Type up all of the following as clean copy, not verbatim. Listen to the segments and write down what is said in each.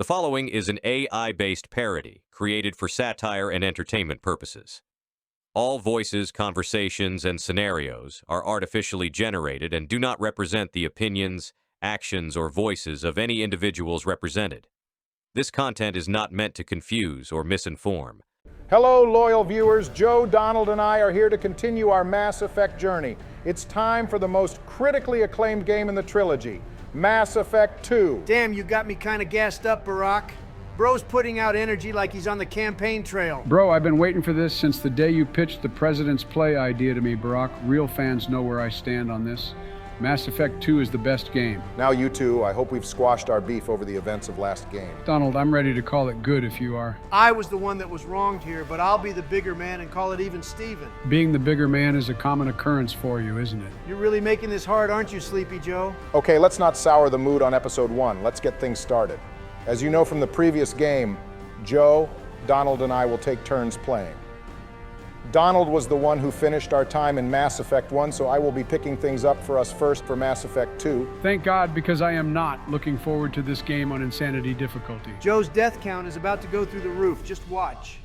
The following is an AI-based parody created for satire and entertainment purposes. All voices, conversations, and scenarios are artificially generated and do not represent the opinions, actions, or voices of any individuals represented. This content is not meant to confuse or misinform. Hello, loyal viewers. Joe, Donald, and I are here to continue our Mass Effect journey. It's time for the most critically acclaimed game in the trilogy, Mass Effect 2. Damn, you got me kind of gassed up, Barack. Bro's putting out energy like he's on the campaign trail. Bro, I've been waiting for this since the day you pitched the President's Play idea to me, Barack. Real fans know where I stand on this. Mass Effect 2 is the best game. Now you two, I hope we've squashed our beef over the events of last game. Donald, I'm ready to call it good if you are. I was the one that was wronged here, but I'll be the bigger man and call it even Steven. Being the bigger man is a common occurrence for you, isn't it? You're really making this hard, aren't you, Sleepy Joe? Okay, let's not sour the mood on episode 1. Let's get things started. As you know from the previous game, Joe, Donald, and I will take turns playing. Donald was the one who finished our time in Mass Effect 1, so I will be picking things up for us first for Mass Effect 2. Thank God, because I am not looking forward to this game on Insanity difficulty. Joe's death count is about to go through the roof. Just watch.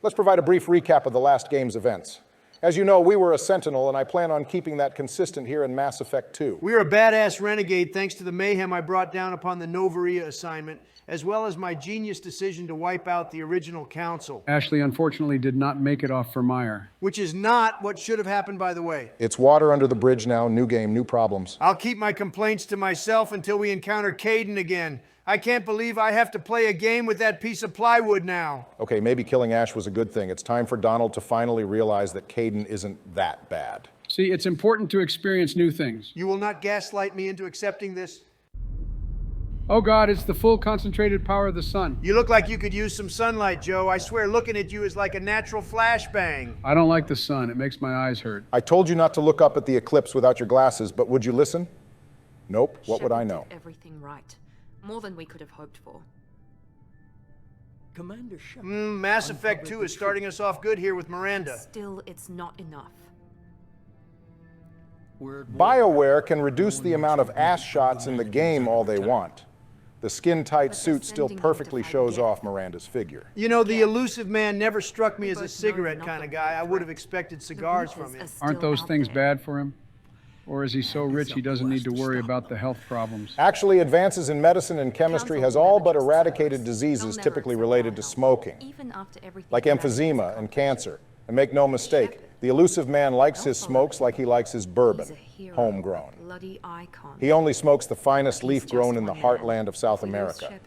Let's provide a brief recap of the last game's events. As you know, we were a Sentinel, and I plan on keeping that consistent here in Mass Effect 2. We are a badass renegade thanks to the mayhem I brought down upon the Novaria assignment, as well as my genius decision to wipe out the original council. Ashley unfortunately did not make it off for Meyer. Which is not what should have happened, by the way. It's water under the bridge now, new game, new problems. I'll keep my complaints to myself until we encounter Kaidan again. I can't believe I have to play a game with that piece of plywood now. Okay, maybe killing Ash was a good thing. It's time for Donald to finally realize that Kaidan isn't that bad. See, it's important to experience new things. You will not gaslight me into accepting this? Oh God, it's the full concentrated power of the sun. You look like you could use some sunlight, Joe. I swear looking at you is like a natural flashbang. I don't like the sun. It makes my eyes hurt. I told you not to look up at the eclipse without your glasses, but would you listen? Nope. What would I know? Did everything right. More than we could have hoped for. Commander Shepard. Mass Effect 2 is starting us off good here with Miranda. Still, it's not enough. BioWare can reduce the amount of ass shots in the game all they want. The skin-tight suit still perfectly shows off Miranda's figure. You know, the elusive man never struck me as a cigarette kind of guy. I would have expected cigars from him. Aren't those things bad for him? Or is he so rich he doesn't need to worry about the health problems? Actually, advances in medicine and chemistry has all but eradicated diseases typically related to smoking, like emphysema and cancer. And make no mistake, the elusive man likes his smokes like he likes his bourbon, homegrown. He only smokes the finest leaf grown in the heartland of South America,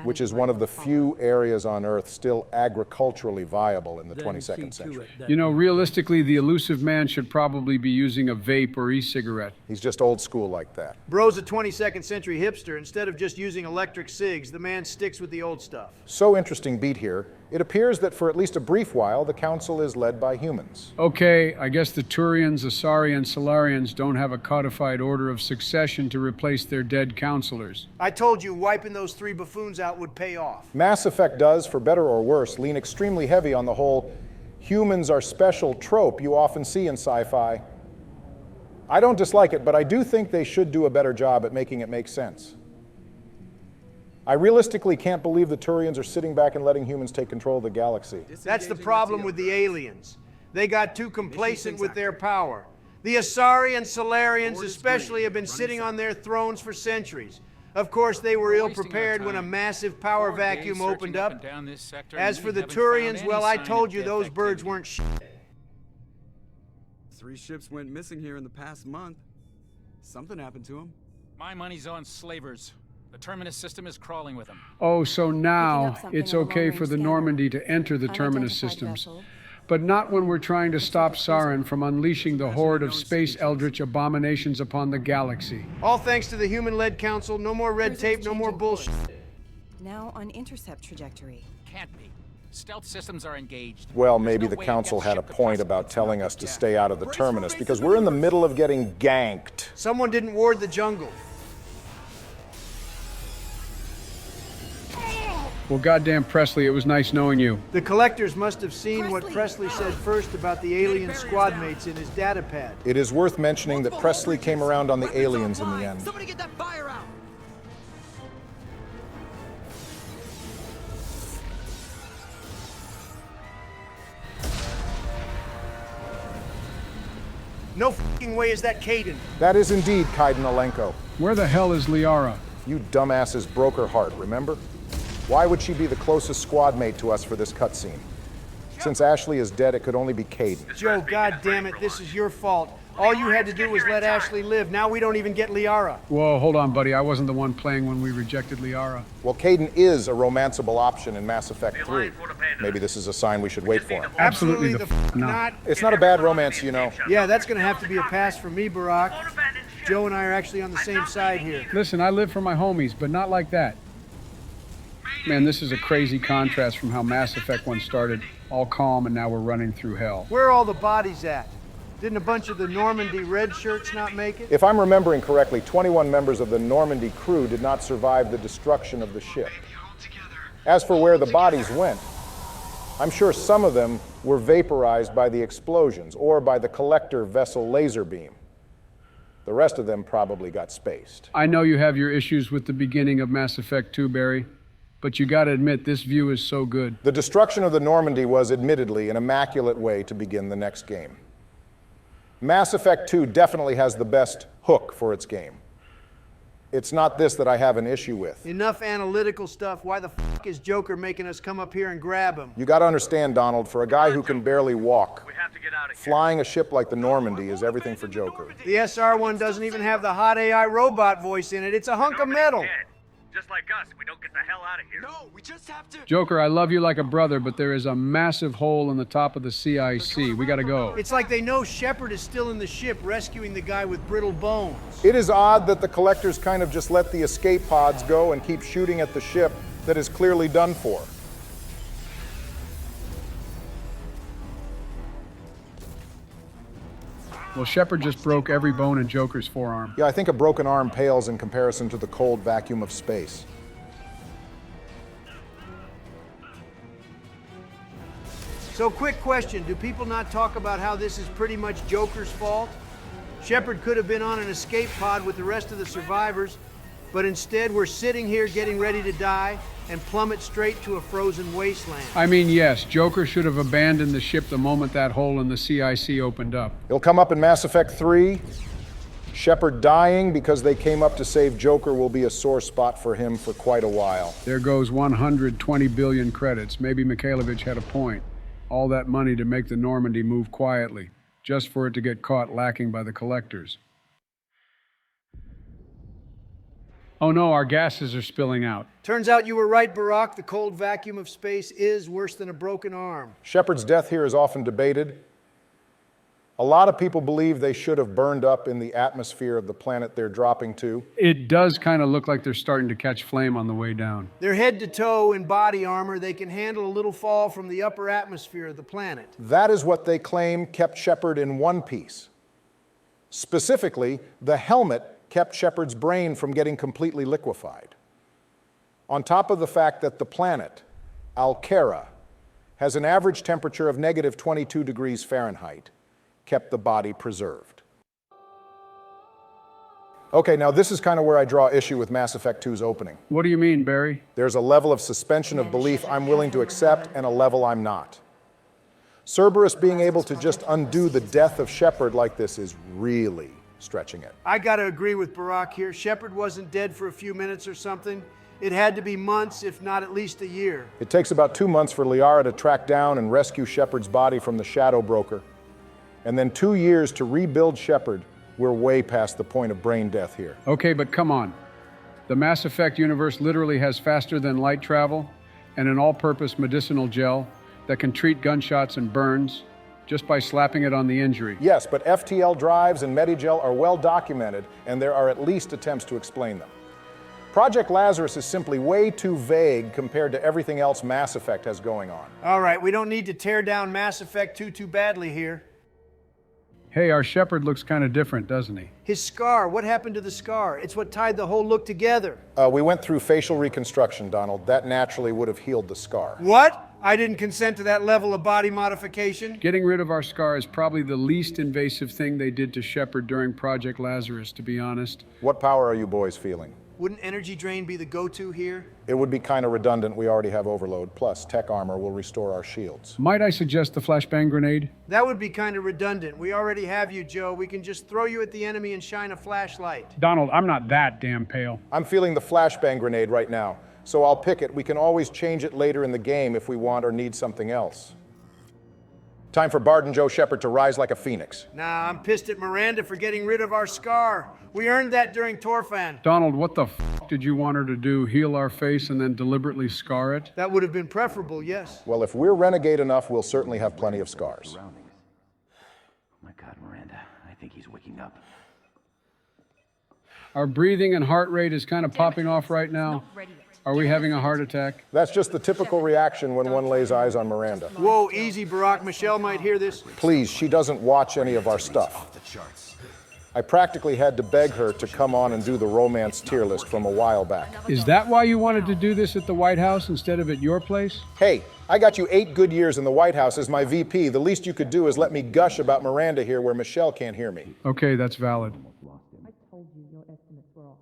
which is one of the few areas on Earth still agriculturally viable in the 22nd century. You know, realistically, the elusive man should probably be using a vape or e-cigarette. He's just old school like that. Bro's a 22nd century hipster. Instead of just using electric cigs, the man sticks with the old stuff. So interesting beat here. It appears that for at least a brief while, the council is led by humans. Okay, I guess the Turians, Asari, and Solarians don't have a codified order of succession to replace their dead counselors. I told you wiping those 3 buffoons out would pay off. Mass Effect does, for better or worse, lean extremely heavy on the whole humans are special trope you often see in sci-fi. I don't dislike it, but I do think they should do a better job at making it make sense. I realistically can't believe the Turians are sitting back and letting humans take control of the galaxy. That's the problem with the aliens. They got too complacent with their power. The Asari and Solarians especially have been sitting on their thrones for centuries. Of course, they were ill-prepared when a massive power vacuum opened up. As for the Turians, well, I told you those birds weren't shit. 3 ships went missing here in the past month. Something happened to them. My money's on slavers. The Terminus system is crawling with them. Oh, so now it's okay for the Normandy to enter the Terminus systems, but not when we're trying to stop Saren from unleashing the horde of space eldritch abominations upon the galaxy. All thanks to the human-led council. No more red tape, no more bullshit. Now on intercept trajectory. Can't be. Stealth systems are engaged. Well, maybe the council had a point about telling us to stay out of the Terminus because we're in the middle of getting ganked. Someone didn't ward the jungle. Well, goddamn Presley, it was nice knowing you. The collectors must have seen what Presley said first about the alien squad mates in his data pad. It is worth mentioning that Presley came around on the aliens in the end. Somebody get that fire out! No fucking way is that Caden. That is indeed Kaiden Alenko. Where the hell is Liara? You dumbasses broke her heart, remember? Why would she be the closest squad mate to us for this cutscene? Since Ashley is dead, it could only be Caden. Joe, goddammit, this is your fault. All you had to do was let Ashley live. Now we don't even get Liara. Whoa, hold on, buddy. I wasn't the one playing when we rejected Liara. Well, Caden is a romanceable option in Mass Effect 3. Maybe this is a sign we should wait for him. Absolutely the not. It's not a bad romance, you know. Yeah, that's gonna have to be a pass for me, Barack. Joe and I are actually on the same side here. Listen, I live for my homies, but not like that. Man, this is a crazy contrast from how Mass Effect 1 started. All calm, and now we're running through hell. Where are all the bodies at? Didn't a bunch of the Normandy red shirts not make it? If I'm remembering correctly, 21 members of the Normandy crew did not survive the destruction of the ship. As for where the bodies went, I'm sure some of them were vaporized by the explosions or by the collector vessel laser beam. The rest of them probably got spaced. I know you have your issues with the beginning of Mass Effect 2, Barry, but you gotta admit, this view is so good. The destruction of the Normandy was admittedly an immaculate way to begin the next game. Mass Effect 2 definitely has the best hook for its game. It's not this that I have an issue with. Enough analytical stuff. Why the fuck is Joker making us come up here and grab him? You gotta understand, Donald, for a guy who can barely walk, flying a ship like the Normandy is everything for Joker. The SR-1 doesn't even have the hot AI robot voice in it. It's a hunk of metal. Just like us, we don't get the hell out of here. No, we just have to. Joker, I love you like a brother, but there is a massive hole in the top of the CIC. We gotta go. It's like they know Shepard is still in the ship rescuing the guy with brittle bones. It is odd that the collectors kind of just let the escape pods go and keep shooting at the ship that is clearly done for. Well, Shepard just broke every bone in Joker's forearm. Yeah, I think a broken arm pales in comparison to the cold vacuum of space. So quick question, do people not talk about how this is pretty much Joker's fault? Shepard could have been on an escape pod with the rest of the survivors, but instead we're sitting here getting ready to die and plummet straight to a frozen wasteland. I mean, yes, Joker should have abandoned the ship the moment that hole in the CIC opened up. It'll come up in Mass Effect 3. Shepard dying because they came up to save Joker will be a sore spot for him for quite a while. There goes 120 billion credits. Maybe Mikhailovich had a point. All that money to make the Normandy move quietly, just for it to get caught lacking by the collectors. Oh no, our gases are spilling out. Turns out you were right, Barack. The cold vacuum of space is worse than a broken arm. Shepard's death here is often debated. A lot of people believe they should have burned up in the atmosphere of the planet they're dropping to. It does kind of look like they're starting to catch flame on the way down. They're head to toe in body armor. They can handle a little fall from the upper atmosphere of the planet. That is what they claim kept Shepard in one piece. Specifically, the helmet kept Shepard's brain from getting completely liquefied. On top of the fact that the planet, Alkera, has an average temperature of negative 22 degrees Fahrenheit, kept the body preserved. Okay, now this is kind of where I draw issue with Mass Effect 2's opening. What do you mean, Barry? There's a level of suspension of belief I'm willing to accept and a level I'm not. Cerberus being able to just undo the death of Shepard like this is really stretching it. I gotta agree with Barack here. Shepard wasn't dead for a few minutes or something. It had to be months, if not at least a year. It takes about 2 months for Liara to track down and rescue Shepard's body from the Shadow Broker. And then 2 years to rebuild Shepard. We're way past the point of brain death here. Okay, but come on. The Mass Effect universe literally has faster than light travel and an all-purpose medicinal gel that can treat gunshots and burns just by slapping it on the injury. Yes, but FTL drives and Medigel are well documented, and there are at least attempts to explain them. Project Lazarus is simply way too vague compared to everything else Mass Effect has going on. All right, we don't need to tear down Mass Effect 2 too badly here. Hey, our Shepard looks kind of different, doesn't he? His scar, what happened to the scar? It's what tied the whole look together. We went through facial reconstruction, Donald. That naturally would have healed the scar. What? I didn't consent to that level of body modification. Getting rid of our scar is probably the least invasive thing they did to Shepard during Project Lazarus, to be honest. What power are you boys feeling? Wouldn't energy drain be the go-to here? It would be kind of redundant. We already have overload. Plus, tech armor will restore our shields. Might I suggest the flashbang grenade? That would be kind of redundant. We already have you, Joe. We can just throw you at the enemy and shine a flashlight. Donald, I'm not that damn pale. I'm feeling the flashbang grenade right now, so I'll pick it. We can always change it later in the game if we want or need something else. Time for Bard and Joe Shepard to rise like a phoenix. Nah, I'm pissed at Miranda for getting rid of our scar. We earned that during Torfan. Donald, what the f did you want her to do? Heal our face and then deliberately scar it? That would have been preferable, yes. Well, if we're renegade enough, we'll certainly have plenty of scars. Oh my God, Miranda, I think he's waking up. Our breathing and heart rate is kind of popping off right now. Are we having a heart attack? That's just the typical reaction when one lays eyes on Miranda. Whoa, easy, Barack. Michelle might hear this. Please, she doesn't watch any of our stuff. I practically had to beg her to come on and do the romance tier list from a while back. Is that why you wanted to do this at the White House instead of at your place? Hey, I got you 8 good years in the White House as my VP. The least you could do is let me gush about Miranda here where Michelle can't hear me. Okay, that's valid. I told you your estimates were off.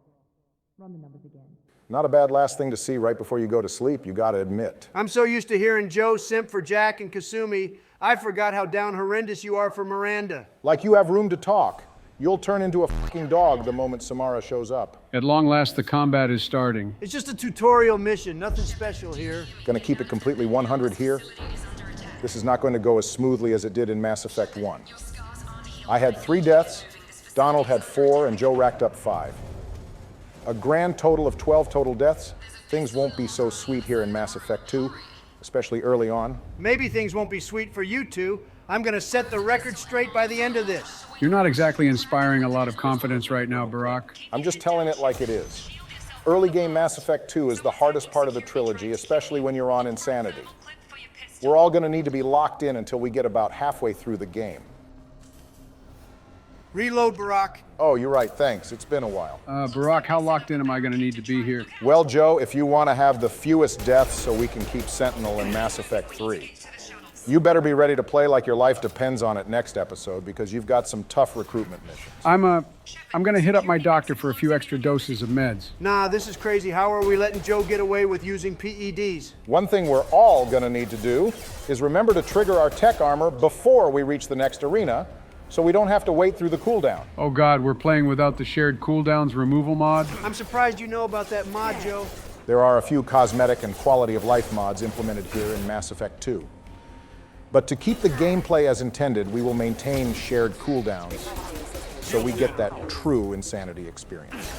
Run the numbers again. Not a bad last thing to see right before you go to sleep, you gotta admit. I'm so used to hearing Joe simp for Jack and Kasumi, I forgot how down horrendous you are for Miranda. Like you have room to talk. You'll turn into a fucking dog the moment Samara shows up. At long last, the combat is starting. It's just a tutorial mission, nothing special here. Gonna keep it completely 100 here. This is not going to go as smoothly as it did in Mass Effect 1. I had 3 deaths, Donald had 4, and Joe racked up 5. A grand total of 12 total deaths. Things won't be so sweet here in Mass Effect 2, especially early on. Maybe things won't be sweet for you two. I'm gonna set the record straight by the end of this. You're not exactly inspiring a lot of confidence right now, Barack. I'm just telling it like it is. Early game Mass Effect 2 is the hardest part of the trilogy, especially when you're on Insanity. We're all gonna need to be locked in until we get about halfway through the game. Reload, Barack. Oh, you're right, thanks. It's been a while. Barack, how locked in am I going to need to be here? Well, Joe, if you want to have the fewest deaths so we can keep Sentinel in Mass Effect 3, you better be ready to play like your life depends on it next episode, because you've got some tough recruitment missions. I'm going to hit up my doctor for a few extra doses of meds. Nah, this is crazy. How are we letting Joe get away with using PEDs? One thing we're all going to need to do is remember to trigger our tech armor before we reach the next arena, so we don't have to wait through the cooldown. Oh God, we're playing without the shared cooldowns removal mod? I'm surprised you know about that mod, Joe. There are a few cosmetic and quality of life mods implemented here in Mass Effect 2. But to keep the gameplay as intended, we will maintain shared cooldowns, so we get that true Insanity experience.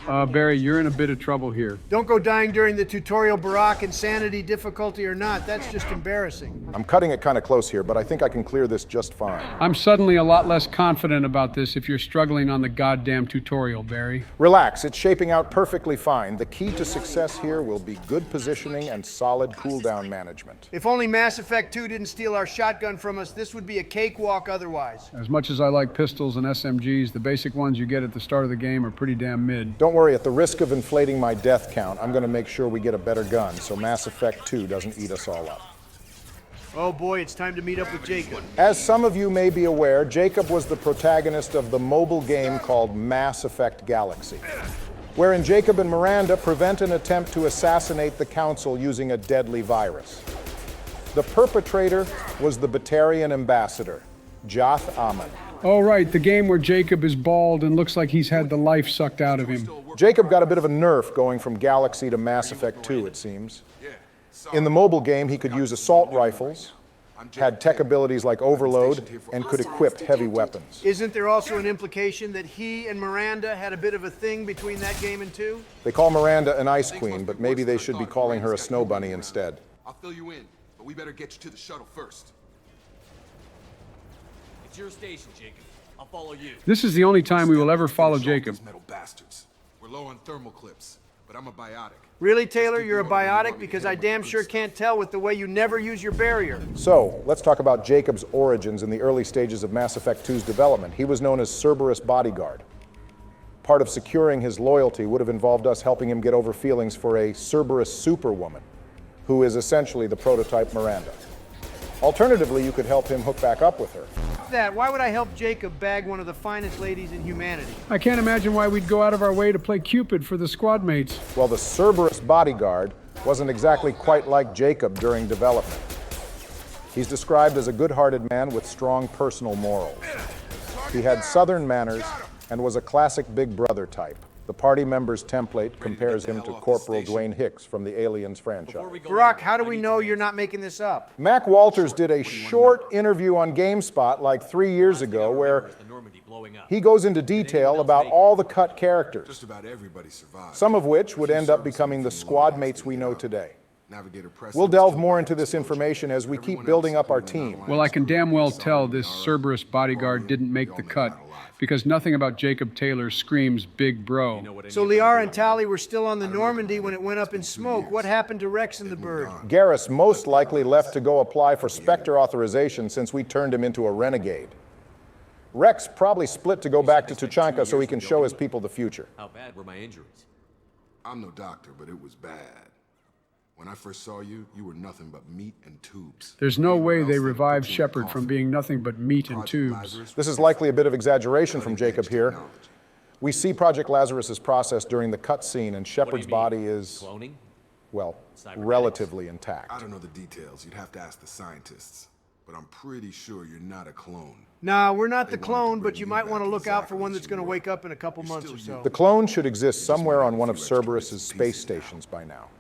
Barry, you're in a bit of trouble here. Don't go dying during the tutorial, Barack. Insanity difficulty or not, that's just embarrassing. I'm cutting it kind of close here, but I think I can clear this just fine. I'm suddenly a lot less confident about this if you're struggling on the goddamn tutorial, Barry. Relax, it's shaping out perfectly fine. The key to success here will be good positioning and solid cooldown management. If only Mass Effect 2 didn't steal our shotgun from us, this would be a cakewalk otherwise. As much as I like pistols and SMGs, the basic ones you get at the start of the game are pretty damn mid. Don't worry, at the risk of inflating my death count, I'm going to make sure we get a better gun so Mass Effect 2 doesn't eat us all up. Oh boy, it's time to meet up with Jacob. As some of you may be aware, Jacob was the protagonist of the mobile game called Mass Effect Galaxy, wherein Jacob and Miranda prevent an attempt to assassinate the Council using a deadly virus. The perpetrator was the Batarian ambassador, Joth Amon. Oh, right, the game where Jacob is bald and looks like he's had the life sucked out of him. Jacob got a bit of a nerf going from Galaxy to Mass Effect 2, it seems. In the mobile game, he could use assault rifles, had tech abilities like overload, and could equip heavy weapons. Isn't there also an implication that he and Miranda had a bit of a thing between that game and 2? They call Miranda an ice queen, but maybe they should be calling her a snow bunny instead. I'll fill you in, but we better get you to the shuttle first. It's your station, Jacob. I'll follow you. This is the only time we will ever follow Jacob. Metal bastards. We're low on thermal clips, but I'm a biotic. Really, Taylor? You're a biotic? Because I damn sure can't tell with the way you never use your barrier. So, let's talk about Jacob's origins in the early stages of Mass Effect 2's development. He was known as Cerberus Bodyguard. Part of securing his loyalty would have involved us helping him get over feelings for a Cerberus superwoman, who is essentially the prototype Miranda. Alternatively, you could help him hook back up with her. Fuck that. Why would I help Jacob bag one of the finest ladies in humanity? I can't imagine why we'd go out of our way to play Cupid for the squad mates. Well, the Cerberus bodyguard wasn't exactly quite like Jacob during development. He's described as a good-hearted man with strong personal morals. He had Southern manners and was a classic big brother type. The party member's template compares him to Corporal Dwayne Hicks from the Aliens franchise. Barack, how do we know you're not making this up? Mac Walters did a short interview on GameSpot like 3 years ago where he goes into detail about all the cut characters, Just about everybody survived. some of which would end up becoming the squad mates we know today. We'll delve more into this information as we keep building up our team. Well, I can damn well tell this Cerberus bodyguard didn't make the cut, because nothing about Jacob Taylor screams big bro. So Liara and Tally were still on the Normandy when it went up in smoke. What happened to Rex and the bird? Garrus most likely left to go apply for Spectre authorization since we turned him into a renegade. Rex probably split to go back to Tuchanka so he can show his people the future. How bad were my injuries? I'm no doctor, but it was bad. When I first saw you, you were nothing but meat and tubes. There's no way they revived Shepard from being nothing but meat and tubes. This is likely a bit of exaggeration from Jacob here. We see Project Lazarus's process during the cutscene, and Shepard's body is, well, relatively intact. I don't know the details. You'd have to ask the scientists. But I'm pretty sure you're not a clone. Nah, we're not the clone, but you might want to look out for one that's going to wake up in a couple months or so. The clone should exist somewhere on one of Cerberus's space stations by now.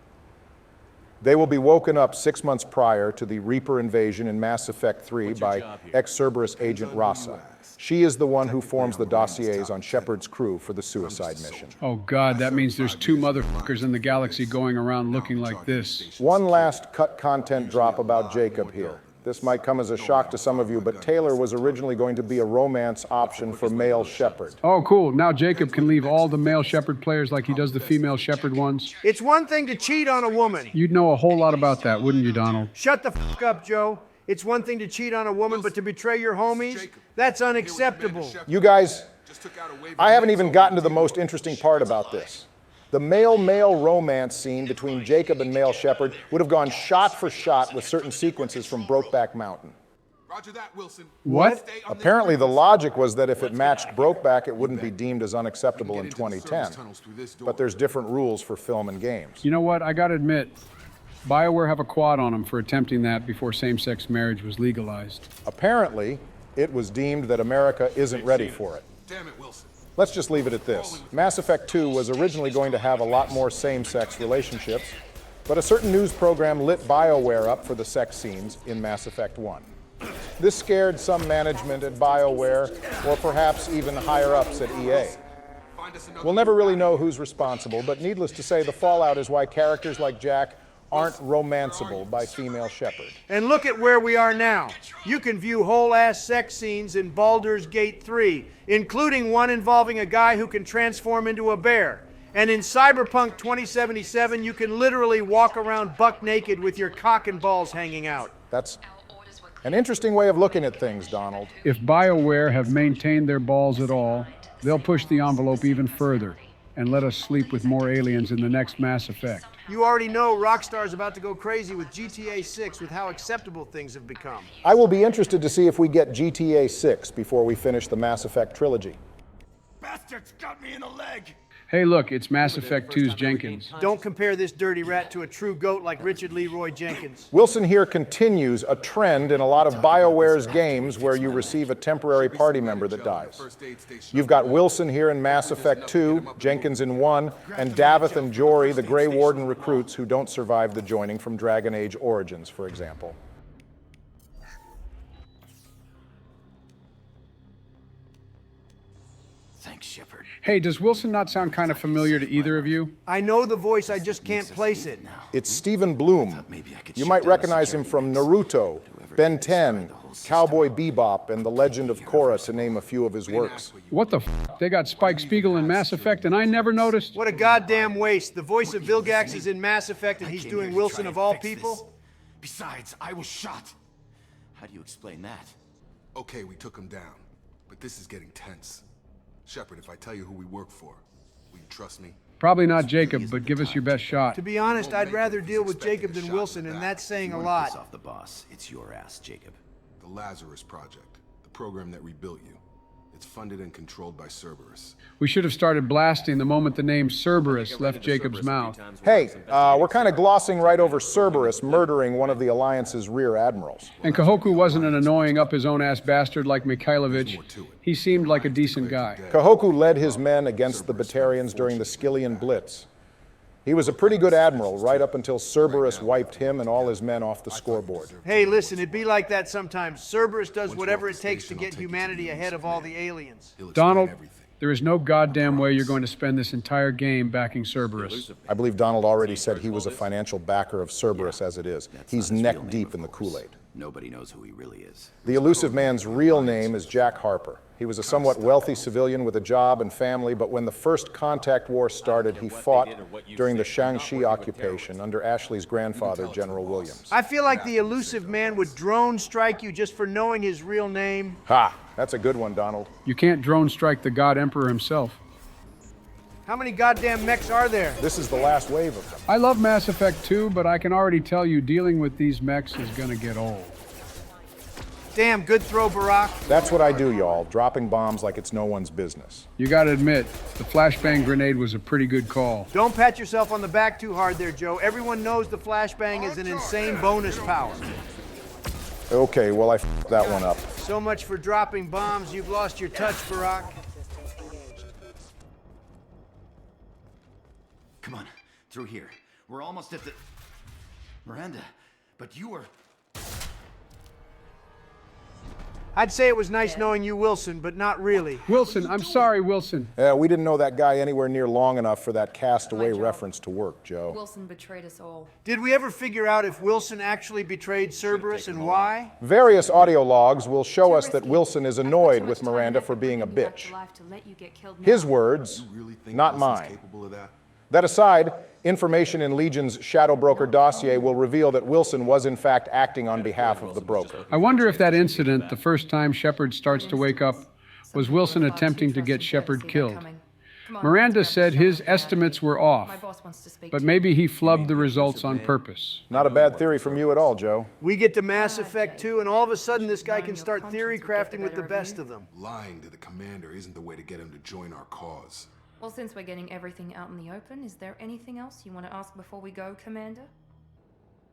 They will be woken up 6 months prior to the Reaper invasion in Mass Effect 3 by ex-Cerberus agent Rasa. She is the one who forms the dossiers on Shepard's crew for the suicide mission. Oh God, that means there's two motherfuckers in the galaxy going around looking like this. One last cut content drop about Jacob here. This might come as a shock to some of you, but Taylor was originally going to be a romance option for male Shepard. Oh, cool. Now Jacob can leave all the male Shepard players like he does the female Shepard ones. It's one thing to cheat on a woman. You'd know a whole lot about that, wouldn't you, Donald? Shut the fuck up, Joe. It's one thing to cheat on a woman, but to betray your homies? That's unacceptable. You guys, I haven't even gotten to the most interesting part about this. The male-male romance scene between Jacob and male Shepard would have gone shot for shot with certain sequences from Brokeback Mountain. Roger that, Wilson. What? Apparently the logic was that if it matched Brokeback, it wouldn't be deemed as unacceptable in 2010. But there's different rules for film and games. You know what? I gotta admit, BioWare have a quad on them for attempting that before same-sex marriage was legalized. Apparently, it was deemed that America isn't ready for it. Damn it, Wilson. Let's just leave it at this. Mass Effect 2 was originally going to have a lot more same-sex relationships, but a certain news program lit BioWare up for the sex scenes in Mass Effect 1. This scared some management at BioWare, or perhaps even higher-ups at EA. We'll never really know who's responsible, but needless to say, the fallout is why characters like Jack aren't romanceable by female Shepard. And look at where we are now. You can view whole-ass sex scenes in Baldur's Gate 3, including one involving a guy who can transform into a bear. And in Cyberpunk 2077, you can literally walk around buck naked with your cock and balls hanging out. That's an interesting way of looking at things, Donald. If BioWare have maintained their balls at all, they'll push the envelope even further and let us sleep with more aliens in the next Mass Effect. You already know Rockstar's about to go crazy with GTA 6 with how acceptable things have become. I will be interested to see if we get GTA 6 before we finish the Mass Effect trilogy. Bastards got me in the leg! Hey, look, it's Mass Effect 2's Jenkins. Don't compare this dirty rat to a true goat like Richard Leroy Jenkins. Wilson here continues a trend in a lot of BioWare's games where you receive a temporary party member that dies. You've got Wilson here in Mass Effect 2, Jenkins in 1, and Davith and Jory, the Grey Warden recruits who don't survive the joining from Dragon Age Origins, for example. Thanks, Shepard. Hey, does Wilson not sound kind of familiar to either of you? I know the voice, I just can't place it. It's Stephen Bloom. You might recognize him from Naruto, Ben 10, Cowboy Bebop, and The Legend of Korra, to name a few of his works. What the f***? They got Spike Spiegel in Mass Effect and I never noticed? What a goddamn waste. The voice of Vilgax is in Mass Effect and he's doing Wilson of all people? Besides, I was shot. How do you explain that? Okay, we took him down, but this is getting tense. Shepard, if I tell you who we work for, will you trust me? Probably not Jacob, but give us your best shot. To be honest, I'd rather deal with Jacob than Wilson, and that's saying a lot. Off the boss, it's your ass, Jacob. The Lazarus Project. The program that rebuilt you. It's funded and controlled by Cerberus. We should have started blasting the moment the name Cerberus left Jacob's mouth. Hey, we're kind of glossing right over Cerberus murdering one of the Alliance's rear admirals. And Kahoku wasn't an annoying up-his-own-ass bastard like Mikhailovich. He seemed like a decent guy. Kahoku led his men against the Batarians during the Skillian Blitz. He was a pretty good admiral right up until Cerberus wiped him and all his men off the scoreboard. Hey, listen, it'd be like that sometimes. Cerberus does whatever it takes to get humanity ahead of all the aliens. Donald, there is no goddamn way you're going to spend this entire game backing Cerberus. I believe Donald already said he was a financial backer of Cerberus as it is. He's neck deep in the Kool-Aid. Nobody knows who he really is. The elusive man's real name is Jack Harper. He was a somewhat wealthy civilian with a job and family, but when the first contact war started, he fought during the Shaanxi occupation under Ashley's grandfather, General Williams. I feel like the elusive man would drone strike you just for knowing his real name. Ha! That's a good one, Donald. You can't drone strike the God Emperor himself. How many goddamn mechs are there? This is the last wave of them. I love Mass Effect 2, but I can already tell you dealing with these mechs is gonna get old. Damn, good throw, Barack. That's what I do, y'all, dropping bombs like it's no one's business. You gotta admit, the flashbang grenade was a pretty good call. Don't pat yourself on the back too hard there, Joe. Everyone knows the flashbang is an insane bonus power. Okay, well, I f***ed that one up. So much for dropping bombs. You've lost your touch, Barack. Come on, through here. We're almost at the... Miranda, but you were... I'd say it was nice knowing you, Wilson, but not really. Wilson, I'm sorry, Wilson. Yeah, we didn't know that guy anywhere near long enough for that castaway reference to work, Joe. Wilson betrayed us all. Did we ever figure out if Wilson actually betrayed Cerberus and why? Various audio logs will show us that Wilson is annoyed with Miranda for being a bitch. His words, not mine. That aside, information in Legion's Shadow Broker dossier will reveal that Wilson was in fact acting on behalf of the broker. I wonder if that incident, the first time Shepard starts to wake up, was Wilson attempting to get Shepard killed. Miranda said his estimates were off, but maybe he flubbed the results on purpose. Not a bad theory from you at all, Joe. We get to Mass Effect 2, and all of a sudden this guy can start theory crafting with the best of them. Lying to the commander isn't the way to get him to join our cause. Well, since we're getting everything out in the open, is there anything else you want to ask before we go, Commander?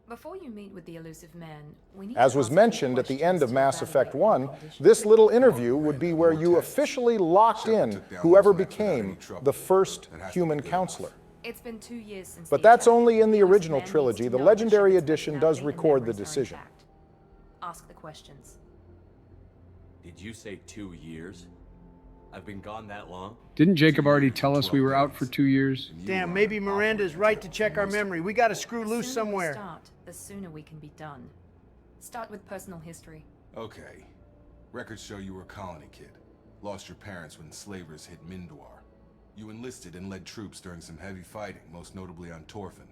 Before you meet with the elusive man, we need As was mentioned at the end of Mass Effect 1, this little interview would be where you officially locked in whoever became the first human counselor. It's been 2 years since. But that's only in the original trilogy. The Legendary Edition does record the decision. Ask the questions. Did you say 2 years? I've been gone that long? Didn't Jacob already tell us we were out for 2 years? Damn, maybe Miranda's right to check our memory. We gotta screw loose somewhere. The sooner we can be done. Start with personal history. Okay. Records show you were a colony kid. Lost your parents when slavers hit Mindwar. You enlisted and led troops during some heavy fighting, most notably on Torfin.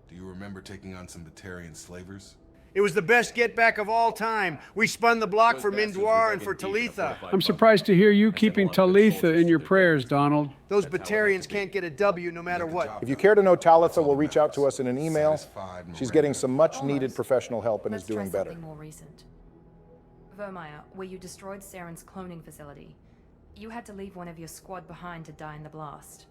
Do you remember taking on some Batarian slavers? It was the best get back of all time. We spun the block for Mindwar and for Talitha. I'm surprised to hear you keeping Talitha in your prayers, Donald. Those Batarians can't get a W no matter what. If you care to know Talitha, will reach out to us in an email. She's getting some much-needed professional help and is doing better. More recent. Vermeer, where you destroyed Saren's cloning facility. You had to leave one of your squad behind to die in the blast.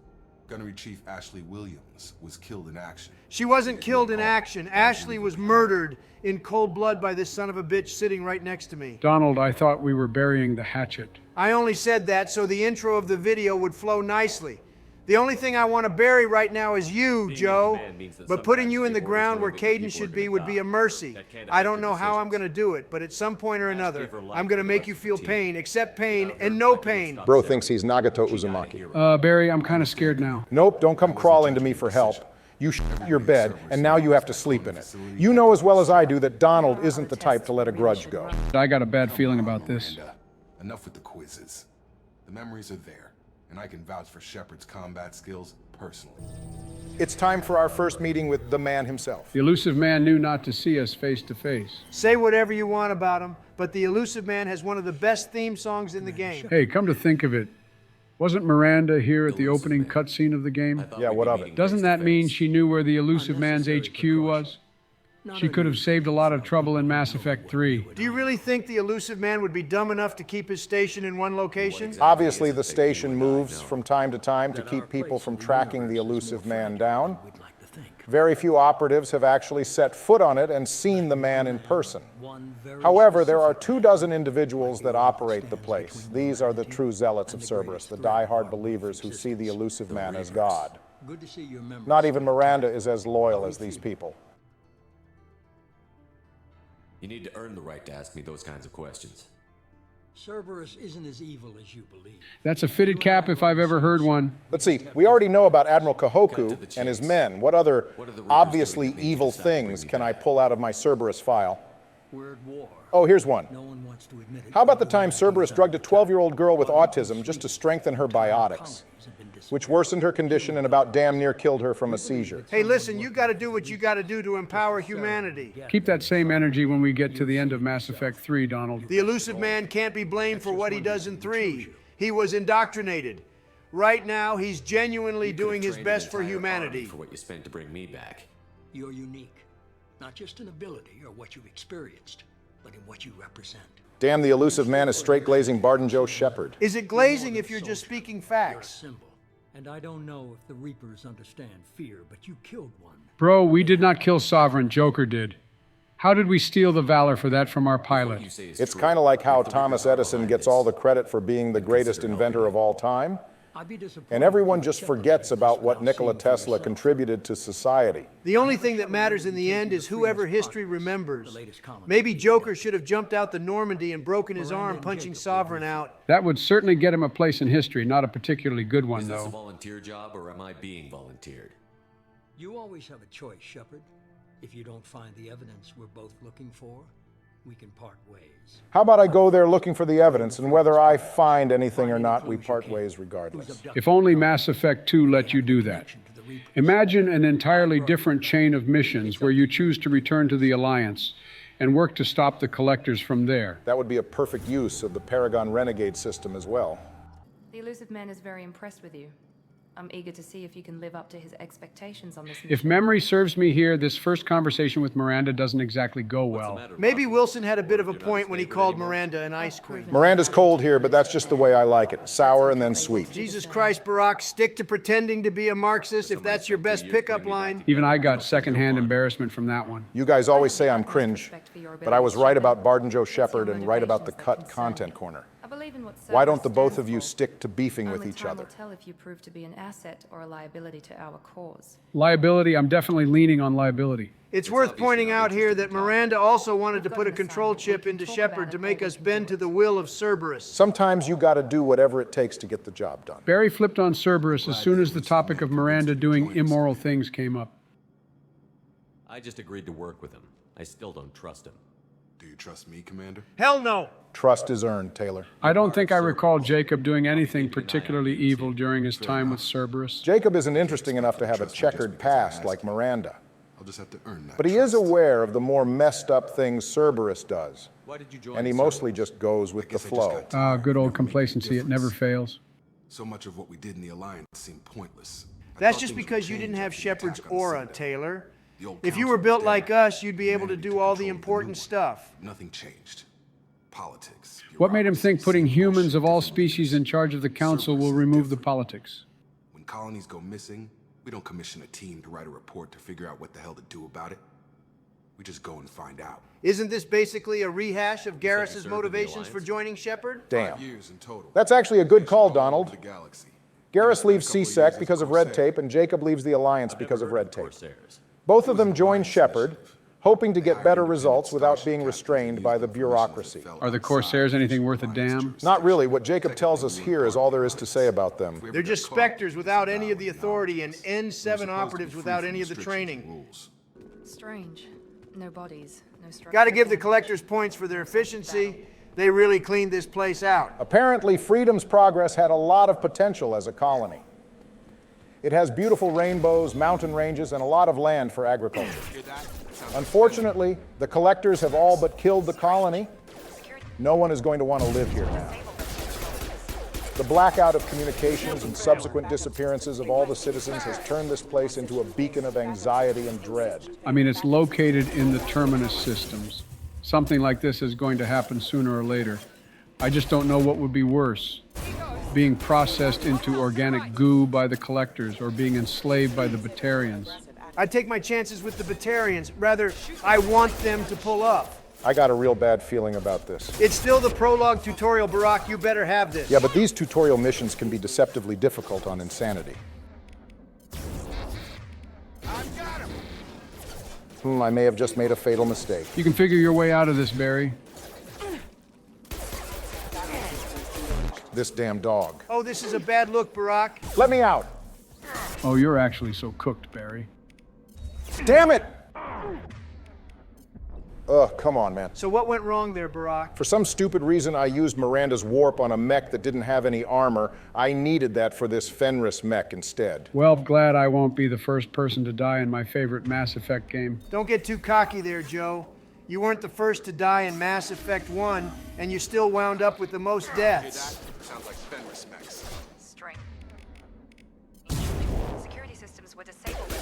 Gunnery Chief Ashley Williams was killed in action. She wasn't killed in action. Ashley was murdered in cold blood by this son of a bitch sitting right next to me. Donald, I thought we were burying the hatchet. I only said that so the intro of the video would flow nicely. The only thing I want to bury right now is you, Joe. But putting you in the ground where Caden should be would be a mercy. I don't know how I'm going to do it, but at some point or another, I'm going to make you feel pain, accept pain, and no pain. Bro thinks he's Nagato Uzumaki. Barry, I'm kind of scared now. Nope, don't come crawling to me for help. You shit your bed, and now you have to sleep in it. You know as well as I do that Donald isn't the type to let a grudge go. I got a bad feeling about this. Enough with the quizzes. The memories are there, and I can vouch for Shepard's combat skills personally. It's time for our first meeting with the man himself. The elusive man knew not to see us face to face. Say whatever you want about him, but the elusive man has one of the best theme songs in the game. Hey, come to think of it, wasn't Miranda here at the opening cutscene of the game? Yeah, what of it? Doesn't that mean she knew where the elusive man's HQ was? She could have saved a lot of trouble in Mass Effect 3. Do you really think the elusive man would be dumb enough to keep his station in one location? Obviously, the station moves from time to time to keep people from tracking the elusive man down. Very few operatives have actually set foot on it and seen the man in person. However, there are 24 individuals that operate the place. These are the true zealots of Cerberus, the die-hard believers who see the elusive man as God. Not even Miranda is as loyal as these people. You need to earn the right to ask me those kinds of questions. Cerberus isn't as evil as you believe. That's a fitted cap if I've ever heard one. Let's see, we already know about Admiral Kahoku and his men. What other obviously evil things can I pull out of my Cerberus file? We're at war. Oh, here's one. No one wants to admit it. How about the time Cerberus drugged a 12-year-old girl with autism just to strengthen her biotics, which worsened her condition and about damn near killed her from a seizure? Hey, listen, you gotta do what you gotta do to empower humanity. Keep that same energy when we get to the end of Mass Effect 3, Donald. The elusive man can't be blamed for what he does in 3. He was indoctrinated. Right now, he's genuinely doing his best for humanity. For what you spent to bring me back. You're unique. Not just in ability or what you've experienced, but in what you represent. Damn, the elusive man is straight-glazing Barden Joe Shepard. Is it glazing if you're just speaking facts? And I don't know if the Reapers understand fear, but you killed one. Bro, we did not kill Sovereign, Joker did. How did we steal the valor for that from our pilot? It's kind of like how Thomas Edison gets all the credit for being the greatest inventor of all time, and everyone just forgets about what Nikola Tesla contributed to society. The only thing that matters in the end is whoever history remembers. Maybe Joker should have jumped out the Normandy and broken his arm punching Sovereign out. That would certainly get him a place in history, not a particularly good one, Is this though. a volunteer job, or am I being volunteered? You always have a choice, Shepard. If you don't find the evidence we're both looking for, we can part ways. How about I go there looking for the evidence, and whether I find anything or not, we part ways regardless. If only Mass Effect 2 let you do that. Imagine an entirely different chain of missions where you choose to return to the Alliance and work to stop the Collectors from there. That would be a perfect use of the Paragon Renegade system as well. The elusive man is very impressed with you. I'm eager to see if you can live up to his expectations on this mission. If memory serves me here, this first conversation with Miranda doesn't exactly go well. Maybe Wilson had a bit of a point when he called Miranda an ice cream. Miranda's cold here, but that's just the way I like it. Sour and then sweet. Jesus Christ, Barack, stick to pretending to be a Marxist if that's your best pickup line. Even I got secondhand embarrassment from that one. You guys always say I'm cringe, but I was right about Barden Joe Shepard and right about the cut content corner. Why don't the both of you stick to beefing with each other? Only time will tell if you prove to be an asset or a liability to our cause. Liability, I'm definitely leaning on liability. It's worth pointing out here that Miranda also wanted to put a control chip into Shepard to make us bend to the will of Cerberus. Sometimes you gotta do whatever it takes to get the job done. Barry flipped on Cerberus as soon as the topic of Miranda doing immoral things came up. I just agreed to work with him. I still don't trust him. Do you trust me, Commander? Hell no! Trust is earned, Taylor. I don't think I recall Jacob doing anything particularly evil during his time with Cerberus. Jacob isn't interesting enough to have a checkered past like Miranda. I'll just have to earn that. But he is aware of the more messed up things Cerberus does. And he mostly just goes with the flow. Ah, good old complacency, it never fails. So much of what we did in the Alliance seemed pointless. That's just because you didn't have Shepard's aura, Taylor. If you were built like us, you'd be able to do all the important stuff. Nothing changed. Politics. What made him think putting humans of all species in charge of the Council will remove the politics? When colonies go missing, we don't commission a team to write a report to figure out what the hell to do about it. We just go and find out. Isn't this basically a rehash of Garrus's motivations for joining Shepard? Damn. 5 years in total. That's actually a good call, Donald. The galaxy. Garrus leaves CSEC because of red tape, and Jacob leaves the Alliance because of red tape. Both of them join Shepard, hoping to get better results without being restrained by the bureaucracy. Are the Corsairs anything worth a damn? Not really. What Jacob tells us here is all there is to say about them. They're just Spectres without any of the authority and N7 operatives without any of the training. Strange. No bodies, no structure. Gotta give the Collectors points for their efficiency. They really cleaned this place out. Apparently, Freedom's Progress had a lot of potential as a colony. It has beautiful rainbows, mountain ranges, and a lot of land for agriculture. Unfortunately, the Collectors have all but killed the colony. No one is going to want to live here now. The blackout of communications and subsequent disappearances of all the citizens has turned this place into a beacon of anxiety and dread. I mean, it's located in the terminus systems. Something like this is going to happen sooner or later. I just don't know what would be worse. Being processed into organic goo by the collectors or being enslaved by the Batarians. I'd take my chances with the Batarians. Rather, I want them to pull up. I got a real bad feeling about this. It's still the prologue tutorial, Barack. You better have this. Yeah, but these tutorial missions can be deceptively difficult on Insanity. I may have just made a fatal mistake. You can figure your way out of this, Barry. This damn dog. Oh, this is a bad look, Barack. Let me out. Oh, you're actually so cooked, Barry. Damn it! Ugh, come on, man. So what went wrong there, Barack? For some stupid reason, I used Miranda's warp on a mech that didn't have any armor. I needed that for this Fenris mech instead. Well, glad I won't be the first person to die in my favorite Mass Effect game. Don't get too cocky there, Joe. You weren't the first to die in Mass Effect 1, and you still wound up with the most deaths. Sounds like Fenris mechs. String. Security systems were disabled.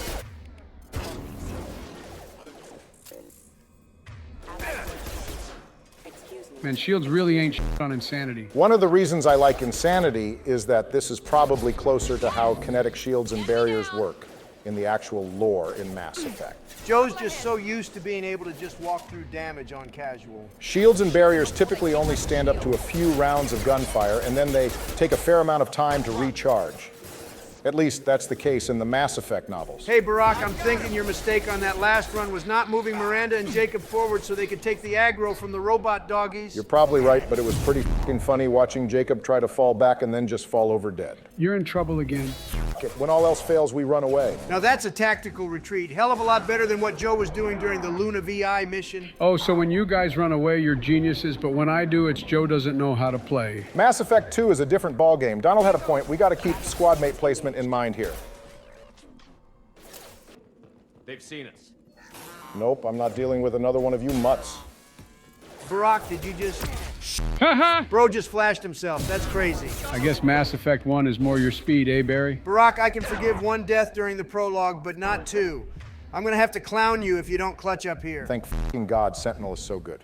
Man, Shields really ain't shit on Insanity. One of the reasons I like Insanity is that this is probably closer to how kinetic shields and barriers work in the actual lore in Mass Effect. Joe's just so used to being able to just walk through damage on casual. Shields and barriers typically only stand up to a few rounds of gunfire, and then they take a fair amount of time to recharge. At least that's the case in the Mass Effect novels. Hey, Barack, I'm thinking your mistake on that last run was not moving Miranda and Jacob forward so they could take the aggro from the robot doggies. You're probably right, but it was pretty f***ing funny watching Jacob try to fall back and then just fall over dead. You're in trouble again. When all else fails, we run away. Now that's a tactical retreat. Hell of a lot better than what Joe was doing during the Luna VI mission. Oh, so when you guys run away, you're geniuses, but when I do, it's Joe doesn't know how to play. Mass Effect 2 is a different ballgame. Donald had a point. We got to keep squad mate placement in mind here. They've seen us. Nope, I'm not dealing with another one of you mutts. Barack, did you just... Bro just flashed himself. That's crazy. I guess Mass Effect 1 is more your speed, eh, Barry? Barack, I can forgive one death during the prologue, but not two. I'm gonna have to clown you if you don't clutch up here. Thank f***ing God Sentinel is so good.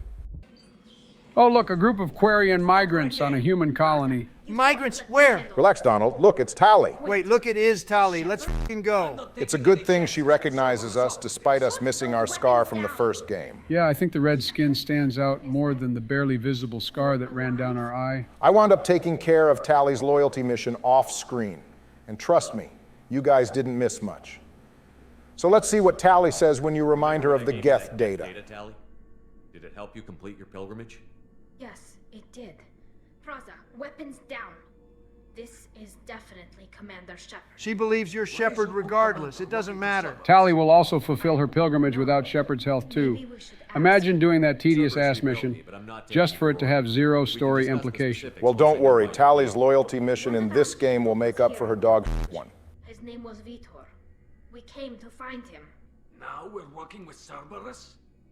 Oh, look, a group of Quarian migrants on a human colony. Migrants? Where? Relax, Donald. Look, it's Tali. Wait, look, it is Tali. Let's f***ing go. It's a good thing she recognizes us despite us missing our scar from the first game. Yeah, I think the red skin stands out more than the barely visible scar that ran down our eye. I wound up taking care of Tali's loyalty mission off screen. And trust me, you guys didn't miss much. So let's see what Tali says when you remind her of the Geth data. Tali? Did it help you complete your pilgrimage? Yes, it did. Praza, weapons down. This is definitely Commander Shepard. She believes you're Shepard regardless. It doesn't matter. Tali will also fulfill her pilgrimage without Shepard's help, too. Imagine doing that tedious-ass mission just for it to have zero story implication. Well, don't worry. Tali's loyalty mission in this game will make up for her dog one. His name was Vitor. We came to find him. Now we're working with Cerberus?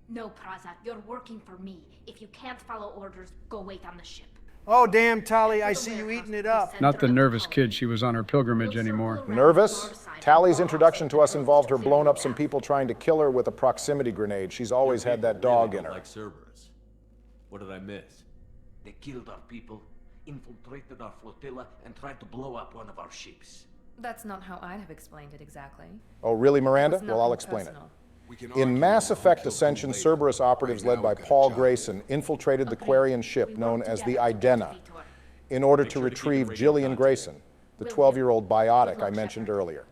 No, Praza, you're working for me. If you can't follow orders, go wait on the ship. Oh, damn, Tali, I see you eating it up. Not the nervous kid she was on her pilgrimage anymore. Nervous? Tali's introduction to us involved her blowing up some people trying to kill her with a proximity grenade. She's always had that dog in her. Like Cerberus. What did I miss? They killed our people, infiltrated our flotilla, and tried to blow up one of our ships. That's not how I'd have explained it exactly. Oh, really, Miranda? Well, I'll explain it. In Mass Effect Ascension, Cerberus operatives led by Paul Grayson infiltrated the Quarian ship known as the Idena in order to retrieve Gillian Grayson, the 12-year-old biotic I mentioned earlier.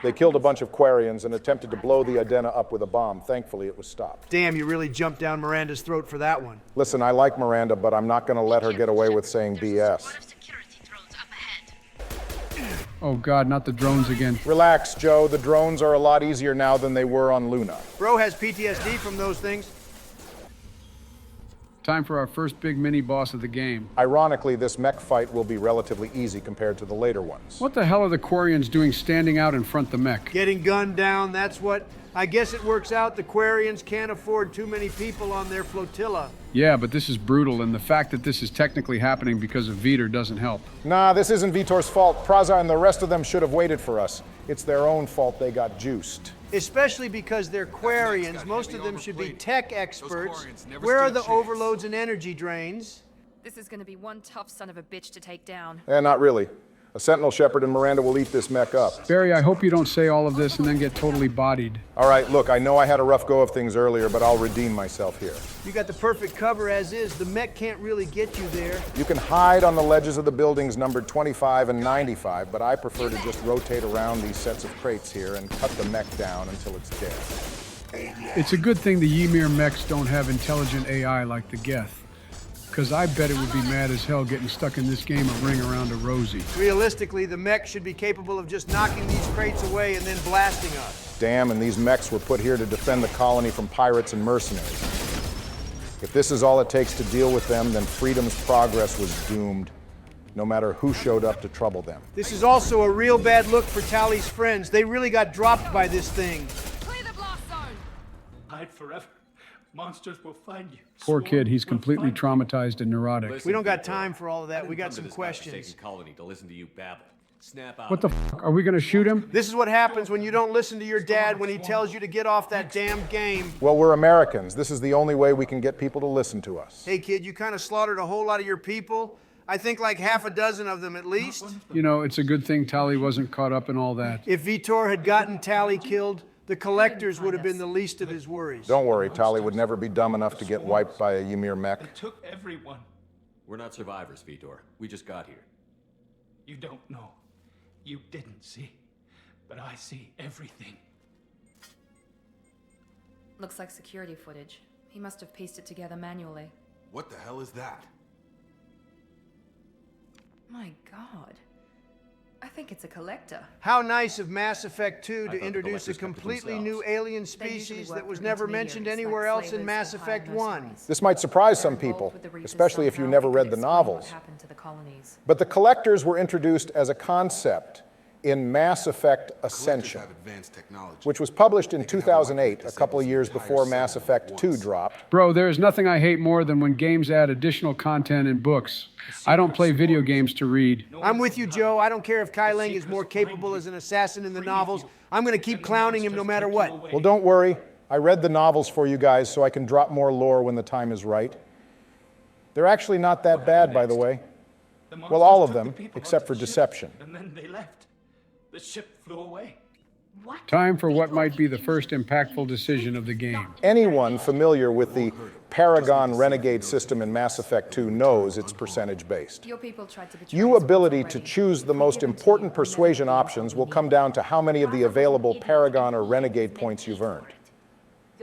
They killed a bunch of Quarians and attempted to blow the Idena up with a bomb. Thankfully, it was stopped. Damn, you really jumped down Miranda's throat for that one. Listen, I like Miranda, but I'm not going to let her get away with saying BS. Oh God, not the drones again. Relax, Joe. The drones are a lot easier now than they were on Luna. Bro has PTSD from those things. Time for our first big mini-boss of the game. Ironically, this mech fight will be relatively easy compared to the later ones. What the hell are the Quarians doing standing out in front the mech? Getting gunned down, that's what... I guess it works out the Quarians can't afford too many people on their flotilla. Yeah, but this is brutal, and the fact that this is technically happening because of Veter doesn't help. Nah, this isn't Vitor's fault. Praza and the rest of them should have waited for us. It's their own fault they got juiced. Especially because they're Quarians. Most of them should be tech experts. Where are the overloads and energy drains? This is gonna be one tough son of a bitch to take down. Not really. A Sentinel Shepard and Miranda will eat this mech up. Barry, I hope you don't say all of this and then get totally bodied. All right, look, I know I had a rough go of things earlier, but I'll redeem myself here. You got the perfect cover as is. The mech can't really get you there. You can hide on the ledges of the buildings numbered 25 and 95, but I prefer to just rotate around these sets of crates here and cut the mech down until it's dead. It's a good thing the Ymir mechs don't have intelligent AI like the Geth. Because I bet it would be mad as hell getting stuck in this game of Ring Around a Rosie. Realistically, the mech should be capable of just knocking these crates away and then blasting us. Damn, and these mechs were put here to defend the colony from pirates and mercenaries. If this is all it takes to deal with them, then Freedom's progress was doomed, no matter who showed up to trouble them. This is also a real bad look for Tali's friends. They really got dropped by this thing. Clear the blast zone! Hide forever. Monsters will find you. Poor kid, he's completely traumatized and neurotic. We don't got time for all of that. We got some questions. Colony to listen to you babble. Snap out. What the f***? Are we gonna shoot him? This is what happens when you don't listen to your dad when he tells you to get off that damn game. Well, we're Americans. This is the only way we can get people to listen to us. Hey kid, you kind of slaughtered a whole lot of your people. I think like half a dozen of them at least. You know, it's a good thing Tali wasn't caught up in all that. If Vitor had gotten Tali killed, the collectors would have been the least of his worries. Don't worry, Tali would never be dumb enough to get wiped by a Ymir mech. It took everyone. We're not survivors, Vitor. We just got here. You don't know. You didn't see. But I see everything. Looks like security footage. He must have pieced it together manually. What the hell is that? My God. I think it's a collector. How nice of Mass Effect 2 to introduce a completely new alien species that was never mentioned anywhere else in Mass Effect 1. This might surprise some people, especially if you never read the novels. But the collectors were introduced as a concept in Mass Effect Ascension, which was published in 2008, a couple of years before Mass Effect 2 dropped. Bro, there is nothing I hate more than when games add additional content in books. I don't play video games to read. I'm with you, Joe. I don't care if Kai Leng is more capable as an assassin in the novels. I'm going to keep clowning him no matter what. Well, don't worry. I read the novels for you guys so I can drop more lore when the time is right. They're actually not that bad, by the way. Well, all of them, except for Deception. And then they left. The ship flew away. What? Time for what might be the first impactful decision of the game. Anyone familiar with the Paragon Renegade system in Mass Effect 2 knows it's percentage-based. Your people tried to betray Your us ability already. to choose the most important persuasion options will come down to how many of the available Paragon or Renegade points you've earned.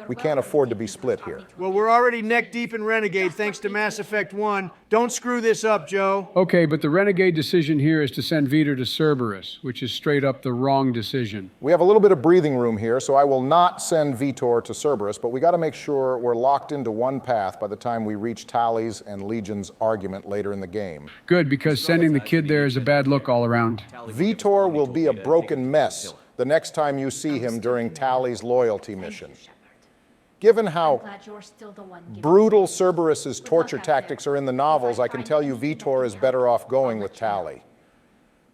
We can't afford to be split here. Well, we're already neck deep in Renegade thanks to Mass Effect 1. Don't screw this up, Joe. Okay, but the Renegade decision here is to send Veter to Cerberus, which is straight up the wrong decision. We have a little bit of breathing room here, so I will not send Vitor to Cerberus, but we got to make sure we're locked into one path by the time we reach Tali's and Legion's argument later in the game. Good, because sending the kid there is a bad look all around. Vitor will be a broken mess the next time you see him during Tali's loyalty mission. Given how brutal Cerberus's torture tactics are in the novels, I can tell you Vitor is better off going with Tali.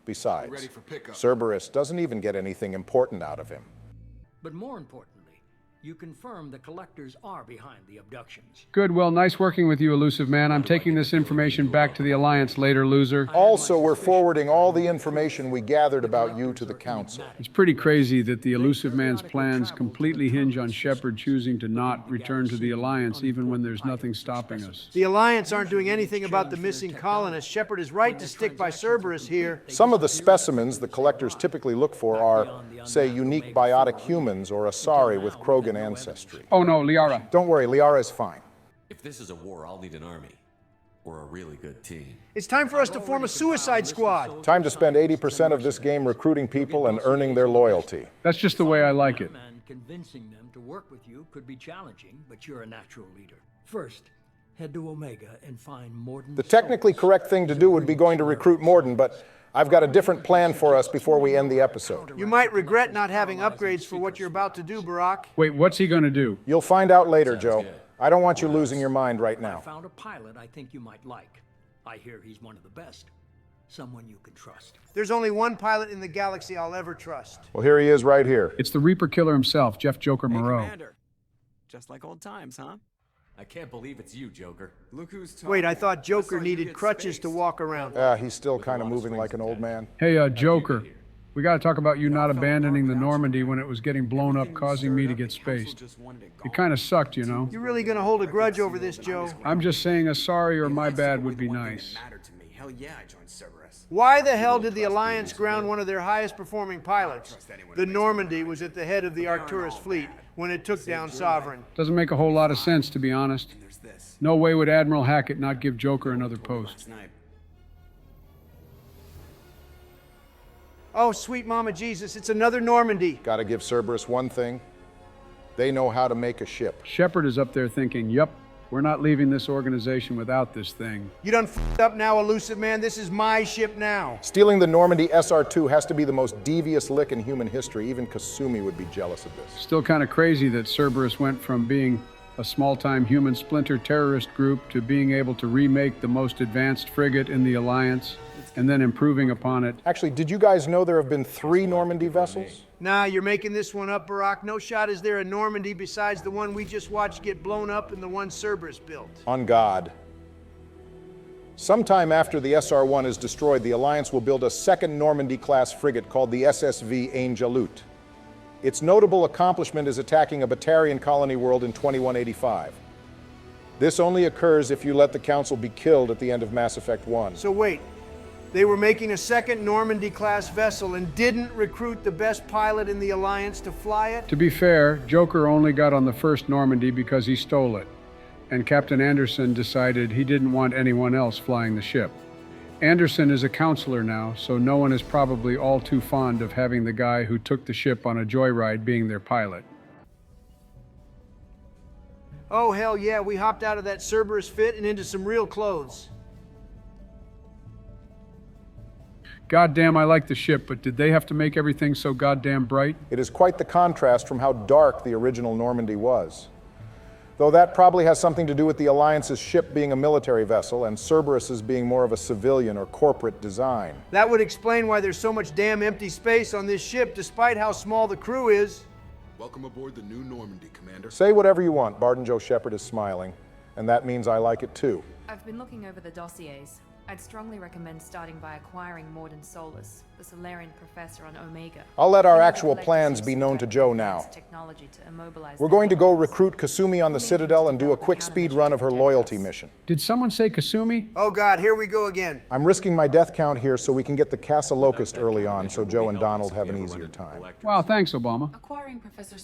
Besides, Cerberus doesn't even get anything important out of him. But more importantly, you confirm the collectors are behind the abductions. Good, well, nice working with you, Elusive Man. I'm taking this information back to the Alliance later, loser. Also, we're forwarding all the information we gathered about you to the Council. It's pretty crazy that the Elusive Man's plans completely hinge on Shepard choosing to not return to the Alliance even when there's nothing stopping us. The Alliance aren't doing anything about the missing colonists. Shepard is right to stick by Cerberus here. Some of the specimens the collectors typically look for are, say, unique biotic humans or Asari with Krogan ancestry. Oh no, Liara. Don't worry, Liara is fine. If this is a war, I'll need an army. Or a really good team. It's time for us to form a suicide squad. Time to spend 80% of this game recruiting people and earning their loyalty. That's just the way I like it. Convincing them to work with you could be challenging, but you're a natural leader. First, Head to Omega and find Morden. The technically correct thing to do would be going to recruit Morden, but I've got a different plan for us before we end the episode. You might regret not having upgrades for what you're about to do, Barack. Wait, what's he gonna do? You'll find out later, Joe. I don't want you losing your mind right now. I found a pilot I think you might like. I hear he's one of the best. Someone you can trust. There's only one pilot in the galaxy I'll ever trust. Well, here he is right here. It's the Reaper Killer himself, Jeff Joker Moreau. Commander. Just like old times, huh? I can't believe it's you, Joker. Look who's talking. Wait, I thought Joker needed crutches to walk around. He's still kind of moving like an old man. Hey, Joker. We gotta talk about you not abandoning the Normandy when it was getting blown up, causing me to get spaced. It kind of sucked, you know. You really gonna hold a grudge over this, Joe? I'm just saying a sorry or my bad would be nice. Hell yeah, I joined Cerberus. Why the hell did the Alliance ground one of their highest performing pilots? The Normandy was at the head of the Arcturus fleet when it took down Sovereign. Doesn't make a whole lot of sense, to be honest. No way would Admiral Hackett not give Joker another post. Oh, sweet mama Jesus, it's another Normandy. Gotta give Cerberus one thing. They know how to make a ship. Shepard is up there thinking, yup, we're not leaving this organization without this thing. You done f***ed up now, Elusive Man. This is my ship now. Stealing the Normandy SR-2 has to be the most devious lick in human history. Even Kasumi would be jealous of this. Still kind of crazy that Cerberus went from being a small-time human splinter terrorist group to being able to remake the most advanced frigate in the Alliance and then improving upon it. Actually, did you guys know there have been 3 Normandy vessels? Nah, you're making this one up, Barack. No shot is there a Normandy besides the one we just watched get blown up and the one Cerberus built. On God. Sometime after the SR-1 is destroyed, the Alliance will build a second Normandy-class frigate called the SSV Angelut. Its notable accomplishment is attacking a Batarian colony world in 2185. This only occurs if you let the Council be killed at the end of Mass Effect 1. So wait, they were making a second Normandy-class vessel and didn't recruit the best pilot in the Alliance to fly it? To be fair, Joker only got on the first Normandy because he stole it, and Captain Anderson decided he didn't want anyone else flying the ship. Anderson is a counselor now, so no one is probably all too fond of having the guy who took the ship on a joyride being their pilot. Oh, hell yeah, we hopped out of that Cerberus fit and into some real clothes. Goddamn, I like the ship, but did they have to make everything so goddamn bright? It is quite the contrast from how dark the original Normandy was. Though that probably has something to do with the Alliance's ship being a military vessel and Cerberus's being more of a civilian or corporate design. That would explain why there's so much damn empty space on this ship despite how small the crew is. Welcome aboard the new Normandy, Commander. Say whatever you want. Barden Joe Shepard is smiling, and that means I like it too. I've been looking over the dossiers. I'd strongly recommend starting by acquiring Morden Solus, the Solarian professor on Omega. I'll let our actual plans be known to Joe now. We're going to go recruit Kasumi on the Citadel and do a quick speed run of her loyalty mission. Did someone say Kasumi? Oh God, here we go again. I'm risking my death count here so we can get the Casa Locust early on so Joe and Donald have an easier time. Wow, thanks, Obama.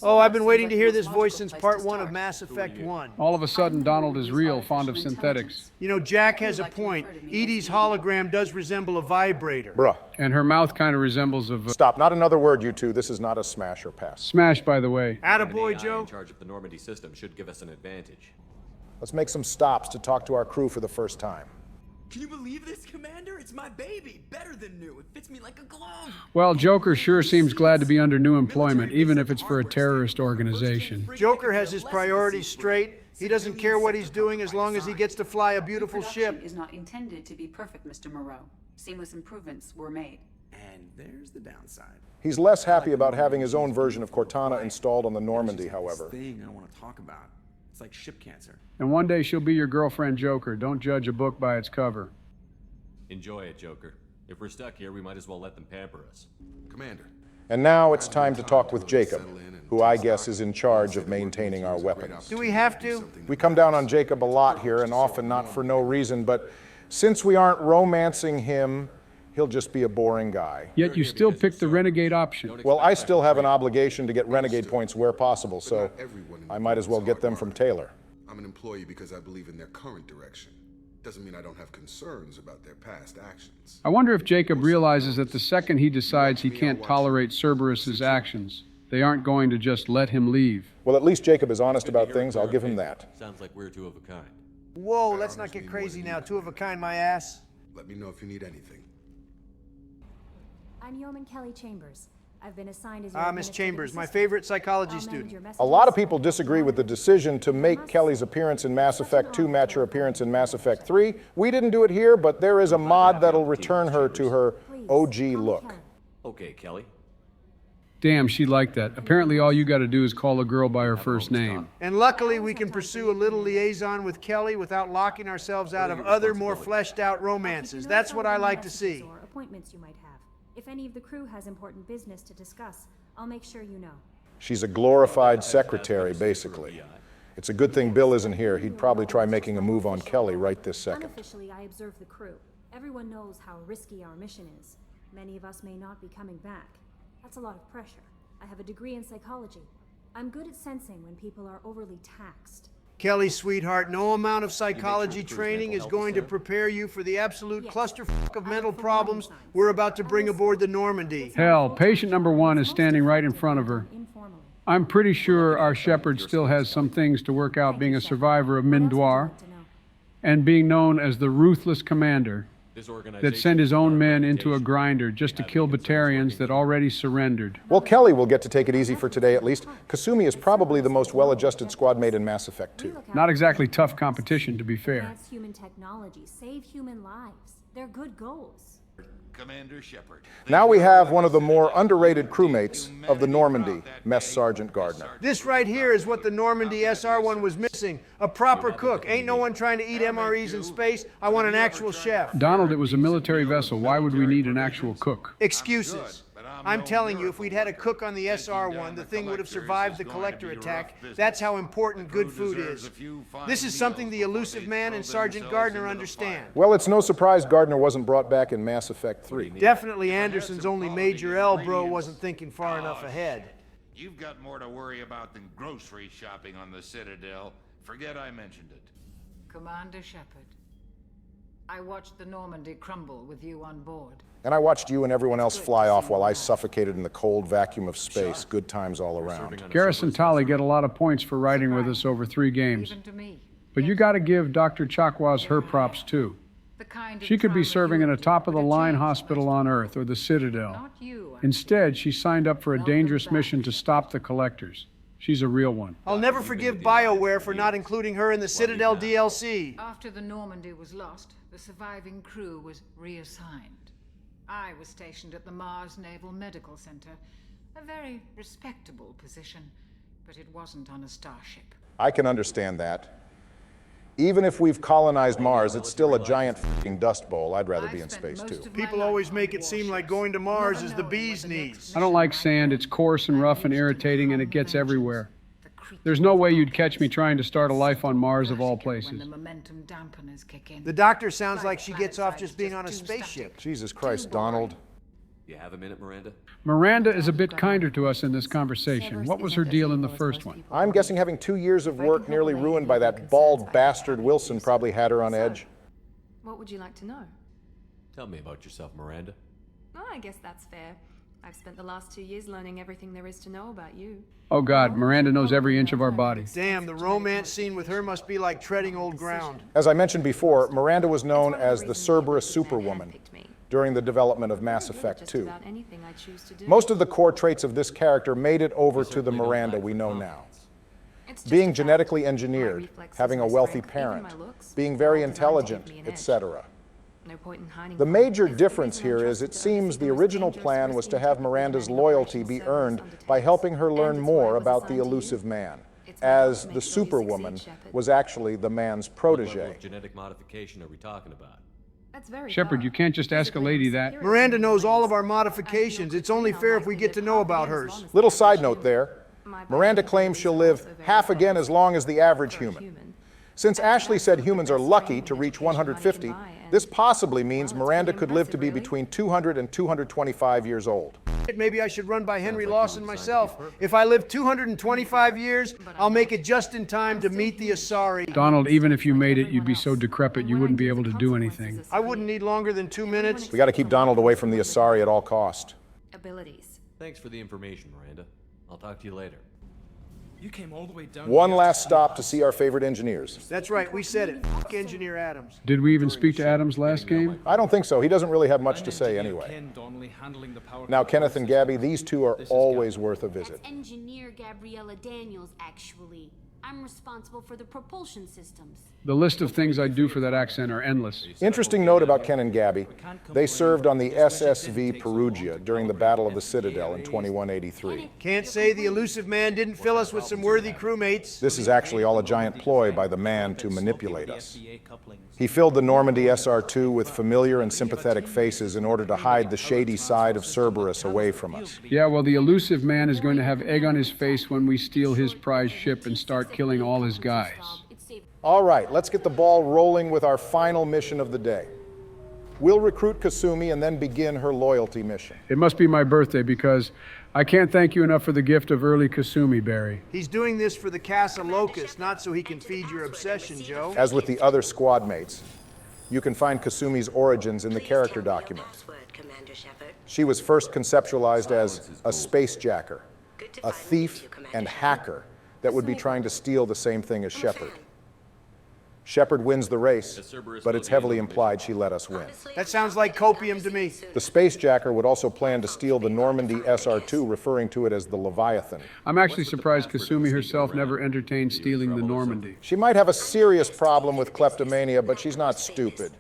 Oh, I've been waiting to hear this voice since part 1 of Mass Effect 1. All of a sudden, Donald is real, fond of synthetics. You know, Jack has a point. Edie's hologram does resemble a vibrator. Bruh. And her mouth kind of resembles of... Stop, not another word, you two. This is not a smash or pass. Smash, by the way. Attaboy, Joe. In charge of the Normandy system should give us an advantage. Let's make some stops to talk to our crew for the first time. Can you believe this, Commander? It's my baby. Better than new. It fits me like a glove. Well, Joker sure seems glad to be under new employment, even if it's for a terrorist organization. Joker has his priorities straight. He doesn't care what he's doing as long as he gets to fly a beautiful ship. Is not intended to be perfect, Mr. Moreau. Seamless improvements were made. And there's the downside. He's less happy about having his own version of Cortana installed on the Normandy, however. Thing I want to talk about. It's like ship cancer. And one day she'll be your girlfriend, Joker. Don't judge a book by its cover. Enjoy it, Joker. If we're stuck here, we might as well let them pamper us. Commander. And now it's time to talk with Jacob, who I guess is in charge of maintaining our weapons. Do we have to? We come down on Jacob a lot here, and often not for no reason, but since we aren't romancing him, he'll just be a boring guy. Yet you still pick the renegade option. Well, I still have an obligation to get renegade points where possible, so I might as well get them from Taylor. I'm an employee because I believe in their current direction. Doesn't mean I don't have concerns about their past actions. I wonder if Jacob realizes that the second he decides he can't tolerate Cerberus's actions, they aren't going to just let him leave. Well, at least Jacob is honest about things. I'll give him that. Sounds like we're two of a kind. Whoa, let's not get crazy now. Two of a kind, my ass. Let me know if you need anything. I'm Yeoman Kelly Chambers. I've been assigned as your Miss Chambers, my favorite psychology student. A lot of people disagree with the decision to make Kelly's appearance in Mass Effect 2 match her appearance in Mass Effect 3. We didn't do it here, but there is a mod that'll return her to her OG look. Okay, Kelly. Damn, she liked that. Apparently all you gotta do is call a girl by her first name. And luckily we can pursue a little liaison with Kelly without locking ourselves out of other more fleshed out romances. That's what I like to see. Or appointments you might have. If any of the crew has important business to discuss, I'll make sure you know. She's a glorified secretary, basically. It's a good thing Bill isn't here. He'd probably try making a move on Kelly right this second. Unofficially, I observe the crew. Everyone knows how risky our mission is. Many of us may not be coming back. That's a lot of pressure. I have a degree in psychology. I'm good at sensing when people are overly taxed. Kelly, sweetheart, no amount of psychology training is going to prepare you for the absolute clusterfuck of mental problems we're about to bring aboard the Normandy. Hell, patient number 1 is standing right in front of her. I'm pretty sure our shepherd still has some things to work out being a survivor of Mindoir and being known as the ruthless commander that sent his own men into a grinder just to kill Batarians that already surrendered. Well, Kelly will get to take it easy for today at least. Kasumi is probably the most well-adjusted squad mate in Mass Effect 2. Not exactly tough competition, to be fair. Advance human technology, save human lives. They're good goals. Commander Shepard. Now we have one of the more underrated crewmates of the Normandy, Mess Sergeant Gardner. This right here is what the Normandy SR-1 was missing. A proper cook. Ain't no one trying to eat MREs in space. I want an actual chef. Donald, it was a military vessel. Why would we need an actual cook? Excuses. I'm telling you, if we'd had a cook on the SR-1, the thing would have survived the Collector attack. That's how important good food is. This is something the elusive man and Sergeant Gardner understand. Well, it's no surprise Gardner wasn't brought back in Mass Effect 3. Definitely Anderson's only Major L bro wasn't thinking far enough ahead. You've got more to worry about than grocery shopping on the Citadel. Forget I mentioned it. Commander Shepard, I watched the Normandy crumble with you on board. And I watched you and everyone else fly off while I suffocated in the cold vacuum of space. Good times all around. Garrus and Tali get a lot of points for riding with us over 3 games. But you gotta give Dr. Chakwas her props too. She could be serving in a top-of-the-line hospital on Earth or the Citadel. Instead, she signed up for a dangerous mission to stop the Collectors. She's a real one. I'll never forgive BioWare for not including her in the Citadel DLC. After the Normandy was lost, the surviving crew was reassigned. I was stationed at the Mars Naval Medical Center, a very respectable position, but it wasn't on a starship. I can understand that. Even if we've colonized Mars, it's still a giant f***ing dust bowl. I'd rather be in space too. People always make it seem like going to Mars is the bee's knees. I don't like sand. It's coarse and rough and irritating, and it gets everywhere. There's no way you'd catch me trying to start a life on Mars of all places. The doctor sounds like she gets off just being on a spaceship. Jesus Christ, Donald. You have a minute, Miranda? Miranda is a bit kinder to us in this conversation. What was her deal in the first one? I'm guessing having 2 years of work nearly ruined by that bald bastard Wilson probably had her on edge. What would you like to know? Tell me about yourself, Miranda. Oh, I guess that's fair. I've spent the last 2 years learning everything there is to know about you. Oh God, Miranda knows every inch of our bodies. Damn, the romance scene with her must be like treading old ground. As I mentioned before, Miranda was known as the Cerberus Superwoman during the development of Mass Effect 2. Most of the core traits of this character made it over to the Miranda we know now. Being genetically engineered, having a wealthy parent, being very intelligent, etc. The major difference here is it seems the original plan was to have Miranda's loyalty be earned by helping her learn more about the elusive man, as the Superwoman was actually the man's protege. What genetic modification are we talking about? Shepard, you can't just ask a lady that. Miranda knows all of our modifications. It's only fair if we get to know about hers. Little side note there. Miranda claims she'll live half again as long as the average human. Since Ashley said humans are lucky to reach 150, this possibly means Miranda could live to be between 200 and 225 years old. Maybe I should run by Henry Lawson myself. If I live 225 years, I'll make it just in time to meet the Asari. Donald, even if you made it, you'd be so decrepit you wouldn't be able to do anything. I wouldn't need longer than 2 minutes. We got to keep Donald away from the Asari at all cost. Abilities. Thanks for the information, Miranda. I'll talk to you later. You came all the way down. One last stop to see our favorite engineers. That's right, we said it. Fuck Engineer Adams. Did we even speak to Adams last game? I don't think so. He doesn't really have much to say anyway. Now, Kenneth and Gabby, these two are always worth a visit. That's Engineer Gabriella Daniels, actually. I'm responsible for the propulsion systems. The list of things I'd do for that accent are endless. Interesting note about Ken and Gabby. They served on the SSV Perugia during the Battle of the Citadel in 2183. Can't say the elusive man didn't fill us with some worthy crewmates. This is actually all a giant ploy by the man to manipulate us. He filled the Normandy SR-2 with familiar and sympathetic faces in order to hide the shady side of Cerberus away from us. Yeah, well, the elusive man is going to have egg on his face when we steal his prize ship and start killing all his guys. All right, let's get the ball rolling with our final mission of the day. We'll recruit Kasumi and then begin her loyalty mission. It must be my birthday because I can't thank you enough for the gift of early Kasumi, Barry. He's doing this for the Casa Locust, not so he can feed your obsession, Joe. As with the other squad mates, you can find Kasumi's origins in the character document. She was first conceptualized as a space jacker, a thief and hacker that would be trying to steal the same thing as Shepard. Shepard wins the race, but it's heavily implied she let us win. That sounds like copium to me. The space jacker would also plan to steal the Normandy SR-2, referring to it as the Leviathan. I'm actually surprised Kasumi herself never entertained stealing the Normandy. She might have a serious problem with kleptomania, but she's not stupid.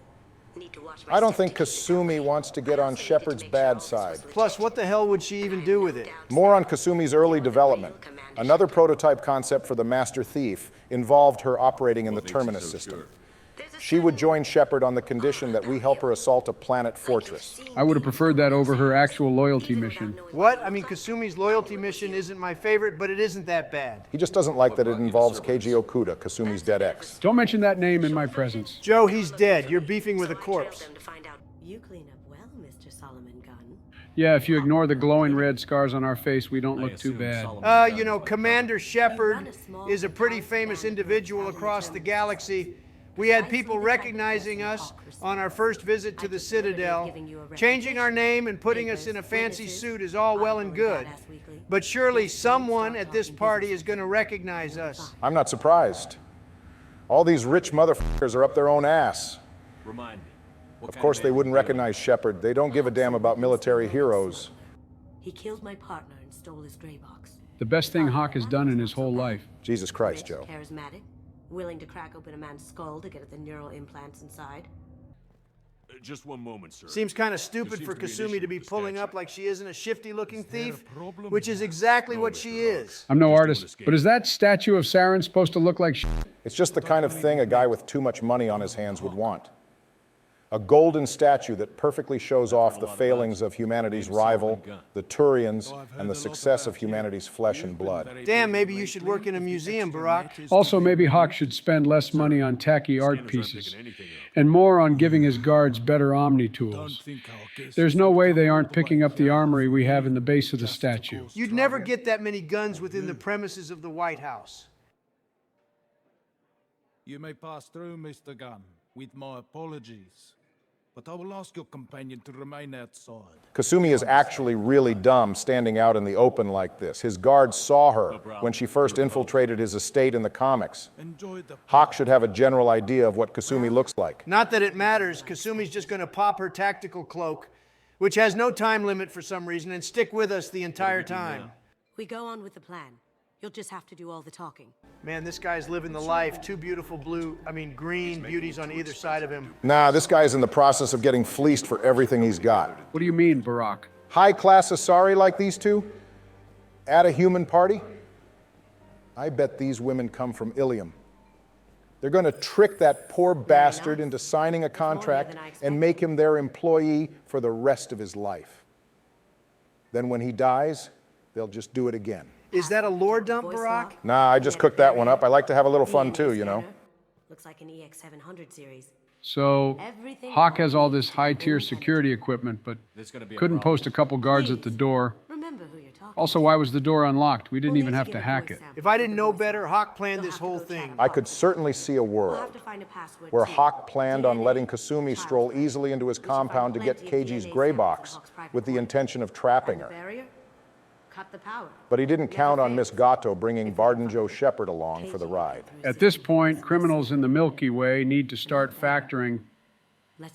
I don't think Kasumi wants to get on Shepard's bad side. Plus, what the hell would she even do with it? More on Kasumi's early development. Another prototype concept for the Master Thief involved her operating in the Terminus system. She would join Shepard on the condition that we help her assault a planet fortress. I would have preferred that over her actual loyalty mission. What? I mean, Kasumi's loyalty mission isn't my favorite, but it isn't that bad. He just doesn't like that it involves Keiji Okuda, Kasumi's dead ex. Don't mention that name in my presence. Joe, he's dead. You're beefing with a corpse. You clean up well, Mr. Solomon Gunn. Yeah, if you ignore the glowing red scars on our face, we don't look too bad. You know, Commander Shepard is a pretty famous individual across the galaxy. We had people recognizing us on our first visit to the Citadel. Changing our name and putting us in a fancy suit is all well and good. But surely someone at this party is going to recognize us. I'm not surprised. All these rich motherfuckers are up their own ass. Remind me. Of course they wouldn't recognize Shepard. They don't give a damn about military heroes. He killed my partner and stole his gray box. The best thing Hawk has done in his whole life. Jesus Christ, Joe. Charismatic, willing to crack open a man's skull to get at the neural implants inside. Just one moment, sir. Seems kind of stupid for Kasumi to be pulling up like she isn't a shifty-looking thief, which is exactly what she is. I'm no artist, but is that statue of Saren supposed to look like It's just the kind of thing a guy with too much money on his hands would want. A golden statue that perfectly shows off the failings of humanity's rival, the Turians, and the success of humanity's flesh and blood. Damn, maybe you should work in a museum, Barack. Also, maybe Hawk should spend less money on tacky art pieces and more on giving his guards better Omni tools. There's no way they aren't picking up the armory we have in the base of the statue. You'd never get that many guns within the premises of the White House. You may pass through, Mr. Gunn, with my apologies. But I will ask your companion to remain outside. Kasumi is actually really dumb standing out in the open like this. His guards saw her when she first infiltrated his estate in the comics. Hawk should have a general idea of what Kasumi looks like. Not that it matters. Kasumi's just going to pop her tactical cloak, which has no time limit for some reason, and stick with us the entire time. We go on with the plan. You'll just have to do all the talking. Man, this guy's living the life. Two beautiful green beauties on either side of him. Nah, this guy's in the process of getting fleeced for everything he's got. What do you mean, Barack? High-class Asari like these two? At a human party? I bet these women come from Ilium. They're going to trick that poor bastard into signing a contract and make him their employee for the rest of his life. Then when he dies, they'll just do it again. Is that a lore dump, Barack? Nah, I just cooked that one up. I like to have a little fun too, you know. Looks like an EX700 series. So, Hawk has all this high-tier security equipment, but couldn't post a couple guards at the door. Also, why was the door unlocked? We didn't even have to hack it. If I didn't know better, Hawk planned this whole thing. I could certainly see a world where Hawk planned on letting Kasumi stroll easily into his compound to get Keiji's gray box with the intention of trapping her. cut the power. But he didn't count on Miss Gatto bringing Barden Joe Shepard along for the ride. At this point, criminals in the Milky Way need to start factoring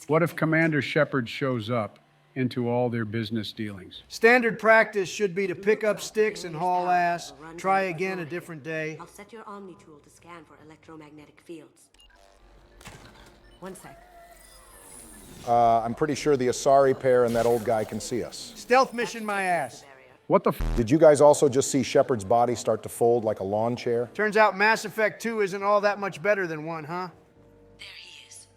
what if Commander Shepard shows up into all their business dealings. Standard practice should be to pick up sticks and haul ass, try again a different day. I'll set your Omni tool to scan for electromagnetic fields. One sec. I'm pretty sure the Asari pair and that old guy can see us. Stealth mission my ass. What the Did you guys also just see Shepard's body start to fold like a lawn chair? Turns out Mass Effect 2 isn't all that much better than 1, huh? There he is.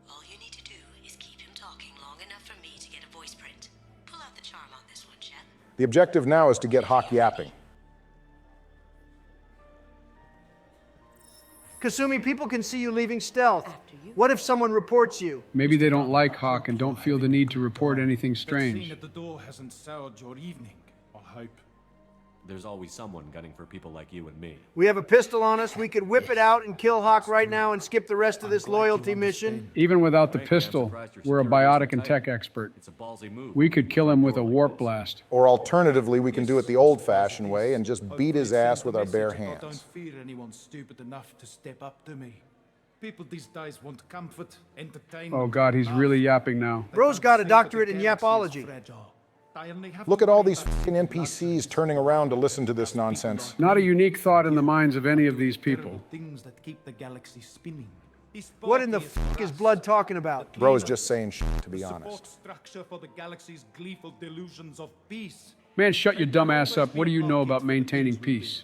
All you need to do is keep him talking long enough for me to get a voice print. Pull out the charm on this one, Shep. The objective now is to get Hawk yapping. Kasumi, people can see you leaving stealth. What if someone reports you? Maybe they don't like Hawk and don't feel the need to report anything strange. Seeing at the door hasn't soured your evening, I hope. There's always someone gunning for people like you and me. We have a pistol on us. We could whip it out and kill Hawk right now and skip the rest of this loyalty mission. Even without the pistol, we're a biotic and tech expert. It's a ballsy move. We could kill him with a warp blast. Or alternatively, we can do it the old-fashioned way and just beat his ass with our bare I hands. don't fear anyone stupid enough to step up to me. People these days want comfort, entertainment. Oh God, he's really yapping now. Bro's got a doctorate in yapology. Look at all these f***ing NPCs turning around to listen to this nonsense. Not a unique thought in the minds of any of these people. Things that keep the galaxy spinning. What in the f*** is Blood talking about? Bro is just saying shit, to be honest. Structure for the galaxy's gleeful delusions of peace. Man, shut your dumb ass up. What do you know about maintaining peace?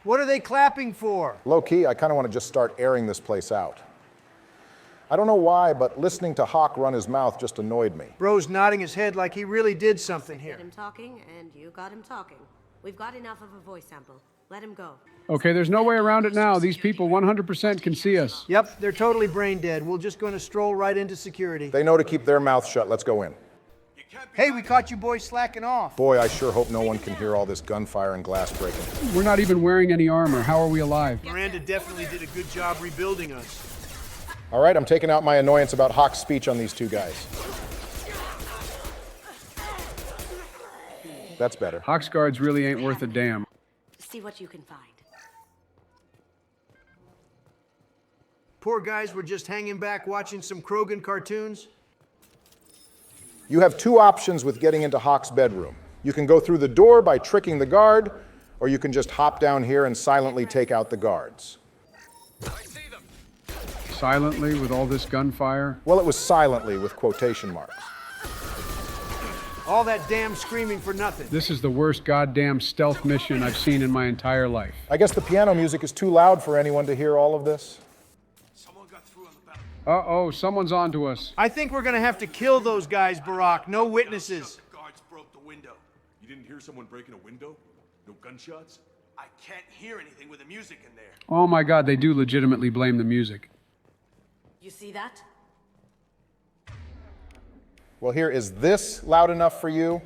What are they clapping for? Low-key, I kind of want to just start airing this place out. I don't know why, but listening to Hawk run his mouth just annoyed me. Bro's nodding his head like he really did something here. Get him talking, and you got him talking. We've got enough of a voice sample. Let him go. Okay, there's no way around it now. These people 100% can see us. Yep, they're totally brain dead. We're just going to stroll right into security. They know to keep their mouth shut. Let's go in. Hey, we caught you boys slacking off. Boy, I sure hope no one can hear all this gunfire and glass breaking. We're not even wearing any armor. How are we alive? Miranda definitely did a good job rebuilding us. All right, I'm taking out my annoyance about Hawk's speech on these two guys. That's better. Hawk's guards really ain't worth a damn. See what you can find. Poor guys were just hanging back watching some Krogan cartoons. You have two options with getting into Hawk's bedroom. You can go through the door by tricking the guard, or you can just hop down here and silently take out the guards. Silently with all this gunfire? Well, it was silently with quotation marks. All that damn screaming for nothing. This is the worst goddamn stealth mission I've seen in my entire life. I guess the piano music is too loud for anyone to hear all of this. Uh-oh, someone's on to us. I think we're gonna have to kill those guys, Barack. No witnesses. The guards broke the window. You didn't hear someone breaking a window? No gunshots? I can't hear anything with the music in there. Oh my God, they do legitimately blame the music. You see that? Well, here, is this loud enough for you?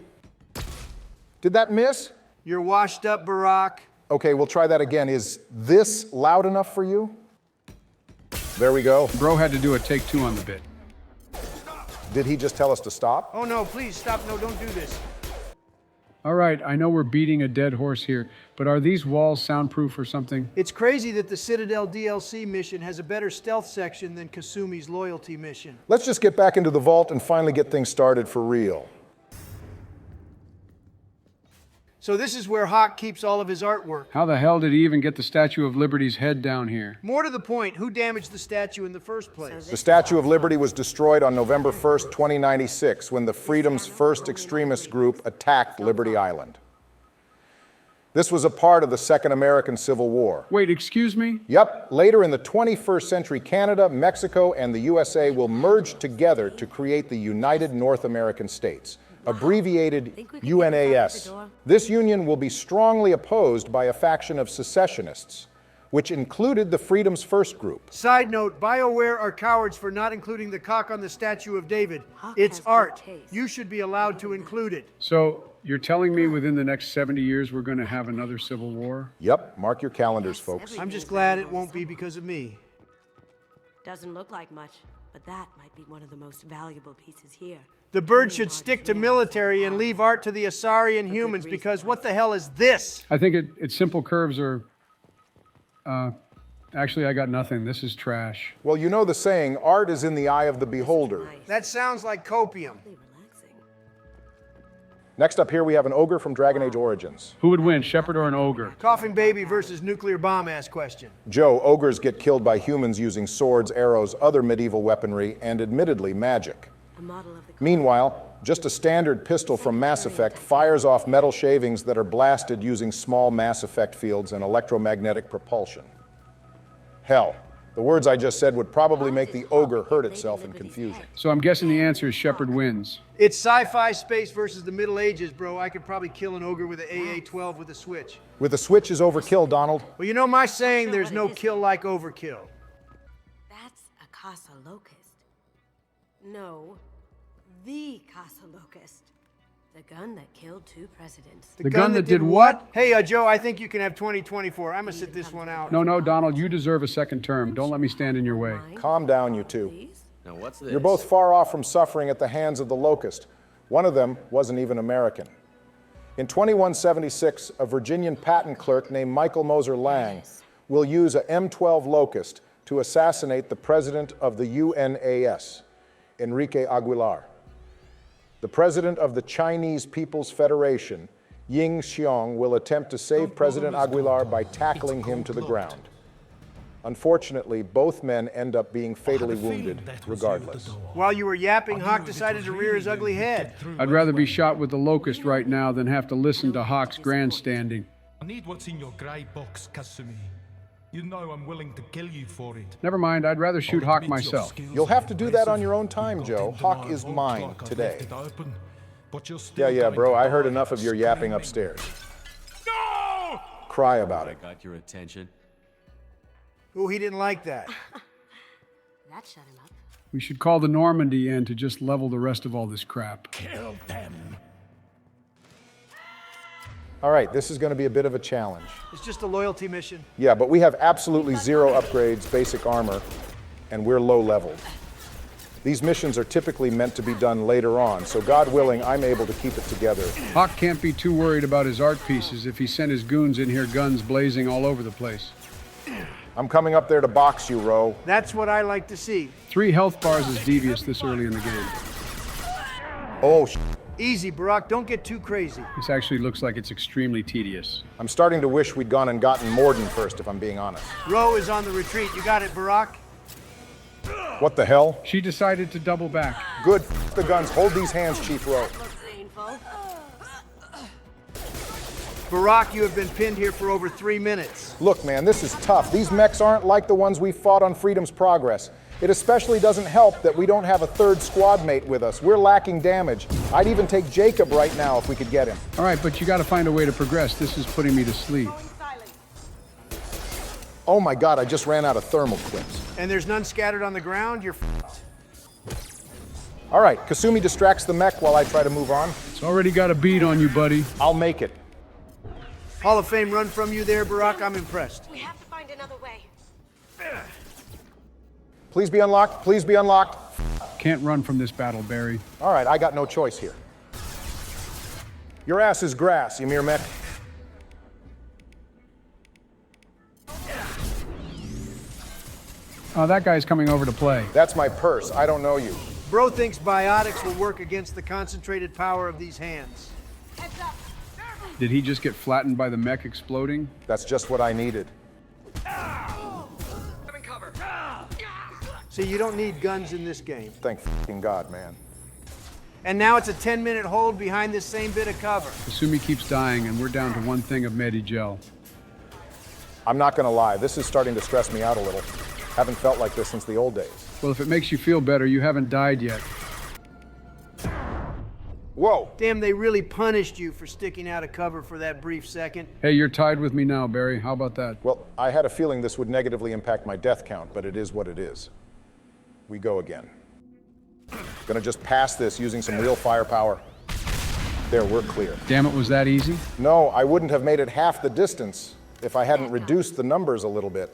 Did that miss? You're washed up, Barack. Okay, we'll try that again. Is this loud enough for you? There we go. Bro had to do a take two on the bit. Did he just tell us to stop? Oh no, please stop. No, don't do this. All right, I know we're beating a dead horse here, but are these walls soundproof or something? It's crazy that the Citadel DLC mission has a better stealth section than Kasumi's loyalty mission. Let's just get back into the vault and finally get things started for real. So this is where Hawk keeps all of his artwork. How the hell did he even get the Statue of Liberty's head down here? More to the point, who damaged the statue in the first place? The Statue of Liberty was destroyed on November 1st, 2096, when the Freedom's first extremist group attacked Liberty Island. This was a part of the Second American Civil War. Wait, excuse me? Yep. Later in the 21st century, Canada, Mexico, and the USA will merge together to create the United North American States, abbreviated UNAS. This union will be strongly opposed by a faction of secessionists, which included the Freedom's First group. Side note, BioWare are cowards for not including the cock on the statue of David. It's art. You should be allowed to include it. So, you're telling me within the next 70 years we're going to have another civil war? Yep, mark your calendars, folks. I'm just glad it won't be because of me. Doesn't look like much, but that might be one of the most valuable pieces here. The bird should stick to military and leave art to the Asarian humans, because what the hell is this? I think its simple curves are... actually, I got nothing. This is trash. Well, you know the saying, art is in the eye of the beholder. That sounds like copium. Next up here, we have an ogre from Dragon Age Origins. Who would win, Shepherd or an ogre? Coughing baby versus nuclear bomb ass question. Joe, ogres get killed by humans using swords, arrows, other medieval weaponry, and admittedly magic. Meanwhile, just a standard pistol from Mass Effect fires off metal shavings that are blasted using small Mass Effect fields and electromagnetic propulsion. Hell, the words I just said would probably make the ogre hurt itself in confusion. So I'm guessing the answer is Shepherd wins. It's sci-fi space versus the Middle Ages, bro. I could probably kill an ogre with an AA-12 with a switch. With a switch is overkill, Donald. Well, you know my saying, there's no kill like overkill. That's a Casa Locust. No, the Casa Locust. The gun that killed 2 presidents. The gun that did what? Hey, Joe, I think you can have 2024. I'm gonna sit this one out. No, Donald, you deserve a second term. Don't let me stand in your way. Calm down, you two. Now what's this? You're both far off from suffering at the hands of the Locust. One of them wasn't even American. In 2176, a Virginian patent clerk named Michael Moser Lang will use a M12 Locust to assassinate the president of the UNAS, Enrique Aguilar. The president of the Chinese People's Federation, Ying Xiong, will attempt to save President Aguilar by tackling him to the ground. Unfortunately, both men end up being fatally wounded regardless. While you were yapping, Hawk decided to rear his ugly head. I'd rather be shot with the Locust right now than have to listen to Hawk's grandstanding. I need what's in your grey box, Kasumi. You know I'm willing to kill you for it. Never mind, I'd rather shoot Hawk myself. You'll have to do that on your own time, Joe. Hawk is mine today. Yeah, bro, I heard enough of your yapping upstairs. No! Cry about it. I got your attention. Ooh, he didn't like that. That shut him up. We should call the Normandy in to just level the rest of all this crap. Kill them. All right, this is going to be a bit of a challenge. It's just a loyalty mission. Yeah, but we have absolutely 0 upgrades, basic armor, and we're low leveled. These missions are typically meant to be done later on, so God willing, I'm able to keep it together. Hawk can't be too worried about his art pieces if he sent his goons in here guns blazing all over the place. I'm coming up there to box you, Ro. That's what I like to see. 3 health bars is devious this early in the game. Oh, Easy, Barack. Don't get too crazy. This actually looks like it's extremely tedious. I'm starting to wish we'd gone and gotten Morden first, if I'm being honest. Ro is on the retreat. You got it, Barack? What the hell? She decided to double back. Good. The guns. Hold these hands, Chief Ro. Barack, you have been pinned here for over 3 minutes. Look, man, this is tough. These mechs aren't like the ones we fought on Freedom's Progress. It especially doesn't help that we don't have a 3rd squad mate with us. We're lacking damage. I'd even take Jacob right now if we could get him. All right, but you got to find a way to progress. This is putting me to sleep. Oh my God, I just ran out of thermal clips. And there's none scattered on the ground? You're f***ed. All right, Kasumi distracts the mech while I try to move on. It's already got a beat on you, buddy. I'll make it. Hall of Fame run from you there, Barack. I'm impressed. We have to find another way. Please be unlocked. Please be unlocked. Can't run from this battle, Barry. All right, I got no choice here. Your ass is grass, Ymir mech. Oh, that guy's coming over to play. That's my purse. I don't know you. Bro thinks biotics will work against the concentrated power of these hands. Heads up. Did he just get flattened by the mech exploding? That's just what I needed. See, you don't need guns in this game. Thank fucking God, man. And now it's a 10-minute hold behind this same bit of cover. Kasumi keeps dying, and we're down to 1 thing of Medigel. I'm not gonna lie, this is starting to stress me out a little. Haven't felt like this since the old days. Well, if it makes you feel better, you haven't died yet. Whoa! Damn, they really punished you for sticking out of cover for that brief second. Hey, you're tied with me now, Barry. How about that? Well, I had a feeling this would negatively impact my death count, but it is what it is. We go again. Gonna just pass this using some real firepower. There, we're clear. Damn it, was that easy? No, I wouldn't have made it half the distance if I hadn't reduced the numbers a little bit.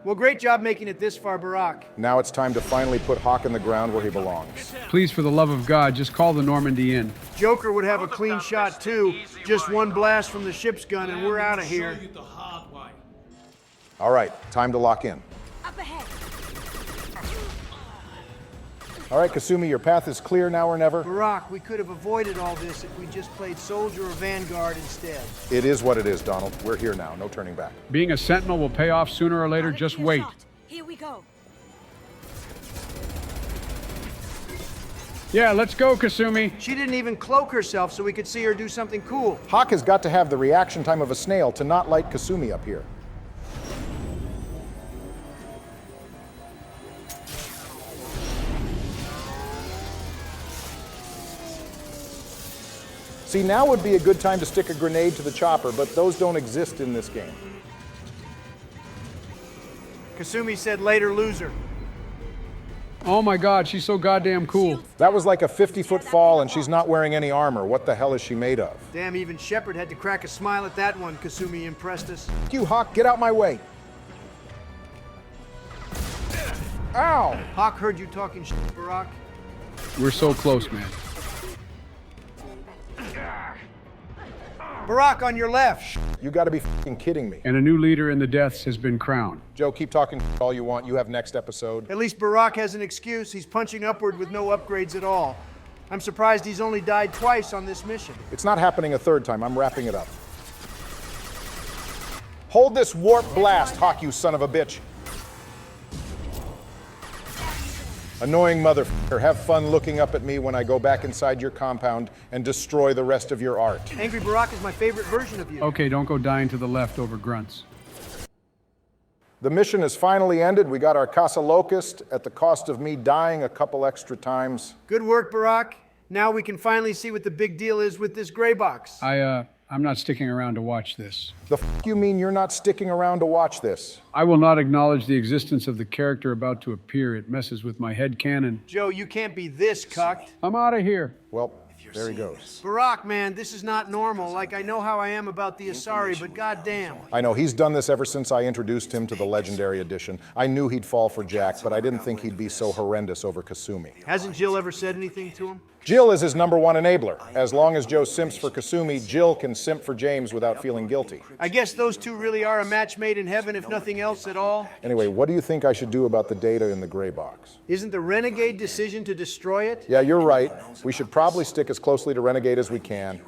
Well, great job making it this far, Barack. Now it's time to finally put Hawk in the ground where he belongs. Please, for the love of God, just call the Normandy in. Joker would have a clean shot, too. Just one blast from the ship's gun, and we're out of here. All right, time to lock in. Up ahead. All right, Kasumi, your path is clear now or never. Barack, we could have avoided all this if we just played Soldier or Vanguard instead. It is what it is, Donald. We're here now, no turning back. Being a Sentinel will pay off sooner or later, just wait. Here we go. Yeah, let's go, Kasumi. She didn't even cloak herself so we could see her do something cool. Hawk has got to have the reaction time of a snail to not light Kasumi up here. See, now would be a good time to stick a grenade to the chopper, but those don't exist in this game. Kasumi said later loser. Oh my God, she's so goddamn cool. That was like a 50-foot fall, and she's not wearing any armor. What the hell is she made of? Damn, even Shepard had to crack a smile at that one. Kasumi impressed us. F you, Hawk, get out my way. Ow! Hawk heard you talking shit, Barack. We're so close, man. Barack, on your left. You gotta be f***ing kidding me. And a new leader in the deaths has been crowned. Joe, keep talking all you want. You have next episode. At least Barack has an excuse. He's punching upward with no upgrades at all. I'm surprised he's only died twice on this mission. It's not happening a third time. I'm wrapping it up. Hold this warp blast, Hawk, you son of a bitch. Annoying motherfucker, have fun looking up at me when I go back inside your compound and destroy the rest of your art. Angry Barack is my favorite version of you. Okay, don't go dying to the left over grunts. The mission has finally ended. We got our Casa Locust at the cost of me dying a couple extra times. Good work, Barack. Now we can finally see what the big deal is with this gray box. I'm not sticking around to watch this. The f*** you mean you're not sticking around to watch this? I will not acknowledge the existence of the character about to appear. It messes with my head canon. Joe, you can't be this cucked. I'm out of here. Well, there he goes. Barack, man, this is not normal. Like, I know how I am about the Asari, but goddamn. I know, he's done this ever since I introduced him to the Legendary Edition. I knew he'd fall for Jack, but I didn't think he'd be so horrendous over Kasumi. Hasn't Jill ever said anything to him? Jill is his #1 enabler. As long as Joe simps for Kasumi, Jill can simp for James without feeling guilty. I guess those two really are a match made in heaven, if nothing else at all. Anyway, what do you think I should do about the data in the gray box? Isn't the Renegade decision to destroy it? Yeah, you're right. We should probably stick as closely to Renegade as we can.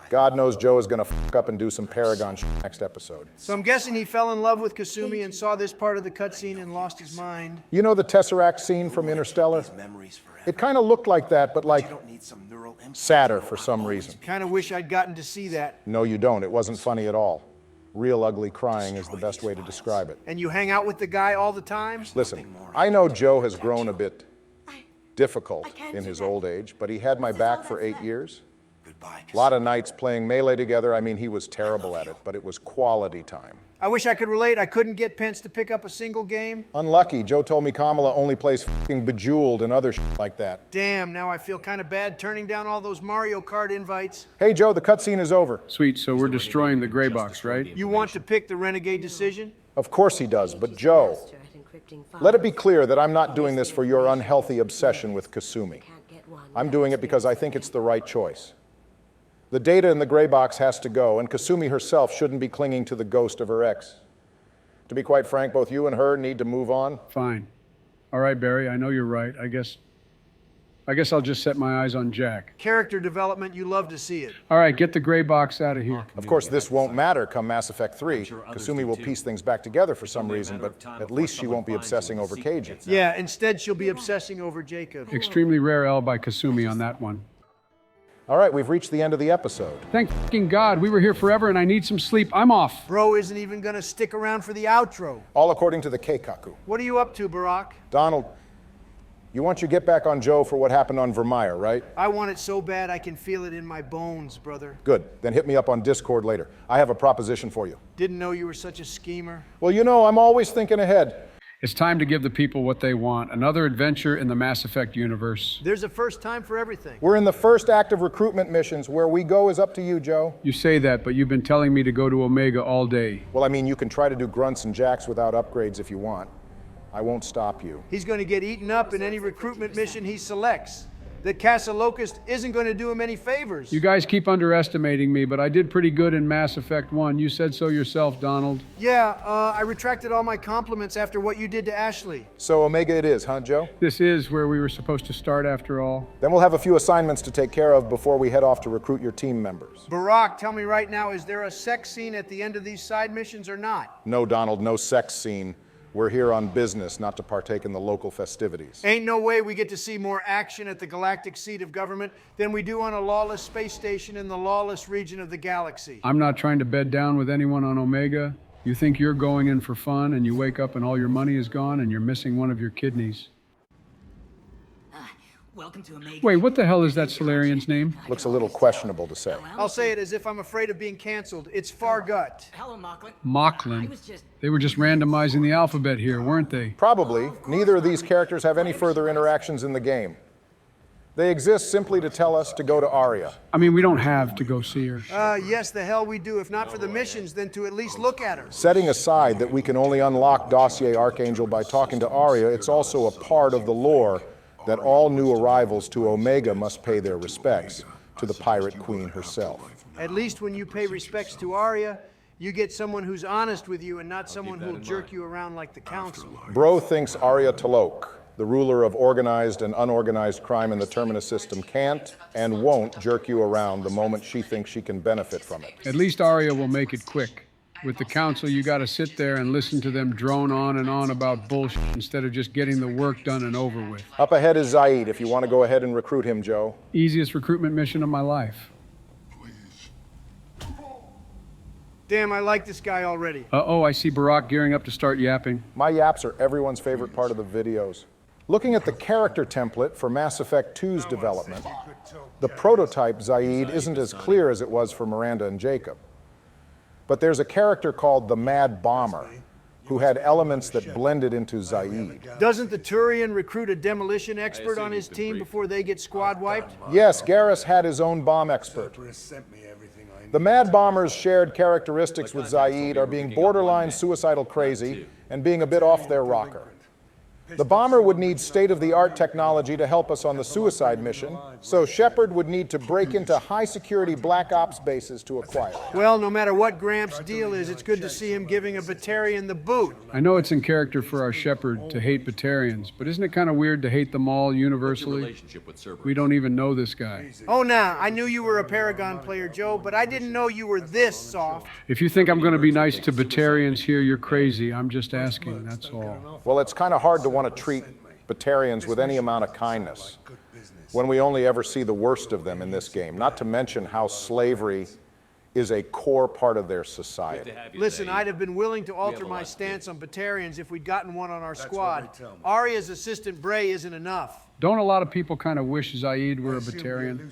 God knows Joe is gonna f*** up and do some Paragon shit next episode. So I'm guessing he fell in love with Kasumi and saw this part of the cutscene and lost his mind. You know the Tesseract scene from Interstellar? It kind of looked like that, but like sadder for some reason. Kind of wish I'd gotten to see that. No, you don't. It wasn't funny at all. Real ugly crying is the best way to describe it. And you hang out with the guy all the time? Listen, I know Joe has grown a bit difficult in his old age, but he had my back for 8 years. A lot of nights playing Melee together. I mean, he was terrible at it, but it was quality time. I wish I could relate. I couldn't get Pence to pick up a single game. Unlucky. Joe told me Kamala only plays f***ing Bejeweled and other shit like that. Damn, now I feel kind of bad turning down all those Mario Kart invites. Hey, Joe, the cutscene is over. Sweet, so we're destroying the gray box, right? You want to pick the Renegade decision? Of course he does, but Joe, let it be clear that I'm not doing this for your unhealthy obsession with Kasumi. I'm doing it because I think it's the right choice. The data in the gray box has to go, and Kasumi herself shouldn't be clinging to the ghost of her ex. To be quite frank, both you and her need to move on. Fine. All right, Barry, I know you're right. I guess I'll just set my eyes on Jack. Character development, you love to see it. All right, get the gray box out of here. Of course, this won't matter come Mass Effect 3. Kasumi will piece things back together for some reason, but at least she won't be obsessing over Cajun. Yeah, instead she'll be obsessing over Jacob. Extremely rare L by Kasumi on that one. All right, we've reached the end of the episode. Thank fucking God, we were here forever and I need some sleep. I'm off. Bro isn't even gonna stick around for the outro. All according to the Keikaku. What are you up to, Barack? Donald, you want your get back on Joe for what happened on Vermeer, right? I want it so bad I can feel it in my bones, brother. Good, then hit me up on Discord later. I have a proposition for you. Didn't know you were such a schemer. Well, you know, I'm always thinking ahead. It's time to give the people what they want, another adventure in the Mass Effect universe. There's a first time for everything. We're in the first act of recruitment missions. Where we go is up to you, Joe. You say that, but you've been telling me to go to Omega all day. Well, I mean, you can try to do grunts and jacks without upgrades if you want. I won't stop you. He's going to get eaten up in any recruitment mission he selects. The Casa Locust isn't going to do him any favors. You guys keep underestimating me, but I did pretty good in Mass Effect 1. You said so yourself, Donald. Yeah, I retracted all my compliments after what you did to Ashley. So Omega it is, huh, Joe? This is where we were supposed to start after all. Then we'll have a few assignments to take care of before we head off to recruit your team members. Barack, tell me right now, is there a sex scene at the end of these side missions or not? No, Donald, no sex scene. We're here on business, not to partake in the local festivities. Ain't no way we get to see more action at the galactic seat of government than we do on a lawless space station in the lawless region of the galaxy. I'm not trying to bed down with anyone on Omega. You think you're going in for fun and you wake up and all your money is gone and you're missing one of your kidneys. Welcome to Omega. Wait, what the hell is that Solarian's name? Looks a little questionable to say. I'll say it as if I'm afraid of being canceled. It's Fargut. Hello, Mocklin. Mocklin. They were just randomizing the alphabet here, weren't they? Probably. Neither of these characters have any further interactions in the game. They exist simply to tell us to go to Aria. I mean, we don't have to go see her. Yes, the hell we do. If not for the missions, then to at least look at her. Setting aside that we can only unlock Dossier Archangel by talking to Aria, it's also a part of the lore that all new arrivals to Omega must pay their respects to the Pirate Queen herself. At least when you pay respects to Aria, you get someone who's honest with you and not someone who'll jerk you around like the Council. Bro thinks Aria T'Loak, the ruler of organized and unorganized crime in the Terminus system, can't and won't jerk you around the moment she thinks she can benefit from it. At least Aria will make it quick. With the Council, you gotta sit there and listen to them drone on and on about bullshit instead of just getting the work done and over with. Up ahead is Aight, if you want to go ahead and recruit him, Joe. Easiest recruitment mission of my life. Damn, I like this guy already. Uh-oh, I see Barack gearing up to start yapping. My yaps are everyone's favorite part of the videos. Looking at the character template for Mass Effect 2's development, the prototype Zaid isn't as clear as it was for Miranda and Jacob. But there's a character called the Mad Bomber, who had elements that blended into Zaid. Doesn't the Turian recruit a demolition expert on his team before they get squad wiped? Yes, Garrus had his own bomb expert. The Mad Bomber's shared characteristics with Zaid are being borderline suicidal crazy and being a bit off their rocker. The bomber would need state-of-the-art technology to help us on the suicide mission, so Shepard would need to break into high-security Black Ops bases to acquire it. Well, no matter what Gramps' deal is, it's good to see him giving a Batarian the boot. I know it's in character for our Shepard to hate Batarians, but isn't it kind of weird to hate them all universally? We don't even know this guy. Oh, now, I knew you were a Paragon player, Joe, but I didn't know you were this soft. If you think I'm going to be nice to Batarians here, you're crazy. I'm just asking, that's all. Well, it's kind of hard to want to treat Batarians with any amount of kindness when we only ever see the worst of them in this game, not to mention how slavery is a core part of their society. Listen, I'd have been willing to alter my stance on Batarians if we'd gotten one on our squad. Aria's assistant Bray isn't enough. Don't a lot of people kind of wish Zaid were a Batarian?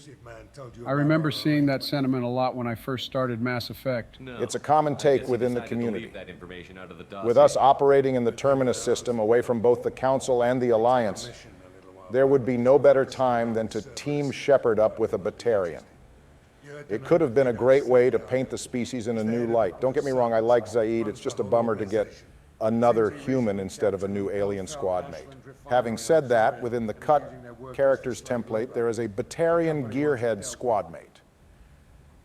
I remember seeing that sentiment a lot when I first started Mass Effect. It's a common take within the community. With us operating in the Terminus system away from both the Council and the Alliance, there would be no better time than to team Shepard up with a Batarian. It could have been a great way to paint the species in a new light. Don't get me wrong, I like Zaid. It's just a bummer to get another human instead of a new alien squad mate. Having said that, within the cut characters template, there is a Batarian gearhead squad mate.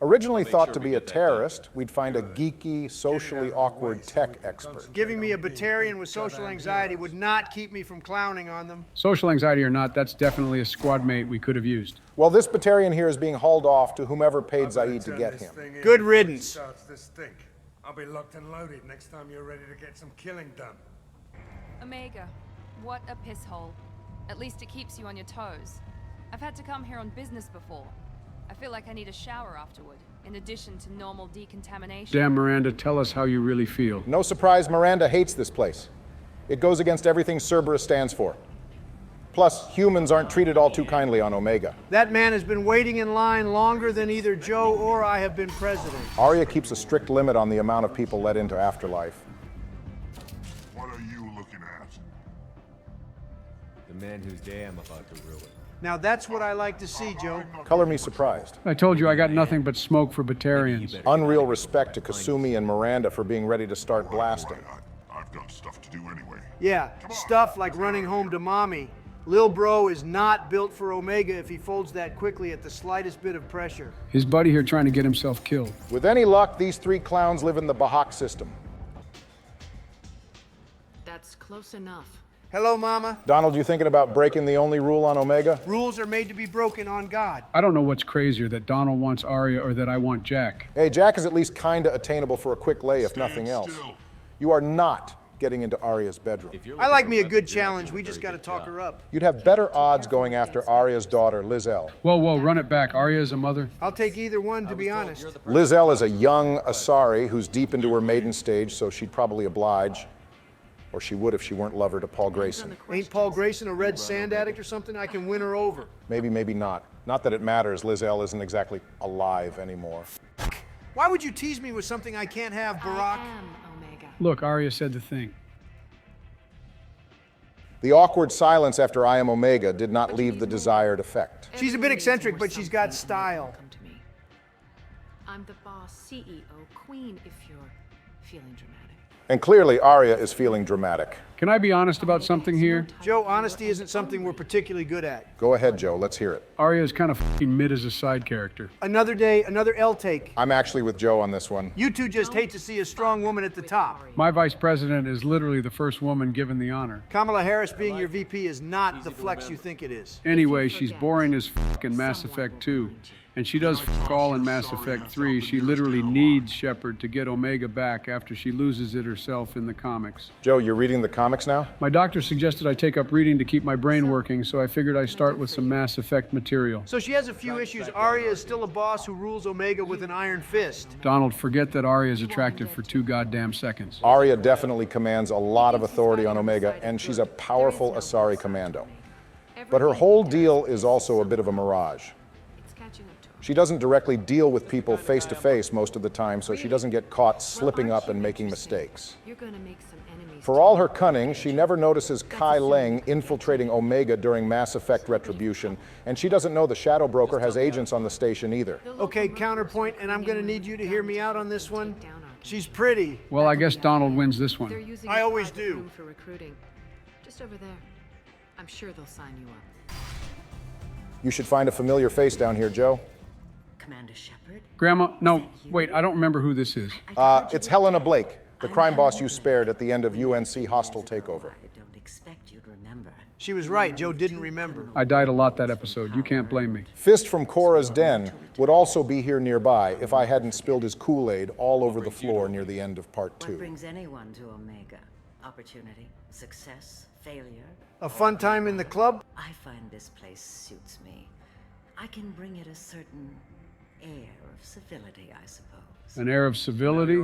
Originally thought to be a terrorist, we'd find a geeky, socially awkward tech expert. Giving me a Batarian with social anxiety would not keep me from clowning on them. Social anxiety or not, that's definitely a squad mate we could have used. Well, this Batarian here is being hauled off to whomever paid Zaid to get him. Good riddance. I'll be locked and loaded next time you're ready to get some killing done. Omega, what a piss hole. At least it keeps you on your toes. I've had to come here on business before. I feel like I need a shower afterward, in addition to normal decontamination. Damn, Miranda, tell us how you really feel. No surprise, Miranda hates this place. It goes against everything Cerberus stands for. Plus, humans aren't treated all too kindly on Omega. That man has been waiting in line longer than either Joe or I have been president. Aria keeps a strict limit on the amount of people let into Afterlife. What are you looking at? The man whose day I'm about to ruin. Now that's what I like to see, Joe. Color me surprised. I told you I got nothing but smoke for Batarians. Unreal respect to Kasumi and Miranda for being ready to start blasting. I've got stuff to do anyway. Yeah, stuff like running home to mommy. Lil Bro is not built for Omega if he folds that quickly at the slightest bit of pressure. His buddy here trying to get himself killed. With any luck, these 3 clowns live in the Bahak system. That's close enough. Hello, Mama. Donald, you thinking about breaking the only rule on Omega? Rules are made to be broken on God. I don't know what's crazier, that Donald wants Arya or that I want Jack. Hey, Jack is at least kinda attainable for a quick lay, if nothing else. You are not getting into Arya's bedroom. I like me a good challenge. We just gotta talk her up. You'd have better odds going after Arya's daughter, Lizelle. Whoa, run it back. Arya's a mother? I'll take either one, to be honest. Lizelle is a young Asari who's deep into her maiden stage, so she'd probably oblige. Or she would if she weren't lover to Paul Grayson. Ain't Paul Grayson a red sand addict or something? I can win her over. Maybe, maybe not. Not that it matters. Lizelle isn't exactly alive anymore. Why would you tease me with something I can't have, Barack? Look, Arya said the thing. The awkward silence after I am Omega did not leave the desired effect. She's a bit eccentric, but she's got style. I'm the boss, CEO, queen, if you're feeling dramatic. And clearly, Arya is feeling dramatic. Can I be honest about something here? Joe, honesty isn't something we're particularly good at. Go ahead, Joe. Let's hear it. Arya is kind of f***ing mid as a side character. Another day, another L take. I'm actually with Joe on this one. You two just hate to see a strong woman at the top. My vice president is literally the first woman given the honor. Kamala Harris being your VP is not the flex you think it is. Anyway, she's boring as f*** in Mass Effect 2. And she does f*** all in Mass Effect 3. She literally needs Shepard to get Omega back after she loses it herself in the comics. Joe, you're reading the comics now? My doctor suggested I take up reading to keep my brain working, so I figured I start with some Mass Effect material. So she has a few issues. Arya is still a boss who rules Omega with an iron fist. Donald, forget that Arya is attractive for 2 goddamn seconds. Arya definitely commands a lot of authority on Omega, and she's a powerful Asari commando. But her whole deal is also a bit of a mirage. She doesn't directly deal with people face to face most of the time, so she doesn't get caught slipping up and making mistakes. For all her cunning, she never notices Kai Leng infiltrating Omega during Mass Effect Retribution, and she doesn't know the Shadow Broker has agents on the station either. Okay, counterpoint, and I'm gonna need you to hear me out on this one. She's pretty. Well, I guess Donald wins this one. I always do. For recruiting. Just over there. I'm sure they'll sign you up. You should find a familiar face down here, Joe. Commander Shepard? Grandma, no, wait, I don't remember who this is. It's Helena Blake, the crime boss you spared at the end of UNC hostile takeover. I don't expect you to remember. She was right. Joe didn't remember. I died a lot that episode. You can't blame me. Fist from Cora's den would also be here nearby if I hadn't spilled his Kool-Aid all over the floor near the end of part 2. What brings anyone to Omega? Opportunity, success, failure? A fun time in the club? I find this place suits me. I can bring it a certain air of civility, I suppose. An air of civility?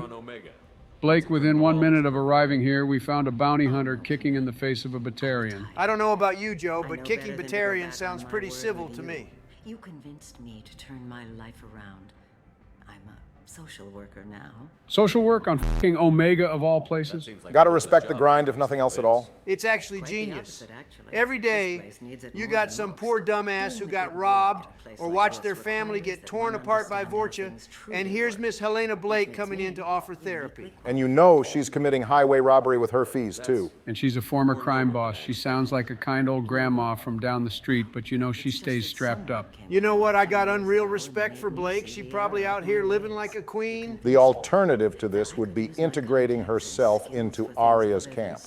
Blake, within 1 minute of arriving here, we found a bounty hunter kicking in the face of a Batarian. I don't know about you, Joe, but kicking Batarian sounds pretty civil to me. You convinced me to turn my life around. I'm a social worker now. Social work on f***ing Omega of all places? Gotta respect the grind, if nothing else at all. It's actually genius. Every day, you got some poor dumbass who got robbed or watched their family get torn apart by Vorcha, and here's Miss Helena Blake coming in to offer therapy. And you know she's committing highway robbery with her fees, too. And she's a former crime boss. She sounds like a kind old grandma from down the street, but you know she stays strapped up. You know what? I got unreal respect for Blake. She probably out here living like a queen. The alternative to this would be integrating herself into Arya's camp.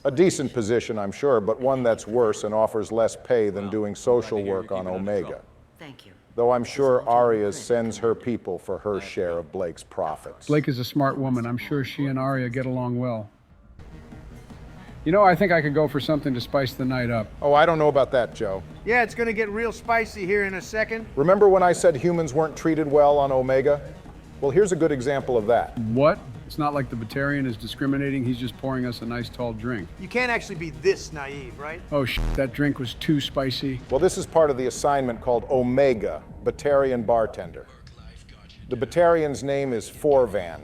A decent position, I'm sure, but one that's worse and offers less pay than doing social work on Omega. Thank you. Though I'm sure Arya sends her people for her share of Blake's profits. Blake is a smart woman. I'm sure she and Arya get along well. You know, I think I could go for something to spice the night up. Oh, I don't know about that, Joe. Yeah, it's gonna get real spicy here in a second. Remember when I said humans weren't treated well on Omega? Well, here's a good example of that. What? It's not like the Batarian is discriminating. He's just pouring us a nice tall drink. You can't actually be this naive, right? Oh, that drink was too spicy. Well, this is part of the assignment called Omega, Batarian Bartender. The Batarian's name is Forvan.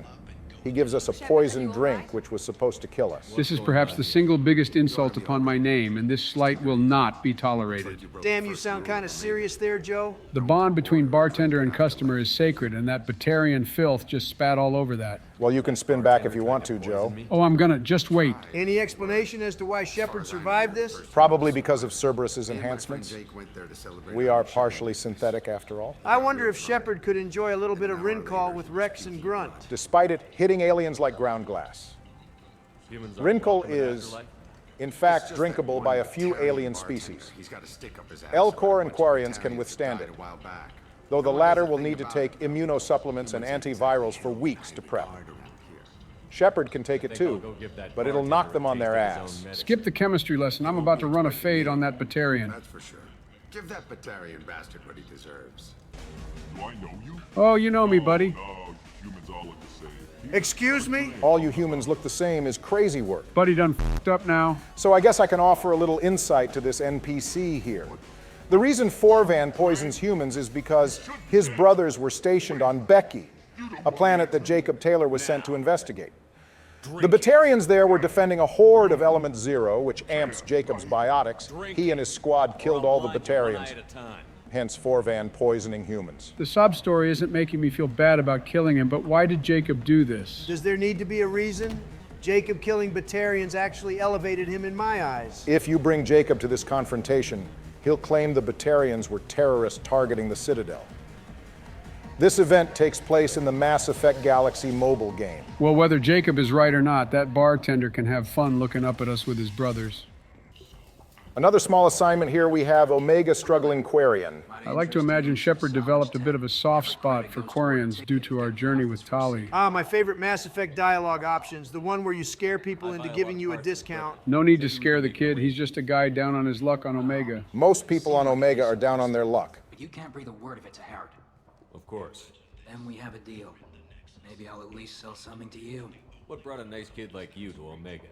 He gives us a poisoned drink, which was supposed to kill us. This is perhaps the single biggest insult upon my name, and this slight will not be tolerated. Damn, you sound kind of serious there, Joe. The bond between bartender and customer is sacred, and that Batarian filth just spat all over that. Well, you can spin back if you want to, Joe. Oh, I'm gonna. Just wait. Any explanation as to why Shepard survived this? Probably because of Cerberus's enhancements. We are partially synthetic, after all. I wonder if Shepard could enjoy a little bit of Rincol with Rex and Grunt. Despite it hitting aliens like ground glass. Rincol is, in fact, drinkable by a few alien species. Elcor and Quarians can withstand it, though the latter will need to take immunosupplements and antivirals for weeks to prep. Shepard can take it too, but it'll knock them on their ass. Skip the chemistry lesson. I'm about to run a fade on that Batarian. That's for sure. Give that Batarian bastard what he deserves. Do I know you? Oh, you know me, buddy. No, humans all look the same. Excuse me? All you humans look the same is crazy work. Buddy done f***ed up now. So I guess I can offer a little insight to this NPC here. The reason Forvan poisons humans is because his brothers were stationed on Butke, a planet that Jacob Taylor was sent to investigate. The Batarians there were defending a horde of Element Zero, which amps Jacob's biotics. He and his squad killed all the Batarians, hence Forvan poisoning humans. The sob story isn't making me feel bad about killing him, but why did Jacob do this? Does there need to be a reason? Jacob killing Batarians actually elevated him in my eyes. If you bring Jacob to this confrontation, he'll claim the Batarians were terrorists targeting the Citadel. This event takes place in the Mass Effect Galaxy mobile game. Well, whether Jacob is right or not, that bartender can have fun looking up at us with his brothers. Another small assignment here, we have Omega struggling Quarian. I like to imagine Shepard developed a bit of a soft spot for Quarians due to our journey with Tali. My favorite Mass Effect dialogue options, the one where you scare people into giving you a discount. No need to scare the kid, he's just a guy down on his luck on Omega. Most people on Omega are down on their luck. But you can't breathe a word of it to Harrod. Of course. Then we have a deal. Maybe I'll at least sell something to you. What brought a nice kid like you to Omega?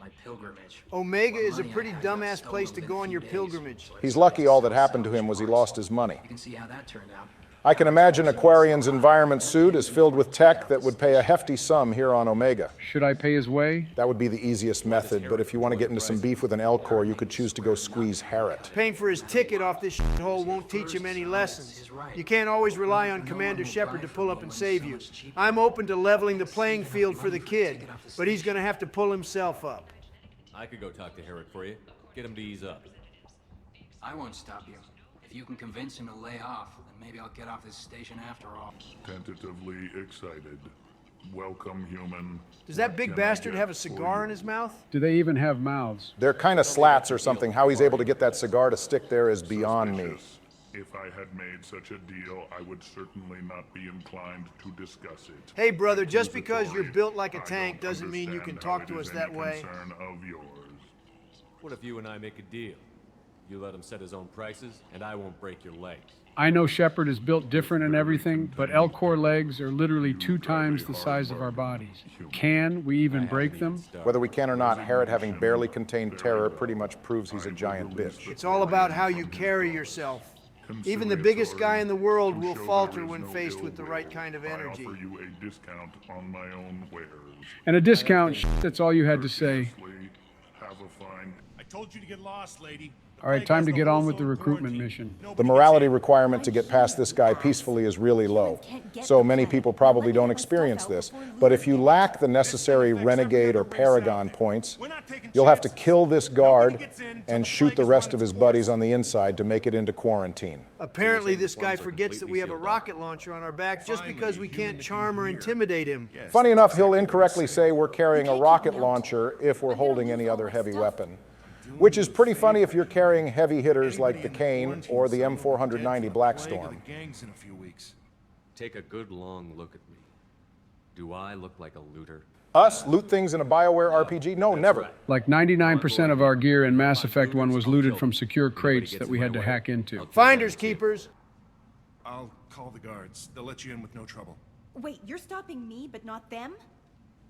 My pilgrimage. Omega is a pretty dumbass place to go on your pilgrimage. He's lucky all that happened to him was he lost his money. You can see how that turned out. I can imagine Aquarian's environment suit is filled with tech that would pay a hefty sum here on Omega. Should I pay his way? That would be the easiest method, but if you want to get into some beef with an Elcor, you could choose to go squeeze Harrod. Paying for his ticket off this shithole won't teach him any lessons. You can't always rely on Commander Shepard to pull up and save you. I'm open to leveling the playing field for the kid, but he's gonna have to pull himself up. I could go talk to Harrod for you. Get him to ease up. I won't stop you. If you can convince him to lay off, then maybe I'll get off this station after all. Tentatively excited. Welcome, human. Does that big bastard have a cigar in his mouth? Do they even have mouths? They're kind of slats or something. How he's able to get that cigar to stick there is beyond me. If I had made such a deal, I would certainly not be inclined to discuss it. Hey, brother, just because you're built like a tank doesn't mean you can talk to us that way. Concern of yours. What if you and I make a deal? You let him set his own prices, and I won't break your legs. I know Shepard is built different and everything, but Elcor legs are literally 2 times the size of our bodies. Can we even break them? Whether we can or not, Harrod having barely contained terror pretty much proves he's a giant bitch. It's all about how you carry yourself. Even the biggest guy in the world will falter when faced with the right kind of energy. I offer you a discount on my own wares. And a discount, that's all you had to say. Have a fine. I told you to get lost, lady. All right, time to get on with the recruitment mission. The morality requirement to get past this guy peacefully is really low. So many people probably don't experience this. But if you lack the necessary renegade or paragon points, you'll have to kill this guard and shoot the rest of his buddies on the inside to make it into quarantine. Apparently this guy forgets that we have a rocket launcher on our back just because we can't charm or intimidate him. Funny enough, he'll incorrectly say we're carrying a rocket launcher if we're holding any other heavy weapon. Which is pretty funny if you're carrying heavy hitters like the Kane or the M490 Blackstorm. Take a good long look at me. Do I look like a looter? Us? Loot things in a BioWare RPG? No, never. Like 99% of our gear in Mass Effect 1 was looted from secure crates that we had to hack into. Finders keepers. I'll call the guards. They'll let you in with no trouble. Wait, you're stopping me, but not them?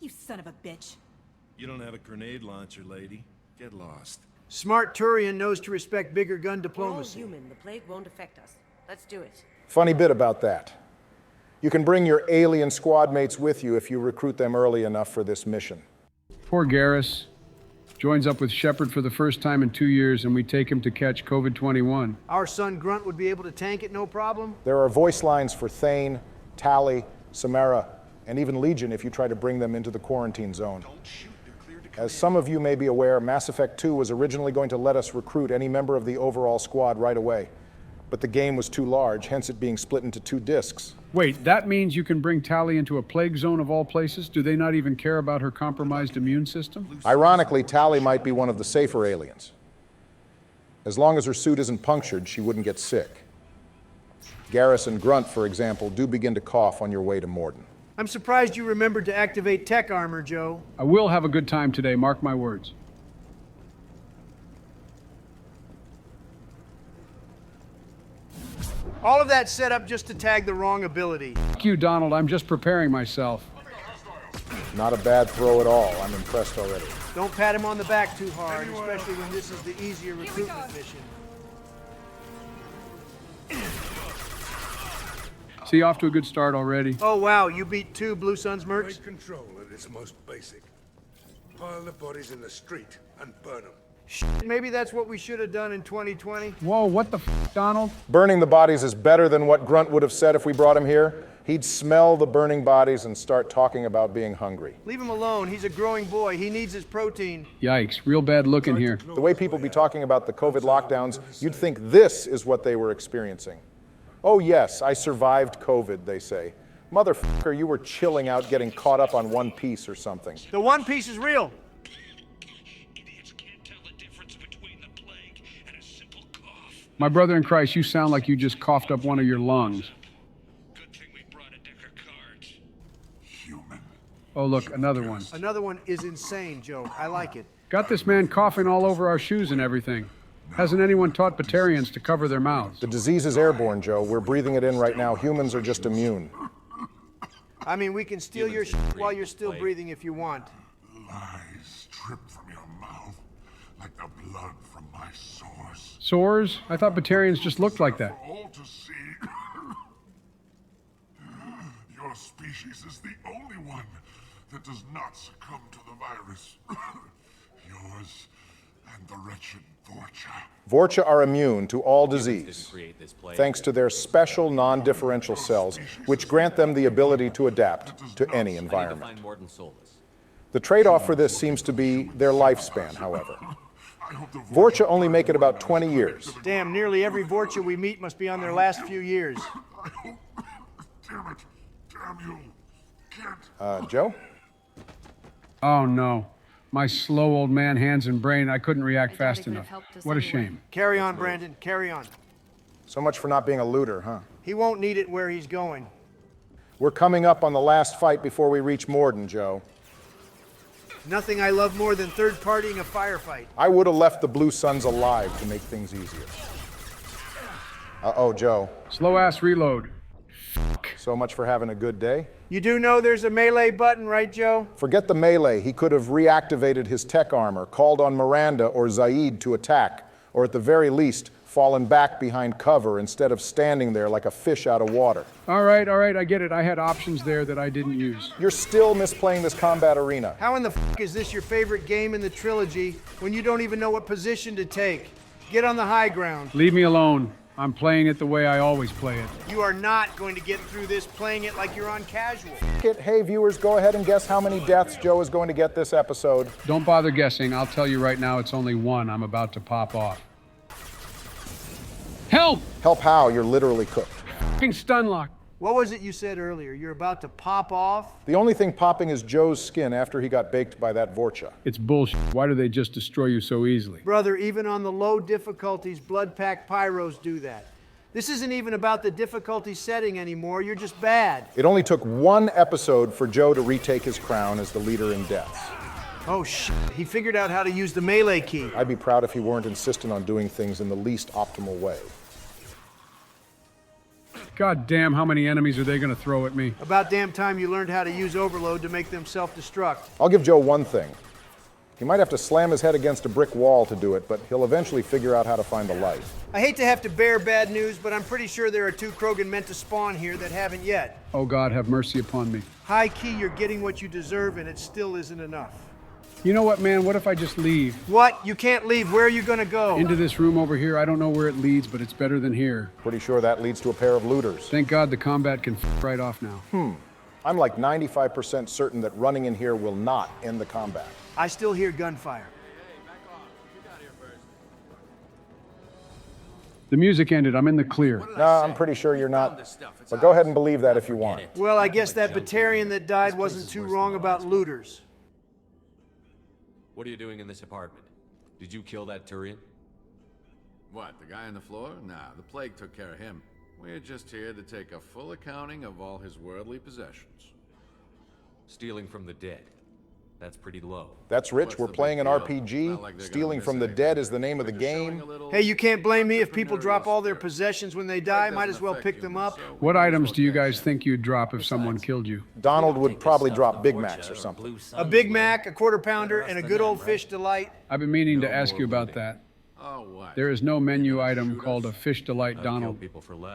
You son of a bitch. You don't have a grenade launcher, lady. Get lost. Smart Turian knows to respect bigger gun diplomacy. We're all human. The plague won't affect us. Let's do it. Funny bit about that. You can bring your alien squad mates with you if you recruit them early enough for this mission. Poor Garrus. Joins up with Shepard for the first time in 2 years, and we take him to catch COVID-21. Our son Grunt would be able to tank it, no problem? There are voice lines for Thane, Tally, Samara, and even Legion if you try to bring them into the quarantine zone. As some of you may be aware, Mass Effect 2 was originally going to let us recruit any member of the overall squad right away. But the game was too large, hence it being split into 2 discs. Wait, that means you can bring Tally into a plague zone of all places? Do they not even care about her compromised immune system? Ironically, Tally might be one of the safer aliens. As long as her suit isn't punctured, she wouldn't get sick. Garrus and Grunt, for example, do begin to cough on your way to Morden. I'm surprised you remembered to activate tech armor, Joe. I will have a good time today, mark my words. All of that set up just to tag the wrong ability. Fuck you, Donald. I'm just preparing myself. Not a bad throw at all. I'm impressed already. Don't pat him on the back too hard, especially when this is the easier recruitment mission. See, off to a good start already. Oh, wow. You beat 2 Blue Suns mercs? Take control at its most basic. Pile the bodies in the street and burn them. Maybe that's what we should have done in 2020. Whoa, what the f, Donald? Burning the bodies is better than what Grunt would have said if we brought him here. He'd smell the burning bodies and start talking about being hungry. Leave him alone. He's a growing boy. He needs his protein. Yikes, real bad look in here. The way people be talking about the COVID lockdowns, you'd think this is what they were experiencing. Oh yes, I survived COVID, they say. Motherfucker, you were chilling out getting caught up on One Piece or something. The One Piece is real. My brother in Christ, you sound like you just coughed up one of your lungs. Oh, look, another one. Another one is insane, Joe. I like it. Got this man coughing all over our shoes and everything. Hasn't anyone taught Batarians to cover their mouths? The disease is airborne, Joe. We're breathing it in right now. Humans are just immune. I mean, we can steal your shit while you're still breathing if you want. Lies drip from your mouth like the blood from my sores. Sores? I thought Batarians just looked like that. For all to see. Your species is the only one that does not succumb to the virus. Yours and the wretched Vorcha. Vorcha are immune to all disease, thanks to their special non-differential cells, which grant them the ability to adapt to any environment. The trade-off for this seems to be their lifespan, however. Vorcha only make it about 20 years. Damn, nearly every Vorcha we meet must be on their last few years. Damn it. Damn you. Can't. Joe? Oh, no. My slow old man hands and brain, I couldn't react fast enough. What a shame. Carry on, Brandon. Carry on. So much for not being a looter, huh? He won't need it where he's going. We're coming up on the last fight before we reach Morden, Joe. Nothing I love more than third-partying a firefight. I would have left the Blue Suns alive to make things easier. Uh-oh, Joe. Slow-ass reload. So much for having a good day. You do know there's a melee button, right, Joe? Forget the melee. He could have reactivated his tech armor, called on Miranda or Zaid to attack, or at the very least, fallen back behind cover instead of standing there like a fish out of water. All right, I get it. I had options there that I didn't use. You're still misplaying this combat arena. How in the f*** is this your favorite game in the trilogy when you don't even know what position to take? Get on the high ground. Leave me alone. I'm playing it the way I always play it. You are not going to get through this playing it like you're on casual. Hey, viewers, go ahead and guess how many deaths Joe is going to get this episode. Don't bother guessing. I'll tell you right now, it's only one. I'm about to pop off. Help! Help how? You're literally cooked. Fucking stun lock. What was it you said earlier? You're about to pop off? The only thing popping is Joe's skin after he got baked by that Vorcha. It's bullshit. Why do they just destroy you so easily? Brother, even on the low difficulties, blood-packed pyros do that. This isn't even about the difficulty setting anymore. You're just bad. It only took one episode for Joe to retake his crown as the leader in deaths. Oh, shit. He figured out how to use the melee key. I'd be proud if he weren't insistent on doing things in the least optimal way. God damn, how many enemies are they going to throw at me? About damn time you learned how to use overload to make them self-destruct. I'll give Joe one thing. He might have to slam his head against a brick wall to do it, but he'll eventually figure out how to find the light. I hate to have to bear bad news, but I'm pretty sure there are 2 Krogan meant to spawn here that haven't yet. Oh God, have mercy upon me. High key, you're getting what you deserve, and it still isn't enough. You know what, man? What if I just leave? What? You can't leave. Where are you gonna go? Into this room over here. I don't know where it leads, but it's better than here. Pretty sure that leads to a pair of looters. Thank God the combat can right off now. I'm like 95% certain that running in here will not end the combat. I still hear gunfire. The music ended. I'm in the clear. No, I'm pretty sure you're not. But go ahead and believe that if you want. Well, I guess that Batarian that died wasn't too wrong about looters. What are you doing in this apartment? Did you kill that Turian? What, the guy on the floor? Nah, the plague took care of him. We're just here to take a full accounting of all his worldly possessions. Stealing from the dead. That's pretty low. That's rich. We're playing an RPG. Stealing from the dead is the name of the game. Hey, you can't blame me if people drop all their possessions when they die. Might as well pick them up. What items do you guys think you'd drop if someone killed you? Donald would probably drop Big Macs or something. A Big Mac, a quarter pounder, and a good old fish delight. I've been meaning to ask you about that. There is no menu item called a fish delight, Donald.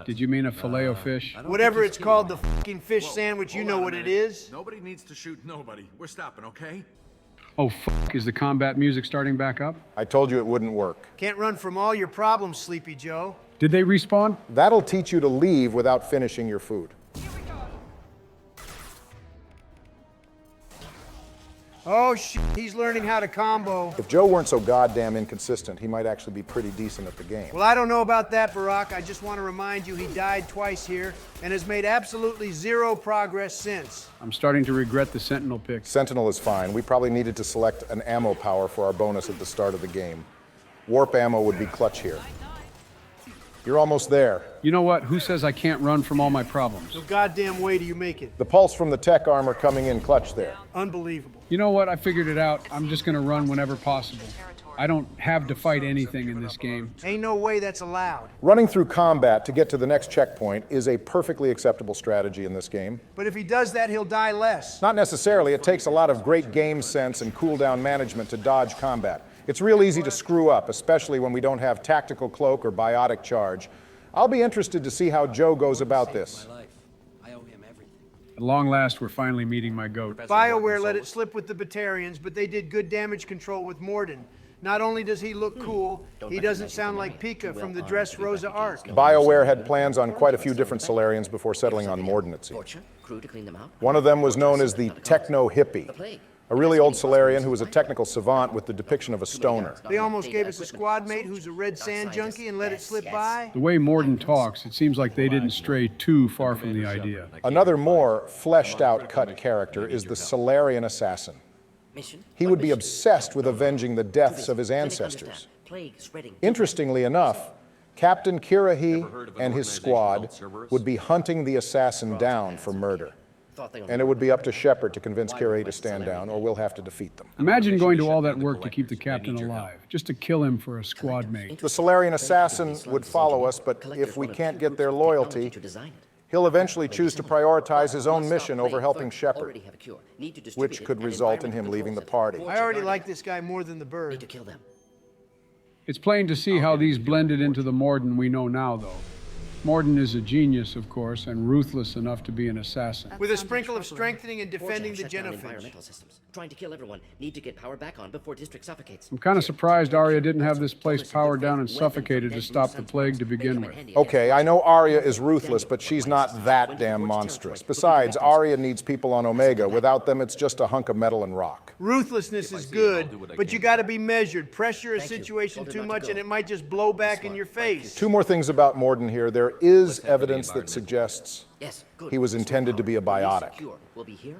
Did you mean a filet-o-fish? Whatever it's called, the fucking fish sandwich, you know what it is. Nobody needs to shoot nobody. We're stopping, okay? Oh, is the combat music starting back up? I told you it wouldn't work. Can't run from all your problems, Sleepy Joe. Did they respawn? That'll teach you to leave without finishing your food. Oh, shit, he's learning how to combo. If Joe weren't so goddamn inconsistent, he might actually be pretty decent at the game. Well, I don't know about that, Barack. I just want to remind you he died twice here and has made absolutely 0 progress since. I'm starting to regret the Sentinel pick. Sentinel is fine. We probably needed to select an ammo power for our bonus at the start of the game. Warp ammo would be clutch here. You're almost there. You know what? Who says I can't run from all my problems? No goddamn way do you make it. The pulse from the tech armor coming in clutch there. Unbelievable. You know what? I figured it out. I'm just gonna run whenever possible. I don't have to fight anything in this game. Ain't no way that's allowed. Running through combat to get to the next checkpoint is a perfectly acceptable strategy in this game. But if he does that, he'll die less. Not necessarily. It takes a lot of great game sense and cooldown management to dodge combat. It's real easy to screw up, especially when we don't have tactical cloak or biotic charge. I'll be interested to see how Joe goes about this. At long last, we're finally meeting my goat. BioWare let it slip with the Batarians, but they did good damage control with Morden. Not only does he look cool, he doesn't sound like Pika from the Dressrosa arc. BioWare had plans on quite a few different Solarians before settling on Morden, it seems. One of them was known as the Techno Hippie, a really old Solarian who was a technical savant with the depiction of a stoner. They almost gave us a squad mate who's a red sand junkie and let it slip by. The way Morden talks, it seems like they didn't stray too far from the idea. Another more fleshed-out cut character is the Solarian Assassin. He would be obsessed with avenging the deaths of his ancestors. Interestingly enough, Captain Kirahi and his squad would be hunting the assassin down for murder. And it would be up to Shepard to convince Kirahi to stand down, or we'll have to defeat them. Imagine going to all that work to keep the captain alive, just to kill him for a squad mate. The Solarian Assassin would follow us, but if we can't get their loyalty, he'll eventually choose to prioritize his own mission over helping Shepard, which could result in him leaving the party. I already like this guy more than the bird. It's plain to see how these blended into the Morden we know now, though. Morden is a genius, of course, and ruthless enough to be an assassin. With a sprinkle of strengthening and defending the Genophage. Trying to kill everyone. Need to get power back on before district suffocates. I'm kind of surprised Arya didn't have this place powered down and suffocated to stop the plague to begin with. Okay, I know Arya is ruthless, but she's not that damn monstrous. Besides, Arya needs people on Omega. Without them, it's just a hunk of metal and rock. Ruthlessness is good, but you gotta be measured. Pressure a situation too much and it might just blow back in your face. 2 more things about Morden here. There is evidence that suggests he was intended to be a biotic.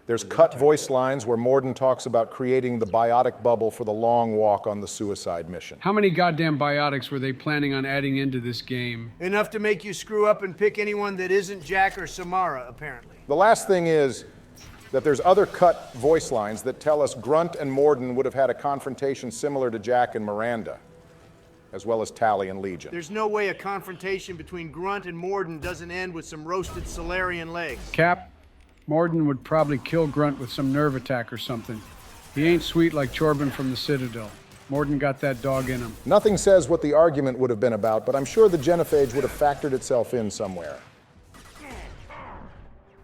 There's cut voice lines where Morden talks about creating the biotic bubble for the long walk on the suicide mission. How many goddamn biotics were they planning on adding into this game? Enough to make you screw up and pick anyone that isn't Jack or Samara, apparently. The last thing is that there's other cut voice lines that tell us Grunt and Morden would have had a confrontation similar to Jack and Miranda, as well as Tally and Legion. There's no way a confrontation between Grunt and Morden doesn't end with some roasted Solarian legs. Cap, Morden would probably kill Grunt with some nerve attack or something. He ain't sweet like Chorbin from the Citadel. Morden got that dog in him. Nothing says what the argument would have been about, but I'm sure the genophage would have factored itself in somewhere.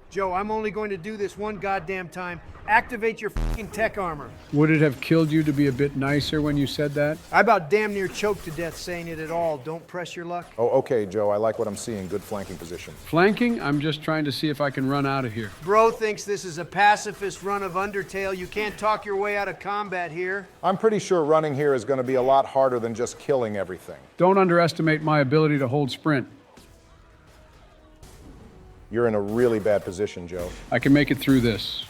Joe, I'm only going to do this one goddamn time. Activate your fucking tech armor. Would it have killed you to be a bit nicer when you said that? I about damn near choked to death saying it at all. Don't press your luck. Oh, okay, Joe. I like what I'm seeing. Good flanking position. Flanking? I'm just trying to see if I can run out of here. Bro thinks this is a pacifist run of Undertale. You can't talk your way out of combat here. I'm pretty sure running here is going to be a lot harder than just killing everything. Don't underestimate my ability to hold sprint. You're in a really bad position, Joe. I can make it through this.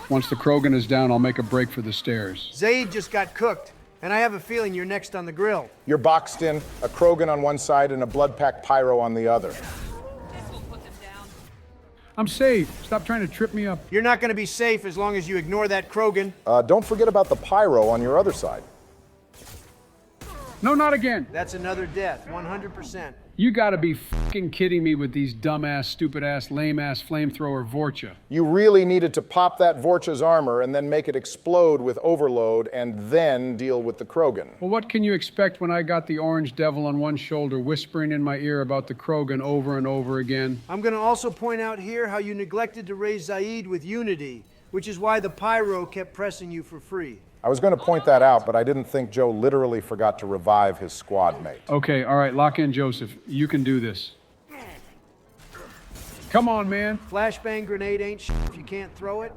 Once the Krogan is down, I'll make a break for the stairs. Zaid just got cooked, and I have a feeling you're next on the grill. You're boxed in, a Krogan on one side and a blood-packed pyro on the other. I'm safe. Stop trying to trip me up. You're not going to be safe as long as you ignore that Krogan. Don't forget about the pyro on your other side. No, not again. That's another death, 100%. You gotta be fucking kidding me with these dumbass, stupid-ass, lame-ass flamethrower Vorcha. You really needed to pop that Vorcha's armor and then make it explode with overload and then deal with the Krogan. Well, what can you expect when I got the Orange Devil on one shoulder whispering in my ear about the Krogan over and over again? I'm gonna also point out here how you neglected to raise Zaid with Unity, which is why the Pyro kept pressing you for free. I was going to point that out, but I didn't think Joe literally forgot to revive his squad mate. Okay, all right, lock in Joseph. You can do this. Come on, man. Flashbang grenade ain't shit if you can't throw it.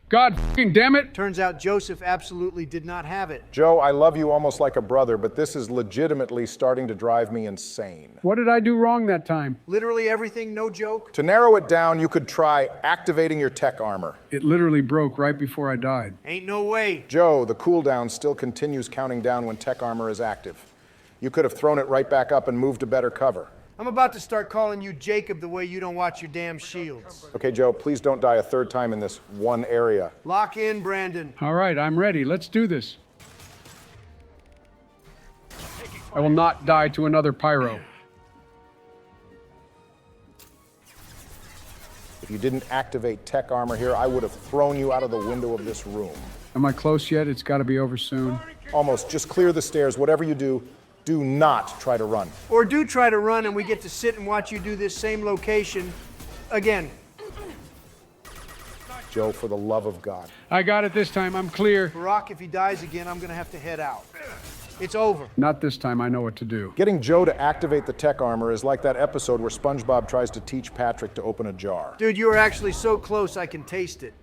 God fucking damn it! Turns out Joseph absolutely did not have it. Joe, I love you almost like a brother, but this is legitimately starting to drive me insane. What did I do wrong that time? Literally everything, no joke. To narrow it down, you could try activating your tech armor. It literally broke right before I died. Ain't no way. Joe, the cooldown still continues counting down when tech armor is active. You could have thrown it right back up and moved to better cover. I'm about to start calling you Jacob the way you don't watch your damn shields. Okay, Joe, please don't die a third time in this one area. Lock in, Brandon. All right, I'm ready. Let's do this. I will not die to another pyro. If you didn't activate tech armor here, I would have thrown you out of the window of this room. Am I close yet? It's got to be over soon. Almost. Just clear the stairs. Whatever you do, do not try to run. Or do try to run and we get to sit and watch you do this same location again. Joe, for the love of God. I got it this time. I'm clear. Barack, if he dies again, I'm going to have to head out. It's over. Not this time. I know what to do. Getting Joe to activate the tech armor is like that episode where SpongeBob tries to teach Patrick to open a jar. Dude, you are actually so close I can taste it.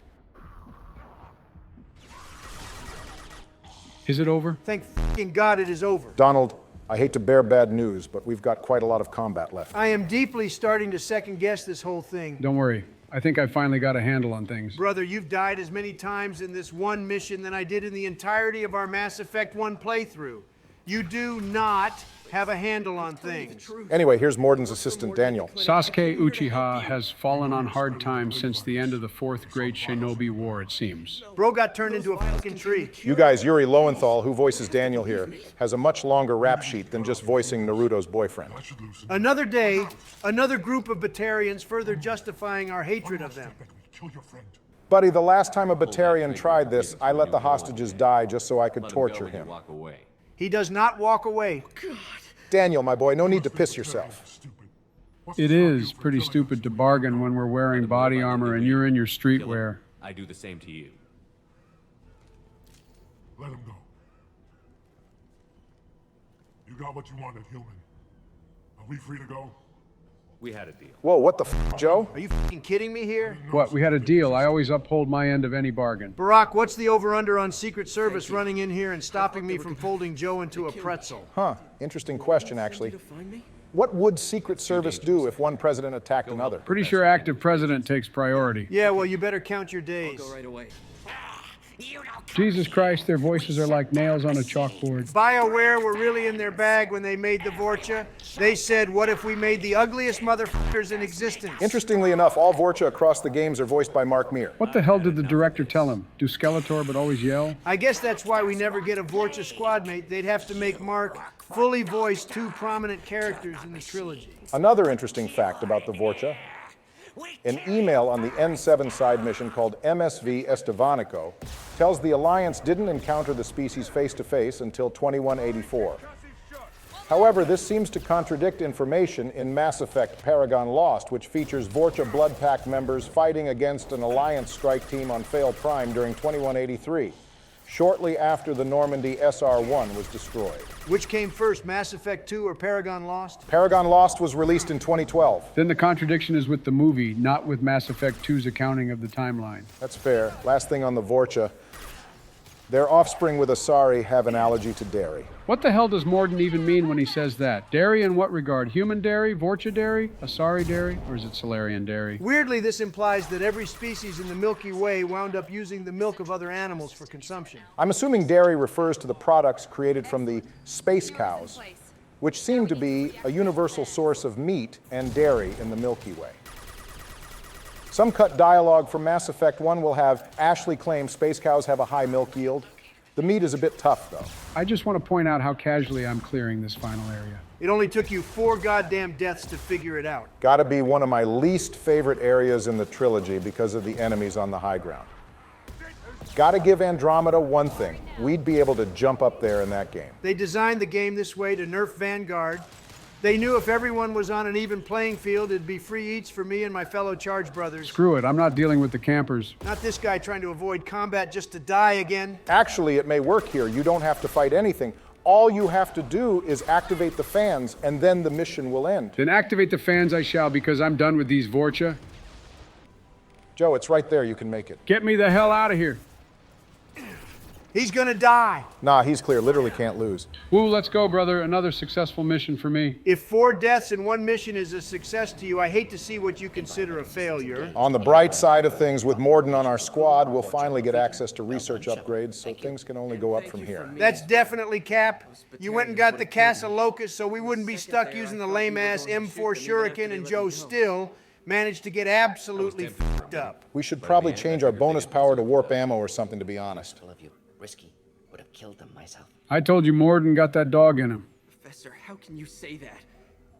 Is it over? Thank fucking God it is over. Donald, I hate to bear bad news, but we've got quite a lot of combat left. I am deeply starting to second guess this whole thing. Don't worry. I think I finally got a handle on things. Brother, you've died as many times in this one mission than I did in the entirety of our Mass Effect 1 playthrough. You do not have a handle on things. Anyway, here's Morden's assistant, Daniel. Sasuke Uchiha has fallen on hard times since the end of the 4th Great Shinobi War, it seems. Bro got turned into a fucking tree. You guys, Yuri Lowenthal, who voices Daniel here, has a much longer rap sheet than just voicing Naruto's boyfriend. Another day, another group of Batarians further justifying our hatred of them. Buddy, the last time a Batarian tried this, I let the hostages die just so I could torture him. He does not walk away. Daniel, my boy, no need to piss yourself. It is pretty stupid to bargain when we're wearing body armor and you're in your streetwear. I do the same to you. Let him go. You got what you wanted, human. Are we free to go? We had a deal. Whoa, what the f, Joe? Are you fucking kidding me here? What, we had a deal. I always uphold my end of any bargain. Barack, what's the over-under on Secret Service running in here and stopping me from folding Joe into a pretzel? Huh, interesting question, actually. What would Secret Service do if one president attacked another? Pretty sure active president takes priority. Yeah, well, you better count your days. I'll go right away. Jesus Christ, their voices are like nails on a chalkboard. BioWare were really in their bag when they made the Vorcha. They said, what if we made the ugliest motherfuckers in existence? Interestingly enough, all Vorcha across the games are voiced by Mark Meer. What the hell did the director tell him? Do Skeletor but always yell? I guess that's why we never get a Vorcha squad mate. They'd have to make Mark fully voice 2 prominent characters in the trilogy. Another interesting fact about the Vorcha, An email on the N7 side mission called MSV Estevanico tells the Alliance didn't encounter the species face-to-face until 2184. However, this seems to contradict information in Mass Effect Paragon Lost, which features Vorcha Blood Pack members fighting against an Alliance strike team on Fail Prime during 2183, shortly after the Normandy SR-1 was destroyed. Which came first, Mass Effect 2 or Paragon Lost? Paragon Lost was released in 2012. Then the contradiction is with the movie, not with Mass Effect 2's accounting of the timeline. That's fair. Last thing on the Vorcha. Their offspring with Asari have an allergy to dairy. What the hell does Morden even mean when he says that? Dairy in what regard? Human dairy? Vorcha dairy? Asari dairy? Or is it Solarian dairy? Weirdly, this implies that every species in the Milky Way wound up using the milk of other animals for consumption. I'm assuming dairy refers to the products created from the space cows, which seem to be a universal source of meat and dairy in the Milky Way. Some cut dialogue from Mass Effect 1 will have Ashley claim space cows have a high milk yield. The meat is a bit tough, though. I just want to point out how casually I'm clearing this final area. It only took you 4 goddamn deaths to figure it out. Gotta be one of my least favorite areas in the trilogy because of the enemies on the high ground. Gotta give Andromeda one thing. We'd be able to jump up there in that game. They designed the game this way to nerf Vanguard. They knew if everyone was on an even playing field, it'd be free eats for me and my fellow Charge brothers. Screw it, I'm not dealing with the campers. Not this guy trying to avoid combat just to die again. Actually, it may work here. You don't have to fight anything. All you have to do is activate the fans, and then the mission will end. Then activate the fans I shall, because I'm done with these Vorcha. Joe, it's right there. You can make it. Get me the hell out of here. He's gonna die. Nah, he's clear. Literally can't lose. Woo, let's go, brother. Another successful mission for me. If 4 deaths in one mission is a success to you, I hate to see what you consider a failure. On the bright side of things, with Morden on our squad, we'll finally get access to research upgrades, so things can only go up from here. That's definitely Cap. You went and got the Casa Locust so we wouldn't be stuck using the lame-ass M4 Shuriken, and Joe still managed to get absolutely fucked up. We should probably change our bonus power to warp ammo or something, to be honest. Risky. Would have killed them myself. I told you Morden got that dog in him. Professor, how can you say that?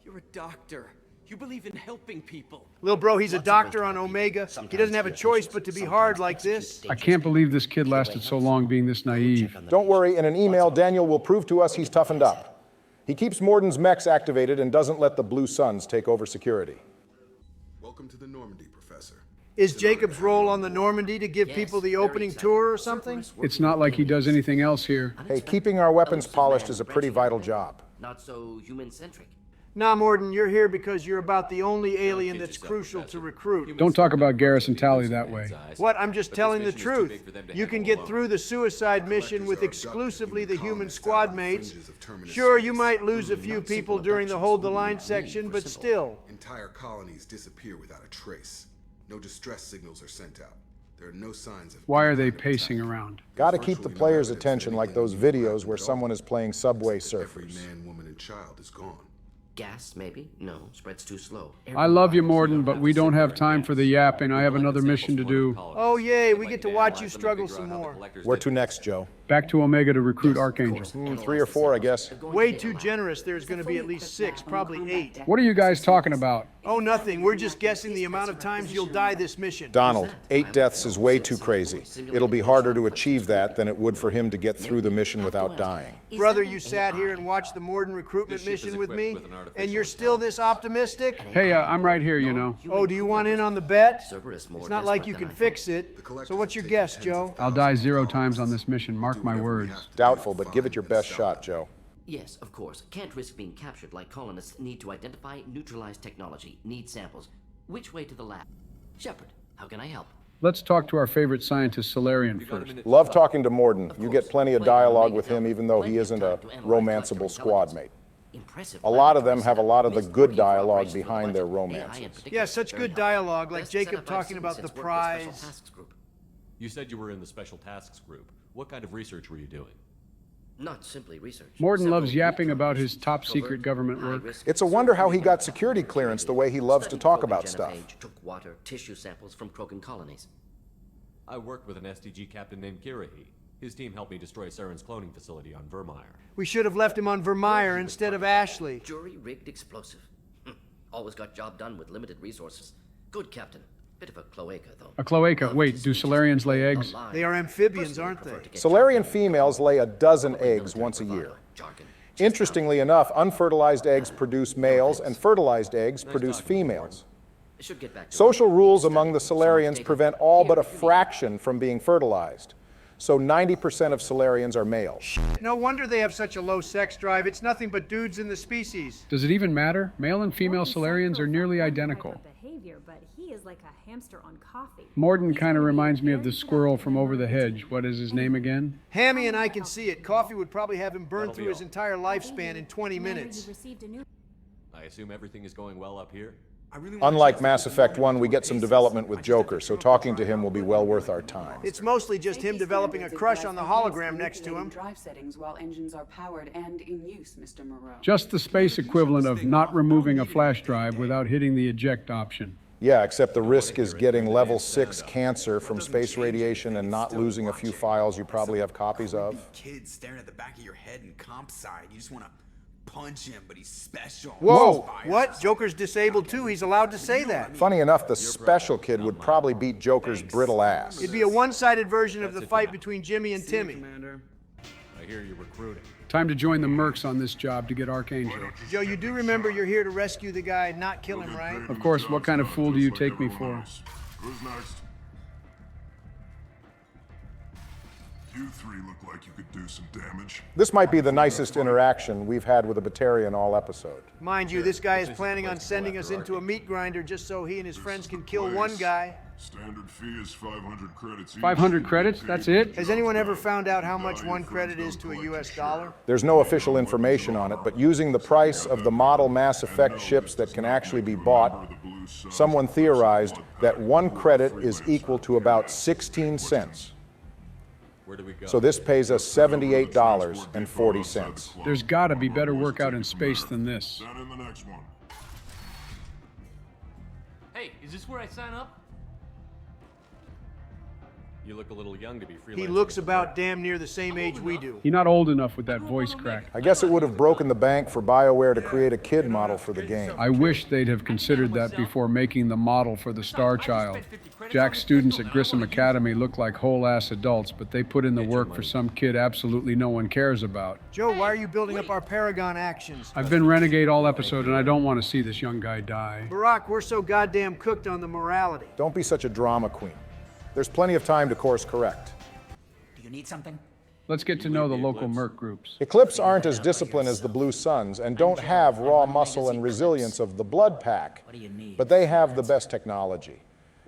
You're a doctor. You believe in helping people. Lil bro, he's a doctor on Omega. He doesn't have a choice but to be hard like this. I can't believe this kid lasted so long being this naive. Don't worry, in an email, Daniel will prove to us he's toughened up. He keeps Morden's mechs activated and doesn't let the Blue Suns take over security. Welcome to the Normandy, Professor. Is Jacob's role on the Normandy to give people the opening tour or something? It's not like he does anything else here. Hey, keeping our weapons polished is a pretty vital job. Not so human-centric. Nah, Morden, you're here because you're about the only alien that's crucial to recruit. Don't talk about Garrison Tally that way. What? I'm just telling the truth. You can get through the suicide mission with exclusively the human squad mates. Sure, you might lose a few people during the hold the line section, but still. Entire colonies disappear without a trace. No distress signals are sent out. There are no signs of... Why are they pacing around? Gotta keep the player's attention, like those videos where someone is playing Subway Surfers. Every man, woman, and child is gone. Gas, maybe? No, spreads too slow. I love you, Morden, but we don't have time for the yapping. I have another mission to do. Oh, yay, we get to watch you struggle some more. Where to next, Joe? Back to Omega to recruit Archangel. 3 or 4, I guess. Way too generous. There's going to be at least 6, probably 8. What are you guys talking about? Oh, nothing. We're just guessing the amount of times you'll die this mission. Donald, 8 deaths is way too crazy. It'll be harder to achieve that than it would for him to get through the mission without dying. Brother, you sat here and watched the Morden recruitment mission with me, and you're still this optimistic? Hey, I'm right here, you know. Oh, do you want in on the bet? It's not like you can fix it. So what's your guess, Joe? I'll die 0 times on this mission, mark my words. Doubtful, but give it your best shot, Joe. Yes, of course. Can't risk being captured like colonists. Need to identify, neutralize technology. Need samples. Which way to the lab? Shepard, how can I help? Let's talk to our favorite scientist, Solarian, first. Love talking to Morden. You get plenty of dialogue with him, even though he isn't a romanceable squad mate. A lot of them have a lot of the good dialogue behind their romances. Yeah, such good dialogue, like Jacob talking about the prize. You said you were in the Special Tasks Group. What kind of research were you doing? Not simply research. Morden loves yapping about his top-secret government work. It's a wonder how he got security clearance the way he loves to talk about stuff. Took water, tissue samples from Krogan colonies. I worked with an SDG captain named Kirahi. His team helped me destroy Saren's cloning facility on Vermeer. We should have left him on Vermeer instead of Ashley. Jury-rigged explosive. Always got job done with limited resources. Good, Captain. Bit of a cloaca, though. A cloaca. Wait, do Solarians lay eggs? They are amphibians, aren't they? Solarian females lay a dozen eggs once a year. Interestingly enough, unfertilized eggs produce males and fertilized eggs produce females. Social rules among the Solarians prevent all but a fraction from being fertilized. So 90% of Solarians are males. No wonder they have such a low sex drive. It's nothing but dudes in the species. Does it even matter? Male and female Solarians are nearly identical. But he is like a hamster on coffee. Morden kind of reminds me of the squirrel from Over the Hedge. What is his name again? Hammy and I can see it. Coffee would probably have him burn through his entire lifespan in 20 minutes. I assume everything is going well up here? Unlike Mass Effect 1, we get some development with Joker, so talking to him will be well worth our time. It's mostly just him developing a crush on the hologram next to him. Drive settings while engines are powered and in use, Mr. Moreau. Just the space equivalent of not removing a flash drive without hitting the eject option. Yeah, except the risk is getting level 6 cancer from space radiation and not losing a few files you probably have copies of. Kid staring at the back of your head in comp side. You just want to punch him, but he's special. Whoa! What? Joker's disabled too. He's allowed to say that. Funny enough, the special kid would probably beat Joker's brittle ass. It'd be a one-sided version of the fight between Jimmy and Timmy. I hear you're recruiting. Time to join the mercs on this job to get Archangel. Joe, you do remember you're here to rescue the guy, not kill him, right? Of course, what kind of fool do you take me for? Who's next? You three look like you could do some damage. This might be the nicest interaction we've had with a Batarian all episode. Mind you, this guy is planning on sending us into a meat grinder just so he and his friends can kill one guy. Standard fee is 500 credits each. 500 credits? That's it? Has anyone ever found out how much one credit is to a US dollar? There's no official information on it, but using the price of the model Mass Effect ships that can actually be bought, someone theorized that 1 credit is equal to about 16 cents. Where do we go? So this pays us $78.40. There's got to be better work out in space than this. Down in the next one. Hey, is this where I sign up? You look a little young to be freelancing. He looks about damn near the same age we do. You're not old enough with that voice crack. I guess it would have broken the bank for BioWare to create a kid model for the game. I wish they'd have considered that before making the model for the Star Child. Jack's students at Grissom Academy look like whole-ass adults, but they put in the work for some kid absolutely no one cares about. Joe, why are you building up our Paragon actions? I've been Renegade all episode, and I don't want to see this young guy die. Barack, we're so goddamn cooked on the morality. Don't be such a drama queen. There's plenty of time to course correct. Do you need something? Let's get to know the local merc groups. Eclipse aren't as disciplined as the Blue Suns and don't have raw muscle and resilience of the Blood Pack, but they have the best technology.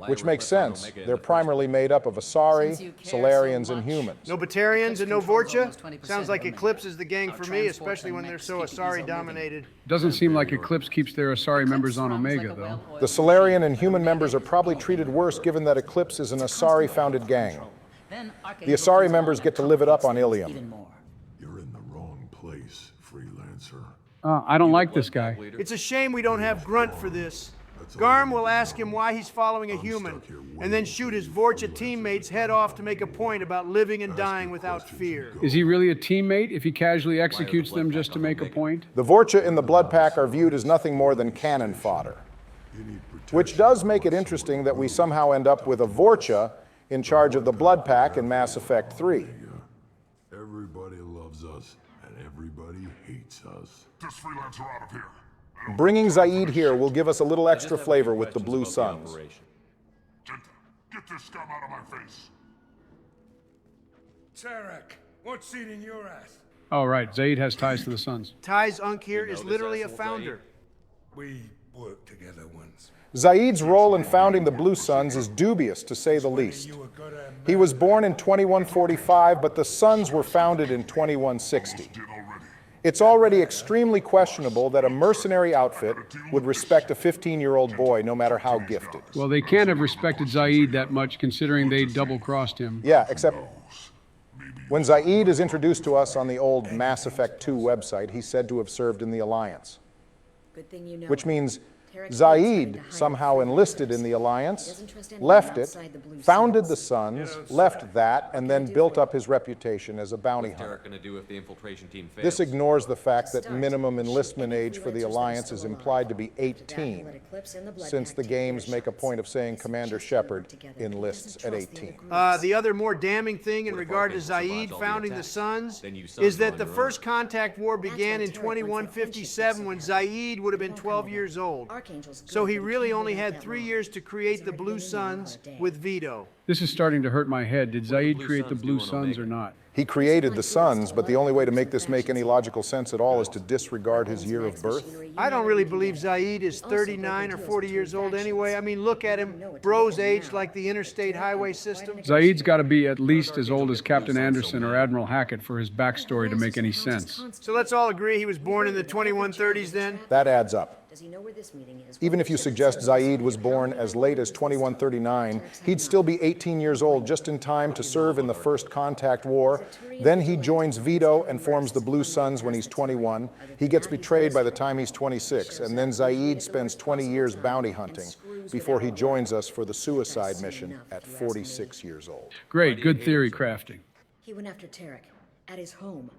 Which makes sense. They're primarily made up of Asari, Solarians, and humans. No Batarians and no Vorcha? Sounds like Eclipse is the gang for me, especially when they're so Asari-dominated. Doesn't seem like Eclipse keeps their Asari members on Omega, though. The Solarian and human members are probably treated worse given that Eclipse is an Asari-founded gang. The Asari members get to live it up on Ilium. You're in the wrong place, freelancer. I don't like this guy. It's a shame we don't have Grunt for this. Garm will ask him why he's following a human, and then shoot his Vorcha teammates head off to make a point about living and dying without fear. Is he really a teammate if he casually executes them just to make a point? The Vorcha in the Blood Pack are viewed as nothing more than cannon fodder. Which does make it interesting that we somehow end up with a Vorcha in charge of the Blood Pack in Mass Effect 3. Everybody loves us, and everybody hates us. This freelancer out of here. Bringing Zaid here will give us a little extra flavor with the Blue Suns. Genta, get this scum out of my face. Tarek, what's seat in your ass? Oh, right. Zaid has ties to the Suns. Ty's Unk here is literally a founder. We worked together once. Zaid's role in founding the Blue Suns is dubious, to say the least. He was born in 2145, but the Suns were founded in 2160. It's already extremely questionable that a mercenary outfit would respect a 15-year-old boy, no matter how gifted. Well, they can't have respected Zaid that much, considering they double-crossed him. Yeah, except when Zaid is introduced to us on the old Mass Effect 2 website, he's said to have served in the Alliance. Good thing you know. Which means Zaid somehow enlisted in the Alliance, left it, founded the Suns, left that, and then built up his reputation as a bounty hunter. What's Derek gonna do if the infiltration team fails? This ignores the fact that minimum enlistment age for the Alliance is implied to be 18, since the games make a point of saying Commander Shepard enlists at 18. The other more damning thing in regard to Zaid founding the Suns is that the first contact war began in 2157 when Zaid would have been 12 years old. So he really only had 3 years to create the Blue Suns with Vito. This is starting to hurt my head. Did Zaid create the Blue Suns or not? He created the Suns, but the only way to make this make any logical sense at all is to disregard his year of birth. I don't really believe Zaid is 39 or 40 years old anyway. I mean, look at him. Bro's aged like the interstate highway system. Zaid's got to be at least as old as Captain Anderson or Admiral Hackett for his backstory to make any sense. So let's all agree he was born in the 2130s then? That adds up. Even if you suggest Zaid was born as late as 2139, he'd still be 18 years old, just in time to serve in the First Contact War. Then he joins Vito and forms the Blue Suns when he's 21. He gets betrayed by the time he's 26, and then Zaid spends 20 years bounty hunting before he joins us for the suicide mission at 46 years old. Great, good theory crafting. He went after Tarek at his home.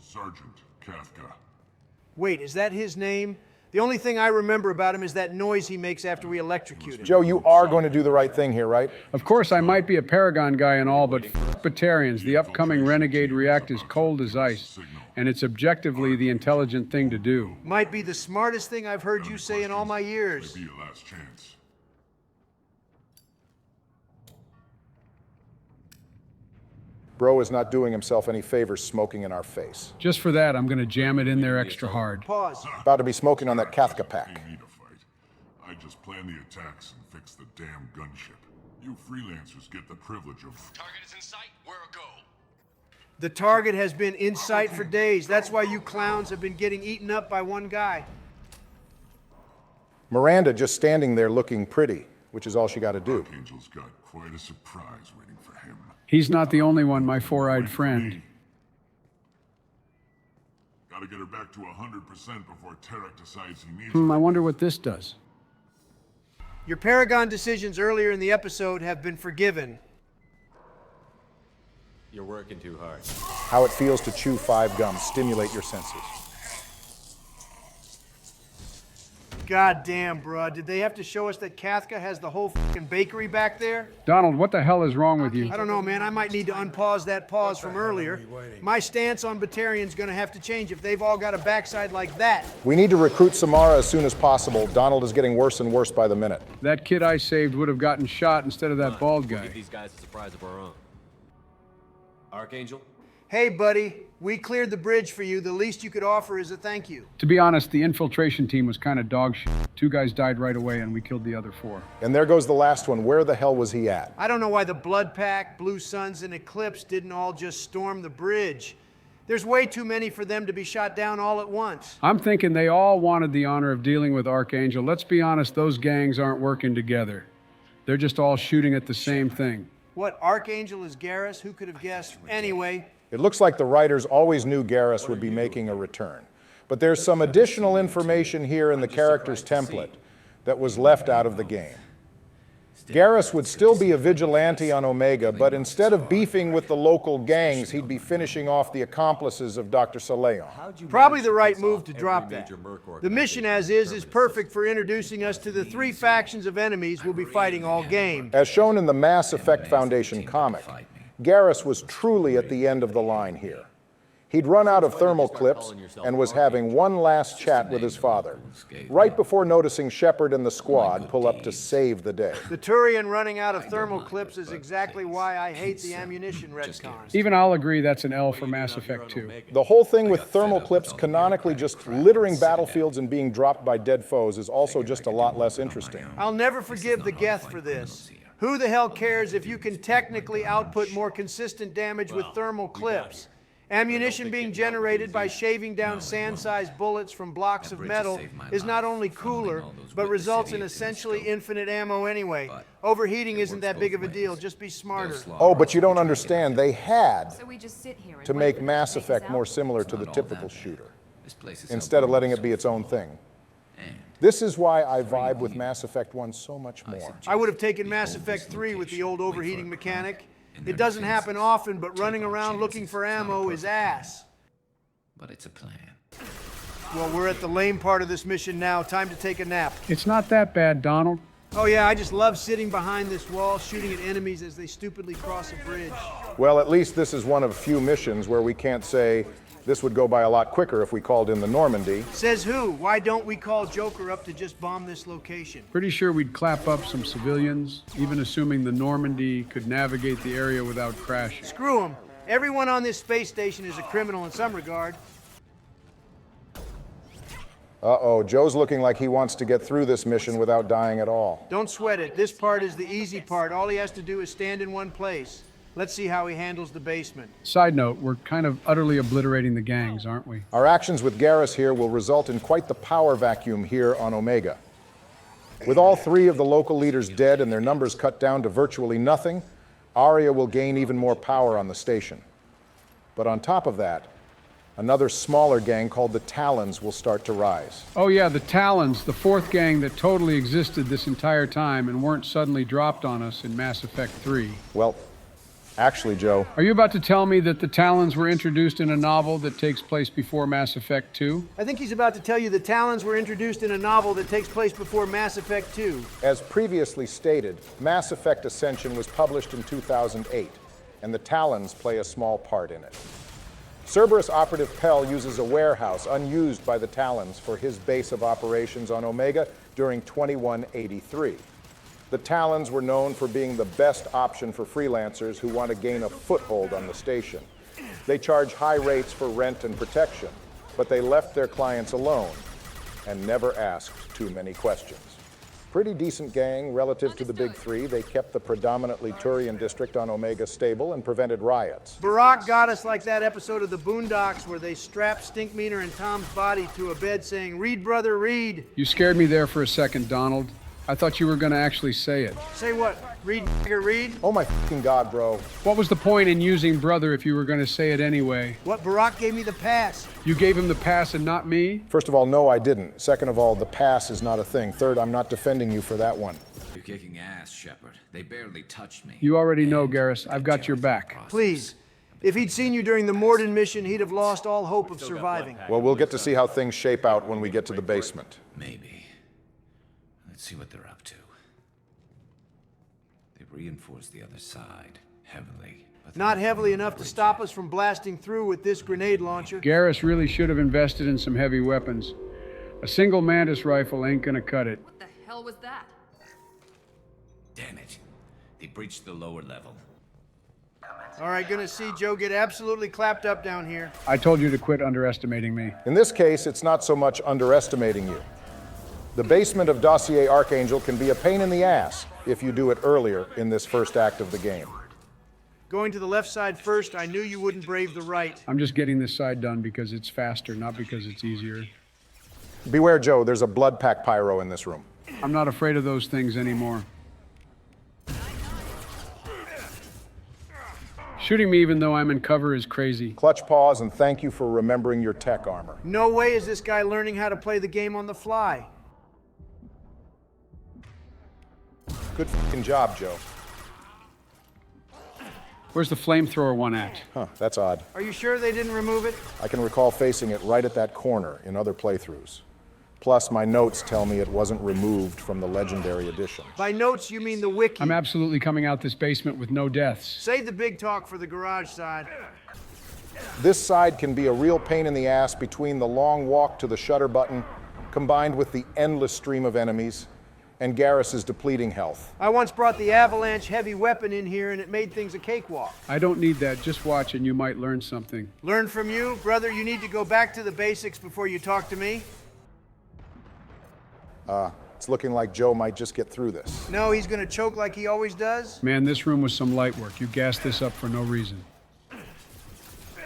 Sergeant Kafka. Wait, is that his name? The only thing I remember about him is that noise he makes after we electrocute him. Joe, you are going to do the right thing here, right? Of course, I might be a Paragon guy and all, but f*** Batarians, the upcoming Renegade React is cold as ice, and it's objectively the intelligent thing to do. Might be the smartest thing I've heard you say in all my years. Maybe your last chance. Bro is not doing himself any favors smoking in our face. Just for that, I'm going to jam it in there extra hard. Pause. About to be smoking on that Kafka pack. I just plan the attacks and fix the damn gunship. You freelancers get the privilege of... Target is in sight. Where a go? The target has been in sight for days. That's why you clowns have been getting eaten up by one guy. Miranda just standing there looking pretty, which is all she got to do. Archangel's got quite a surprise waiting for him. He's not the only one, my four-eyed friend. Gotta get her back to 100% before Tarek decides he needs I wonder what this does. Your Paragon decisions earlier in the episode have been forgiven. You're working too hard. How it feels to chew 5 gums. Stimulate your senses. God damn, bruh. Did they have to show us that Kafka has the whole fucking bakery back there? Donald, what the hell is wrong with you? I don't know, man. I might need to unpause that pause from earlier. My stance on Batarian's gonna have to change if they've all got a backside like that. We need to recruit Samara as soon as possible. Donald is getting worse and worse by the minute. That kid I saved would have gotten shot instead of that bald We'll guy. give these guys a surprise of our own. Archangel? Hey, buddy. We cleared the bridge for you. The least you could offer is a thank you. To be honest, the infiltration team was kind of dog shit. 2 guys died right away and we killed the other 4. And there goes the last one. Where the hell was he at? I don't know why the Blood Pack, Blue Suns, and Eclipse didn't all just storm the bridge. There's way too many for them to be shot down all at once. I'm thinking they all wanted the honor of dealing with Archangel. Let's be honest, those gangs aren't working together. They're just all shooting at the same thing. What, Archangel is Garrus? Who could have guessed? Anyway. It looks like the writers always knew Garrus would be making a return. But there's some additional information here in the character's template that was left out of the game. Garrus would still be a vigilante on Omega, but instead of beefing with the local gangs, he'd be finishing off the accomplices of Dr. Saleon. Probably the right move to drop that. The mission as is perfect for introducing us to the 3 factions of enemies we'll be fighting all game. As shown in the Mass Effect Foundation comic, Garrus was truly at the end of the line here. He'd run out of thermal clips and was having one last chat with his father, right before noticing Shepard and the squad pull up to save the day. The Turian running out of thermal clips is exactly why I hate the ammunition retcons. Even I'll agree that's an L for Mass Effect 2. The whole thing with thermal clips canonically just littering battlefields and being dropped by dead foes is also just a lot less interesting. I'll never forgive the Geth for this. Who the hell cares if you can technically output more consistent damage with thermal clips? Ammunition being generated by shaving down sand-sized bullets from blocks of metal is not only cooler, but results in essentially infinite ammo anyway. Overheating isn't that big of a deal, just be smarter. Oh, but you don't understand. They had So we just sit here and to wait make for Mass things Effect out? more similar to the typical shooter, instead of letting it be its own thing. This is why I vibe with Mass Effect 1 so much more. I would have taken Mass Effect 3 with the old overheating mechanic. It doesn't happen often, but running around looking for ammo is ass. But it's a plan. Well, we're at the lame part of this mission now. Time to take a nap. It's not that bad, Donald. Oh yeah, I just love sitting behind this wall, shooting at enemies as they stupidly cross a bridge. Well, at least this is one of few missions where we can't say this would go by a lot quicker if we called in the Normandy. Says who? Why don't we call Joker up to just bomb this location? Pretty sure we'd clap up some civilians, even assuming the Normandy could navigate the area without crashing. Screw them. Everyone on this space station is a criminal in some regard. Uh-oh, Joe's looking like he wants to get through this mission without dying at all. Don't sweat it. This part is the easy part. All he has to do is stand in one place. Let's see how he handles the basement. Side note, we're kind of utterly obliterating the gangs, aren't we? Our actions with Garrus here will result in quite the power vacuum here on Omega. With all three of the local leaders dead and their numbers cut down to virtually nothing, Aria will gain even more power on the station. But on top of that, another smaller gang called the Talons will start to rise. Oh yeah, the Talons, the fourth gang that totally existed this entire time and weren't suddenly dropped on us in Mass Effect 3. Well, actually, Joe... Are you about to tell me that the Talons were introduced in a novel that takes place before Mass Effect 2? I think he's about to tell you the Talons were introduced in a novel that takes place before Mass Effect 2. As previously stated, Mass Effect Ascension was published in 2008, and the Talons play a small part in it. Cerberus Operative Pell uses a warehouse unused by the Talons for his base of operations on Omega during 2183. The Talons were known for being the best option for freelancers who want to gain a foothold on the station. They charge high rates for rent and protection, but they left their clients alone and never asked too many questions. Pretty decent gang relative to the big three. They kept the predominantly Turian district on Omega stable and prevented riots. Barack got us like that episode of the Boondocks where they strapped Stinkmeaner and Tom's body to a bed saying, "Read, brother, read." You scared me there for a second, Donald. I thought you were going to actually say it. Say what? Read, nigger, read? Oh my fucking God, bro. What was the point in using brother if you were going to say it anyway? What? Barack gave me the pass. You gave him the pass and not me? First of all, no, I didn't. Second of all, the pass is not a thing. Third, I'm not defending you for that one. You're kicking ass, Shepard. They barely touched me. You already know, Garrus. I've got your back. Please. If he'd seen you during the Morden mission, he'd have lost all hope of surviving. Well, we'll get to see how things shape out when we get to the basement. Maybe. Let's see what they're up to. They've reinforced the other side heavily. Not heavily enough to stop us from blasting through with this grenade launcher. Garrus really should have invested in some heavy weapons. A single Mantis rifle ain't gonna cut it. What the hell was that? Damn it. They breached the lower level. All right, gonna see Joe get absolutely clapped up down here. I told you to quit underestimating me. In this case, it's not so much underestimating you. The basement of Dossier Archangel can be a pain in the ass if you do it earlier in this first act of the game. Going to the left side first, I knew you wouldn't brave the right. I'm just getting this side done because it's faster, not because it's easier. Beware, Joe, there's a blood pack pyro in this room. I'm not afraid of those things anymore. Shooting me even though I'm in cover is crazy. Clutch paws and thank you for remembering your tech armor. No way is this guy learning how to play the game on the fly. Good fucking job, Joe. Where's the flamethrower one at? Huh, that's odd. Are you sure they didn't remove it? I can recall facing it right at that corner in other playthroughs. Plus, my notes tell me it wasn't removed from the Legendary Edition. By notes, you mean the wiki. I'm absolutely coming out this basement with no deaths. Save the big talk for the garage side. This side can be a real pain in the ass between the long walk to the shutter button, combined with the endless stream of enemies, and Garrus's depleting health. I once brought the Avalanche heavy weapon in here and it made things a cakewalk. I don't need that. Just watch and you might learn something. Learn from you? Brother, you need to go back to the basics before you talk to me. It's looking like Joe might just get through this. No, he's gonna choke like he always does? Man, this room was some light work. You gassed this up for no reason.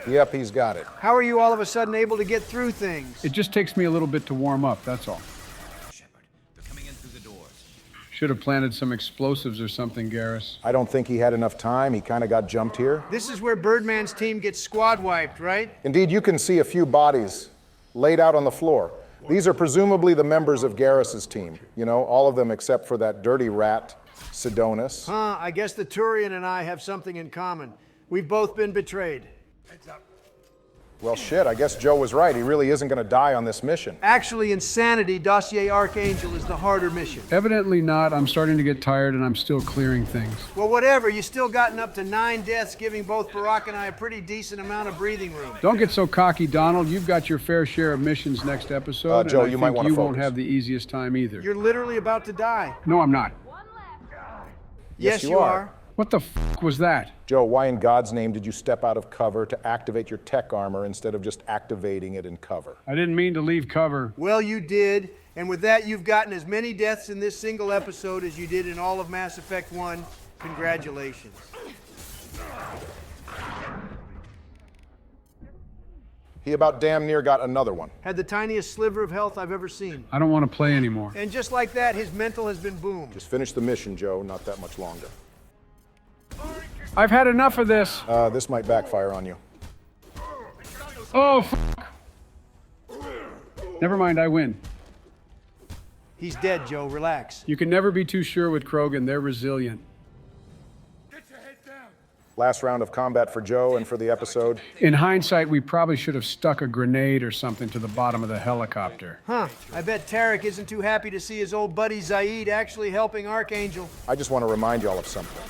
Yep, he's got it. How are you all of a sudden able to get through things? It just takes me a little bit to warm up, that's all. Shepard, they're coming in through the doors. Should have planted some explosives or something, Garrus. I don't think he had enough time. He kind of got jumped here. This is where Birdman's team gets squad wiped, right? Indeed, you can see a few bodies laid out on the floor. These are presumably the members of Garrus's team. You know, all of them except for that dirty rat, Sidonis. Huh, I guess the Turian and I have something in common. We've both been betrayed. Heads up. Well, shit, I guess Joe was right. He really isn't going to die on this mission. Actually, Insanity Dossier Archangel is the harder mission. Evidently not. I'm starting to get tired and I'm still clearing things. Well, whatever. You still gotten up to 9 deaths, giving both Barack and I a pretty decent amount of breathing room. Don't get so cocky, Donald. You've got your fair share of missions next episode. Joe, and you might want to you focus. won't have the easiest time either. You're literally about to die. No, I'm not. Yes, you are. What the f*** was that? Joe, why in God's name did you step out of cover to activate your tech armor instead of just activating it in cover? I didn't mean to leave cover. Well, you did. And with that, you've gotten as many deaths in this single episode as you did in all of Mass Effect 1. Congratulations. He about damn near got another one. Had the tiniest sliver of health I've ever seen. I don't want to play anymore. And just like that, his mental has been boomed. Just finish the mission, Joe. Not that much longer. I've had enough of this. This might backfire on you. Oh, f***. Never mind, I win. He's dead, Joe. Relax. You can never be too sure with Krogan. They're resilient. Get your head down. Last round of combat for Joe and for the episode. In hindsight, we probably should have stuck a grenade or something to the bottom of the helicopter. Huh. I bet Tarek isn't too happy to see his old buddy Zaid actually helping Archangel. I just want to remind y'all of something.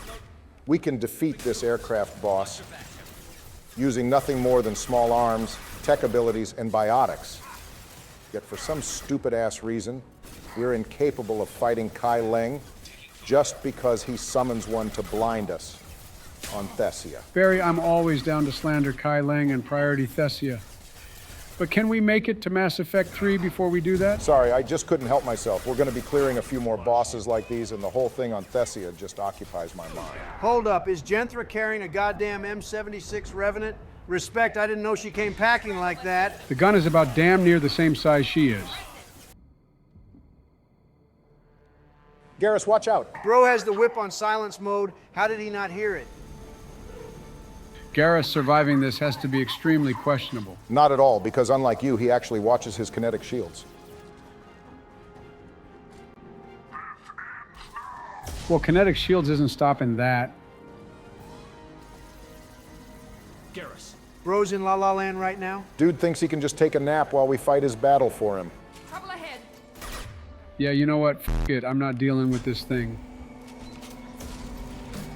We can defeat this aircraft boss using nothing more than small arms, tech abilities, and biotics. Yet for some stupid-ass reason, we're incapable of fighting Kai Leng just because he summons one to blind us on Thessia. Barry, I'm always down to slander Kai Leng and Priority Thessia. But can we make it to Mass Effect 3 before we do that? Sorry, I just couldn't help myself. We're going to be clearing a few more bosses like these, and the whole thing on Thessia just occupies my mind. Hold up, is Genthra carrying a goddamn M76 Revenant? Respect, I didn't know she came packing like that. The gun is about damn near the same size she is. Garrus, watch out. Bro has the whip on silence mode. How did he not hear it? Garrus surviving this has to be extremely questionable. Not at all, because unlike you, he actually watches his kinetic shields. Well, kinetic shields isn't stopping that. Garrus. Bro's in La La Land right now? Dude thinks he can just take a nap while we fight his battle for him. Trouble ahead. Yeah, you know what? F it. I'm not dealing with this thing.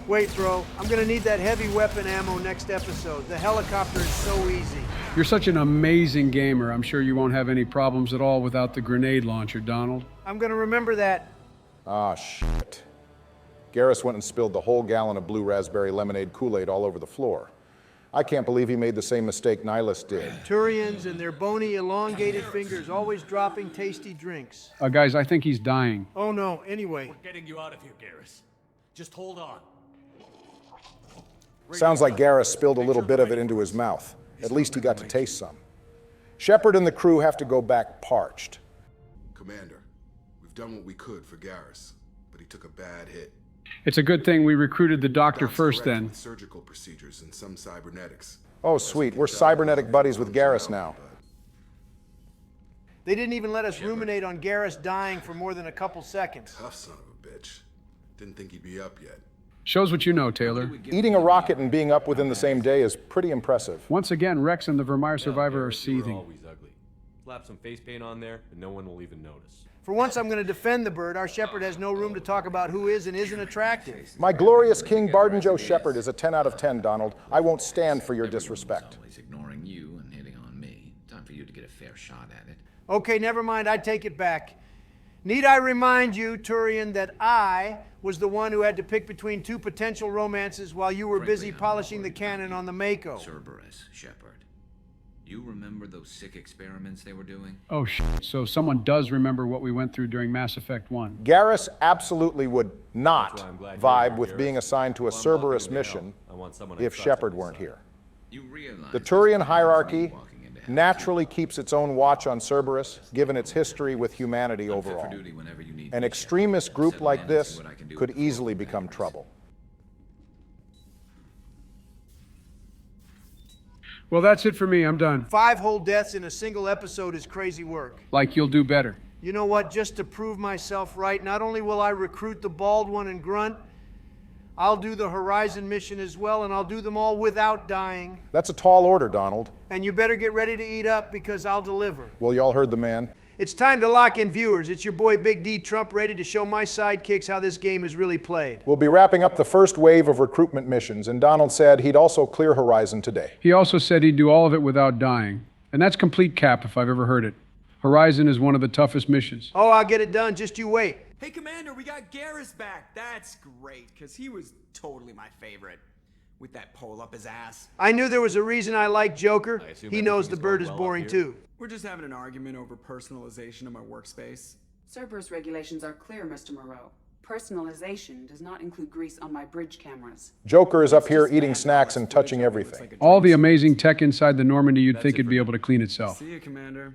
Wait, bro. I'm gonna need that heavy weapon ammo next episode. The helicopter is so easy. You're such an amazing gamer. I'm sure you won't have any problems at all without the grenade launcher, Donald. I'm gonna remember that. Ah, shit. Garrus went and spilled the whole gallon of blue raspberry lemonade Kool-Aid all over the floor. I can't believe he made the same mistake Nihilus did. Turians and their bony, elongated fingers always dropping tasty drinks. Guys, I think he's dying. Oh no, anyway. We're getting you out of here, Garrus. Just hold on. Sounds like Garrus spilled a little bit of it into his mouth. At least he got to taste some. Shepard and the crew have to go back parched. Commander, we've done what we could for Garrus, but he took a bad hit. It's a good thing we recruited the doctor first then. Surgical procedures and some cybernetics. Oh, sweet. We're cybernetic buddies with Garrus now. They didn't even let us ruminate on Garrus dying for more than a couple seconds. Tough son of a bitch. Didn't think he'd be up yet. Shows what you know, Taylor. Eating a rocket and being up within the same day is pretty impressive. Once again, Rex and the Vermeer survivor are seething. Always ugly. Slap some face paint on there, and no one will even notice. For once, I'm going to defend the bird. Our Shepard has no room to talk about who is and isn't attractive. My glorious King Barden Joe Shepard is a 10 out of 10, Donald. I won't stand for your disrespect. Always ignoring you and hitting on me. Time for you to get a fair shot at it. Okay, never mind. I take it back. Need I remind you, Turian, that I was the one who had to pick between two potential romances while you were busy polishing the cannon on the Mako. Cerberus, Shepard. You remember those sick experiments they were doing? Oh, shit. So someone does remember what we went through during Mass Effect 1. Garrus absolutely would not vibe with being assigned to a Cerberus mission if Shepard weren't here. The Turian hierarchy naturally keeps its own watch on Cerberus, given its history with humanity overall. An extremist group like this could easily become trouble. Well, that's it for me. I'm done. 5 whole deaths in a single episode is crazy work. Like you'll do better. You know what? Just to prove myself right, not only will I recruit the bald one and Grunt, I'll do the Horizon mission as well, and I'll do them all without dying. That's a tall order, Donald. And you better get ready to eat up, because I'll deliver. Well, y'all heard the man. It's time to lock in viewers. It's your boy Big D Trump, ready to show my sidekicks how this game is really played. We'll be wrapping up the first wave of recruitment missions, and Donald said he'd also clear Horizon today. He also said he'd do all of it without dying. And that's complete cap if I've ever heard it. Horizon is one of the toughest missions. Oh, I'll get it done. Just you wait. Hey, Commander, we got Garrus back. That's great, because he was totally my favorite. With that pole up his ass. I knew there was a reason I like Joker. He knows the bird is boring too. We're just having an argument over personalization of my workspace. Cerberus regulations are clear, Mr. Moreau. Personalization does not include grease on my bridge cameras. Joker is up here eating snacks and touching everything. All the amazing tech inside the Normandy you'd think it'd be able to clean itself. See you, Commander.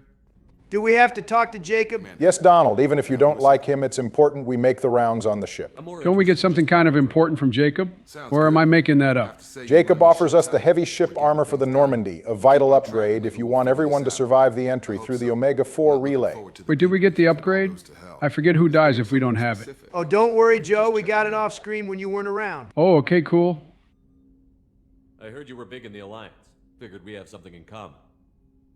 Do we have to talk to Jacob? Yes, Donald. Even if you don't like him, it's important we make the rounds on the ship. Don't we get something kind of important from Jacob? Or am I making that up? Jacob offers us the heavy ship armor for the Normandy, a vital upgrade if you want everyone to survive the entry through the Omega-4 relay. Wait, did we get the upgrade? I forget who dies if we don't have it. Oh, don't worry, Joe. We got it off screen when you weren't around. Oh, okay, cool. I heard you were big in the Alliance. Figured we have something in common.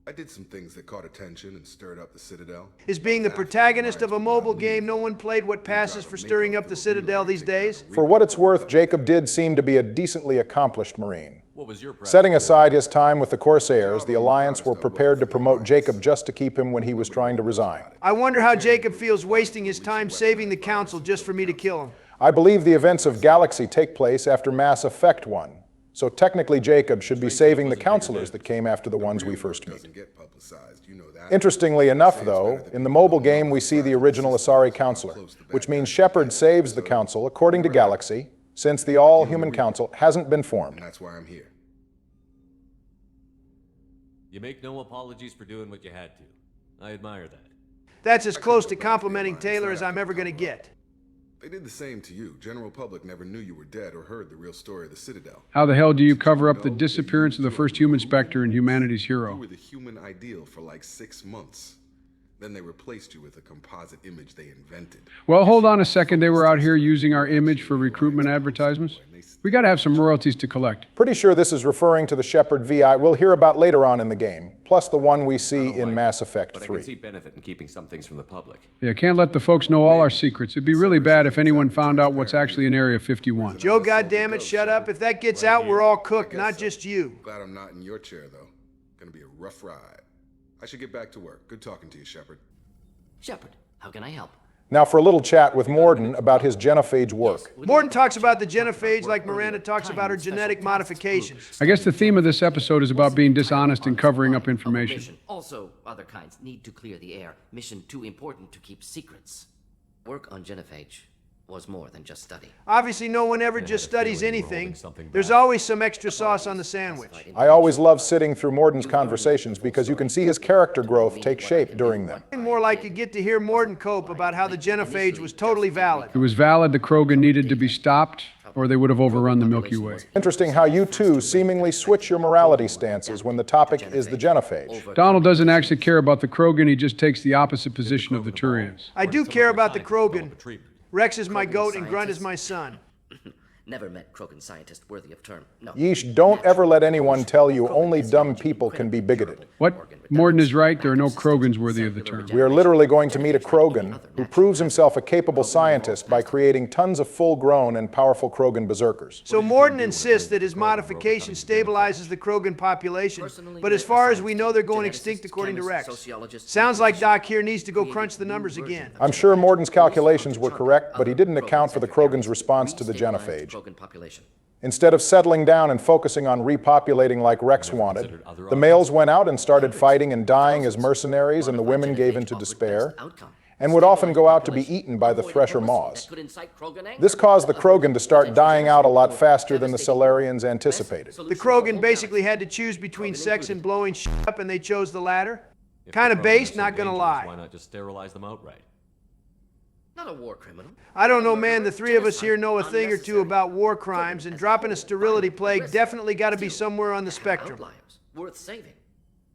I did some things that caught attention and stirred up the Citadel. Is being the protagonist of a mobile game, no one played what passes for stirring up the Citadel these days? For what it's worth, Jacob did seem to be a decently accomplished Marine. What was your Setting aside his time with the Corsairs, the Alliance were prepared to promote Jacob just to keep him when he was trying to resign. I wonder how Jacob feels wasting his time saving the Council just for me to kill him. I believe the events of Galaxy take place after Mass Effect 1. So technically Jacob should be saving the counselors that came after the ones we first meet. Interestingly enough, though, in the mobile game we see the original Asari counselor, which means Shepard saves the council according to Galaxy, since the all-human council hasn't been formed. That's why I'm here. You make no apologies for doing what you had to. I admire that. That's as close to complimenting Taylor as I'm ever going to get. They did the same to you. General public never knew you were dead or heard the real story of the Citadel. How the hell do you cover up the disappearance of the first human Spectre and humanity's You hero? were the human ideal for like 6 months. Then they replaced you with a composite image they invented. Well, hold on a second. They were out here using our image for recruitment advertisements. We gotta have some royalties to collect. Pretty sure this is referring to the Shepard VI we'll hear about later on in the game, plus the one we see in Mass Effect But I 3. can see benefit in keeping some things from the public. Yeah, can't let the folks know all our secrets. It'd be really bad if anyone found out what's actually in Area 51. Joe, goddammit, shut up. If that gets out, we're all cooked, not just you. Glad I'm not in your chair, though. Gonna be a rough ride. I should get back to work. Good talking to you, Shepard. Shepard, how can I help? Now for a little chat with Morden about his genophage work. Morden talks about the genophage like Miranda talks about her genetic modifications. I guess the theme of this episode is about being dishonest and covering up information. Also, other kinds need to clear the air. Mission too important to keep secrets. Work on genophage was more than just study. Obviously, no one ever just studies anything. There's always some extra sauce on the sandwich. I always love sitting through Morden's conversations because you can see his character growth take shape during them. More like you get to hear Morden cope about how the genophage was totally valid. It was valid the Krogan needed to be stopped, or they would have overrun the Milky Way. Interesting how you two seemingly switch your morality stances when the topic is the genophage. Donald doesn't actually care about the Krogan, he just takes the opposite position of the Turians. I do care about the Krogan. Rex is my goat and Grunt is my son. Never met Krogan scientist worthy of term. No. Yeesh, don't ever let anyone tell you only dumb people can be bigoted. What? Morden is right, there are no Krogans worthy of the term. We are literally going to meet a Krogan who proves himself a capable scientist by creating tons of full-grown and powerful Krogan berserkers. So Morden insists that his modification stabilizes the Krogan population, but as far as we know, they're going extinct according to Rex. Sounds like Doc here needs to go crunch the numbers again. I'm sure Morden's calculations were correct, but he didn't account for the Krogan's response to the genophage. Instead of settling down and focusing on repopulating like Rex wanted, the males went out and started fighting and dying as mercenaries, and the women gave into despair, and would often go out to be eaten by the Thresher Maws. This caused the Krogan to start dying out a lot faster than the Solarians anticipated. The Krogan basically had to choose between sex and blowing shit up, and they chose the latter. Kind of based, not gonna lie. Why not just sterilize them outright? Not a war criminal. I don't know, man. The three of us here know a thing or two about war crimes, and dropping a sterility plague definitely got to be somewhere on the spectrum. worth saving.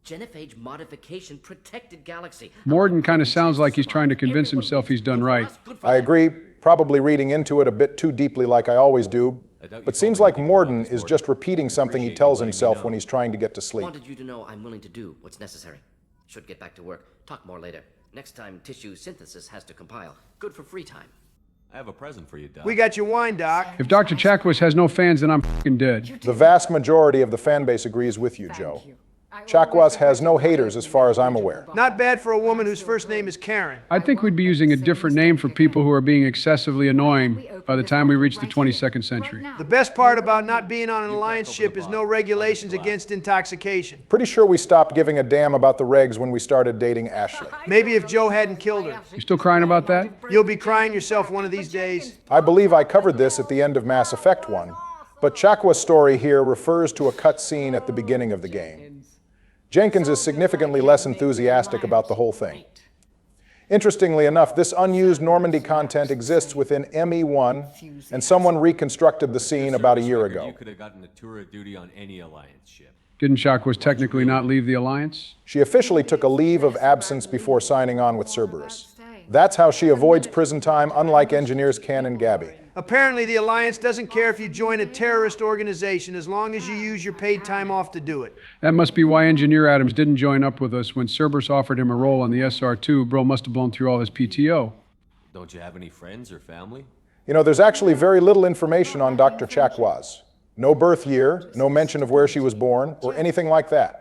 Genophage modification protected galaxy. Morden kind of sounds like he's trying to convince himself he's done right. I agree, probably reading into it a bit too deeply like I always do, but seems like Morden is just repeating something he tells himself when he's trying to get to sleep. Wanted you to know I'm willing to do what's necessary. Should get back to work. Talk more later. Next time tissue synthesis has to compile. Good for free time. I have a present for you, Doc. We got your wine, Doc. If Dr. Chakwas has no fans, then I'm f***ing dead. The vast majority of the fan base agrees with you, Joe. Chakwas has no haters as far as I'm aware. Not bad for a woman whose first name is Karen. I think we'd be using a different name for people who are being excessively annoying by the time we reach the 22nd century. The best part about not being on an alliance ship is no regulations against intoxication. Pretty sure we stopped giving a damn about the regs when we started dating Ashley. Maybe if Joe hadn't killed her. You still crying about that? You'll be crying yourself one of these days. I believe I covered this at the end of Mass Effect 1, but Chakwa's story here refers to a cut scene at the beginning of the game. Jenkins is significantly less enthusiastic about the whole thing. Interestingly enough, this unused Normandy content exists within ME1, and someone reconstructed the scene about a year ago. You could have gotten a tour of duty on any Alliance ship. Didn't Chakwas technically not leave the Alliance? She officially took a leave of absence before signing on with Cerberus. That's how she avoids prison time, unlike engineers Ken and Gabby. Apparently, the Alliance doesn't care if you join a terrorist organization as long as you use your paid time off to do it. That must be why Engineer Adams didn't join up with us when Cerberus offered him a role on the SR2. Bro must have blown through all his PTO. Don't you have any friends or family? You know, there's actually very little information on Dr. Chakwas. No birth year, no mention of where she was born, or anything like that.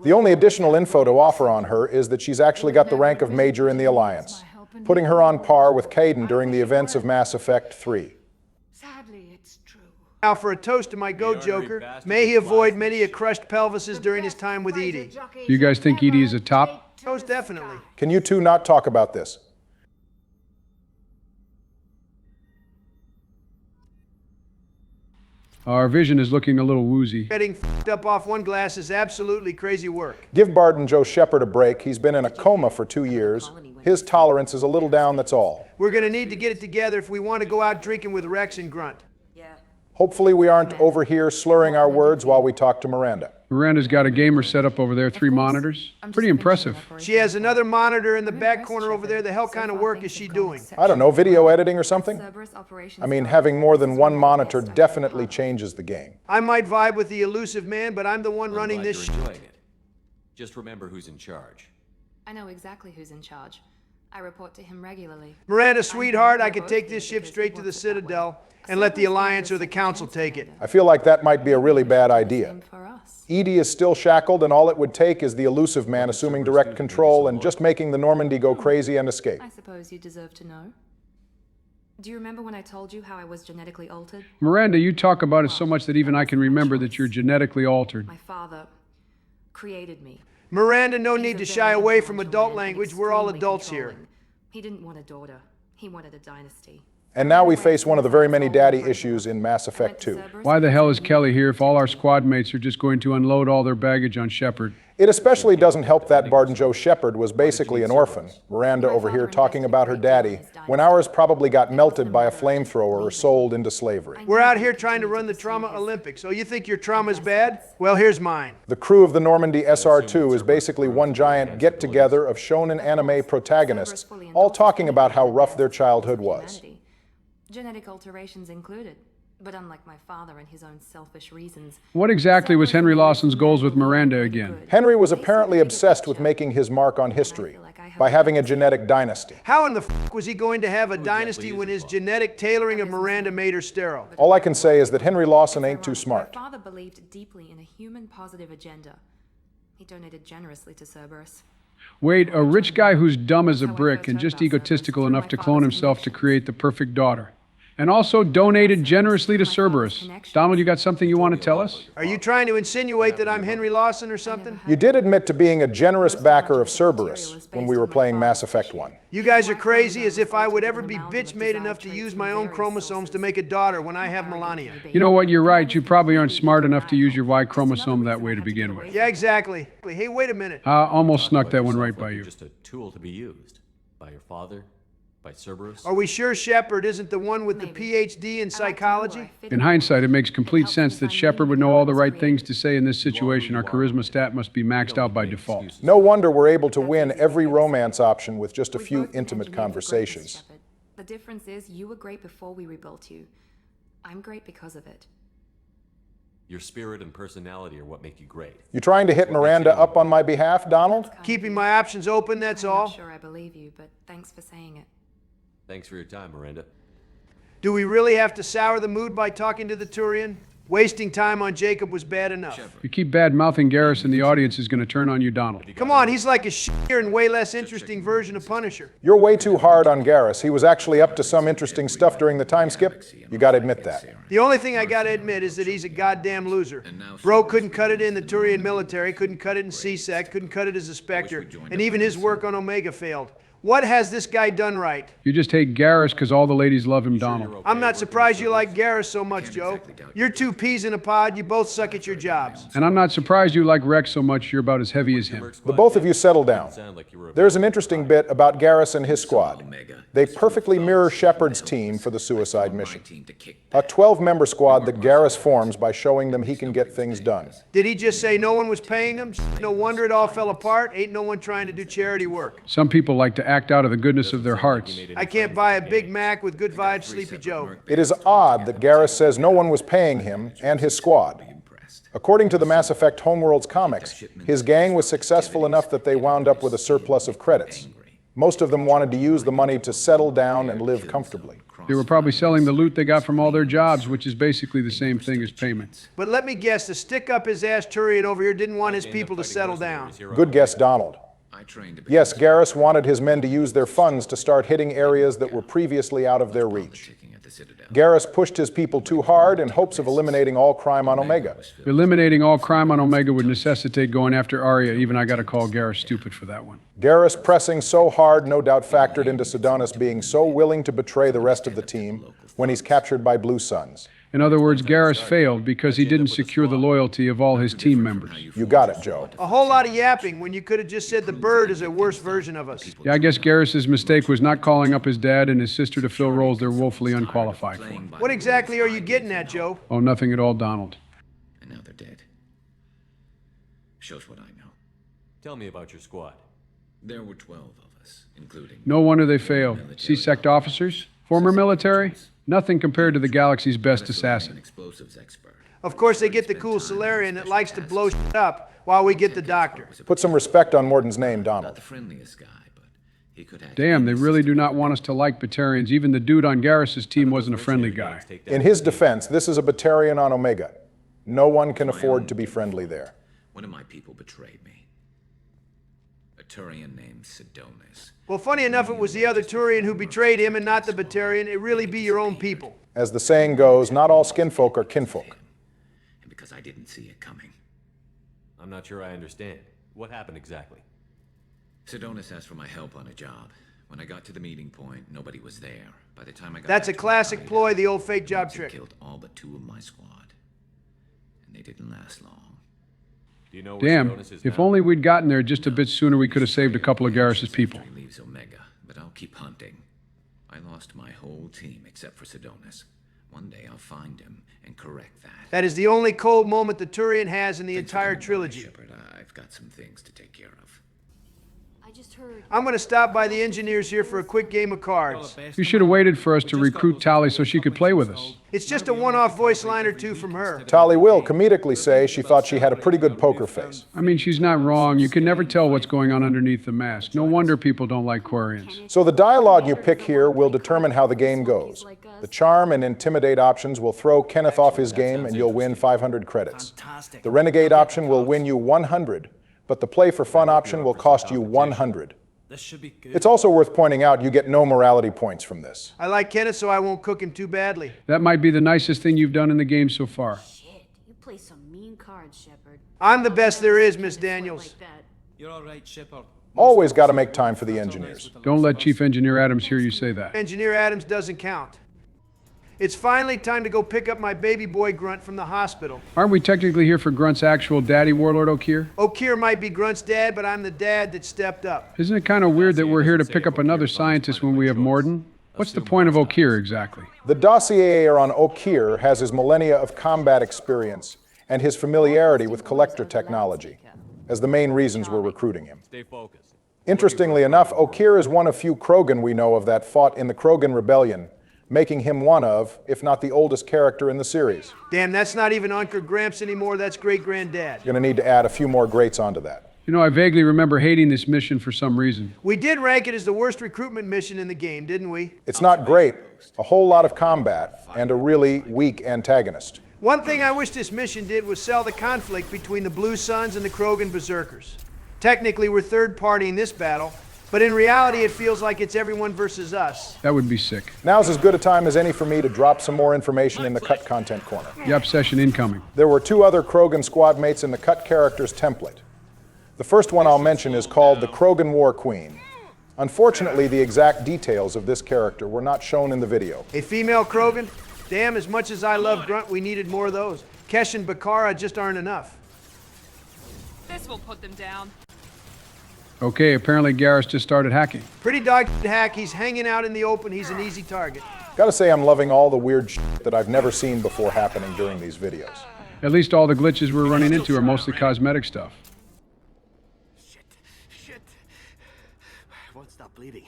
The only additional info to offer on her is that she's actually got the rank of Major in the Alliance, putting her on par with Kaidan during the events of Mass Effect 3. Now for a toast to my goat Joker, may he avoid many a crushed pelvises during his time with Edie. You guys think Edie is a top? Most definitely. Can you two not talk about this? Our vision is looking a little woozy. Getting f***ed up off one glass is absolutely crazy work. Give Barden Joe Shepard a break. He's been in a coma for 2 years. His tolerance is a little down, that's all. We're going to need to get it together if we want to go out drinking with Rex and Grunt. Hopefully we aren't over here slurring our words while we talk to Miranda. Miranda's got a gamer set up over there, 3 monitors. Pretty impressive. She has another monitor in the back corner over there. The hell kind of work is she doing? I don't know, video editing or something? I mean, having more than one monitor definitely changes the game. I might vibe with the elusive man, but I'm the one running this shit. Just remember who's in charge. I know exactly who's in charge. I report to him regularly. Miranda, sweetheart, I could take this ship straight to the Citadel and let the Alliance or the Council take it. I feel like that might be a really bad idea. Edie is still shackled, and all it would take is the elusive man assuming direct control and just making the Normandy go crazy and escape. I suppose you deserve to know. Do you remember when I told you how I was genetically altered? Miranda, you talk about it so much that even I can remember that you're genetically altered. My father created me. Miranda, no need to shy away from adult language. We're all adults here. He didn't want a daughter. He wanted a dynasty. And now we face one of the very many daddy issues in Mass Effect 2. Why the hell is Kelly here if all our squad mates are just going to unload all their baggage on Shepard? It especially doesn't help that Barden Joe Shepard was basically an orphan, Miranda over here talking about her daddy, when ours probably got melted by a flamethrower or sold into slavery. We're out here trying to run the Trauma Olympics, so you think your trauma's bad? Well, here's mine. The crew of the Normandy SR2 is basically one giant get-together of shonen anime protagonists, all talking about how rough their childhood was. Genetic alterations included, but unlike my father and his own selfish reasons. What exactly was Henry Lawson's goals with Miranda again? Henry was apparently obsessed with making his mark on history by having a genetic dynasty. How in the f*** was he going to have a dynasty when his genetic tailoring of Miranda made her sterile? All I can say is that Henry Lawson ain't too smart. My father believed deeply in a human positive agenda. He donated generously to Cerberus. Wait, a rich guy who's dumb as a brick and just egotistical enough to clone himself to create the perfect daughter. And also donated generously to Cerberus. Donald, you got something you want to tell us? Are you trying to insinuate that I'm Henry Lawson or something? You did admit to being a generous backer of Cerberus when we were playing Mass Effect 1. You guys are crazy, as if I would ever be bitch-made enough to use my own chromosomes to make a daughter when I have Melania. You know what, you're right. You probably aren't smart enough to use your Y chromosome that way to begin with. Yeah, exactly. Hey, wait a minute. I almost snuck that one right by you. Just a tool to be used by your father, By Cerberus? Are we sure Shepard isn't the one with the PhD in psychology? In hindsight, it makes complete sense that Shepard would know all the right things to say in this situation. Our charisma stat must be maxed out by default. No wonder we're able to win every romance option with just a few intimate conversations. The difference is you were great before we rebuilt you. I'm great because of it. Your spirit and personality are what make you great. You trying to hit Miranda up on my behalf, Donald? Keeping my options open, that's all. I'm not sure I believe you, but thanks for saying it. Thanks for your time, Miranda. Do we really have to sour the mood by talking to the Turian? Wasting time on Jacob was bad enough. If you keep bad-mouthing Garrison, the audience is going to turn on you, Donald. Come on, he's like a shittier and way less interesting version of Punisher. You're way too hard on Garrus. He was actually up to some interesting stuff during the time skip. You gotta admit that. The only thing I gotta admit is that he's a goddamn loser. Bro couldn't cut it in the Turian military, couldn't cut it in CSEC, couldn't cut it as a Spectre, and even his work on Omega failed. What has this guy done right? You just hate Garrus because all the ladies love him, Donald. I'm not surprised you like Garrus so much, Joe. You're two peas in a pod, you both suck at your jobs. And I'm not surprised you like Rex so much you're about as heavy as him. The both of you settle down. There's an interesting bit about Garrus and his squad. They perfectly mirror Shepard's team for the suicide mission. A 12-member squad that Garrus forms by showing them he can get things done. Did he just say no one was paying him? No wonder it all fell apart. Ain't no one trying to do charity work. Some people like to act out of the goodness of their hearts. I can't buy a Big Mac with good vibes, Sleepy Joe. It is odd that Garrus says no one was paying him and his squad. According to the Mass Effect Homeworlds comics, his gang was successful enough that they wound up with a surplus of credits. Most of them wanted to use the money to settle down and live comfortably. They were probably selling the loot they got from all their jobs, which is basically the same thing as payment. But let me guess, the stick-up-his-ass Turian over here didn't want his people to settle down. Good guess, Donald. Yes, Garrus wanted his men to use their funds to start hitting areas that were previously out of their reach. Garrus pushed his people too hard in hopes of eliminating all crime on Omega. Eliminating all crime on Omega would necessitate going after Arya. Even I got to call Garrus stupid for that one. Garrus pressing so hard no doubt factored into Sidonis being so willing to betray the rest of the team when he's captured by Blue Suns. In other words, Garrus failed because he didn't secure the loyalty of all his team members. You got it, Joe. A whole lot of yapping when you could have just said the bird is a worse version of us. Yeah, I guess Garrus's mistake was not calling up his dad and his sister to fill roles they're woefully unqualified for. What exactly are you getting at, Joe? Oh, nothing at all, Donald. And now they're dead. Shows what I know. Tell me about your squad. There were 12 of us, including... No wonder they failed. C-sect officers? Former military? Nothing compared to the galaxy's best assassin. Of course, they get the cool Solarian that likes to blow shit up while we get the doctor. Put some respect on Morden's name, Donald. The friendliest guy, but he could have... Damn, they really do not want us to like Batarians. Even the dude on Garrus's team wasn't a friendly guy. In his defense, this is a Batarian on Omega. No one can afford to be friendly there. One of my people betrayed me. A Turian named Sidonis. Well, funny enough, it was the other Turian who betrayed him and not the Batarian. It really be your own people. As the saying goes, not all skinfolk are kinfolk. And because I didn't see it coming. I'm not sure I understand. What happened exactly? Sidonis asked for my help on a job. When I got to the meeting point, nobody was there. By the time I got That's a classic ploy, the old fake job trick. Killed all but 2 of my squad. And they didn't last long. Do you know where Damn, Sidonis is if now? only we'd gotten there just a bit sooner, we could have saved a couple of Garrus's people. Leaves Omega, but I'll keep hunting. I lost my whole team except for Sidonis. One day I'll find him and correct that. That is the only cold moment the Turian has in the entire trilogy. Shepard, I've got some things to take care of. I'm going to stop by the engineers here for a quick game of cards. You should have waited for us to recruit Tali so she could play with us. It's just a one-off voice line or two from her. Tali will comedically say she thought she had a pretty good poker face. I mean, she's not wrong. You can never tell what's going on underneath the mask. No wonder people don't like Quarians. So the dialogue you pick here will determine how the game goes. The charm and intimidate options will throw Kenneth off his game and you'll win 500 credits. The renegade option will win you 100, but the play for fun option will cost you 100. This should be good. It's also worth pointing out you get no morality points from this. I like Kenneth, so I won't cook him too badly. That might be the nicest thing you've done in the game so far. Shit, you play some mean cards, Shepard. I'm the best there is, Miss Daniels. You're all right, Shepard. Always got to make time for the engineers. Don't let Chief Engineer Adams hear you say that. Engineer Adams doesn't count. It's finally time to go pick up my baby boy Grunt from the hospital. Aren't we technically here for Grunt's actual daddy, Warlord Okeer? Okeer might be Grunt's dad, but I'm the dad that stepped up. Isn't it kind of weird that we're here to pick up another scientist when we have Morden? What's the point of Okeer exactly? The dossier on Okeer has his millennia of combat experience and his familiarity with collector technology as the main reasons we're recruiting him. Stay focused. Interestingly enough, Okeer is one of few Krogan we know of that fought in the Krogan Rebellion, making him one of, if not the oldest character in the series. Damn, that's not even Uncle Gramps anymore, that's great-granddad. You're gonna need to add a few more greats onto that. You know, I vaguely remember hating this mission for some reason. We did rank it as the worst recruitment mission in the game, didn't we? It's not great, a whole lot of combat, and a really weak antagonist. One thing I wish this mission did was sell the conflict between the Blue Suns and the Krogan Berserkers. Technically, we're third party in this battle, but in reality, it feels like it's everyone versus us. That would be sick. Now's as good a time as any for me to drop some more information in the cut content corner. Yep, session incoming. There were 2 other Krogan squad mates in the cut characters template. The first one I'll mention is called the Krogan War Queen. Unfortunately, the exact details of this character were not shown in the video. A female Krogan? Damn, as much as I love Grunt, we needed more of those. Kesh and Bakara just aren't enough. This will put them down. Okay, apparently Garrus just started hacking. Pretty dog hack, he's hanging out in the open, he's an easy target. Gotta say I'm loving all the weird shit that I've never seen before happening during these videos. At least all the glitches we're running into are mostly cosmetic stuff. Shit. I won't stop bleeding.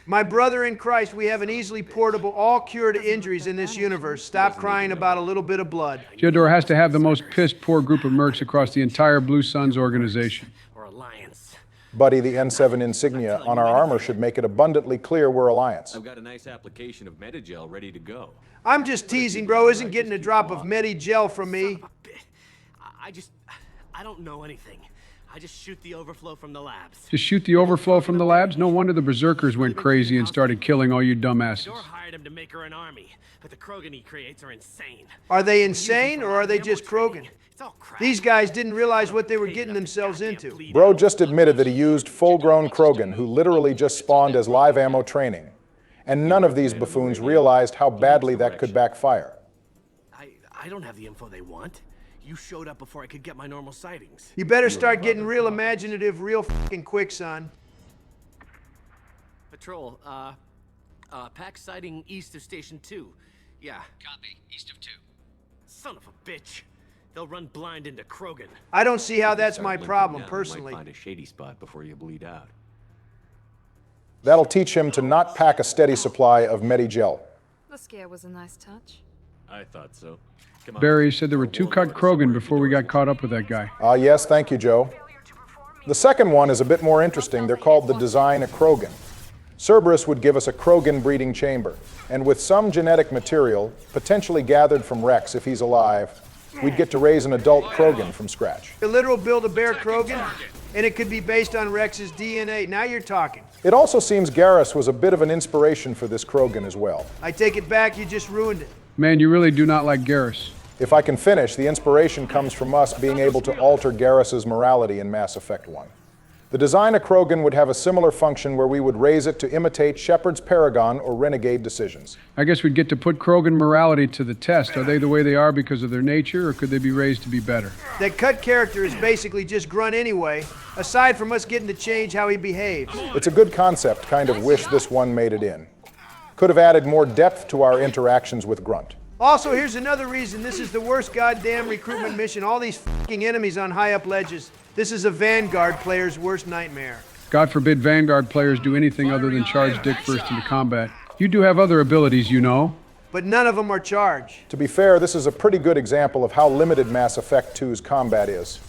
My brother in Christ, we have an easily portable, all-cured injuries in this universe. Stop crying about a little bit of blood. Jedor has to have the most pissed poor group of mercs across the entire Blue Suns organization. Buddy, the N7 insignia on our armor should make it abundantly clear we're Alliance. I've got a nice application of Medigel ready to go. I'm just teasing, bro. Isn't getting a drop of Medigel from me. I don't know anything. I just shoot the overflow from the labs. Just shoot the overflow from the labs? No wonder the Berserkers went crazy and started killing all you dumbasses. Dor hired him to make her an army, but the Krogan he creates are insane. Are they insane, or are they just Krogan? These guys didn't realize what they were getting themselves into. Bro just admitted that he used full-grown Krogan who literally just spawned as live ammo training. And none of these buffoons realized how badly that could backfire. I don't have the info they want. You showed up before I could get my normal sightings. You better start getting real imaginative real fucking quick, son. Patrol, pack sighting east of Station 2. Yeah. Copy. East of 2. Son of a bitch. They'll run blind into Krogan. I don't see how that's my problem, personally. You might find a shady spot before you bleed out. That'll teach him to not pack a steady supply of Medigel. The scare was a nice touch. I thought so. Come on. Barry said there were 2 cut Krogan before we got caught up with that guy. Yes, thank you, Joe. The second one is a bit more interesting. They're called the Design a Krogan. Cerberus would give us a Krogan breeding chamber, and with some genetic material, potentially gathered from Rex if he's alive, we'd get to raise an adult Krogan from scratch. A literal Build-A-Bear Krogan, and it could be based on Rex's DNA. Now you're talking. It also seems Garrus was a bit of an inspiration for this Krogan as well. I take it back, you just ruined it. Man, you really do not like Garrus. If I can finish, the inspiration comes from us being able to alter Garrus's morality in Mass Effect 1. The Design a Krogan would have a similar function where we would raise it to imitate Shepard's Paragon or Renegade decisions. I guess we'd get to put Krogan morality to the test. Are they the way they are because of their nature, or could they be raised to be better? That cut character is basically just Grunt anyway, aside from us getting to change how he behaves. It's a good concept, kind of wish this one made it in. Could have added more depth to our interactions with Grunt. Also, here's another reason this is the worst goddamn recruitment mission. All these fucking enemies on high up ledges. This is a Vanguard player's worst nightmare. God forbid Vanguard players do anything other than charge dick first into combat. You do have other abilities, you know. But none of them are charge. To be fair, this is a pretty good example of how limited Mass Effect 2's combat is.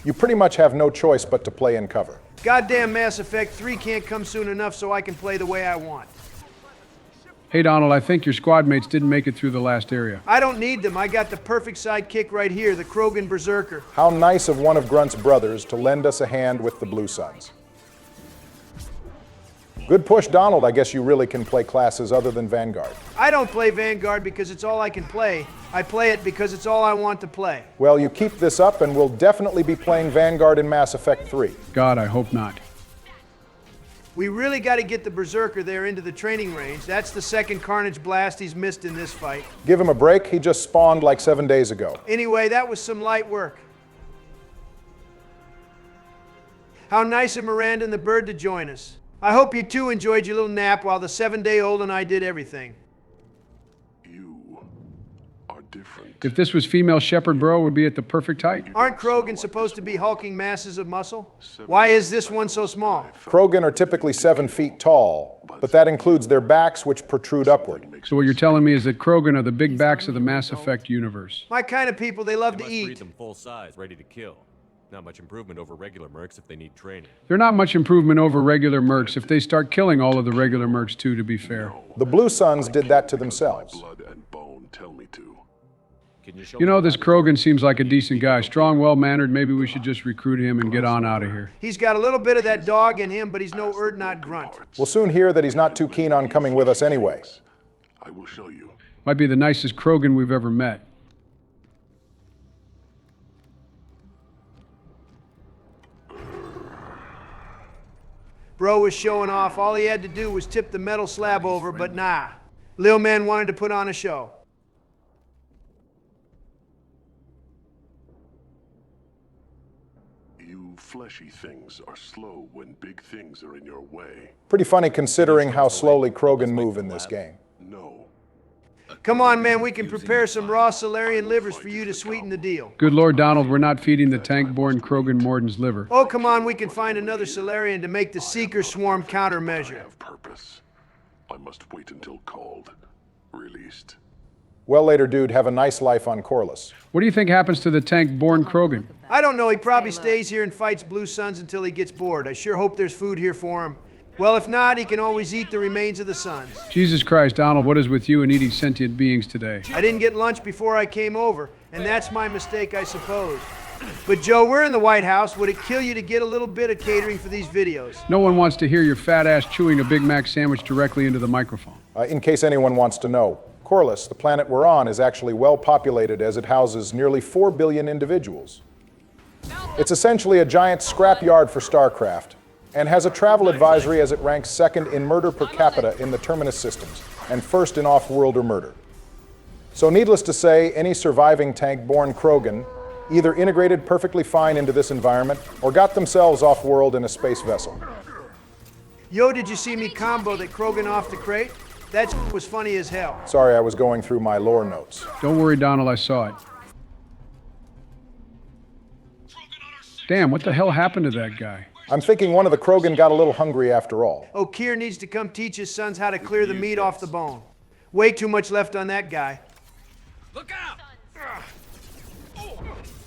You pretty much have no choice but to play in cover. Goddamn Mass Effect 3 can't come soon enough so I can play the way I want. Hey Donald, I think your squad mates didn't make it through the last area. I don't need them. I got the perfect sidekick right here, the Krogan Berserker. How nice of one of Grunt's brothers to lend us a hand with the Blue Suns. Good push, Donald. I guess you really can play classes other than Vanguard. I don't play Vanguard because it's all I can play. I play it because it's all I want to play. Well, you keep this up and we'll definitely be playing Vanguard in Mass Effect 3. God, I hope not. We really got to get the Berserker there into the training range. That's the second Carnage blast he's missed in this fight. Give him a break. He just spawned like 7 days ago. Anyway, that was some light work. How nice of Miranda and the bird to join us. I hope you too enjoyed your little nap while the 7-day-old and I did everything. If this was female shepherd, bro, it would be at the perfect height. Aren't Krogan supposed to be hulking masses of muscle? Why is this one so small? Krogan are typically 7 feet tall, but that includes their backs, which protrude upward. So what you're telling me is that Krogan are the big backs of the Mass Effect universe. My kind of people, they love to Breed eat. them full size, ready to kill. Not much improvement over regular mercs if they need training. They're not much improvement over regular mercs if they start killing all of the regular mercs too, to be fair. The Blue Suns did that to themselves. You know, this Krogan seems like a decent guy. Strong, well-mannered. Maybe we should just recruit him and get on out of here. He's got a little bit of that dog in him, but he's no Urdnot grunt. We'll soon hear that he's not too keen on coming with us anyway. I will show you. Might be the nicest Krogan we've ever met. Bro was showing off. All he had to do was tip the metal slab over, but nah. Lil Man wanted to put on a show. You fleshy things are slow when big things are in your way. Pretty funny considering how slowly Krogan move in this game. No. Come on, man, we can prepare some raw Solarian livers for you to sweeten the deal. Good Lord, Donald, we're not feeding the tank-born Krogan Morden's liver. Oh, come on, we can find another Solarian to make the Seeker Swarm countermeasure. Purpose. I must wait until called. Released. Well, later, dude, have a nice life on Corliss. What do you think happens to the tank-born Krogan? I don't know, he probably stays here and fights Blue Suns until he gets bored. I sure hope there's food here for him. Well, if not, he can always eat the remains of the Suns. Jesus Christ, Donald, what is with you and eating sentient beings today? I didn't get lunch before I came over, and that's my mistake, I suppose. But Joe, we're in the White House. Would it kill you to get a little bit of catering for these videos? No one wants to hear your fat ass chewing a Big Mac sandwich directly into the microphone. In case anyone wants to know, Corliss, the planet we're on, is actually well populated as it houses nearly 4 billion individuals. It's essentially a giant scrapyard for StarCraft, and has a travel advisory as it ranks second in murder per capita in the Terminus systems, and first in off-worlder murder. So needless to say, any surviving tank-born Krogan either integrated perfectly fine into this environment, or got themselves off-world in a space vessel. Yo, did you see me combo that Krogan off the crate? That was funny as hell. Sorry, I was going through my lore notes. Don't worry, Donald, I saw it. Damn, what the hell happened to that guy? I'm thinking one of the Krogan got a little hungry after all. O'Keir needs to come teach his sons how to clear the meat off the bone. Way too much left on that guy. Look out!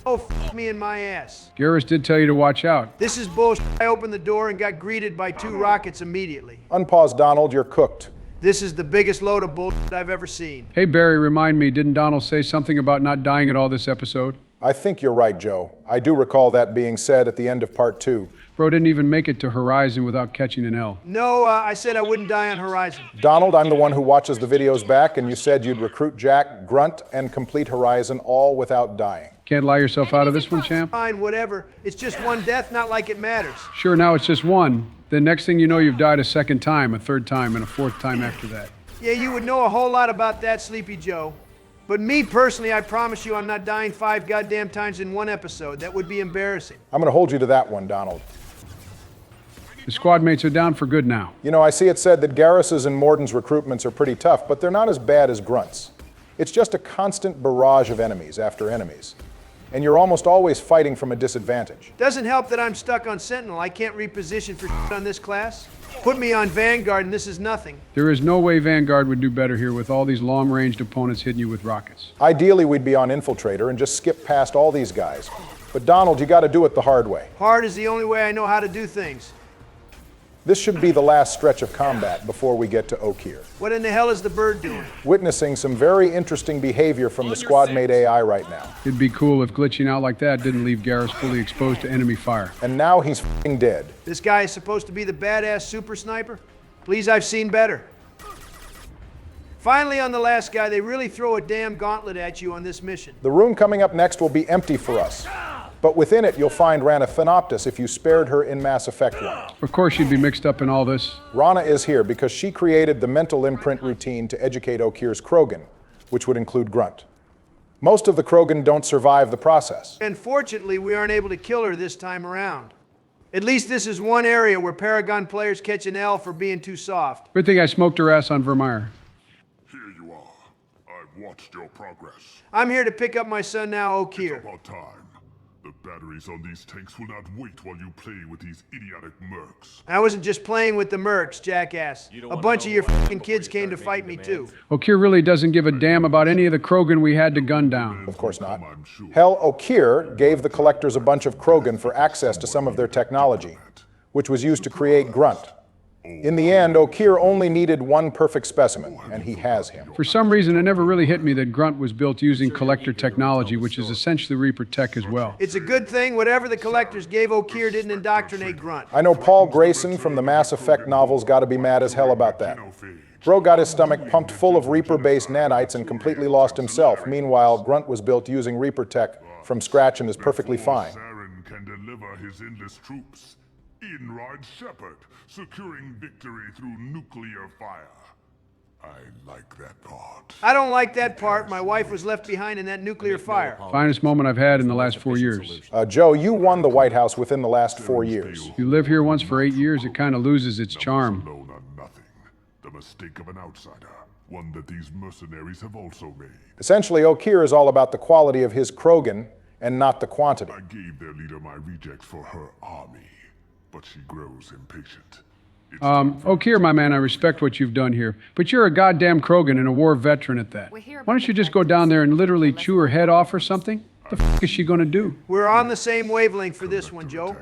Oh, f me in my ass. Garrus did tell you to watch out. This is bullshit. I opened the door and got greeted by 2 rockets immediately. Unpause, Donald, you're cooked. This is the biggest load of bullshit I've ever seen. Hey, Barry, remind me, didn't Donald say something about not dying at all this episode? I think you're right, Joe. I do recall that being said at the end of part 2. Bro didn't even make it to Horizon without catching an L. No, I said I wouldn't die on Horizon. Donald, I'm the one who watches the videos back, and you said you'd recruit Jack, grunt, and complete Horizon all without dying. Can't lie yourself out of this one, champ? Fine, whatever. It's just one death, not like it matters. Sure, now it's just one. Then next thing you know, you've died a second time, a third time, and a fourth time after that. Yeah, you would know a whole lot about that, Sleepy Joe. But me personally, I promise you I'm not dying 5 goddamn times in one episode. That would be embarrassing. I'm going to hold you to that one, Donald. The squad mates are down for good now. You know, I see it said that Garrus's and Morden's recruitments are pretty tough, but they're not as bad as Grunt's. It's just a constant barrage of enemies after enemies. And you're almost always fighting from a disadvantage. Doesn't help that I'm stuck on Sentinel. I can't reposition for shit on this class. Put me on Vanguard and this is nothing. There is no way Vanguard would do better here with all these long-ranged opponents hitting you with rockets. Ideally, we'd be on Infiltrator and just skip past all these guys. But Donald, you got to do it the hard way. Hard is the only way I know how to do things. This should be the last stretch of combat before we get to O'Keir. What in the hell is the bird doing? Witnessing some very interesting behavior from the squad mate AI right now. It'd be cool if glitching out like that didn't leave Garrus fully exposed to enemy fire. And now he's f***ing dead. This guy is supposed to be the badass super sniper? Please, I've seen better. Finally, on the last guy, they really throw a damn gauntlet at you on this mission. The room coming up next will be empty for us. But within it, you'll find Rana Thanoptis if you spared her in Mass Effect 1. Of course she'd be mixed up in all this. Rana is here because she created the mental imprint routine to educate Okeer's Krogan, which would include Grunt. Most of the Krogan don't survive the process. And fortunately, we aren't able to kill her this time around. At least this is one area where Paragon players catch an L for being too soft. Good thing I smoked her ass on Vermeer. Here you are. I've watched your progress. I'm here to pick up my son now, Okeer. It's about time. The batteries on these tanks will not wait while you play with these idiotic mercs. I wasn't just playing with the mercs, jackass. A bunch of your fucking kids came to fight me too. Okeer really doesn't give a damn about any of the Krogan we had to gun down. Of course not. Hell, Okeer gave the Collectors a bunch of Krogan for access to some of their technology, which was used to create Grunt. In the end, Okeer only needed one perfect specimen, and he has him. For some reason, it never really hit me that Grunt was built using Collector technology, which is essentially Reaper tech as well. It's a good thing whatever the Collectors gave Okeer didn't indoctrinate Grunt. I know Paul Grayson from the Mass Effect novels got to be mad as hell about that. Bro got his stomach pumped full of Reaper-based nanites and completely lost himself. Meanwhile, Grunt was built using Reaper tech from scratch and is perfectly fine. Saren can deliver his endless troops. In rides Shepard, securing victory through nuclear fire. I like that part. I don't like that part. My wife was left behind in that nuclear fire. Finest moment I've had in the last 4 years. Joe, you won the White House within the last 4 years. You live here once for 8 years, it kind of loses its charm. Alone on nothing. The mistake of an outsider. One that these mercenaries have also made. Essentially, Okeer is all about the quality of his Krogan and not the quantity. I gave their leader my rejects for her army. But she grows impatient. Okeer, my man, I respect what you've done here, but you're a goddamn Krogan and a war veteran at that. Why don't you just go down there and literally chew her head off or something? What the f*** is she gonna do? We're on the same wavelength for this one, Joe.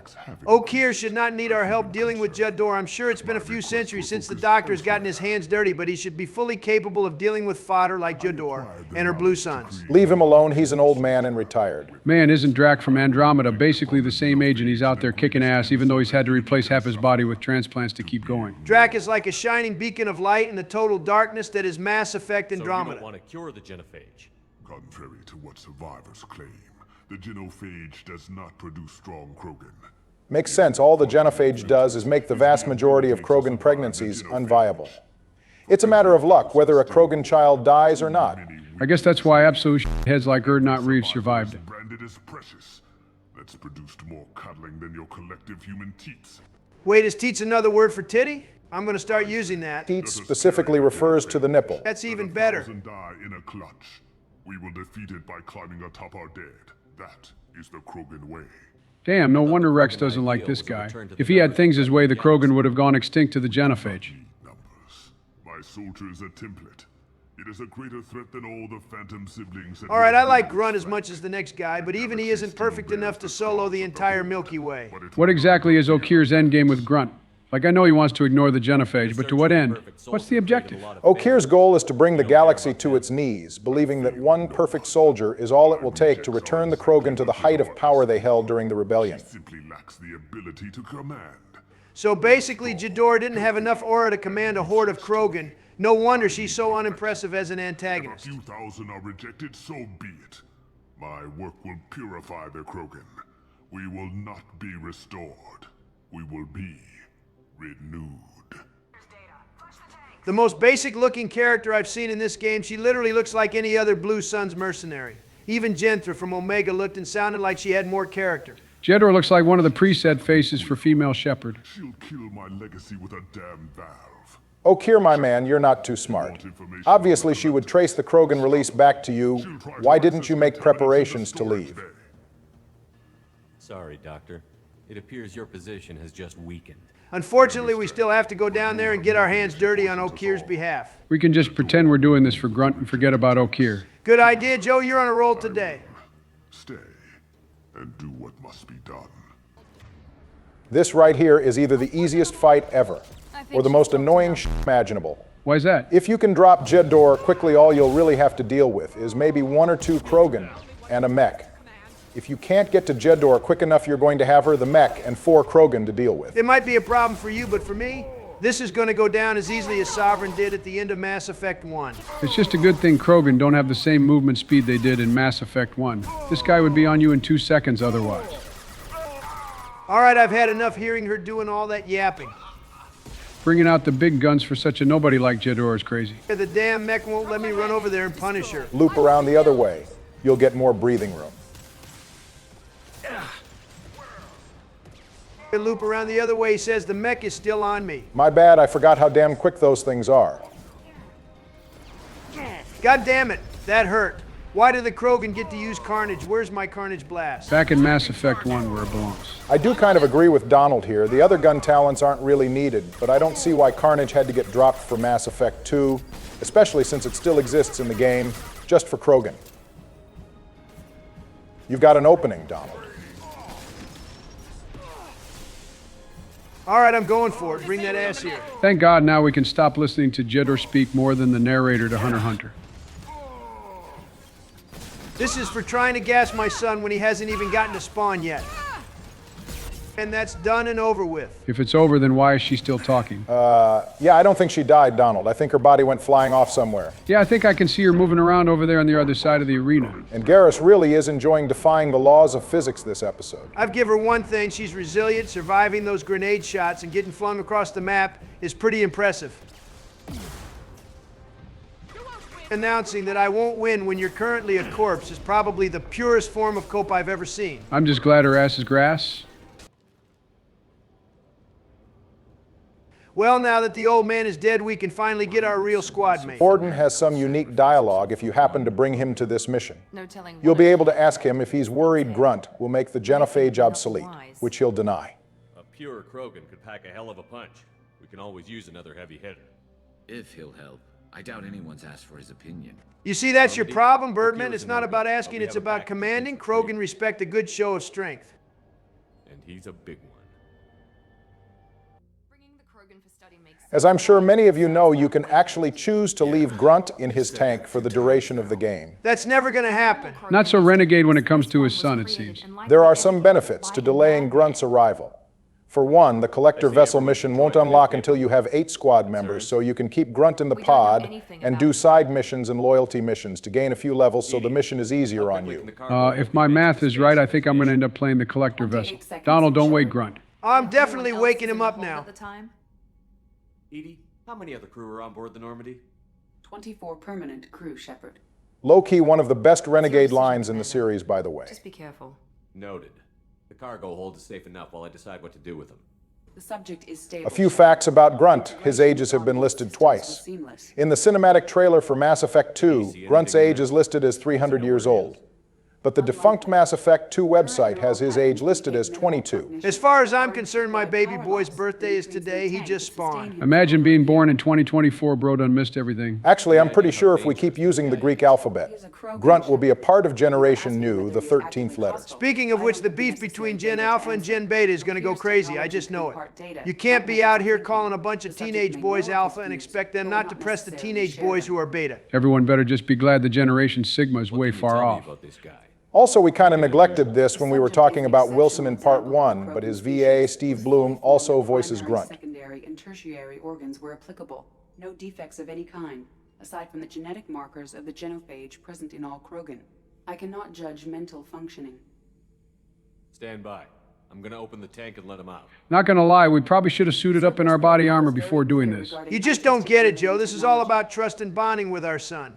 Okeer should not need our help dealing with Jedor. I'm sure it's been a few centuries since the Doctor's gotten his hands dirty, but he should be fully capable of dealing with fodder like Jedor and her Blue Sons. Leave him alone, he's an old man and retired. Man, isn't Drac from Andromeda basically the same age and he's out there kicking ass even though he's had to replace half his body with transplants to keep going? Drac is like a shining beacon of light in the total darkness that is Mass Effect Andromeda. So you don't want to cure the genophage? Contrary to what survivors claim, the genophage does not produce strong Krogan. Makes sense. All the genophage does is make the vast majority of Krogan pregnancies unviable. It's a matter of luck whether a Krogan child dies or not. I guess that's why absolute heads like Erdnot Reeves survived it. Branded as precious. That's produced more cuddling than your collective human teats. Wait, is teats another word for titty? I'm going to start using that. Teats specifically refers to the nipple. That's even better. Die in a clutch. We will defeat it by climbing atop our dead. That is the Krogan way. Damn, no wonder Rex doesn't like this guy. If he had things his way, the Krogan would have gone extinct to the genophage. My soldier is a template. It is a greater threat than all the phantom siblings. All right, I like Grunt as much as the next guy, but even he isn't perfect enough to solo the entire Milky Way. What exactly is Okeer's endgame with Grunt? Like, I know he wants to ignore the genophage, but to what end? What's the objective? Okeer's goal is to bring the galaxy to its knees, believing that one perfect soldier is all it will take to return the Krogan to the height of power they held during the rebellion. Simply lacks the ability to command. So basically, Jedor didn't have enough aura to command a horde of Krogan. No wonder she's so unimpressive as an antagonist. If a few thousand are rejected, so be it. My work will purify the Krogan. We will not be restored. We will be renewed. The most basic looking character I've seen in this game, she literally looks like any other Blue Suns mercenary. Even Genthra from Omega looked and sounded like she had more character. Jedor looks like one of the preset faces for female Shepard. She'll kill my legacy with a damn valve. Okeer, my man, you're not too smart. Obviously, she would trace the Krogan release back to you. Why didn't you make preparations to leave? Sorry, Doctor. It appears your position has just weakened. Unfortunately, we still have to go down there and get our hands dirty on Okeer's behalf. We can just pretend we're doing this for Grunt and forget about Okeer. Good idea, Joe. You're on a roll today. Stay and do what must be done. This right here is either the easiest fight ever, or the most annoying shit imaginable. Why's that? If you can drop Jedor quickly, all you'll really have to deal with is maybe 1 or 2 Krogan and a mech. If you can't get to Jedor quick enough, you're going to have her, the mech, and 4 Krogan to deal with. It might be a problem for you, but for me, This is going to go down as easily as Sovereign did at the end of Mass Effect 1. It's just a good thing Krogan don't have the same movement speed they did in Mass Effect 1. This guy would be on you in 2 seconds otherwise. All right, I've had enough hearing her doing all that yapping. Bringing out the big guns for such a nobody like Jedor is crazy. The damn mech won't let me run over there and punish her. Loop around the other way. You'll get more breathing room. Loop around the other way, he says the mech is still on me. My bad, I forgot how damn quick those things are. God damn it, that hurt. Why did the Krogan get to use Carnage? Where's my Carnage Blast? Back in Mass Effect 1 where it belongs. I do kind of agree with Donald here. The other gun talents aren't really needed, but I don't see why Carnage had to get dropped for Mass Effect 2, especially since it still exists in the game, just for Krogan. You've got an opening, Donald. All right, I'm going for it. Bring that ass here. Thank God now we can stop listening to Jedor speak more than the narrator to Hunter x Hunter. This is for trying to gas my son when he hasn't even gotten to spawn yet. And that's done and over with. If it's over, then why is she still talking? Yeah, I don't think she died, Donald. I think her body went flying off somewhere. Yeah, I think I can see her moving around over there on the other side of the arena. And Garrus really is enjoying defying the laws of physics this episode. I've given her one thing. She's resilient. Surviving those grenade shots and getting flung across the map is pretty impressive. Announcing that I won't win when you're currently a corpse is probably the purest form of cope I've ever seen. I'm just glad her ass is grass. Well, now that the old man is dead, we can finally get our real squad mate. Borden has some unique dialogue if you happen to bring him to this mission. No telling. You'll be able to ask him if he's worried Grunt will make the genophage obsolete, which he'll deny. A pure Krogan could pack a hell of a punch. We can always use another heavy hitter. If he'll help. I doubt anyone's asked for his opinion. You see, that's your problem, Birdman. It's not about asking, it's about commanding. Krogan respect a good show of strength. And he's a big one. As I'm sure many of you know, you can actually choose to leave Grunt in his tank for the duration of the game. That's never going to happen. Not so renegade when it comes to his son, it seems. There are some benefits to delaying Grunt's arrival. For one, the collector vessel mission won't unlock until you have 8 squad members, so you can keep Grunt in the pod and do side missions and loyalty missions to gain a few levels so the mission is easier on you. If my math is right, I think I'm going to end up playing the collector vessel. Donald, don't wait, Grunt. I'm definitely waking him up now. Edie, how many other crew are on board the Normandy? 24 permanent crew, Shepard. Low-key one of the best renegade lines in the series, by the way. Just be careful. Noted. The cargo hold is safe enough while I decide what to do with them. The subject is stable. A few facts about Grunt. His ages have been listed twice. In the cinematic trailer for Mass Effect 2, Grunt's age is listed as 300 years old. But the defunct Mass Effect 2 website has his age listed as 22. As far as I'm concerned, my baby boy's birthday is today. He just spawned. Imagine being born in 2024, bro, done missed everything. Actually, I'm pretty sure if we keep using the Greek alphabet, Grunt will be a part of Generation Nu, the 13th letter. Speaking of which, the beef between Gen Alpha and Gen Beta is going to go crazy. I just know it. You can't be out here calling a bunch of teenage boys Alpha and expect them not to press the teenage boys who are Beta. Everyone better just be glad the Generation Sigma is way far off. Also, we kind of neglected this when we were talking about Wilson in Part 1, but his VA, Steve Bloom, also voices Grunt. Secondary and tertiary organs were applicable. No defects of any kind, aside from the genetic markers of the genophage present in all Krogan. I cannot judge mental functioning. Stand by. I'm gonna open the tank and let him out. Not gonna lie, we probably should have suited up in our body armor before doing this. You just don't get it, Joe. This is all about trust and bonding with our son.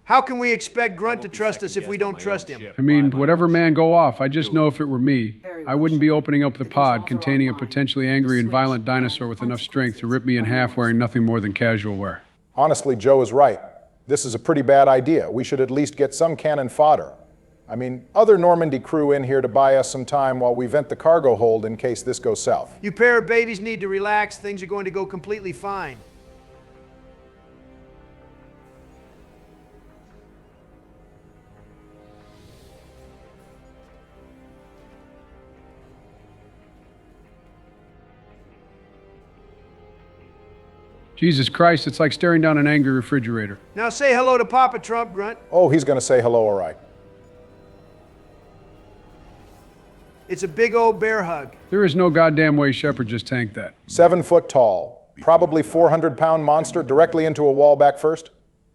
How can we expect Grunt to trust us if we don't trust him? I mean, whatever man go off, I just know if it were me, I wouldn't be opening up the pod containing a potentially angry and violent dinosaur with enough strength to rip me in half wearing nothing more than casual wear. Honestly, Joe is right. This is a pretty bad idea. We should at least get some cannon fodder. I mean, other Normandy crew in here to buy us some time while we vent the cargo hold in case this goes south. You pair of babies need to relax. Things are going to go completely fine. Jesus Christ, it's like staring down an angry refrigerator. Now say hello to Papa Trump, Grunt. Oh, he's going to say hello, all right. It's a big old bear hug. There is no goddamn way Shepard just tanked that. 7 foot tall, Probably 400-pound monster directly into a wall back first?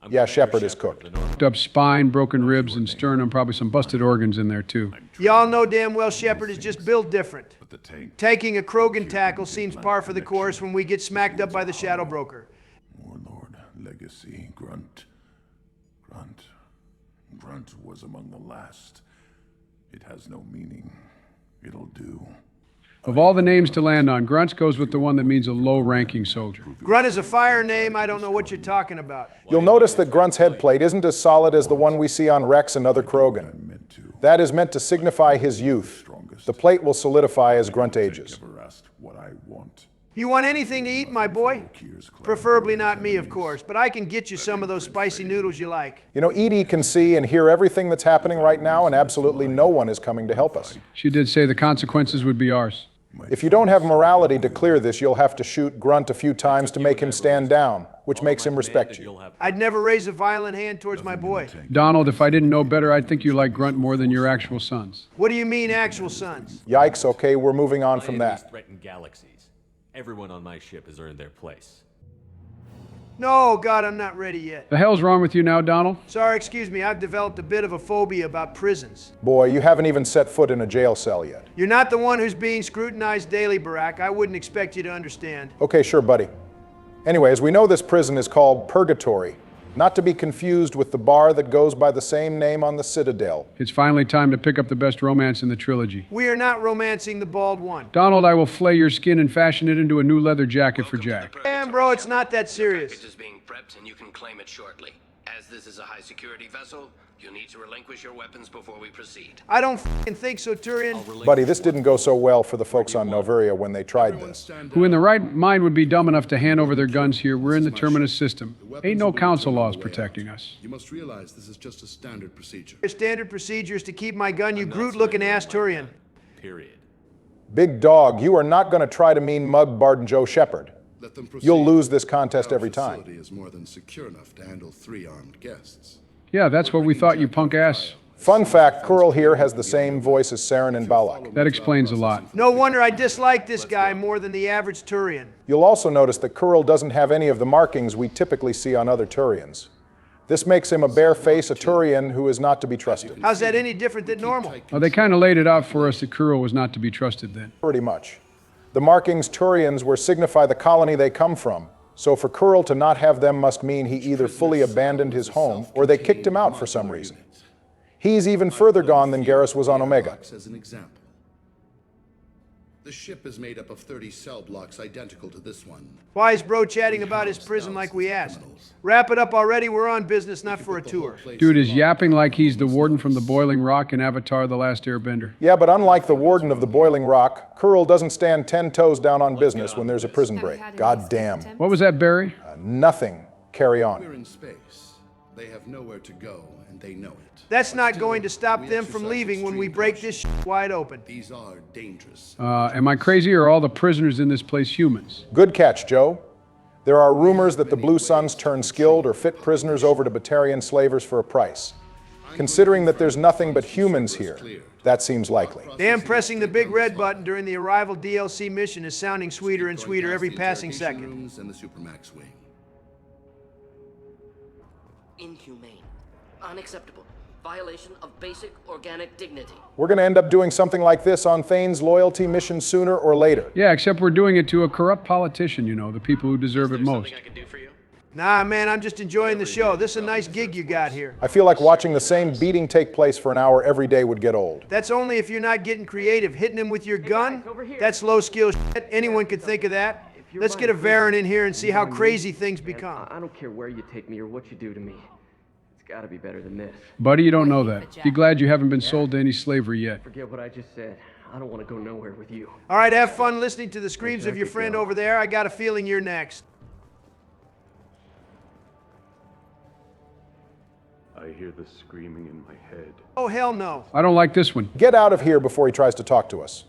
Yeah, Shepard is cooked. Up spine, broken ribs, and sternum, probably some busted organs in there, too. Y'all know damn well Shepard is just built different. Taking a Krogan tackle seems par for the course when we get smacked up by the Shadow Broker. Warlord, Legacy, Grunt. Grunt was among the last. It has no meaning. It'll do. Of all the names to land on, Grunt's goes with the one that means a low-ranking soldier. Grunt is a fire name. I don't know what you're talking about. You'll notice that Grunt's headplate isn't as solid as the one we see on Rex and other Krogan. That is meant to signify his youth. The plate will solidify as Grunt ages. You want anything to eat, my boy? Preferably not me, of course, but I can get you some of those spicy noodles you like. You know, Edie can see and hear everything that's happening right now, and absolutely no one is coming to help us. She did say the consequences would be ours. If you don't have morality to clear this, you'll have to shoot Grunt a few times to make him stand down, which makes him respect you. I'd never raise a violent hand towards my boy. Donald, if I didn't know better, I'd think you like Grunt more than your actual sons. What do you mean, actual sons? Yikes, okay, we're moving on from that. Threaten galaxies. Everyone on my ship has earned their place. No, God, I'm not ready yet. The hell's wrong with you now, Donald? Sorry, excuse me, I've developed a bit of a phobia about prisons. Boy, you haven't even set foot in a jail cell yet. You're not the one who's being scrutinized daily, Barack. I wouldn't expect you to understand. Okay, sure, buddy. Anyways, we know this prison is called Purgatory, not to be confused with the bar that goes by the same name on the Citadel. It's finally time to pick up the best romance in the trilogy. We are not romancing the bald one. Donald, I will flay your skin and fashion it into a new leather jacket for Jack. Damn, bro, it's not that serious. Package is being prepped and you can claim it shortly. As this is a high security vessel, you'll need to relinquish your weapons before we proceed. I don't think so, Turian. Buddy, this didn't go so well for the folks on Noveria when they tried this. Who in the right mind would be dumb enough to hand over their guns here? We're in the Terminus system. Ain't no council laws protecting us. You must realize this is just a standard procedure. Your standard procedure is to keep my gun, you Groot-looking ass Turian. Period. Big dog, you are not going to try to mean mug Barton Joe Shepard. You'll lose this contest every time. The facility is more than secure enough to handle 3 armed guests. Yeah, that's what we thought, you punk ass. Fun fact, Curl here has the same voice as Saren and Balak. That explains a lot. No wonder I dislike this guy more than the average Turian. You'll also notice that Curl doesn't have any of the markings we typically see on other Turians. This makes him a bare face, a Turian who is not to be trusted. How's that any different than normal? Well, they kind of laid it out for us that Curl was not to be trusted then. Pretty much. The markings Turians were signify the colony they come from. So for Curl to not have them must mean he either fully abandoned his home or they kicked him out for some reason. He's even further gone than Garrus was on Omega. As an example, the ship is made up of 30 cell blocks identical to this one. Why is bro chatting about his prison like we asked? Wrap it up already, we're on business, not for a tour. Dude is yapping like he's the warden from the Boiling Rock in Avatar: The Last Airbender. Yeah, but unlike the warden of the Boiling Rock, Curl doesn't stand 10 toes down on business when there's a prison break. God damn. What was that, Barry? Nothing. Carry on. We're in space. They have nowhere to go, and they know it. That's not going to stop them from leaving when we break this wide open. These are dangerous. Am I crazy, or are all the prisoners in this place humans? Good catch, Joe. There are rumors that the Blue Suns turn skilled or fit prisoners over to Batarian slavers for a price. Considering that there's nothing but humans here, that seems likely. Damn, pressing the big red button during the Arrival DLC mission is sounding sweeter and sweeter every passing second. And the Supermax wing. Inhumane. Unacceptable. Violation of basic organic dignity. We're going to end up doing something like this on Thane's loyalty mission sooner or later. Yeah, except we're doing it to a corrupt politician, you know, the people who deserve it most. Nah, man, I'm just enjoying the show. This is a nice gig you got here. I feel like watching the same beating take place for an hour every day would get old. That's only if you're not getting creative. Hitting him with your gun? That's low skill shit. Anyone could think of that. Let's get a Varen in here and see how crazy things become. I don't care where you take me or what you do to me. It's gotta be better than this. Buddy, you don't know that. Be glad you haven't been sold to any slavery yet. Forget what I just said. I don't want to go nowhere with you. All right, have fun listening to the screams of your friend over there. I got a feeling you're next. I hear the screaming in my head. Oh, hell no. I don't like this one. Get out of here before he tries to talk to us.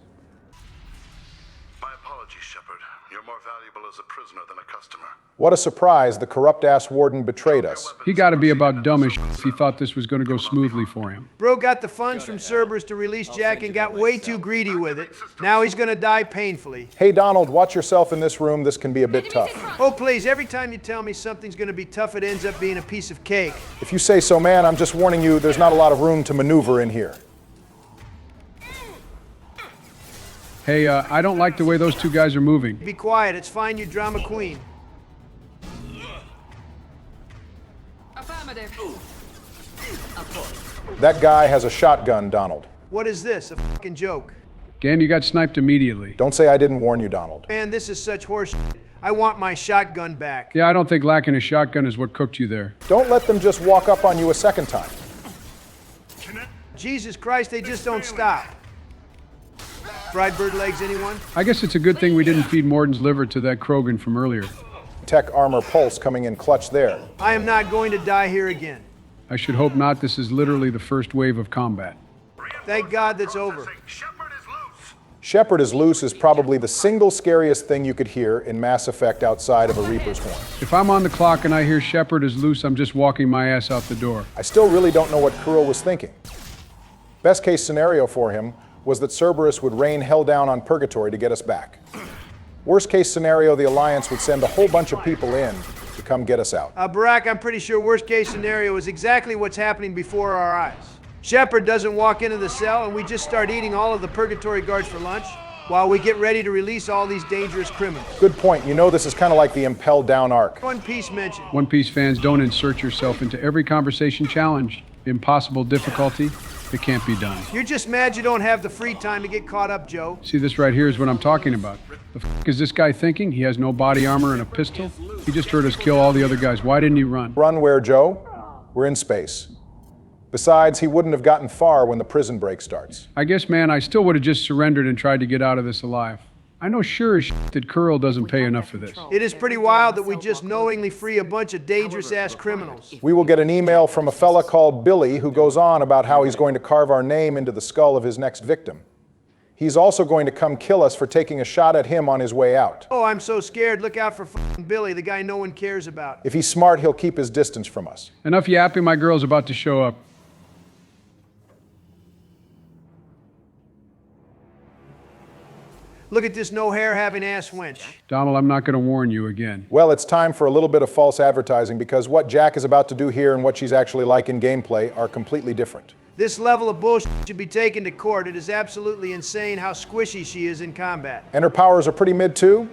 My apologies, Shepard. You're more valuable as a prisoner than a customer. What a surprise, the corrupt-ass warden betrayed us. He gotta be about dumb as shit if he thought this was gonna go smoothly for him. Bro got the funds from Cerberus to release Jack and got way too greedy with it. Now he's gonna die painfully. Hey Donald, watch yourself in this room, this can be a bit tough. Oh please, every time you tell me something's gonna be tough, it ends up being a piece of cake. If you say so, man, I'm just warning you, there's not a lot of room to maneuver in here. Hey, I don't like the way those two guys are moving. Be quiet, it's fine, you drama queen. Affirmative. That guy has a shotgun, Donald. What is this, a fucking joke? Damn, you got sniped immediately. Don't say I didn't warn you, Donald. Man, this is such horse shit. I want my shotgun back. Yeah, I don't think lacking a shotgun is what cooked you there. Don't let them just walk up on you a second time. Jesus Christ, they just don't stop. Fried bird legs, anyone? I guess it's a good thing we didn't feed Morden's liver to that Krogan from earlier. Tech armor pulse coming in clutch there. I am not going to die here again. I should hope not. This is literally the first wave of combat. Thank God that's over. Shepard is loose is probably the single scariest thing you could hear in Mass Effect outside of a Reaper's horn. If I'm on the clock and I hear Shepard is loose, I'm just walking my ass out the door. I still really don't know what Coyle was thinking. Best case scenario for him was that Cerberus would rain hell down on Purgatory to get us back. Worst case scenario, the Alliance would send a whole bunch of people in to come get us out. Barack, I'm pretty sure worst case scenario is exactly what's happening before our eyes. Shepard doesn't walk into the cell and we just start eating all of the Purgatory guards for lunch while we get ready to release all these dangerous criminals. Good point. You know this is kind of like the Impel Down arc. One Piece mentioned. One Piece fans, don't insert yourself into every conversation challenge. Impossible difficulty. It can't be done. You're just mad you don't have the free time to get caught up, Joe. See, this right here is what I'm talking about. The f*** is this guy thinking? He has no body armor and a pistol? He just heard us kill all the other guys. Why didn't he run? Run where, Joe? We're in space. Besides, he wouldn't have gotten far when the prison break starts. I guess, man, I still would have just surrendered and tried to get out of this alive. I know sure as shit that Coyle doesn't pay enough for this. It is pretty wild that we just knowingly free a bunch of dangerous-ass criminals. We will get an email from a fella called Billy who goes on about how he's going to carve our name into the skull of his next victim. He's also going to come kill us for taking a shot at him on his way out. Oh, I'm so scared. Look out for f***ing Billy, the guy no one cares about. If he's smart, he'll keep his distance from us. Enough yapping, my girl's about to show up. Look at this no-hair having ass wench. Donald, I'm not going to warn you again. Well, it's time for a little bit of false advertising because what Jack is about to do here and what she's actually like in gameplay are completely different. This level of bullshit should be taken to court. It is absolutely insane how squishy she is in combat. And her powers are pretty mid too.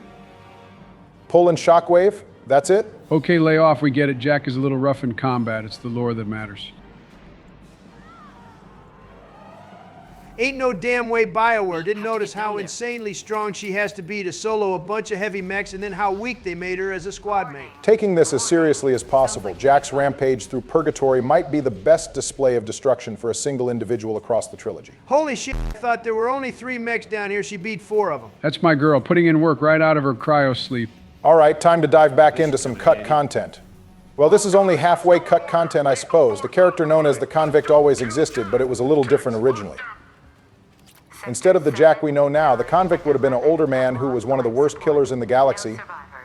Pull and shockwave, that's it? Okay, lay off, we get it. Jack is a little rough in combat. It's the lore that matters. Ain't no damn way BioWare didn't notice how insanely strong she has to be to solo a bunch of heavy mechs and then how weak they made her as a squad mate. Taking this as seriously as possible, Jack's rampage through Purgatory might be the best display of destruction for a single individual across the trilogy. Holy shit, I thought there were only 3 mechs down here. She beat 4 of them. That's my girl, putting in work right out of her cryo sleep. All right, time to dive back into some cut content. Well, this is only halfway cut content, I suppose. The character known as the Convict always existed, but it was a little different originally. Instead of the Jack we know now, the Convict would have been an older man who was one of the worst killers in the galaxy,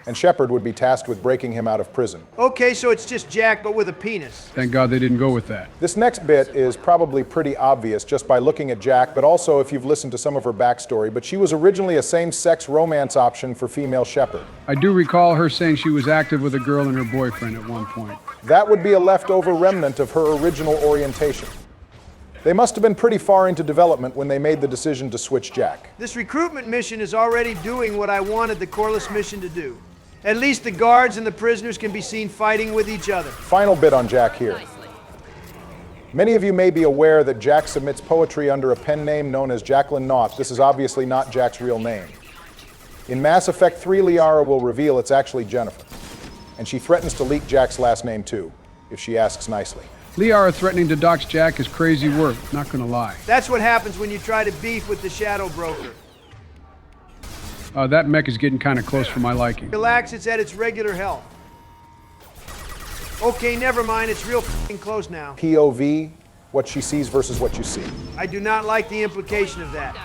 and Shepard would be tasked with breaking him out of prison. Okay, so it's just Jack, but with a penis. Thank God they didn't go with that. This next bit is probably pretty obvious just by looking at Jack, but also if you've listened to some of her backstory, but she was originally a same-sex romance option for female Shepard. I do recall her saying she was active with a girl and her boyfriend at one point. That would be a leftover remnant of her original orientation. They must have been pretty far into development when they made the decision to switch Jack. This recruitment mission is already doing what I wanted the Corliss mission to do. At least the guards and the prisoners can be seen fighting with each other. Final bit on Jack here. Many of you may be aware that Jack submits poetry under a pen name known as Jacqueline Knott. This is obviously not Jack's real name. In Mass Effect 3, Liara will reveal it's actually Jennifer. And she threatens to leak Jack's last name too, if she asks nicely. Liara threatening to dox Jack is crazy work, not gonna lie. That's what happens when you try to beef with the Shadow Broker. That mech is getting kind of close for my liking. Relax, it's at its regular health. Okay, never mind, it's real f***ing close now. POV, what she sees versus what you see. I do not like the implication of that.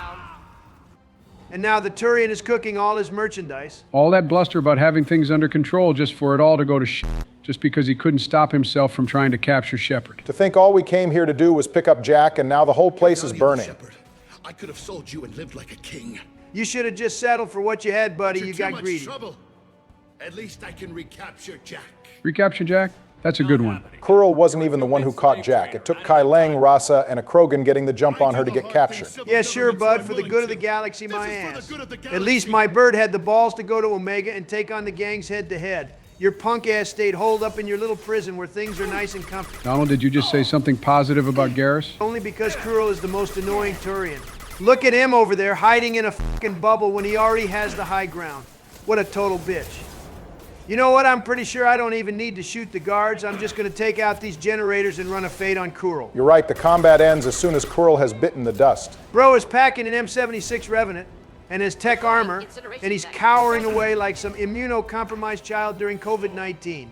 And now the Turian is cooking all his merchandise. All that bluster about having things under control just for it all to go to shit, just because he couldn't stop himself from trying to capture Shepard. To think all we came here to do was pick up Jack, and now the whole place is burning. I could have sold you and lived like a king. You should have just settled for what you had, buddy. You got greedy. Trouble. At least I can recapture Jack. Recapture Jack? That's a good one. Kurl wasn't even the one who caught Jack. It took Kai Lang, Rasa, and a Krogan getting the jump on her to get captured. Yeah, sure, bud. For the good of the galaxy, my ass. At least my bird had the balls to go to Omega and take on the gangs head-to-head. Your punk ass stayed holed up in your little prison where things are nice and comfy. Donald, did you just say something positive about Garrus? Only because Kurl is the most annoying Turian. Look at him over there, hiding in a fucking bubble when he already has the high ground. What a total bitch. You know what? I'm pretty sure I don't even need to shoot the guards. I'm just going to take out these generators and run a fade on Kurl. You're right. The combat ends as soon as Kurl has bitten the dust. Bro is packing an M76 Revenant and his tech armor, and he's cowering away like some immunocompromised child during COVID-19.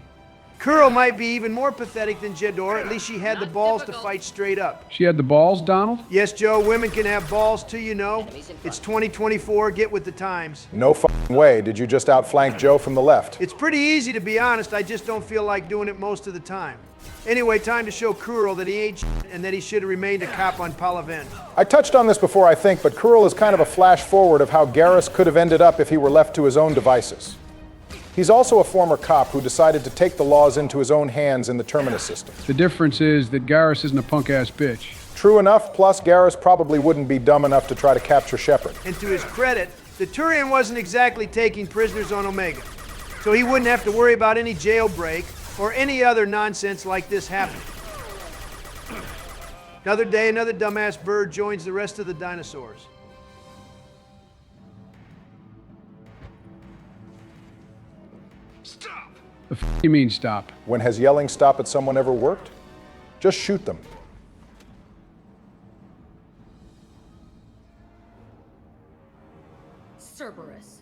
Kurl might be even more pathetic than Jedor. At least she had the balls to fight straight up. She had the balls, Donald? Yes, Joe. Women can have balls too, you know. It's 2024. Get with the times. No fucking way. Did you just outflank Joe from the left? It's pretty easy, to be honest. I just don't feel like doing it most of the time. Anyway, time to show Kurl that he ain't shit and that he should have remained a cop on Palaven. I touched on this before, I think, but Kurl is kind of a flash forward of how Garrus could have ended up if he were left to his own devices. He's also a former cop who decided to take the laws into his own hands in the Terminus system. The difference is that Garrus isn't a punk-ass bitch. True enough, plus Garrus probably wouldn't be dumb enough to try to capture Shepard. And to his credit, the Turian wasn't exactly taking prisoners on Omega, so he wouldn't have to worry about any jailbreak or any other nonsense like this happening. Another day, another dumbass bird joins the rest of the dinosaurs. The f*** you mean stop? When has yelling stop at someone ever worked? Just shoot them. Cerberus.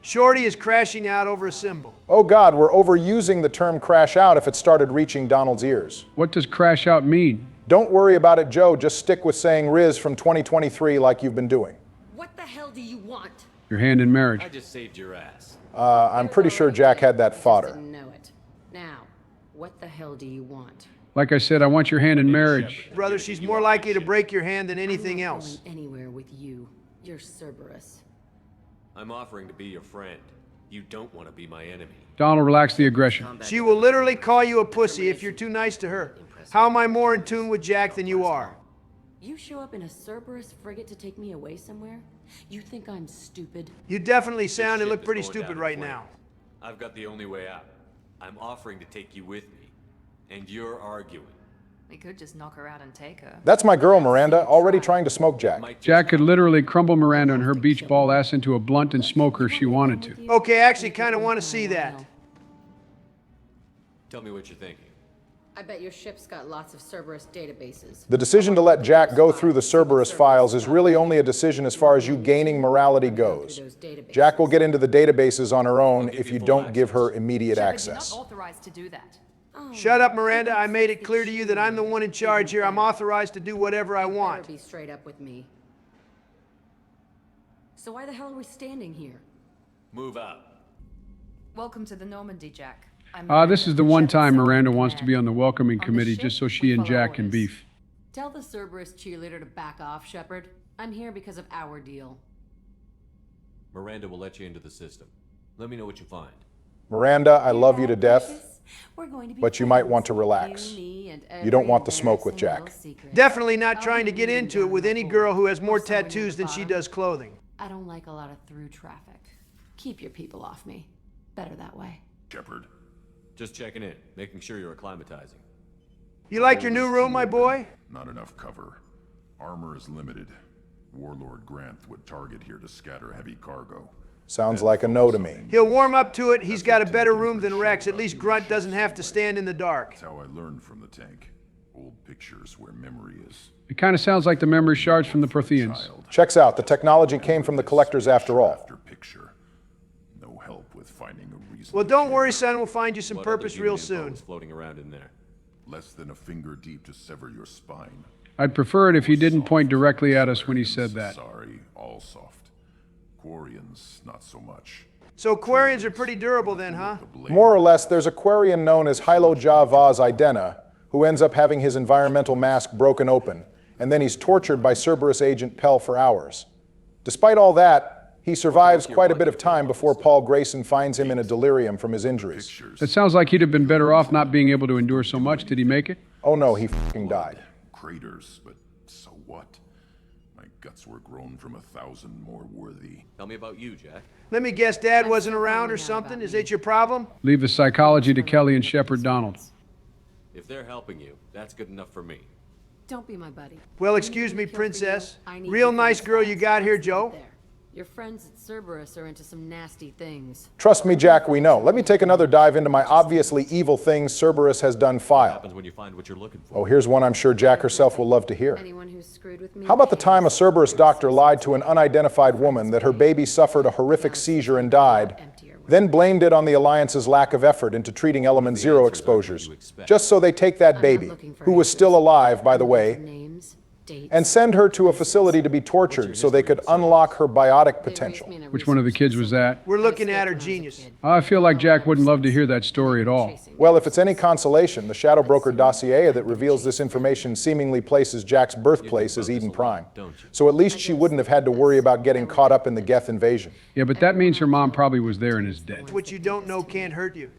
Shorty is crashing out over a symbol. Oh God, we're overusing the term crash out if it started reaching Donald's ears. What does crash out mean? Don't worry about it, Joe. Just stick with saying Riz from 2023 like you've been doing. What the hell do you want? Your hand in marriage. I just saved your ass. I'm pretty sure Jack had that fodder. Didn't know it. Now, what the hell do you want? Like I said, I want your hand in marriage. Brother, she's more likely to break your hand than anything else. I'm not going anywhere with you. You're Cerberus. I'm offering to be your friend. You don't want to be my enemy. Donald, relax the aggression. She will literally call you a pussy if you're too nice to her. How am I more in tune with Jack than you are? You show up in a Cerberus frigate to take me away somewhere? You think I'm stupid? You definitely sound and look pretty stupid right now. I've got the only way out. I'm offering to take you with me, and you're arguing. We could just knock her out and take her. That's my girl, Miranda, already trying to smoke Jack. Jack could literally crumble Miranda and her beach ball ass into a blunt and smoke her if she wanted to. Okay, I actually kind of want to see that. Tell me what you're thinking. I bet your ship's got lots of Cerberus databases. The decision to let Jack go through the Cerberus files is really only a decision as far as you gaining morality goes. Jack will get into the databases on her own if you don't give her immediate access. You're not authorized to do that. Shut up, Miranda. I made it clear to you that I'm the one in charge here. I'm authorized to do whatever I want. Better be straight up with me. So why the hell are we standing here? Move up. Welcome to the Normandy, Jack. This is the one time Miranda wants to be on the welcoming committee just so she and Jack can beef. Tell the Cerberus cheerleader to back off, Shepard. I'm here because of our deal. Miranda will let you into the system. Let me know what you find. Miranda, I love you to death, but you might want to relax. You don't want the smoke with Jack. Definitely not trying to get into it with any girl who has more tattoos than she does clothing. I don't like a lot of through traffic. Keep your people off me. Better that way. Shepard. Just checking in, making sure you're acclimatizing. You like your new room, my boy? Not enough cover. Armor is limited. Warlord Granth would target here to scatter heavy cargo. Sounds like a no to me. He'll warm up to it. He's got a better room than Rex. At least Grunt doesn't have to stand in the dark. That's how I learned from the tank. Old pictures where memory is. It kind of sounds like the memory shards from the Protheans. Checks out. The technology came from the collectors after all. Picture. No help with finding a reason. Well, don't worry, son. We'll find you some purpose real soon. Floating around in there. Less than a finger deep to sever your spine. I'd prefer it if he didn't point directly at us when he said that. Sorry, all soft. Quarians, not so much. So Quarians are pretty durable then, huh? More or less, there's a Quarian known as Hilo Ja Vaz Idena, who ends up having his environmental mask broken open, and then he's tortured by Cerberus agent Pell for hours. Despite all that, he survives quite a bit of time before Paul Grayson finds him in a delirium from his injuries. It sounds like he'd have been better off not being able to endure so much. Did he make it? Oh no, he fucking died. Craters, but so what? My guts were grown from 1,000 more worthy. Tell me about you, Jack. Let me guess, Dad wasn't around or something? Is it your problem? Leave the psychology to Kelly and Shepard Donald. If they're helping you, that's good enough for me. Don't be my buddy. Well, excuse me, Princess. Real nice girl you got here, Joe. Your friends at Cerberus are into some nasty things. Trust me, Jack, we know. Let me take another dive into my obviously evil things Cerberus has done file. What happens when you find what you're looking for? Oh, here's one I'm sure Jack herself will love to hear. Anyone who's screwed with me. How about the time a Cerberus doctor lied to an unidentified woman that her baby suffered a horrific seizure and died, then blamed it on the Alliance's lack of effort into treating Element Zero exposures, just so they take that baby, who was still alive, by the way, and send her to a facility to be tortured so they could unlock her biotic potential. Which one of the kids was that? We're looking at her genius. I feel like Jack wouldn't love to hear that story at all. Well, if it's any consolation, the Shadow Broker dossier that reveals this information seemingly places Jack's birthplace as Eden Prime. So at least she wouldn't have had to worry about getting caught up in the Geth invasion. Yeah, but that means her mom probably was there and is dead. What you don't know can't hurt you.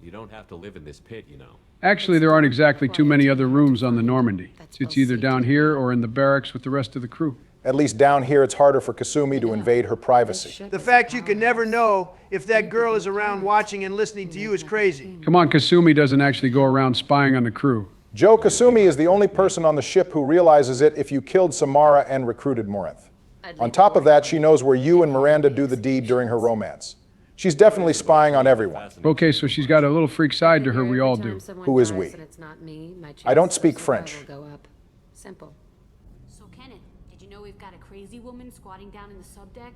You don't have to live in this pit, you know. Actually, there aren't exactly too many other rooms on the Normandy. It's either down here or in the barracks with the rest of the crew. At least down here, it's harder for Kasumi to invade her privacy. The fact you can never know if that girl is around watching and listening to you is crazy. Come on, Kasumi doesn't actually go around spying on the crew. Joe, Kasumi is the only person on the ship who realizes it if you killed Samara and recruited Morinth. On top of that, she knows where you and Miranda do the deed during her romance. She's definitely spying on everyone. Okay, so she's got a little freak side to her, we all do. Who is we? I don't speak French. Simple. So Kenneth, did you know we've got a crazy woman squatting down in the subdeck?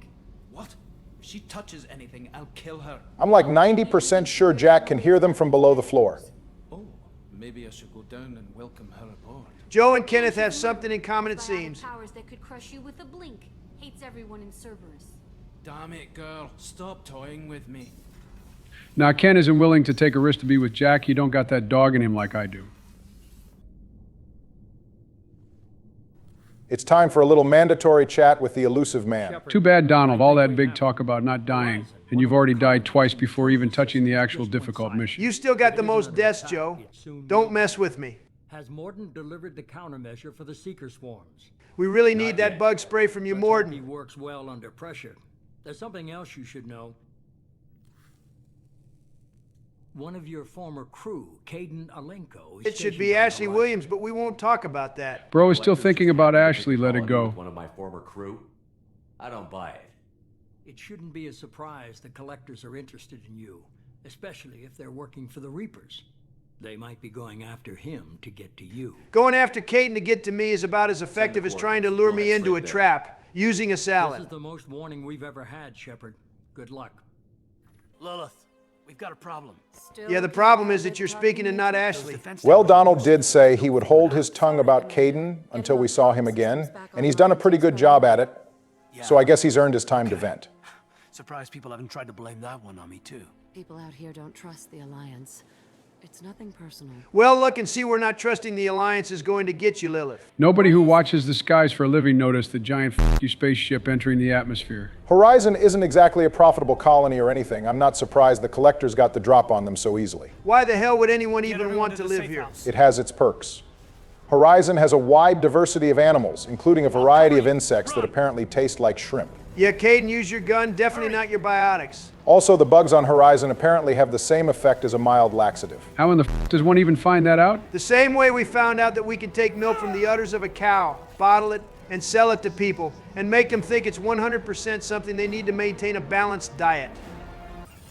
What? If she touches anything, I'll kill her. I'm like 90% sure Jack can hear them from below the floor. Oh, maybe I should go down and welcome her aboard. Joe and Kenneth have something in common, it seems. Powers that could crush you with a blink. Hates everyone in Cerberus. Damn it, girl. Stop toying with me. Now, Ken isn't willing to take a risk to be with Jack. You don't got that dog in him like I do. It's time for a little mandatory chat with the elusive man. Too bad, Donald. All that big talk about not dying, and you've already died twice before even touching the actual difficult mission. You still got the most deaths, Joe. Don't mess with me. Has Morden delivered the countermeasure for the Seeker swarms? We really need that bug spray from you, Morden. He works well under pressure. There's something else you should know. One of your former crew, Caden Alenko, It should be Ashley Williams, but we won't talk about that. Bro is still thinking about Ashley. Let it go. One of my former crew? I don't buy it. It shouldn't be a surprise the collectors are interested in you, especially if they're working for the Reapers. They might be going after him to get to you. Going after Caden to get to me is about as effective as trying to lure me into a trap, using a salad. This is the most warning we've ever had, Shepard. Good luck. Lilith, we've got a problem. Yeah, the problem is that you're speaking and not Ashley. Well, Donald did say he would hold his tongue about Caden until we saw him again, and he's done a pretty good job at it, so I guess he's earned his time to vent. Surprised people haven't tried to blame that one on me, too. People out here don't trust the Alliance. It's nothing personal. Well, look and see we're not trusting the Alliance is going to get you, Lilith. Nobody who watches the skies for a living noticed the giant f***y spaceship entering the atmosphere. Horizon isn't exactly a profitable colony or anything. I'm not surprised the collectors got the drop on them so easily. Why the hell would anyone even want to live here? It has its perks. Horizon has a wide diversity of animals, including a variety of insects that apparently taste like shrimp. Yeah, Caden, use your gun, definitely not your biotics. Also, the bugs on Horizon apparently have the same effect as a mild laxative. How in the f*** does one even find that out? The same way we found out that we can take milk from the udders of a cow, bottle it, and sell it to people, and make them think it's 100% something they need to maintain a balanced diet.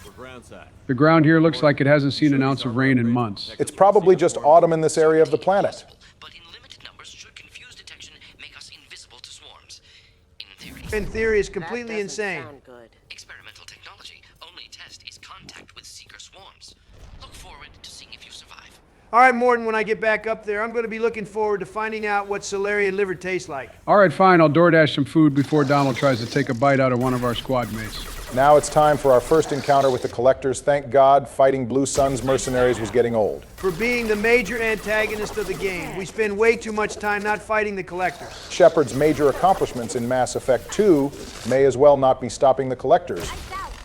We're groundside. The ground here looks like it hasn't seen an ounce of rain in months. It's probably just autumn in this area of the planet. In theory, is completely insane. Experimental technology. Only test is contact with Seeker swarms. Look forward to seeing if you survive. All right, Morton, when I get back up there, I'm going to be looking forward to finding out what Solarian liver tastes like. All right, fine. I'll DoorDash some food before Donald tries to take a bite out of one of our squad mates. Now it's time for our first encounter with the Collectors. Thank God, fighting Blue Sun's mercenaries was getting old. For being the major antagonist of the game, we spend way too much time not fighting the Collectors. Shepard's major accomplishments in Mass Effect 2 may as well not be stopping the Collectors.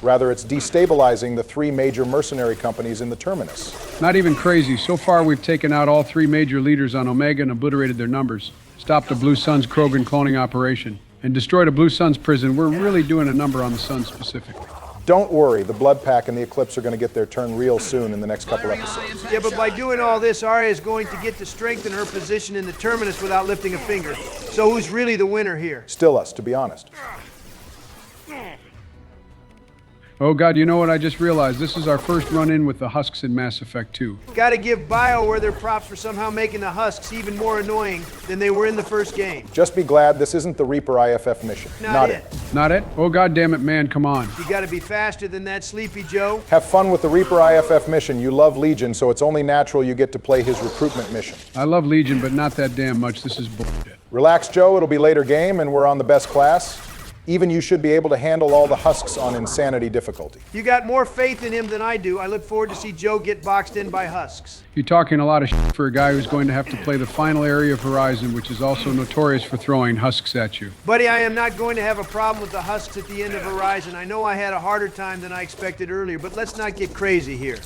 Rather, it's destabilizing the 3 major mercenary companies in the Terminus. Not even crazy. So far, we've taken out all 3 major leaders on Omega and obliterated their numbers. Stopped the Blue Sun's Krogan cloning operation. And destroyed a Blue Sun's prison. We're really doing a number on the Sun specifically. Don't worry, the Blood Pack and the Eclipse are going to get their turn real soon in the next couple episodes. Yeah, but by doing all this, Arya is going to get to strengthen her position in the Terminus without lifting a finger. So who's really the winner here? Still us, to be honest. Oh God, you know what I just realized? This is our first run-in with the Husks in Mass Effect 2. Gotta give BioWare their props for somehow making the Husks even more annoying than they were in the first game. Just be glad this isn't the Reaper IFF mission. Not it. Not it? Oh God damn it, man, come on. You gotta be faster than that, Sleepy Joe. Have fun with the Reaper IFF mission. You love Legion, so it's only natural you get to play his recruitment mission. I love Legion, but not that damn much. This is bullshit. Relax, Joe. It'll be later game, and we're on the best class. Even you should be able to handle all the Husks on insanity difficulty. You got more faith in him than I do. I look forward to see Joe get boxed in by Husks. You're talking a lot of shit for a guy who's going to have to play the final area of Horizon, which is also notorious for throwing Husks at you. Buddy, I am not going to have a problem with the Husks at the end of Horizon. I know I had a harder time than I expected earlier, but let's not get crazy here.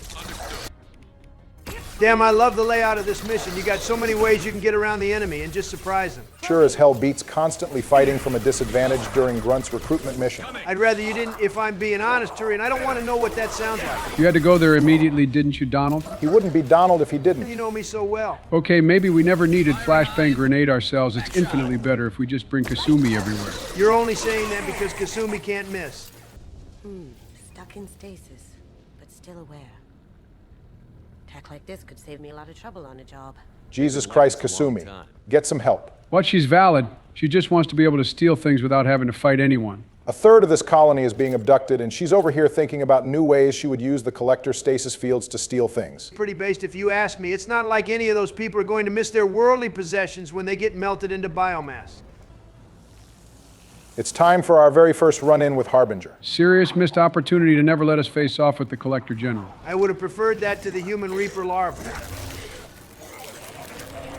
Damn, I love the layout of this mission. You got so many ways you can get around the enemy and just surprise them. Sure as hell beats constantly fighting from a disadvantage during Grunt's recruitment mission. I'd rather you didn't, if I'm being honest, Turian. I don't want to know what that sounds like. You had to go there immediately, didn't you, Donald? He wouldn't be Donald if he didn't. You know me so well. Okay, maybe we never needed flashbang grenade ourselves. It's infinitely better if we just bring Kasumi everywhere. You're only saying that because Kasumi can't miss. Stuck in stasis, but still aware. Tech like this could save me a lot of trouble on a job. Jesus Christ, Kasumi. Get some help. What? She's valid. She just wants to be able to steal things without having to fight anyone. A third of this colony is being abducted, and she's over here thinking about new ways she would use the Collector stasis fields to steal things. Pretty based if you ask me. It's not like any of those people are going to miss their worldly possessions when they get melted into biomass. It's time for our very first run-in with Harbinger. Serious missed opportunity to never let us face off with the Collector General. I would have preferred that to the human Reaper larva.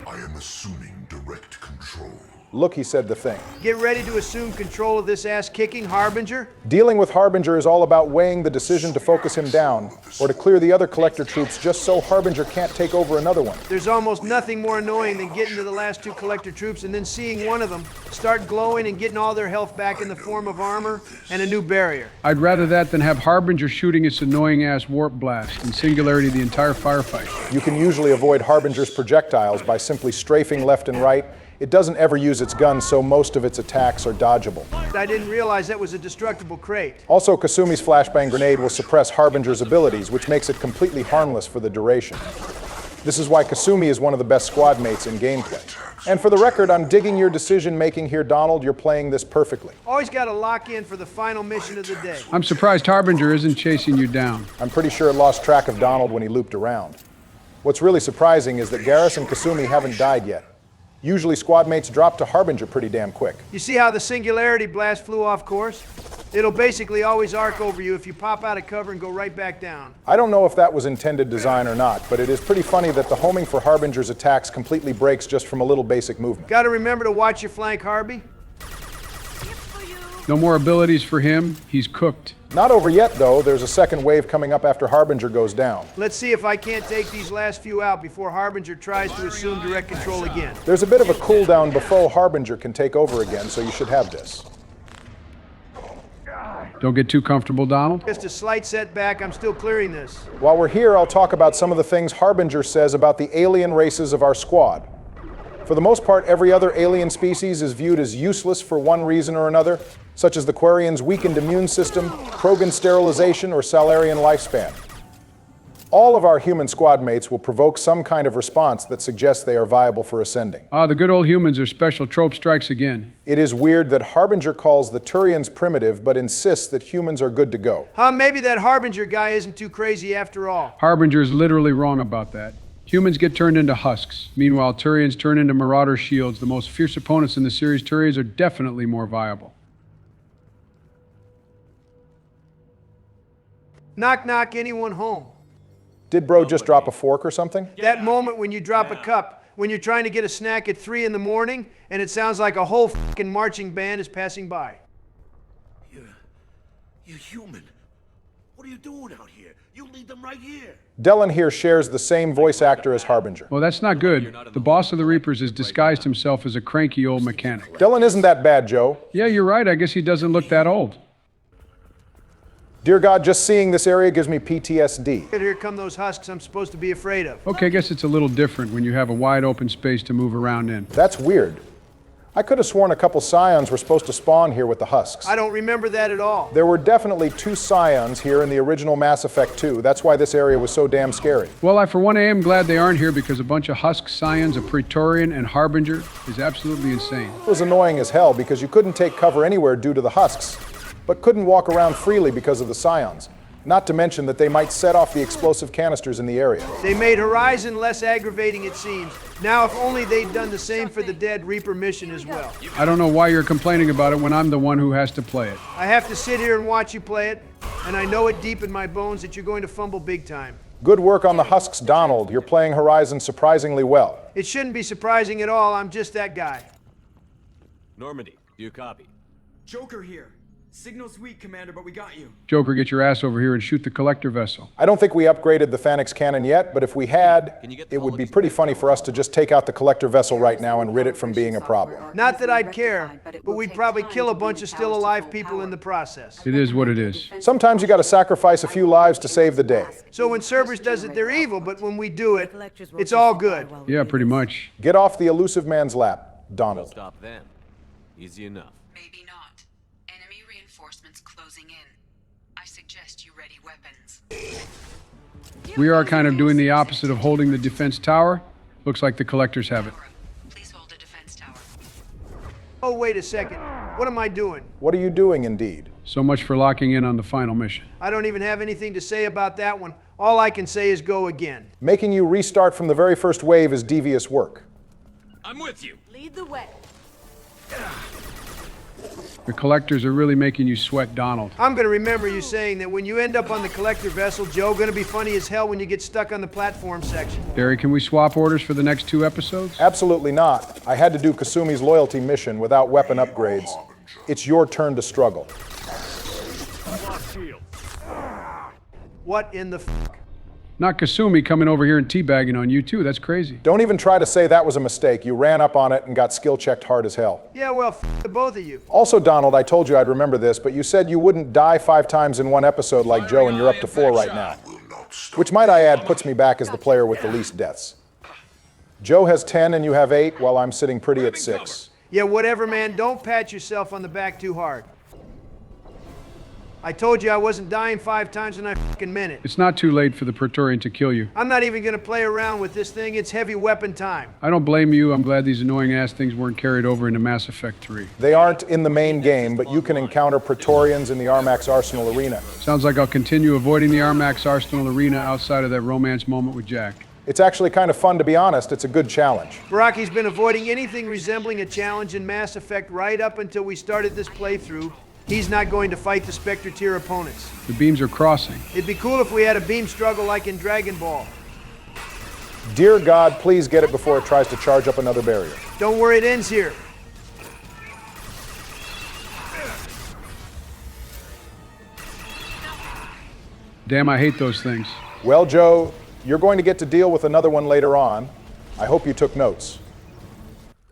I am assuming direct control. Look, he said the thing. Get ready to assume control of this ass-kicking Harbinger? Dealing with Harbinger is all about weighing the decision to focus him down, or to clear the other Collector troops just so Harbinger can't take over another one. There's almost nothing more annoying than getting to the last 2 Collector troops and then seeing one of them start glowing and getting all their health back in the form of armor and a new barrier. I'd rather that than have Harbinger shooting its annoying-ass warp blast and singularity the entire firefight. You can usually avoid Harbinger's projectiles by simply strafing left and right. It doesn't ever use its guns, so most of its attacks are dodgeable. I didn't realize that was a destructible crate. Also, Kasumi's flashbang grenade will suppress Harbinger's abilities, which makes it completely harmless for the duration. This is why Kasumi is one of the best squad mates in gameplay. And for the record, I'm digging your decision-making here, Donald. You're playing this perfectly. Always got to lock in for the final mission of the day. I'm surprised Harbinger isn't chasing you down. I'm pretty sure it lost track of Donald when he looped around. What's really surprising is that Garrus and Kasumi haven't died yet. Usually squad mates drop to Harbinger pretty damn quick. You see how the singularity blast flew off course? It'll basically always arc over you if you pop out of cover and go right back down. I don't know if that was intended design or not, but it is pretty funny that the homing for Harbinger's attacks completely breaks just from a little basic movement. Gotta remember to watch your flank, Harby. No more abilities for him. He's cooked. Not over yet, though. There's a second wave coming up after Harbinger goes down. Let's see if I can't take these last few out before Harbinger tries to assume direct control again. There's a bit of a cooldown before Harbinger can take over again, so you should have this. Don't get too comfortable, Donald. Just a slight setback. I'm still clearing this. While we're here, I'll talk about some of the things Harbinger says about the alien races of our squad. For the most part, every other alien species is viewed as useless for one reason or another, such as the Quarians' weakened immune system, Krogan sterilization, or Salarian lifespan. All of our human squad mates will provoke some kind of response that suggests they are viable for ascending. Ah, the good old humans are special. Trope strikes again. It is weird that Harbinger calls the Turians primitive, but insists that humans are good to go. Maybe that Harbinger guy isn't too crazy after all. Harbinger is literally wrong about that. Humans get turned into husks. Meanwhile, Turians turn into marauder shields. The most fierce opponents in the series, Turians are definitely more viable. Knock knock, anyone home? Did bro just drop a fork or something? That moment when you drop a cup, when you're trying to get a snack at 3 in the morning, and it sounds like a whole fucking marching band is passing by. You're human. What are you doing out here? You lead them right here. Dellen here shares the same voice actor as Harbinger. Well, that's not good. The boss of the Reapers has disguised himself as a cranky old mechanic. Dellen isn't that bad, Joe. Yeah, you're right. I guess he doesn't look that old. Dear God, just seeing this area gives me PTSD. Here come those husks I'm supposed to be afraid of. Okay, I guess it's a little different when you have a wide open space to move around in. That's weird. I could have sworn a couple scions were supposed to spawn here with the husks. I don't remember that at all. There were definitely 2 scions here in the original Mass Effect 2. That's why this area was so damn scary. Well, I for one am glad they aren't here because a bunch of husk scions, a Praetorian, and Harbinger is absolutely insane. It was annoying as hell because you couldn't take cover anywhere due to the husks, but couldn't walk around freely because of the scions. Not to mention that they might set off the explosive canisters in the area. They made Horizon less aggravating, it seems. Now, if only they'd done the same for the Dead Reaper mission as well. I don't know why you're complaining about it when I'm the one who has to play it. I have to sit here and watch you play it, and I know it deep in my bones that you're going to fumble big time. Good work on the husks, Donald. You're playing Horizon surprisingly well. It shouldn't be surprising at all. I'm just that guy. Normandy, do you copy? Joker here. Signal's weak, Commander, but we got you. Joker, get your ass over here and shoot the collector vessel. I don't think we upgraded the Phanex cannon yet, but if we had, it would be pretty funny for us to just take out the collector vessel right now and rid it from being a problem. Not that I'd care, but we'd probably kill a bunch of still alive people in the process. It is what it is. Sometimes you gotta sacrifice a few lives to save the day. So when Cerberus does it, they're evil, but when we do it, it's all good. Yeah, pretty much. Get off the elusive man's lap, Donald. Stop them. Easy enough. Maybe not. Enemy reinforcements closing in. I suggest you ready weapons. We are kind of doing the opposite of holding the defense tower. Looks like the collectors have it. Please hold the defense tower. Oh, wait a second. What am I doing? What are you doing, indeed? So much for locking in on the final mission. I don't even have anything to say about that one. All I can say is go again. Making you restart from the very first wave is devious work. I'm with you. Lead the way. The collectors are really making you sweat, Donald. I'm going to remember you saying that when you end up on the collector vessel, Joe, going to be funny as hell when you get stuck on the platform section. Barry, can we swap orders for the next 2 episodes? Absolutely not. I had to do Kasumi's loyalty mission without weapon upgrades. It's your turn to struggle. What in the fuck? Not Kasumi coming over here and teabagging on you too. That's crazy. Don't even try to say that was a mistake. You ran up on it and got skill checked hard as hell. Yeah, well, f the both of you. Also, Donald, I told you I'd remember this, but you said you wouldn't die 5 times in one episode like Joe, and you're up to 4 right now. Which, might I add, puts me back as the player with the least deaths. Joe has 10 and you have 8, while I'm sitting pretty at 6. Yeah, whatever, man. Don't pat yourself on the back too hard. I told you I wasn't dying 5 times and I fucking meant it. It's not too late for the Praetorian to kill you. I'm not even gonna play around with this thing. It's heavy weapon time. I don't blame you. I'm glad these annoying ass things weren't carried over into Mass Effect 3. They aren't in the main game, but you can encounter Praetorians in the Armax Arsenal arena. Sounds like I'll continue avoiding the Armax Arsenal arena outside of that romance moment with Jack. It's actually kind of fun, to be honest. It's a good challenge. Baraki's been avoiding anything resembling a challenge in Mass Effect right up until we started this playthrough. He's not going to fight the Spectre tier opponents. The beams are crossing. It'd be cool if we had a beam struggle like in Dragon Ball. Dear God, please get it before it tries to charge up another barrier. Don't worry, it ends here. Damn, I hate those things. Well, Joe, you're going to get to deal with another one later on. I hope you took notes.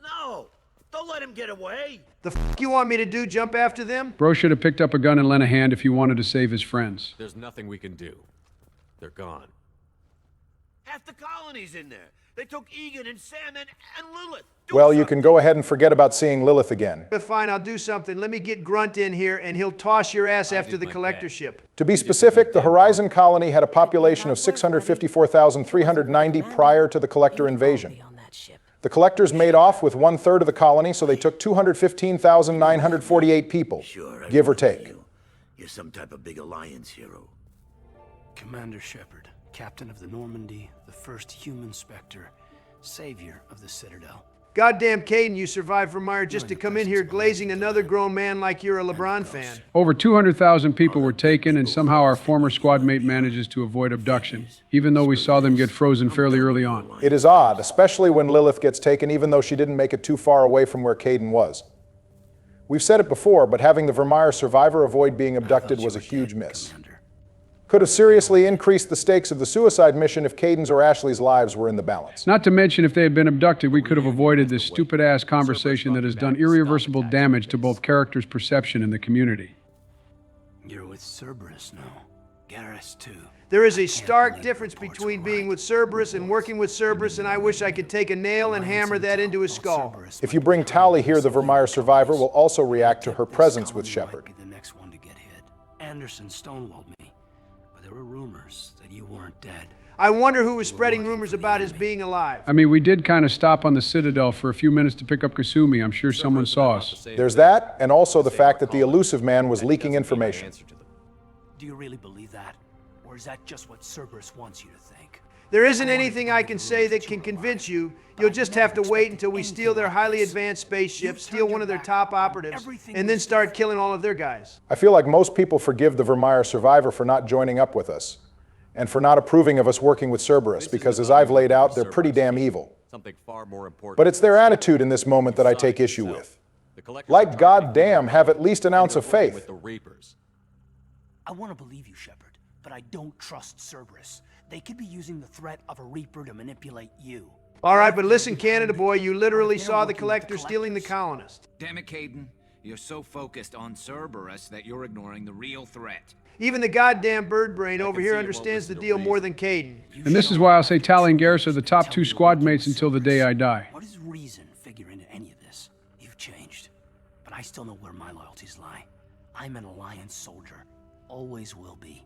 No! Don't let him get away! The f*** you want me to do, jump after them? Bro should have picked up a gun and lent a hand if he wanted to save his friends. There's nothing we can do. They're gone. Half the colony's in there. They took Egan and Sam and Lilith. Well, you can go ahead and forget about seeing Lilith again. Fine, I'll do something. Let me get Grunt in here and he'll toss your ass after the collector ship. To be specific, the Horizon colony had a population of 654,390 prior to the collector invasion. The collectors made off with 1/3 of the colony, so they took 215,948 people, give or take. You're some type of big alliance hero. Commander Shepard, Captain of the Normandy, the first human Spectre, savior of the Citadel. Goddamn Caden, you survived Vermeer just to come in here glazing another grown man like you're a LeBron fan. Over 200,000 people were taken, and somehow our former squad mate manages to avoid abduction, even though we saw them get frozen fairly early on. It is odd, especially when Lilith gets taken, even though she didn't make it too far away from where Caden was. We've said it before, but having the Vermeer survivor avoid being abducted was a huge miss. Could have seriously increased the stakes of the suicide mission if Caden's or Ashley's lives were in the balance. Not to mention, if they had been abducted, we could have avoided this stupid-ass conversation that has done irreversible damage to both characters' perception and the community. You're with Cerberus now. Garrus, too. There is a stark difference between being with Cerberus and working with Cerberus, and I wish I could take a nail and hammer that into his skull. If you bring Tali here, the Vermeer survivor will also react to her presence with Shepard. The next one to get hit. Anderson stonewalled me. There were rumors that you weren't dead. I wonder who was spreading rumors about his being alive. I mean, we did kind of stop on the Citadel for a few minutes to pick up Kasumi. I'm sure someone saw us. There's that, and also the fact that the elusive man was leaking information. Do you really believe that? Or is that just what Cerberus wants you to think? There isn't anything I can say that can convince you. You'll just have to wait until we steal their highly advanced spaceship, steal one of their top operatives, and then start killing all of their guys. I feel like most people forgive the Vermeer survivor for not joining up with us, and for not approving of us working with Cerberus, because as I've laid out, they're pretty damn evil. Something far more important. But it's their attitude in this moment that I take issue with. Like goddamn, have at least an ounce of faith. I want to believe you, Shepard, but I don't trust Cerberus. They could be using the threat of a Reaper to manipulate you. All right, but listen, Canada boy, you literally saw the Collector stealing the colonist. Damn it, Caden. You're so focused on Cerberus that you're ignoring the real threat. Even the goddamn bird brain over here understands the deal more than Caden. And this is why I'll say Tali and Garrus are the top two squad mates until the day I die. What does reason figure into any of this? You've changed. But I still know where my loyalties lie. I'm an Alliance soldier. Always will be.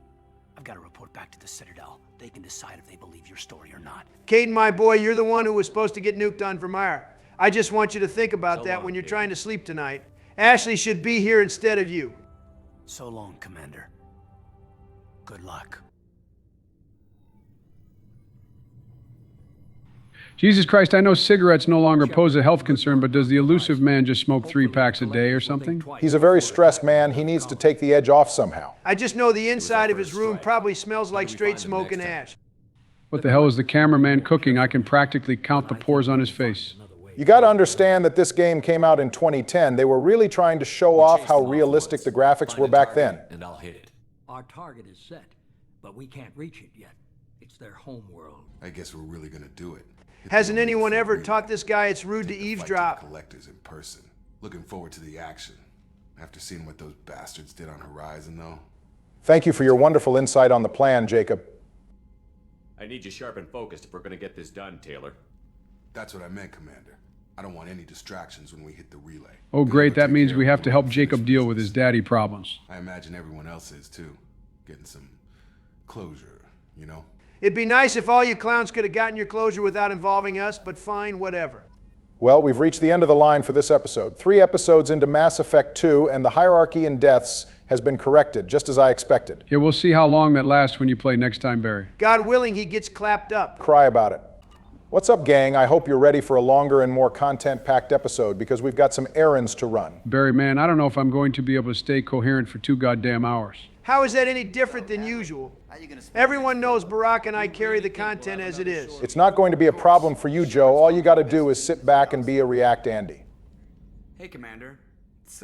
I've got to report back to the Citadel. They can decide if they believe your story or not. Caden, my boy, you're the one who was supposed to get nuked on Vermeer. I just want you to think about that when you're trying to sleep tonight. Ashley should be here instead of you. So long, Commander. Good luck. Jesus Christ, I know cigarettes no longer pose a health concern, but does the elusive man just smoke 3 packs a day or something? He's a very stressed man. He needs to take the edge off somehow. I just know the inside of his room probably smells like straight smoke and ash. What the hell is the cameraman cooking? I can practically count the pores on his face. You got to understand that this game came out in 2010. They were really trying to show off how realistic the graphics were back then. And I'll hit it. Our target is set, but we can't reach it yet. It's their home world. I guess we're really gonna do it. Hasn't anyone ever taught this guy it's rude to eavesdrop? Collectors in person. Looking forward to the action. After seeing what those bastards did on Horizon, though. Thank you for your wonderful insight on the plan, Jacob. I need you sharp and focused if we're gonna get this done, Taylor. That's what I meant, Commander. I don't want any distractions when we hit the relay. Oh great, that means we have to help Jacob deal with his daddy problems. I imagine everyone else is too. Getting some closure, you know? It'd be nice if all you clowns could have gotten your closure without involving us, but fine, whatever. Well, we've reached the end of the line for this episode. 3 episodes into Mass Effect 2, and the hierarchy in deaths has been corrected, just as I expected. Yeah, we'll see how long that lasts when you play next time, Barry. God willing, he gets clapped up. Cry about it. What's up, gang? I hope you're ready for a longer and more content-packed episode, because we've got some errands to run. Barry, man, I don't know if I'm going to be able to stay coherent for 2 goddamn hours. How is that any different than usual? Everyone knows Barack and I carry the content as it is. It's not going to be a problem for you, Joe. All you got to do is sit back and be a React Andy. Hey, Commander. It's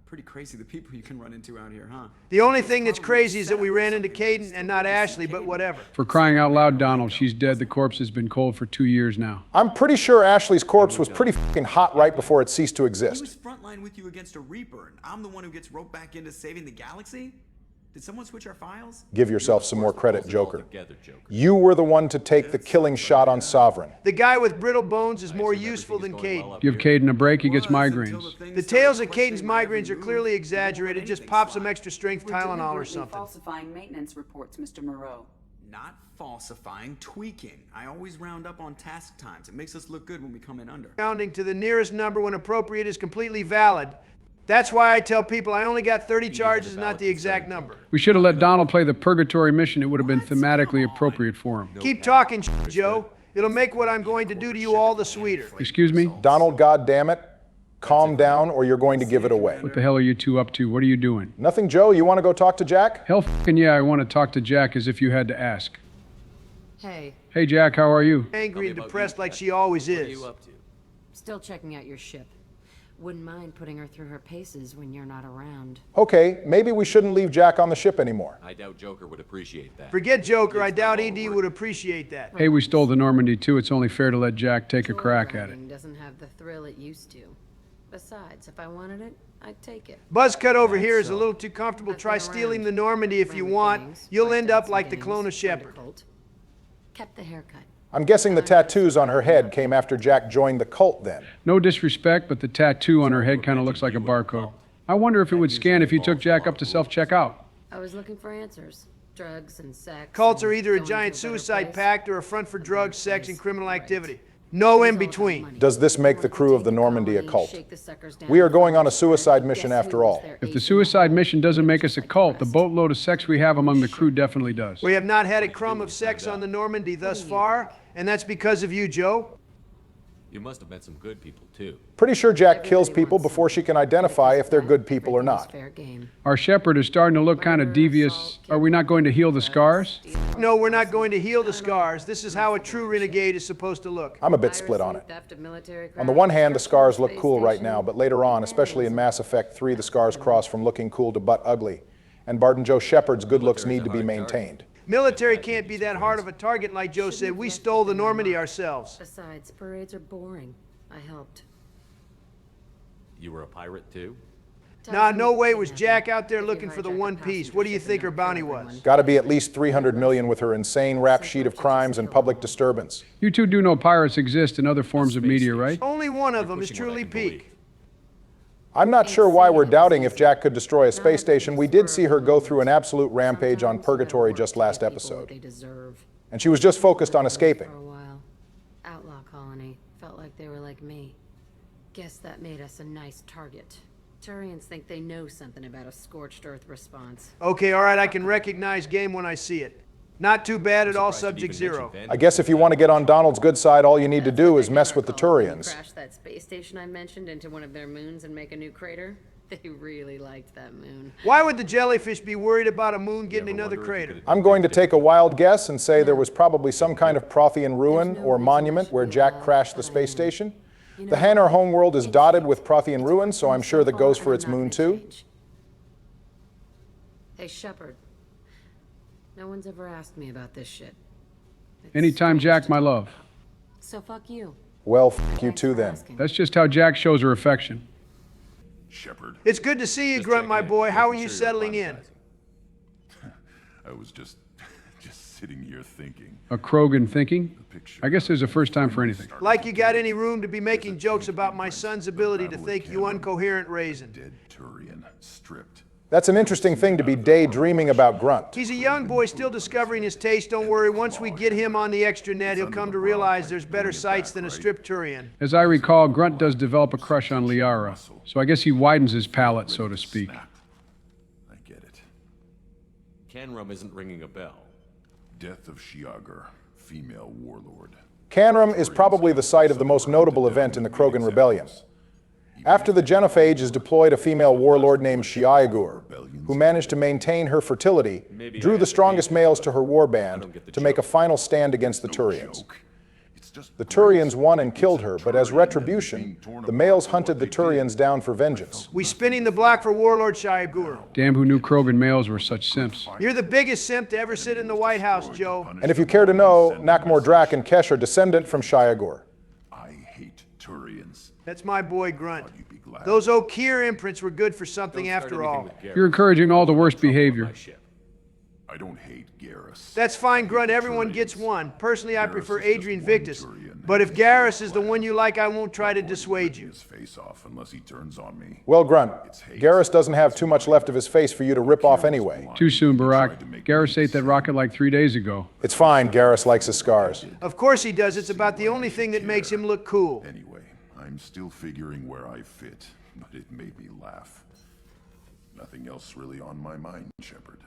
pretty crazy the people you can run into out here, huh? The only thing that's crazy is that we ran into Caden and not Ashley, but whatever. For crying out loud, Donald, she's dead. The corpse has been cold for 2 years now. I'm pretty sure Ashley's corpse was pretty fucking hot right before it ceased to exist. He was frontline with you against a Reaper, and I'm the one who gets roped back into saving the galaxy? Did someone switch our files? Give yourself some more credit, Joker. You were the one to take the killing shot on Sovereign. The guy with brittle bones is more useful than Caden. Give Caden a break, he gets migraines. The tales of Caden's migraines are clearly exaggerated. Just pop some extra strength Tylenol or something. Falsifying maintenance reports, Mr. Moreau. Not falsifying, tweaking. I always round up on task times. It makes us look good when we come in under. Rounding to the nearest number when appropriate is completely valid. That's why I tell people I only got 30 charges, not the exact number. We should have let Donald play the purgatory mission. It would have been thematically appropriate for him. Keep talking, Joe. It'll make what I'm going to do to you all the sweeter. Excuse me? Donald, goddammit, calm down or you're going to give it away. What the hell are you two up to? What are you doing? Nothing, Joe. You want to go talk to Jack? Hell f***ing yeah, I want to talk to Jack as if you had to ask. Hey. Hey, Jack, how are you? Angry and depressed like she always is. What are you up to? Still checking out your ship. Wouldn't mind putting her through her paces when you're not around. Okay, maybe we shouldn't leave Jack on the ship anymore. I doubt Joker would appreciate that. Forget Joker. I doubt ED would appreciate that. Hey, we stole the Normandy too. It's only fair to let Jack take a crack at it. Doesn't have the thrill it used to. Besides, if I wanted it, I'd take it. Buzzcut over here is a little too comfortable. Try stealing the Normandy if you want. You'll end up like the clone of Shepard. Kept the haircut. I'm guessing the tattoos on her head came after Jack joined the cult then. No disrespect, but the tattoo on her head kind of looks like a barcode. I wonder if it would scan if you took Jack up to self-checkout. I was looking for answers. Drugs and sex. Cults are either a giant suicide pact or a front for drugs, sex, and criminal activity. No in between. Does this make the crew of the Normandy a cult? We are going on a suicide mission after all. If the suicide mission doesn't make us a cult, the boatload of sex we have among the crew definitely does. We have not had a crumb of sex on the Normandy thus far, and that's because of you, Joe. You must have met some good people, too. Pretty sure Jack kills people before she can identify if they're good people or not. Our shepherd is starting to look kind of devious. Are we not going to heal the scars? No, we're not going to heal the scars. This is how a true renegade is supposed to look. I'm a bit split on it. On the one hand, the scars look cool right now, but later on, especially in Mass Effect 3, the scars cross from looking cool to butt ugly. And Barton Joe Shepard's good looks need to be maintained. Military can't be that hard of a target, like Joe said. We stole the Normandy ourselves. Besides, parades are boring. I helped. You were a pirate, too? Nah, no way was Jack out there looking for the One Piece. What do you think her bounty was? Gotta be at least 300 million with her insane rap sheet of crimes and public disturbance. You two do know pirates exist in other forms of media, right? Only one of them is truly peak. I'm not sure why we're doubting if Jack could destroy a space station. We did see her go through an absolute rampage on Purgatory just last episode. And she was just focused on escaping. For a while. Outlaw colony. Felt like they were like me. Guess that made us a nice target. Turians think they know something about a scorched earth response. Okay, all right, I can recognize game when I see it. Not too bad at all, Subject Zero. I guess if you want to get on Donald's good side, all you need to do is mess with the Turians. Crash that space station I mentioned into one of their moons and make a new crater? They really liked that moon. Why would the jellyfish be worried about a moon getting another crater? I'm going to take a wild guess and say there was probably some kind of Prothean ruin or monument where Jack crashed the space station. The Hanar homeworld is dotted with Prothean ruins, so I'm sure that goes for its moon too. Hey, Shepard. No one's ever asked me about this shit. Anytime, Jack, my love. So fuck you. Well, f you too then. That's just how Jack shows her affection. Shepard. It's good to see you, Grunt, my boy. How are you settling in? I was just sitting here thinking. A Krogan thinking? I guess there's a first time for anything. Like you got any room to be making jokes about my son's ability to think, you incoherent raisin. Dead Turian, stripped. That's an interesting thing to be daydreaming about, Grunt. He's a young boy still discovering his taste. Don't worry, once we get him on the extra net, he'll come to realize there's better sights than a stripped Turian. As I recall, Grunt does develop a crush on Liara, so I guess he widens his palate, so to speak. I get it. Canrum isn't ringing a bell. Death of Shiagar, female warlord. Canrum is probably the site of the most notable event in the Krogan Rebellion. After the Genophage is deployed, a female warlord named Shiagar, who managed to maintain her fertility, drew the strongest males to her warband to make a final stand against the Turians. The Turians won and killed her, but as retribution, the males hunted the Turians down for vengeance. We spinning the block for Warlord Shiagar. Damn, who knew Krogan males were such simps. You're the biggest simp to ever sit in the White House, Joe. And if you care to know, Nakmor Drak and Kesh are descendant from Shiagar. I hate Turians. That's my boy Grunt. Those Okier imprints were good for something after all. You're encouraging all the worst behavior. I don't hate Garrus. That's fine, Grunt. Everyone gets one. Personally, I prefer Adrian Victus. But if Garrus is the one you like, I won't try to dissuade you. Face off unless he turns on me. Well, Grunt, Garrus doesn't have too much left of his face for you to rip off anyway. Too soon, Barack. Garrus ate that rocket like 3 days ago. It's fine, Garrus likes his scars. Of course he does. It's about the only thing that makes him look cool. Anyway, I'm still figuring where I fit. but it made me laugh. Nothing else really on my mind, Shepard.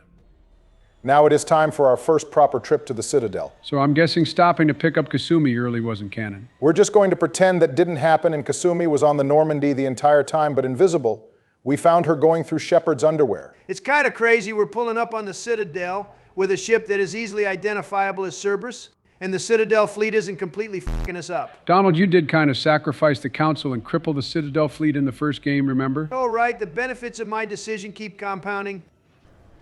Now it is time for our first proper trip to the Citadel. So I'm guessing stopping to pick up Kasumi early wasn't canon. We're just going to pretend that didn't happen and Kasumi was on the Normandy the entire time, but invisible. We found her going through Shepard's underwear. It's kind of crazy we're pulling up on the Citadel with a ship that is easily identifiable as Cerberus, and the Citadel fleet isn't completely f***ing us up. Donald, you did kind of sacrifice the Council and cripple the Citadel fleet in the first game, remember? Oh, right. The benefits of my decision keep compounding.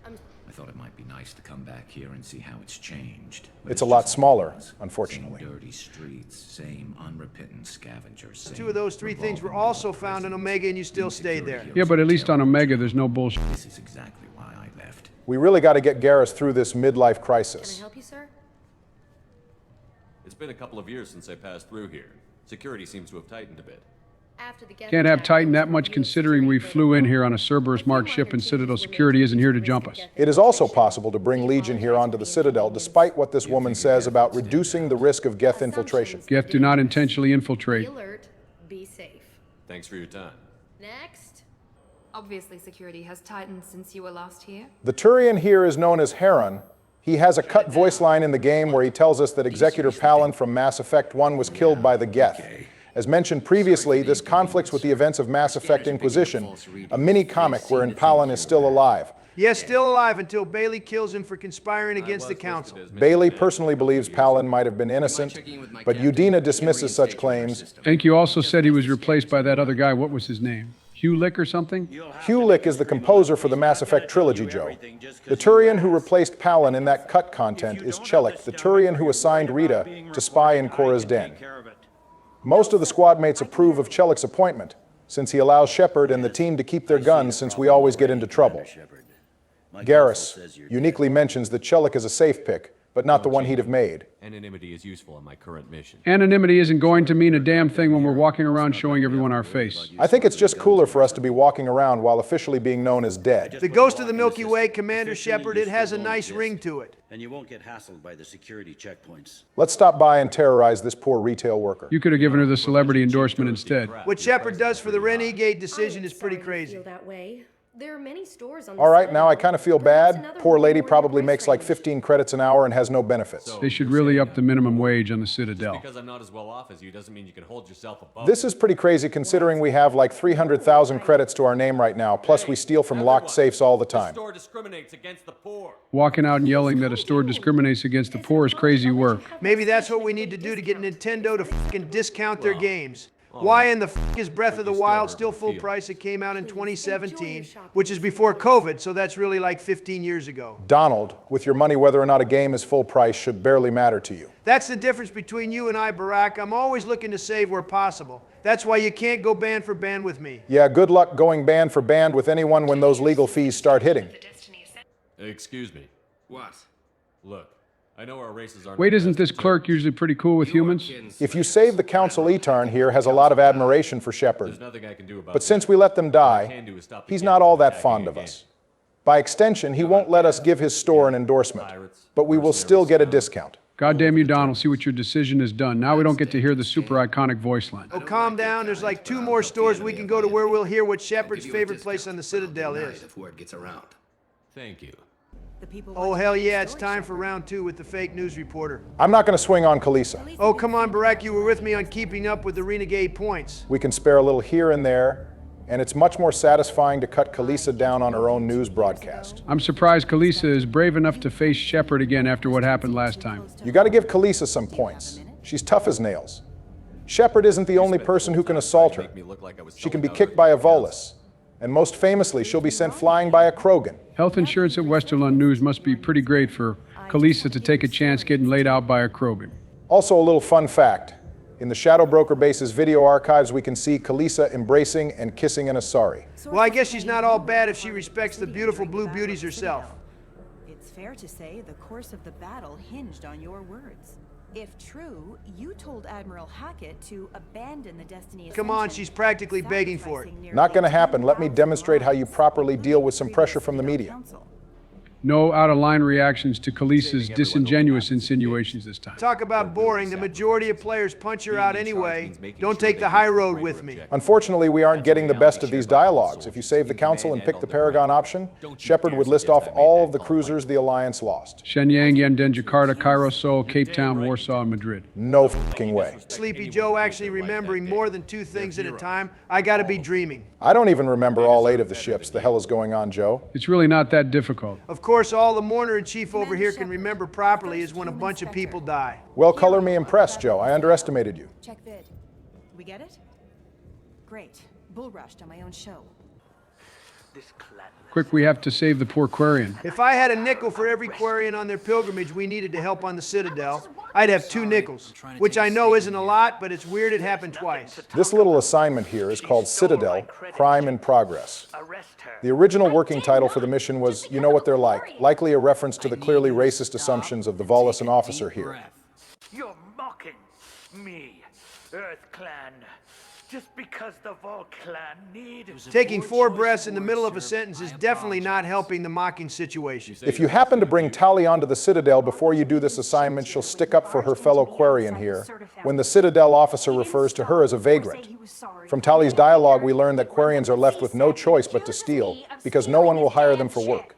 I thought it might be nice to come back here and see how it's changed. But It's a lot smaller, unfortunately. Same dirty streets, same unrepentant scavengers. Two of those three things were also found in Omega, and you still stayed there. Yeah, but at least on Omega there's no bullshit. This is exactly why I left. We really got to get Garrus through this midlife crisis. Can I help you, sir? It's been a couple of years since I passed through here. Security seems to have tightened a bit. Can't have tightened that much considering we flew in here on a Cerberus-marked ship and Citadel security isn't here to jump us. It is also possible to bring Legion here onto the Citadel, despite what this woman says about reducing the risk of Geth infiltration. Geth do not intentionally infiltrate. Be alert, be safe. Thanks for your time. Next. Obviously, security has tightened since you were last here. The Turian here is known as Heron. He has a cut voice line in the game where he tells us that Executor Palin from Mass Effect 1 was killed by the Geth. As mentioned previously, this conflicts with the events of Mass Effect Inquisition, a mini-comic wherein Palin is still alive. Yes, still alive until Bailey kills him for conspiring against the Council. Bailey personally believes Palin might have been innocent, but Udina dismisses such claims. I think you also said he was replaced by that other guy. What was his name? Hulick or something? Hulick is the composer for the Mass Effect trilogy, Joe. The Turian who replaced Palin in that cut content is Chelik, the Turian who assigned Rita to spy in Korra's den. Most of the squad mates approve of Chelik's appointment, since he allows Shepard and the team to keep their guns since we always get into trouble. Garrus uniquely mentions that Chelik is a safe pick, but not the one he'd have made. Anonymity is useful on my current mission. Anonymity isn't going to mean a damn thing when we're walking around showing everyone our face. I think it's just cooler for us to be walking around while officially being known as dead. The Ghost of the Milky Way, Commander Shepard, it has a nice ring to it. And you won't get hassled by the security checkpoints. Let's stop by and terrorize this poor retail worker. You could have given her the celebrity endorsement instead. What Shepard does for the Renegade decision is pretty crazy. That way. There are many stores on All right, now I kind of feel bad. Poor lady probably makes like 15 credits an hour and has no benefits. They should really up the minimum wage on the Citadel. Just because I'm not as well off as you doesn't mean you can hold yourself above. This is pretty crazy considering we have like 300,000 credits to our name right now, plus we steal from locked safes all the time. The store discriminates against the poor. Walking out and yelling that a store discriminates against the poor is crazy work. Maybe that's what we need to do to get Nintendo to fucking discount their games. Why in the f*** is Breath of the Wild still full price? It came out in 2017, which is before COVID, so that's really like 15 years ago. Donald, with your money, whether or not a game is full price should barely matter to you. That's the difference between you and I, Barack. I'm always looking to save where possible. That's why you can't go band for band with me. Yeah, good luck going band for band with anyone when those legal fees start hitting. Excuse me. What? Look, I know our races aren't... Wait, isn't this clerk usually pretty cool with humans? If you save the Council Etarn here has a lot of admiration for Shepard. There's nothing I can do about But since we let them die, he's not all that fond of us. By extension, he won't let us give his store an endorsement, but we will still get a discount. Goddamn you, Donald, see what your decision has done. Now we don't get to hear the super iconic voice line. Oh, calm down. There's like 2 more stores we can go to where we'll hear what Shepard's favorite place on the Citadel is. If word gets around. Thank you. Oh, hell yeah, it's time for round 2 with the fake news reporter. I'm not going to swing on Kalisa. Oh, come on, Barack, you were with me on keeping up with the Renegade points. We can spare a little here and there, and it's much more satisfying to cut Kalisa down on her own news broadcast. I'm surprised Kalisa is brave enough to face Shepard again after what happened last time. You got to give Kalisa some points. She's tough as nails. Shepard isn't the only person who can assault her. She can be kicked by a Volus. And most famously, she'll be sent flying by a Krogan. Health insurance at Westerlund News must be pretty great for Kalisa to take a chance getting laid out by a Krogan. Also a little fun fact. In the Shadow Broker Base's video archives, we can see Kalisa embracing and kissing an Asari. Well, I guess she's not all bad if she respects the beautiful blue beauties herself. It's fair to say the course of the battle hinged on your words. If true, you told Admiral Hackett to abandon the Destiny. Come on, she's practically begging for it. Not going to happen. Let me demonstrate how you properly deal with some pressure from the media. No out-of-line reactions to Khaleesi's disingenuous insinuations this time. Talk about boring. The majority of players punch her out anyway. Don't take the high road with me. Unfortunately, we aren't getting the best of these dialogues. If you save the Council and pick the Paragon option, Shepard would list off all of the cruisers the Alliance lost. Shenyang, Yenden, Jakarta, Cairo, Seoul, Cape Town, Warsaw, and Madrid. No fucking way. Sleepy Joe actually remembering more than 2 things at a time. I gotta be dreaming. I don't even remember all 8 of the ships. The hell is going on, Joe? It's really not that difficult. Of course, all the mourner-in-chief over here can remember properly is when a bunch of people die. Well, color me impressed, Joe. I underestimated you. Check vid. We get it? Great. Bull rushed on my own show. Quick, we have to save the poor Quarian. If I had a nickel for every Quarian on their pilgrimage we needed to help on the Citadel, I'd have 2 nickels, which I know isn't a lot, but it's weird it happened twice. This little assignment here is called Citadel, Crime in Progress. The original working title for the mission was You Know What They're Like, likely a reference to the clearly racist assumptions of the Volosyn officer here. You're mocking me, Earth Clan, just because the Vol Clan need... Taking 4 breaths in the middle of a sentence is definitely not helping the mocking situation. If you happen to bring Tali onto the Citadel before you do this assignment, she'll stick up for her fellow Quarian here, when the Citadel officer refers to her as a vagrant. From Tali's dialogue, we learn that Quarians are left with no choice but to steal, because no one will hire them for work.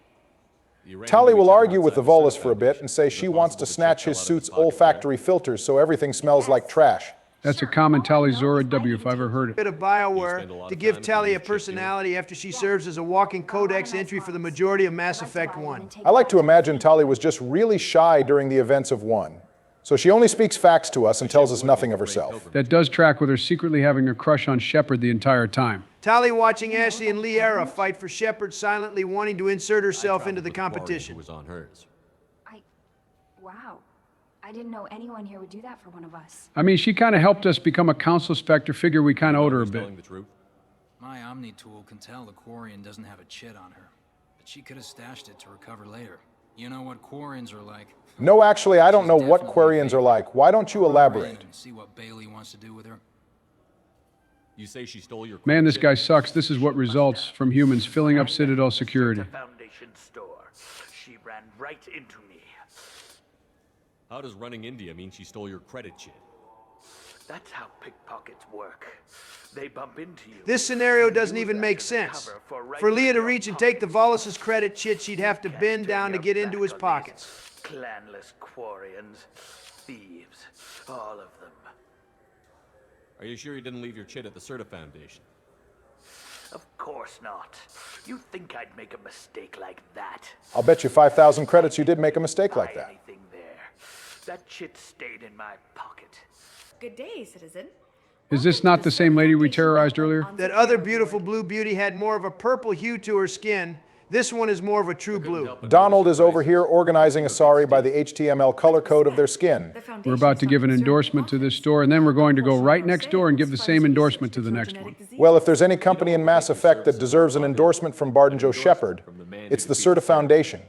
Tali will argue with the Volus for a bit and say she wants to snatch his suit's olfactory filters so everything smells like trash. That's a common Tali Zora W if I've ever heard it. Bit of Bioware to give Tali a personality after she serves as a walking codex entry for the majority of Mass Effect 1. I like to imagine Tali was just really shy during the events of 1. So she only speaks facts to us and tells us nothing of herself. That does track with her secretly having a crush on Shepard the entire time. Tali watching Ashley and Liara fight for Shepard, silently wanting to insert herself into the competition. Was on hers. Wow. I didn't know anyone here would do that for one of us. I mean, she kind of helped us become a Council Spectre. Figure we kind of owed her a bit. My Omni tool can tell the Quarian doesn't have a chit on her, but she could have stashed it to recover later. You know what Quarians are like. No, actually, I don't know what Quarians are like. Why don't you elaborate? See what Bailey wants to do with her. You say she stole your... Man, this guy sucks. This is what results from humans filling up Citadel security. Foundation store. She ran right into me. How does running India mean she stole your credit chit? That's how pickpockets work. They bump into you. This scenario doesn't even make sense. For Leah to reach and take the Volus' credit chit, she'd have to bend down to get into his pockets. Clanless Quarians, thieves, all of them. Are you sure you didn't leave your chit at the Certa Foundation? Of course not. You think I'd make a mistake like that? I'll bet you 5,000 credits you did make a mistake like that. Anything there. That chit stayed in my pocket. Good day, citizen. Is this not the same lady we terrorized earlier? That other beautiful blue beauty had more of a purple hue to her skin. This one is more of a true blue. Donald is over here organizing Asari by the HTML color code of their skin. We're about to give an endorsement to this store, and then we're going to go right next door and give the same endorsement to the next one. Well, if there's any company in Mass Effect that deserves an endorsement from Barton Joe Shepard, it's the Certa Foundation.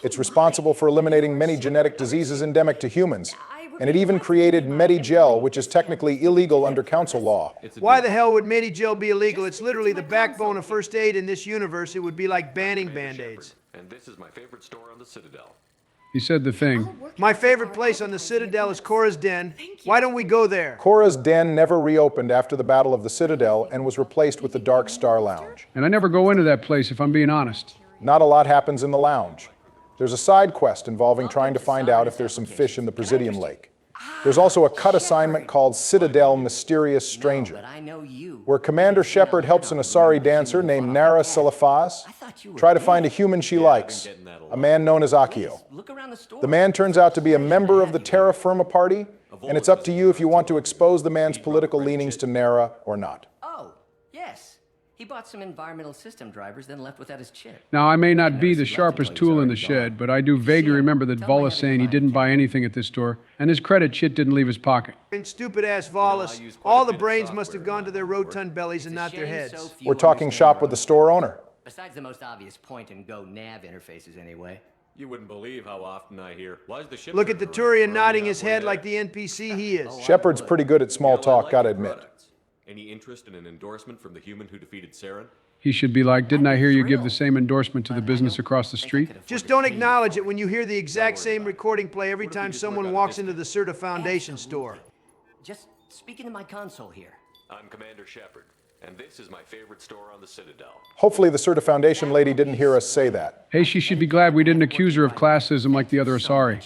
It's responsible for eliminating many genetic diseases endemic to humans. And it even created Medigel, which is technically illegal under council law. Why the hell would Medigel be illegal? It's literally the backbone of first aid in this universe. It would be like banning Band-Aids. And this is my favorite store on the Citadel. He said the thing. My favorite place on the Citadel is Cora's Den. Why don't we go there? Cora's Den never reopened after the Battle of the Citadel and was replaced with the Dark Star Lounge. And I never go into that place, if I'm being honest. Not a lot happens in the lounge. There's a side quest involving trying to find out if there's some fish in the Presidium Lake. There's also a cut assignment called Citadel Mysterious Stranger, where Commander Shepard helps an Asari dancer named Nara Salafaz try to find a human she likes, a man known as Akio. The man turns out to be a member of the Terra Firma Party, and it's up to you if you want to expose the man's political leanings to Nara or not. Oh, yes. He bought some environmental system drivers, then left without his chip. Now, I may not be the sharpest tool in the shed, but I do vaguely remember that Volus saying he didn't buy anything at this store, and his credit chit didn't leave his pocket. Stupid-ass Volus. All the brains must have gone to their rotund bellies and not their heads. We're talking shop with the store owner. Besides the most obvious point-and-go nav interfaces, anyway. You wouldn't believe how often I hear, why's the ship... Look at the Turian nodding his head like the NPC he is. Shepard's pretty good at small talk, gotta admit. Any interest in an endorsement from the human who defeated Saren? He should be like, didn't I hear you give the same endorsement to the business across the street? Just don't acknowledge it when you hear the exact same recording play every time someone walks into the Serta Foundation store. Just speaking to my console here. I'm Commander Shepard, and this is my favorite store on the Citadel. Hopefully the Serta Foundation lady didn't hear us say that. Hey, she should be glad we didn't accuse her of classism like the other Asari.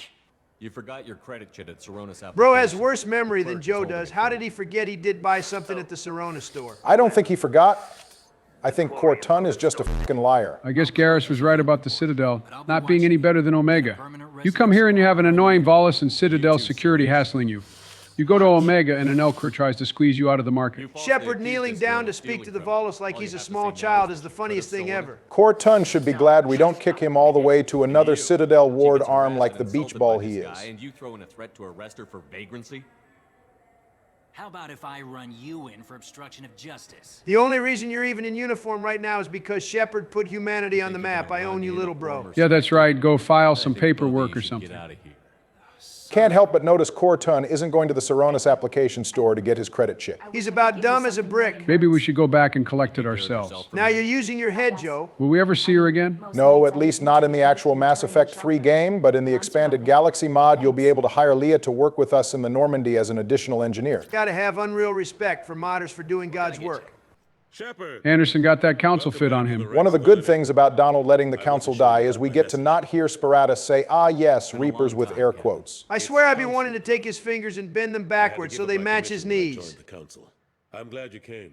You forgot your credit chit at Saronis application. Bro has worse memory than Joe does. How did he forget he did buy something at the Saronis store? I don't think he forgot. I think Cortun is just a fucking liar. I guess Garrus was right about the Citadel not being any better than Omega. You come here and you have an annoying Volus and Citadel security hassling you. You go to Omega and an Elcor tries to squeeze you out of the market. Shepard kneeling down to speak to the Volus like he's a small child is the funniest thing ever. Cortun should be glad we don't kick him all the way to another Citadel ward arm like the beach ball he is. And you throw in a threat to arrest her for vagrancy? How about if I run you in for obstruction of justice? The only reason you're even in uniform right now is because Shepard put humanity on the map. I own you, little bro. Yeah, that's right. Go file some paperwork or something. Can't help but notice Cortun isn't going to the Saronis application store to get his credit chit. He's about dumb as a brick. Maybe we should go back and collect it ourselves. Now you're using your head, Joe. Will we ever see her again? No, at least not in the actual Mass Effect 3 game, but in the expanded Galaxy mod, you'll be able to hire Leah to work with us in the Normandy as an additional engineer. Gotta have unreal respect for modders for doing God's work. Anderson got that council fit on him. One of the good things about Donald letting the council die is we get to not hear Sparatus say, "Ah yes, Reapers," with air quotes. I swear I've been wanting to take his fingers and bend them backwards so they match his knees. I'm glad you came,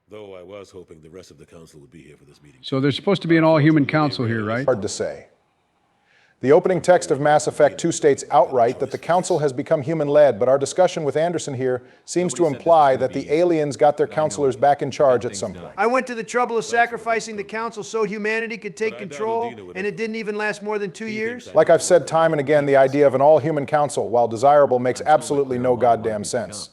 though I was hoping the rest of the council would be here for this meeting. So there's supposed to be an all-human council here, right? Hard to say. The opening text of Mass Effect 2 states outright that the council has become human-led, but our discussion with Anderson here seems to imply that the aliens got their counselors back in charge at some point. I went to the trouble of sacrificing the council so humanity could take control, and it didn't even last more than 2 years? Like I've said time and again, the idea of an all-human council, while desirable, makes absolutely no goddamn sense.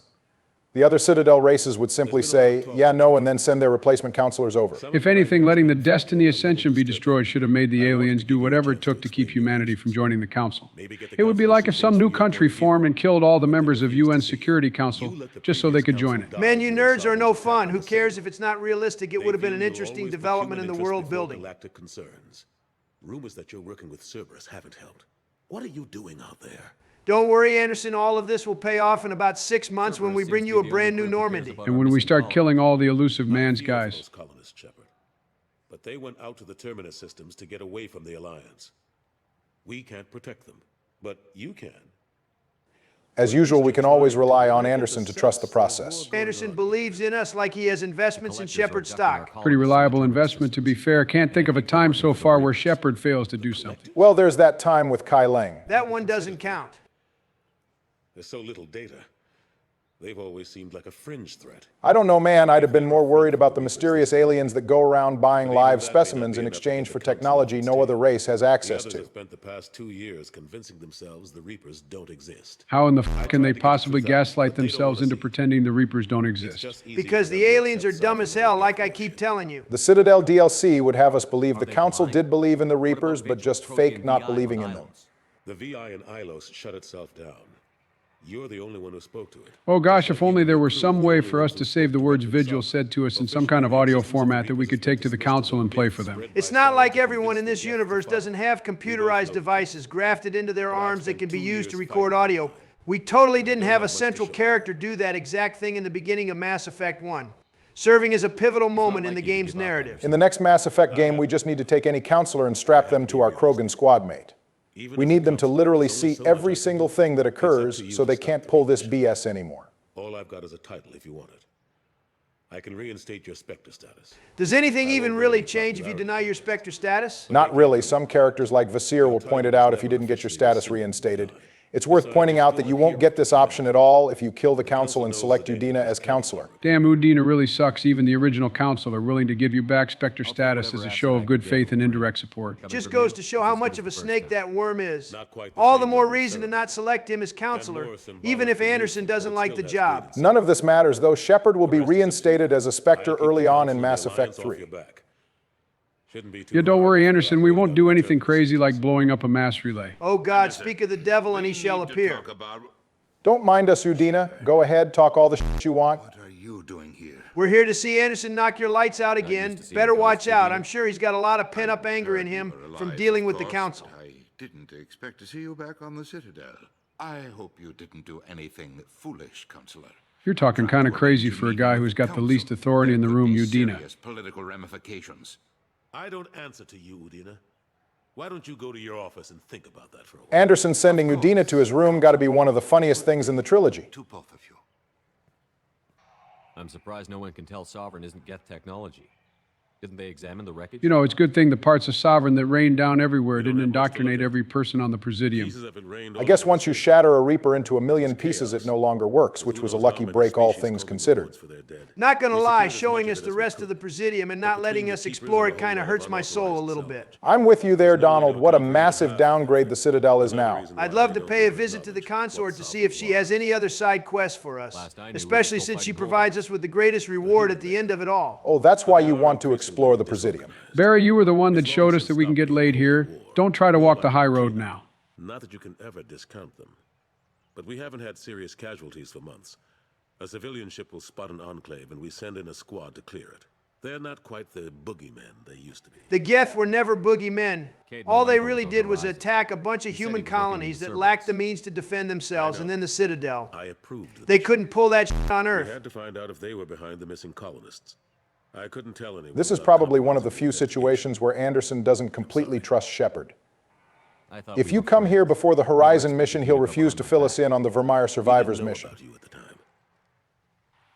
The other Citadel races would simply say, yeah, no, and then send their replacement counselors over. If anything, letting the Destiny Ascension be destroyed should have made the aliens do whatever it took to keep humanity from joining the Council. It would be like if some new country formed and killed all the members of UN Security Council just so they could join it. Man, you nerds are no fun. Who cares if it's not realistic? It would have been an interesting development in the world building. Rumors that you're working with Cerberus haven't helped. What are you doing out there? Don't worry, Anderson, all of this will pay off in about 6 months when we bring you a brand new Normandy. And when we start killing all the elusive man's guys. But they went out to the Terminus systems to get away from the Alliance. We can't protect them, but you can. As usual, we can always rely on Anderson to trust the process. Anderson believes in us like he has investments in Shepard stock. Pretty reliable investment, to be fair. Can't think of a time so far where Shepard fails to do something. Well, there's that time with Kai Leng. That one doesn't count. There's so little data. They've always seemed like a fringe threat. I don't know, man. I'd have been more worried about the mysterious aliens that go around buying live specimens in exchange for technology no other race has access to. The others have spent the past 2 years convincing themselves the Reapers don't exist. How in the f can they possibly gaslight themselves into pretending the Reapers don't exist? Because the aliens are dumb as hell, like I keep telling you. The Citadel DLC would have us believe the Council did believe in the Reapers, but just fake not believing in them. The VI in Ilos shut itself down. You're the only one who spoke to it. Oh gosh, if only there were some way for us to save the words Vigil said to us in some kind of audio format that we could take to the Council and play for them. It's not like everyone in this universe doesn't have computerized devices grafted into their arms that can be used to record audio. We totally didn't have a central character do that exact thing in the beginning of Mass Effect 1, serving as a pivotal moment in the game's narrative. In the next Mass Effect game, we just need to take any counselor and strap them to our Krogan squad mate. We need them to literally see every single thing that occurs so they can't pull this BS anymore. All I've got is a title if you want it. I can reinstate your Spectre status. Does anything even really change if you deny your Spectre status? Not really. Some characters like Vasir will point it out if you didn't get your status reinstated. It's worth pointing out that you won't get this option at all if you kill the Council and select Udina as counselor. Damn, Udina really sucks. Even the original Council are willing to give you back Spectre status as a show of good faith and indirect support. Just goes to show how much of a snake that worm is. All the more reason to not select him as counselor, even if Anderson doesn't like the job. None of this matters, though. Shepard will be reinstated as a Spectre early on in Mass Effect 3. Yeah, don't worry, Anderson. We won't do anything crazy like blowing up a mass relay. Oh God, speak of the devil and he shall appear. Don't mind us, Udina. Go ahead, talk all the shit you want. What are you doing here? We're here to see Anderson knock your lights out again. Better watch out. I'm sure he's got a lot of pent-up anger in him from dealing with the council. I didn't expect to see you back on the Citadel. I hope you didn't do anything foolish, Counselor. You're talking kind of crazy for a guy who's got the least authority in the room, Udina. Serious political ramifications. I don't answer to you, Udina. Why don't you go to your office and think about that for a while? Anderson sending Udina to his room got to be one of the funniest things in the trilogy. To both of you. I'm surprised no one can tell Sovereign isn't Geth technology. Didn't they examine the wreckage? You know, it's a good thing the parts of Sovereign that rained down everywhere didn't indoctrinate every person on the Presidium. I guess once you shatter a Reaper into a million pieces, it no longer works, which was a lucky break, all things considered. Not gonna lie, showing us the rest of the Presidium and not letting us explore it kind of hurts my soul a little bit. I'm with you there, Donald. What a massive downgrade the Citadel is now. I'd love to pay a visit to the consort to see if she has any other side quests for us, especially since she provides us with the greatest reward at the end of it all. Oh, that's why you want to explore the Presidium. Barry, you were the one that showed us that we can get laid here. Don't try to walk the high road now. Not that you can ever discount them. But we haven't had serious casualties for months. A civilian ship will spot an enclave and we send in a squad to clear it. They're not quite the boogeymen they used to be. The Geth were never boogeymen. All they really did was attack a bunch of human colonies that lacked the means to defend themselves, and then the Citadel. I approved. They couldn't pull that shit on Earth. We had to find out if they were behind the missing colonists. I couldn't tell anyone. This is probably one of the few situations where Anderson doesn't completely trust Shepard. If you come here before the Horizon mission, he'll refuse to fill us in on the Vermeer Survivors mission.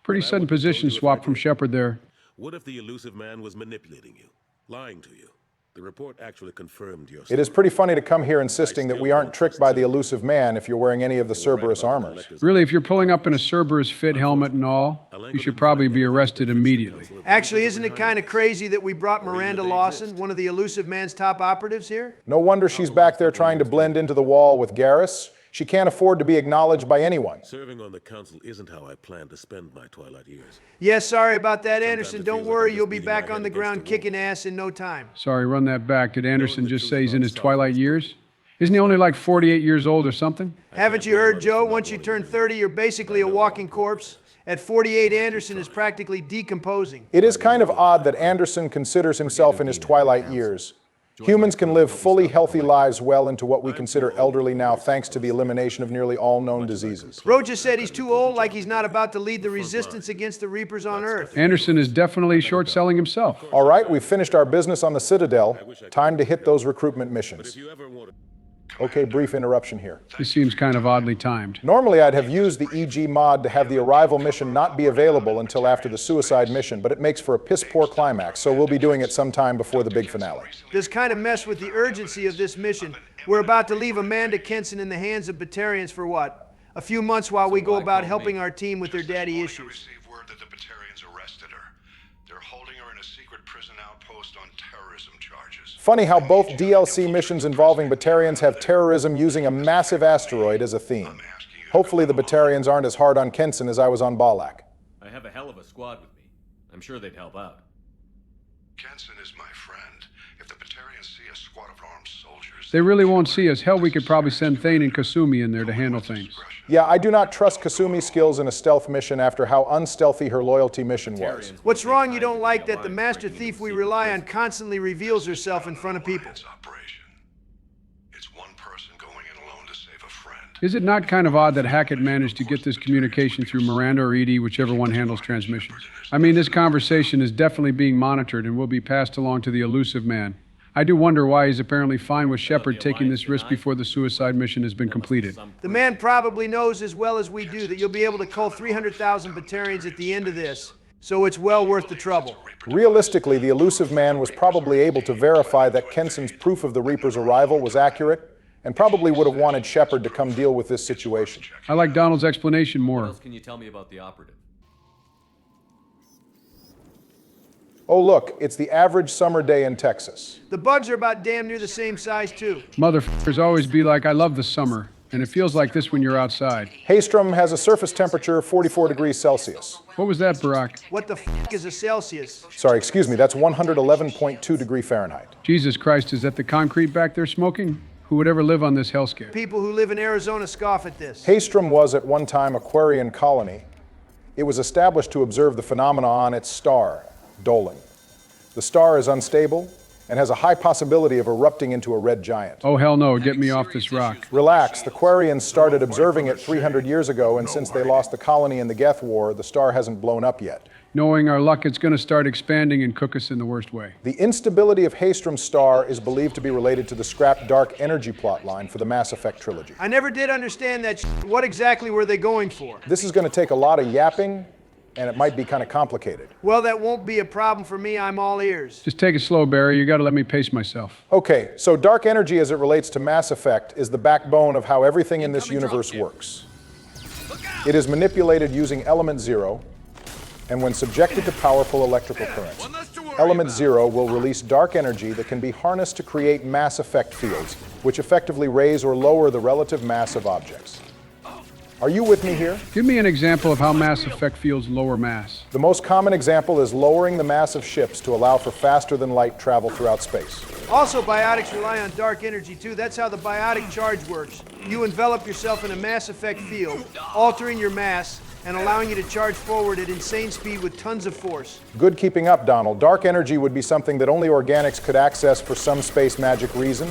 Pretty sudden position swap from Shepard there. What if the elusive man was manipulating you, lying to you? The report actually confirmed your It is pretty funny to come here insisting that we aren't tricked by the elusive man if you're wearing any of the Cerberus armors. Really, if you're pulling up in a Cerberus fit helmet and all, you should probably be arrested immediately. Actually, isn't it kind of crazy that we brought Miranda Lawson, one of the elusive man's top operatives, here? No wonder she's back there trying to blend into the wall with Garrus. She can't afford to be acknowledged by anyone. Serving on the council isn't how I plan to spend my twilight years. Yeah, sorry about that, Anderson. Don't worry, you'll be back on the ground kicking ass in no time. Sorry, run that back. Did Anderson just say he's in his twilight years? Isn't he only like 48 years old or something? Haven't you heard, Joe? Once you turn 30, you're basically a walking corpse. At 48, Anderson is practically decomposing. It is kind of odd that Anderson considers himself in his twilight years. Humans can live fully healthy lives well into what we consider elderly now, thanks to the elimination of nearly all known diseases. Roja said he's too old, like he's not about to lead the resistance against the Reapers on Earth. Anderson is definitely short-selling himself. All right, we've finished our business on the Citadel. Time to hit those recruitment missions. Okay, brief interruption here. This seems kind of oddly timed. Normally, I'd have used the EG mod to have the arrival mission not be available until after the suicide mission, but it makes for a piss-poor climax, so we'll be doing it sometime before the big finale. This kind of mess with the urgency of this mission. We're about to leave Amanda Kenson in the hands of Batarians for what? A few months while we go about helping our team with their daddy issues. Funny how both DLC missions involving Batarians have terrorism using a massive asteroid as a theme. Hopefully the Batarians aren't as hard on Kenson as I was on Balak. I have a hell of a squad with me. I'm sure they'd help out. Kenson is my friend. If the Batarians see a squad of armed soldiers... They really won't see us. Hell, we could probably send Thane and Kasumi in there to handle things. Yeah, I do not trust Kasumi's skills in a stealth mission after how unstealthy her loyalty mission was. What's wrong you don't like that the master thief we rely on constantly reveals herself in front of people? Is it not kind of odd that Hackett managed to get this communication through Miranda or Edie, whichever one handles transmissions? I mean, this conversation is definitely being monitored and will be passed along to the elusive man. I do wonder why he's apparently fine with Shepard taking this risk before the suicide mission has been completed. The man probably knows as well as we do that you'll be able to cull 300,000 Batarians at the end of this, so it's well worth the trouble. Realistically, the elusive man was probably able to verify that Kenson's proof of the Reaper's arrival was accurate, and probably would have wanted Shepard to come deal with this situation. I like Donald's explanation more. What else can you tell me about the operative? Oh look, it's the average summer day in Texas. The bugs are about damn near the same size too. Motherfuckers always be like, I love the summer, and it feels like this when you're outside. Haystrom has a surface temperature of 44 degrees Celsius. What was that, Barack? What the f*** is a Celsius? Sorry, excuse me, that's 111.2 degree Fahrenheit. Jesus Christ, is that the concrete back there smoking? Who would ever live on this hellscape? People who live in Arizona scoff at this. Haystrom was at one time a Quarian colony. It was established to observe the phenomena on its star, Dolan. The star is unstable and has a high possibility of erupting into a red giant. Oh, hell no, get me off this rock. Relax, the Quarians started observing it 300 years ago, and since they lost the colony in the Geth War, the star hasn't blown up yet. Knowing our luck, it's going to start expanding and cook us in the worst way. The instability of Haystrom's star is believed to be related to the scrapped dark energy plot line for the Mass Effect trilogy. I never did understand that. What exactly were they going for? This is going to take a lot of yapping, and it might be kind of complicated. Well, that won't be a problem for me. I'm all ears. Just take it slow, Barry. You got to let me pace myself. Okay, so dark energy as it relates to Mass Effect is the backbone of how everything in this universe works. It is manipulated using Element Zero, and when subjected to powerful electrical currents, Element Zero will release dark energy that can be harnessed to create mass effect fields, which effectively raise or lower the relative mass of objects. Are you with me here? Give me an example of how mass effect fields lower mass. The most common example is lowering the mass of ships to allow for faster than light travel throughout space. Also, biotics rely on dark energy too. That's how the biotic charge works. You envelop yourself in a mass effect field, altering your mass and allowing you to charge forward at insane speed with tons of force. Good keeping up, Donald. Dark energy would be something that only organics could access for some space magic reason,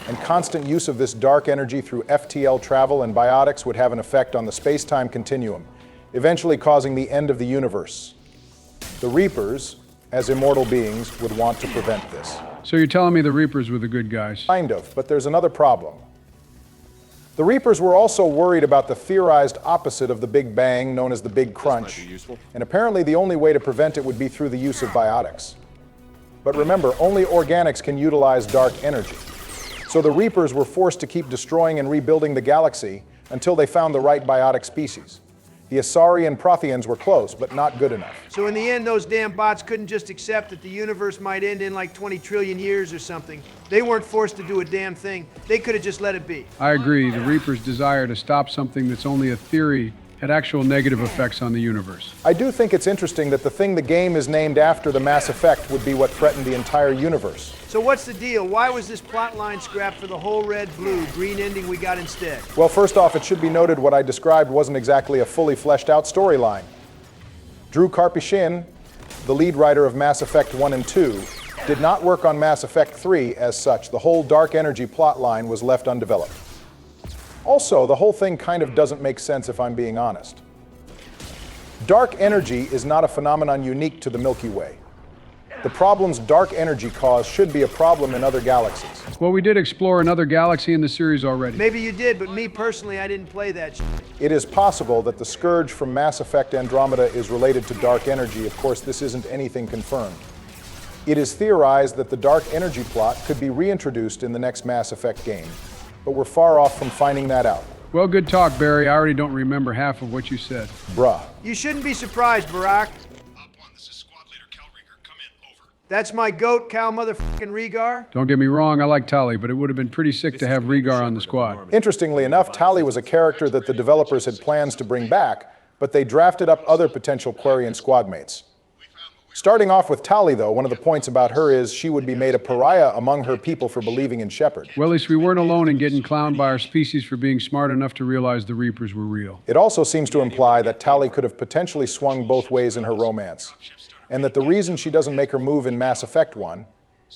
and constant use of this dark energy through FTL travel and biotics would have an effect on the space-time continuum, eventually causing the end of the universe. The Reapers, as immortal beings, would want to prevent this. So you're telling me the Reapers were the good guys? Kind of, but there's another problem. The Reapers were also worried about the theorized opposite of the Big Bang, known as the Big Crunch, and apparently the only way to prevent it would be through the use of biotics. But remember, only organics can utilize dark energy. So the Reapers were forced to keep destroying and rebuilding the galaxy until they found the right biotic species. The Asari and Protheans were close, but not good enough. So in the end, those damn bots couldn't just accept that the universe might end in like 20 trillion years or something. They weren't forced to do a damn thing. They could have just let it be. I agree. The Reapers' desire to stop something that's only a theory had actual negative effects on the universe. I do think it's interesting that the thing the game is named after, the Mass Effect, would be what threatened the entire universe. So what's the deal? Why was this plot line scrapped for the whole red, blue, green ending we got instead? Well, first off, it should be noted what I described wasn't exactly a fully fleshed out storyline. Drew Karpyshyn, the lead writer of Mass Effect 1 and 2, did not work on Mass Effect 3 as such. The whole dark energy plot line was left undeveloped. Also, the whole thing kind of doesn't make sense if I'm being honest. Dark energy is not a phenomenon unique to the Milky Way. The problems dark energy cause should be a problem in other galaxies. Well, we did explore another galaxy in the series already. Maybe you did, but me personally, I didn't play that shit. It is possible that the Scourge from Mass Effect Andromeda is related to dark energy. Of course, this isn't anything confirmed. It is theorized that the dark energy plot could be reintroduced in the next Mass Effect game, but we're far off from finding that out. Well, good talk, Barry. I already don't remember half of what you said. Bruh. You shouldn't be surprised, Barack. That's my goat, Cal motherfucking Rhaegar. Don't get me wrong, I like Tali, but it would have been pretty sick to have Rhaegar on the squad. Interestingly enough, Tali was a character that the developers had plans to bring back, but they drafted up other potential Quarian squad mates. Starting off with Tali, though, one of the points about her is she would be made a pariah among her people for believing in Shepard. Well, at least we weren't alone in getting clowned by our species for being smart enough to realize the Reapers were real. It also seems to imply that Tali could have potentially swung both ways in her romance, and that the reason she doesn't make her move in Mass Effect 1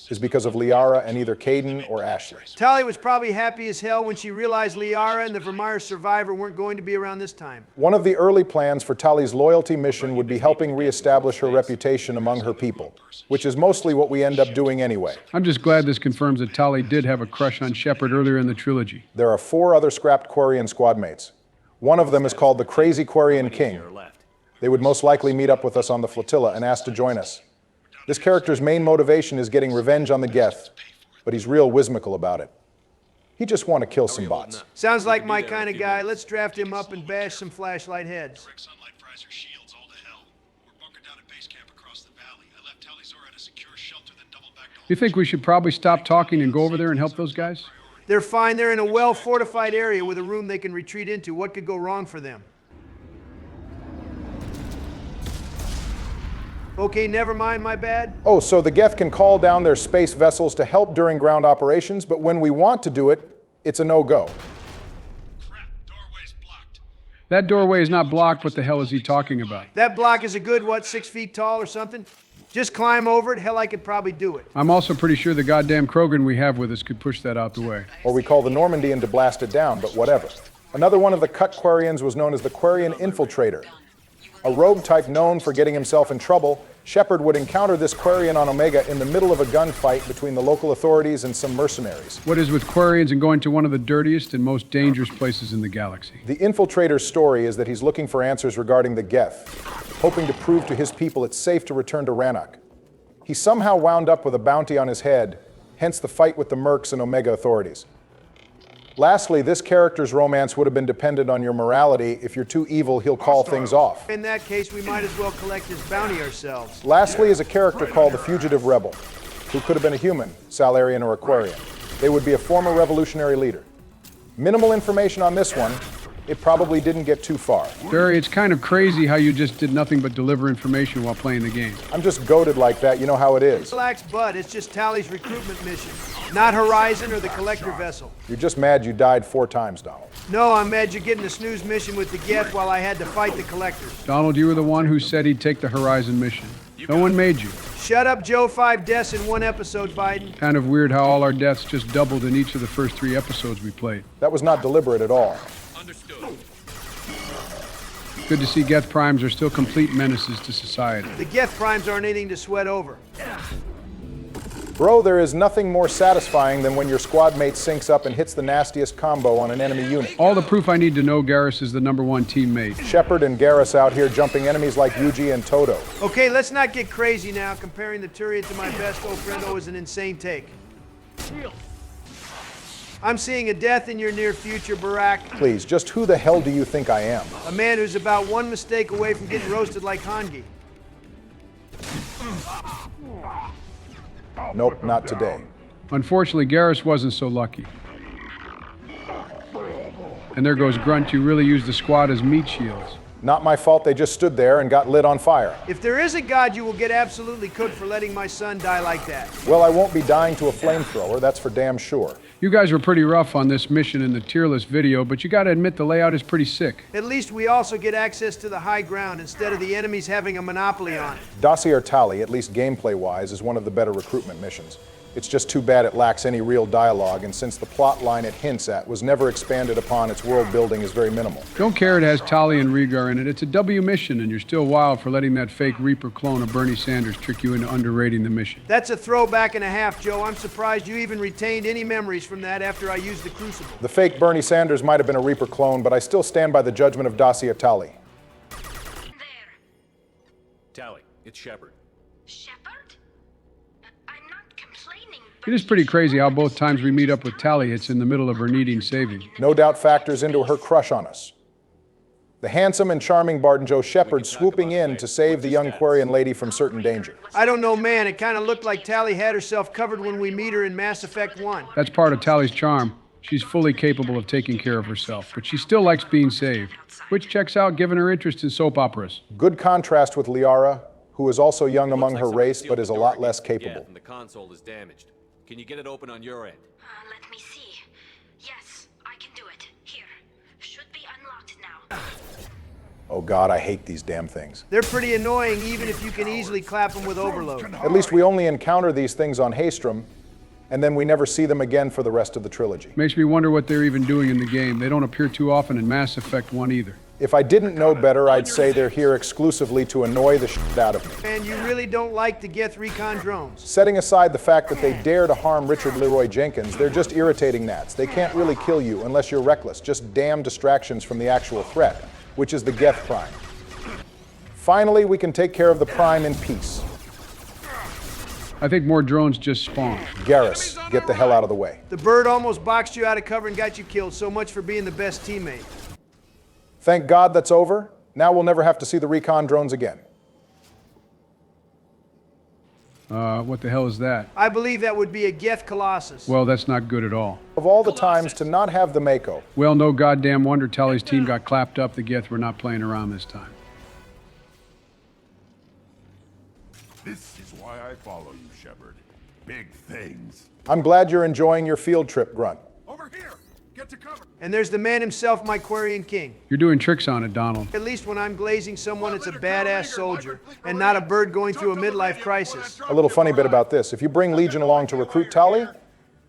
is because of Liara and either Kaidan or Ashley. Tali was probably happy as hell when she realized Liara and the Vermeer survivor weren't going to be around this time. One of the early plans for Tali's loyalty mission would be helping reestablish her reputation among her people, which is mostly what we end up doing anyway. I'm just glad this confirms that Tali did have a crush on Shepard earlier in the trilogy. There are 4 other scrapped Quarian squad mates. One of them is called the Crazy Quarian King. They would most likely meet up with us on the flotilla and ask to join us. This character's main motivation is getting revenge on the Geth, but he's real whimsical about it. He just want to kill some bots. Sounds like my kind of guy. Let's draft him up and bash some flashlight heads. You think we should probably stop talking and go over there and help those guys? They're fine. They're in a well-fortified area with a room they can retreat into. What could go wrong for them? Okay, never mind, my bad. Oh, so the Geth can call down their space vessels to help during ground operations, but when we want to do it, it's a no-go. That doorway is not blocked. What the hell is he talking about? That block is a good, what, 6 feet tall or something? Just climb over it. Hell, I could probably do it. I'm also pretty sure the goddamn Krogan we have with us could push that out the way. Or we call the Normandian to blast it down, but whatever. Another one of the cut Quarians was known as the Quarian Infiltrator. A rogue type known for getting himself in trouble, Shepard would encounter this Quarian on Omega in the middle of a gunfight between the local authorities and some mercenaries. What is with Quarians and going to one of the dirtiest and most dangerous places in the galaxy? The Infiltrator's story is that he's looking for answers regarding the Geth, hoping to prove to his people it's safe to return to Rannoch. He somehow wound up with a bounty on his head, hence the fight with the Mercs and Omega authorities. Lastly, this character's romance would have been dependent on your morality. If you're too evil, he'll call things off. In that case, we might as well collect his bounty ourselves. Lastly is a character called the Fugitive Rebel, who could have been a human, Salarian or Aquarian. They would be a former revolutionary leader. Minimal information on this one. It probably didn't get too far. Barry, it's kind of crazy how you just did nothing but deliver information while playing the game. I'm just goated like that, you know how it is. Relax, bud. It's just Tally's recruitment mission, not Horizon or the Collector vessel. You're just mad you died 4 times, Donald. No, I'm mad you're getting a snooze mission with the Geth while I had to fight the Collectors. Donald, you were the one who said he'd take the Horizon mission. No one made you. Shut up, Joe. 5 deaths in 1 episode, Biden. Kind of weird how all our deaths just doubled in each of the first 3 episodes we played. That was not deliberate at all. Understood. Good to see Geth Primes are still complete menaces to society. The Geth Primes aren't anything to sweat over. Bro, there is nothing more satisfying than when your squad mate syncs up and hits the nastiest combo on an enemy unit. All the proof I need to know Garrus is the #1 teammate. Shepard and Garrus out here jumping enemies like Yuji and Toto. Okay, let's not get crazy now. Comparing the Turian to my best old friend is an insane take. I'm seeing a death in your near future, Barack. Please, just who the hell do you think I am? A man who's about 1 mistake away from getting roasted like Hangi. Nope, not today. Unfortunately, Garrus wasn't so lucky. And there goes Grunt. You really used the squad as meat shields. Not my fault, they just stood there and got lit on fire. If there is a God, you will get absolutely cooked for letting my son die like that. Well, I won't be dying to a flamethrower, that's for damn sure. You guys were pretty rough on this mission in the tier list video, but you gotta admit the layout is pretty sick. At least we also get access to the high ground instead of the enemies having a monopoly on it. Dossier Tali, at least gameplay-wise, is one of the better recruitment missions. It's just too bad it lacks any real dialogue, and since the plot line it hints at was never expanded upon, its world building is very minimal. Don't care it has Tali and Rhaegar in it. It's a W mission, and you're still wild for letting that fake Reaper clone of Bernie Sanders trick you into underrating the mission. That's a throwback and a half, Joe. I'm surprised you even retained any memories from that after I used the Crucible. The fake Bernie Sanders might have been a Reaper clone, but I still stand by the judgment of Dossier Tali. Tally, it's Shepard. It is pretty crazy how both times we meet up with Tali, it's in the middle of her needing saving. No doubt factors into her crush on us. The handsome and charming Barton Joe Shepard swooping in to save the young Quarian lady from certain danger. I don't know, man. It kind of looked like Tali had herself covered when we meet her in Mass Effect 1. That's part of Tali's charm. She's fully capable of taking care of herself, but she still likes being saved, which checks out given her interest in soap operas. Good contrast with Liara, who is also young among her race, but is a lot less capable. And the console is damaged. Can you get it open on your end? Let me see. Yes, I can do it. Here. Should be unlocked now. Oh God, I hate these damn things. They're pretty annoying even if you can easily clap them with overload. At least we only encounter these things on Haestrom, and then we never see them again for the rest of the trilogy. Makes me wonder what they're even doing in the game. They don't appear too often in Mass Effect 1 either. If I didn't know better, I'd say they're here exclusively to annoy the shit out of me. And you really don't like the Geth recon drones? Setting aside the fact that they dare to harm Richard Leroy Jenkins, they're just irritating gnats. They can't really kill you unless you're reckless, just damn distractions from the actual threat, which is the Geth Prime. Finally, we can take care of the Prime in peace. I think more drones just spawned. Garrus, get the hell out of the way. The bird almost boxed you out of cover and got you killed. So much for being the best teammate. Thank God that's over. Now we'll never have to see the recon drones again. What the hell is that? I believe that would be a Geth Colossus. Well, that's not good at all. Of all the times to not have the Mako. Well, no goddamn wonder Tali's team got clapped up. The Geth were not playing around this time. This is why I follow you, Shepard. Big things. I'm glad you're enjoying your field trip, Grunt. Over here! Get to cover. And there's the man himself, my Quarian king. You're doing tricks on it, Donald. At least when I'm glazing someone, it's a badass soldier, and not a bird going through a midlife crisis. A little funny bit about this. If you bring Legion along to recruit Tali,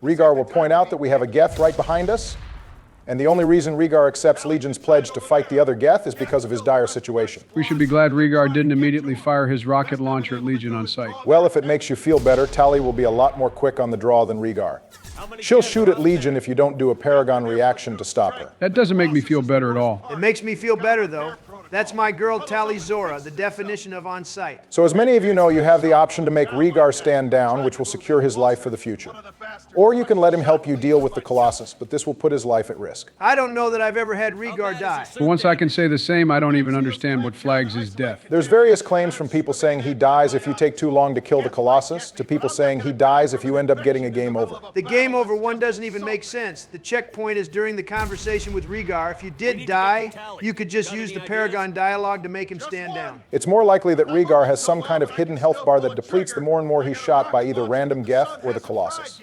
Rhaegar will point out that we have a Geth right behind us, and the only reason Rhaegar accepts Legion's pledge to fight the other Geth is because of his dire situation. We should be glad Rhaegar didn't immediately fire his rocket launcher at Legion on sight. Well, if it makes you feel better, Tali will be a lot more quick on the draw than Rhaegar. She'll shoot at Legion if you don't do a Paragon reaction to stop her. That doesn't make me feel better at all. It makes me feel better, though. That's my girl Tali Zora, the definition of on sight. So as many of you know, you have the option to make Rhaegar stand down, which will secure his life for the future. Or you can let him help you deal with the Colossus, but this will put his life at risk. I don't know that I've ever had Rhaegar die. For once I can say the same, I don't even understand what flags his death. There's various claims from people saying he dies if you take too long to kill the Colossus, to people saying he dies if you end up getting a game over. The game over one doesn't even make sense. The checkpoint is during the conversation with Rhaegar. If you did die, you could just use the Paragon dialogue to make him stand down. It's more likely that Rhaegar has some kind of hidden health bar that depletes the more and more he's shot by either random Geth or the Colossus.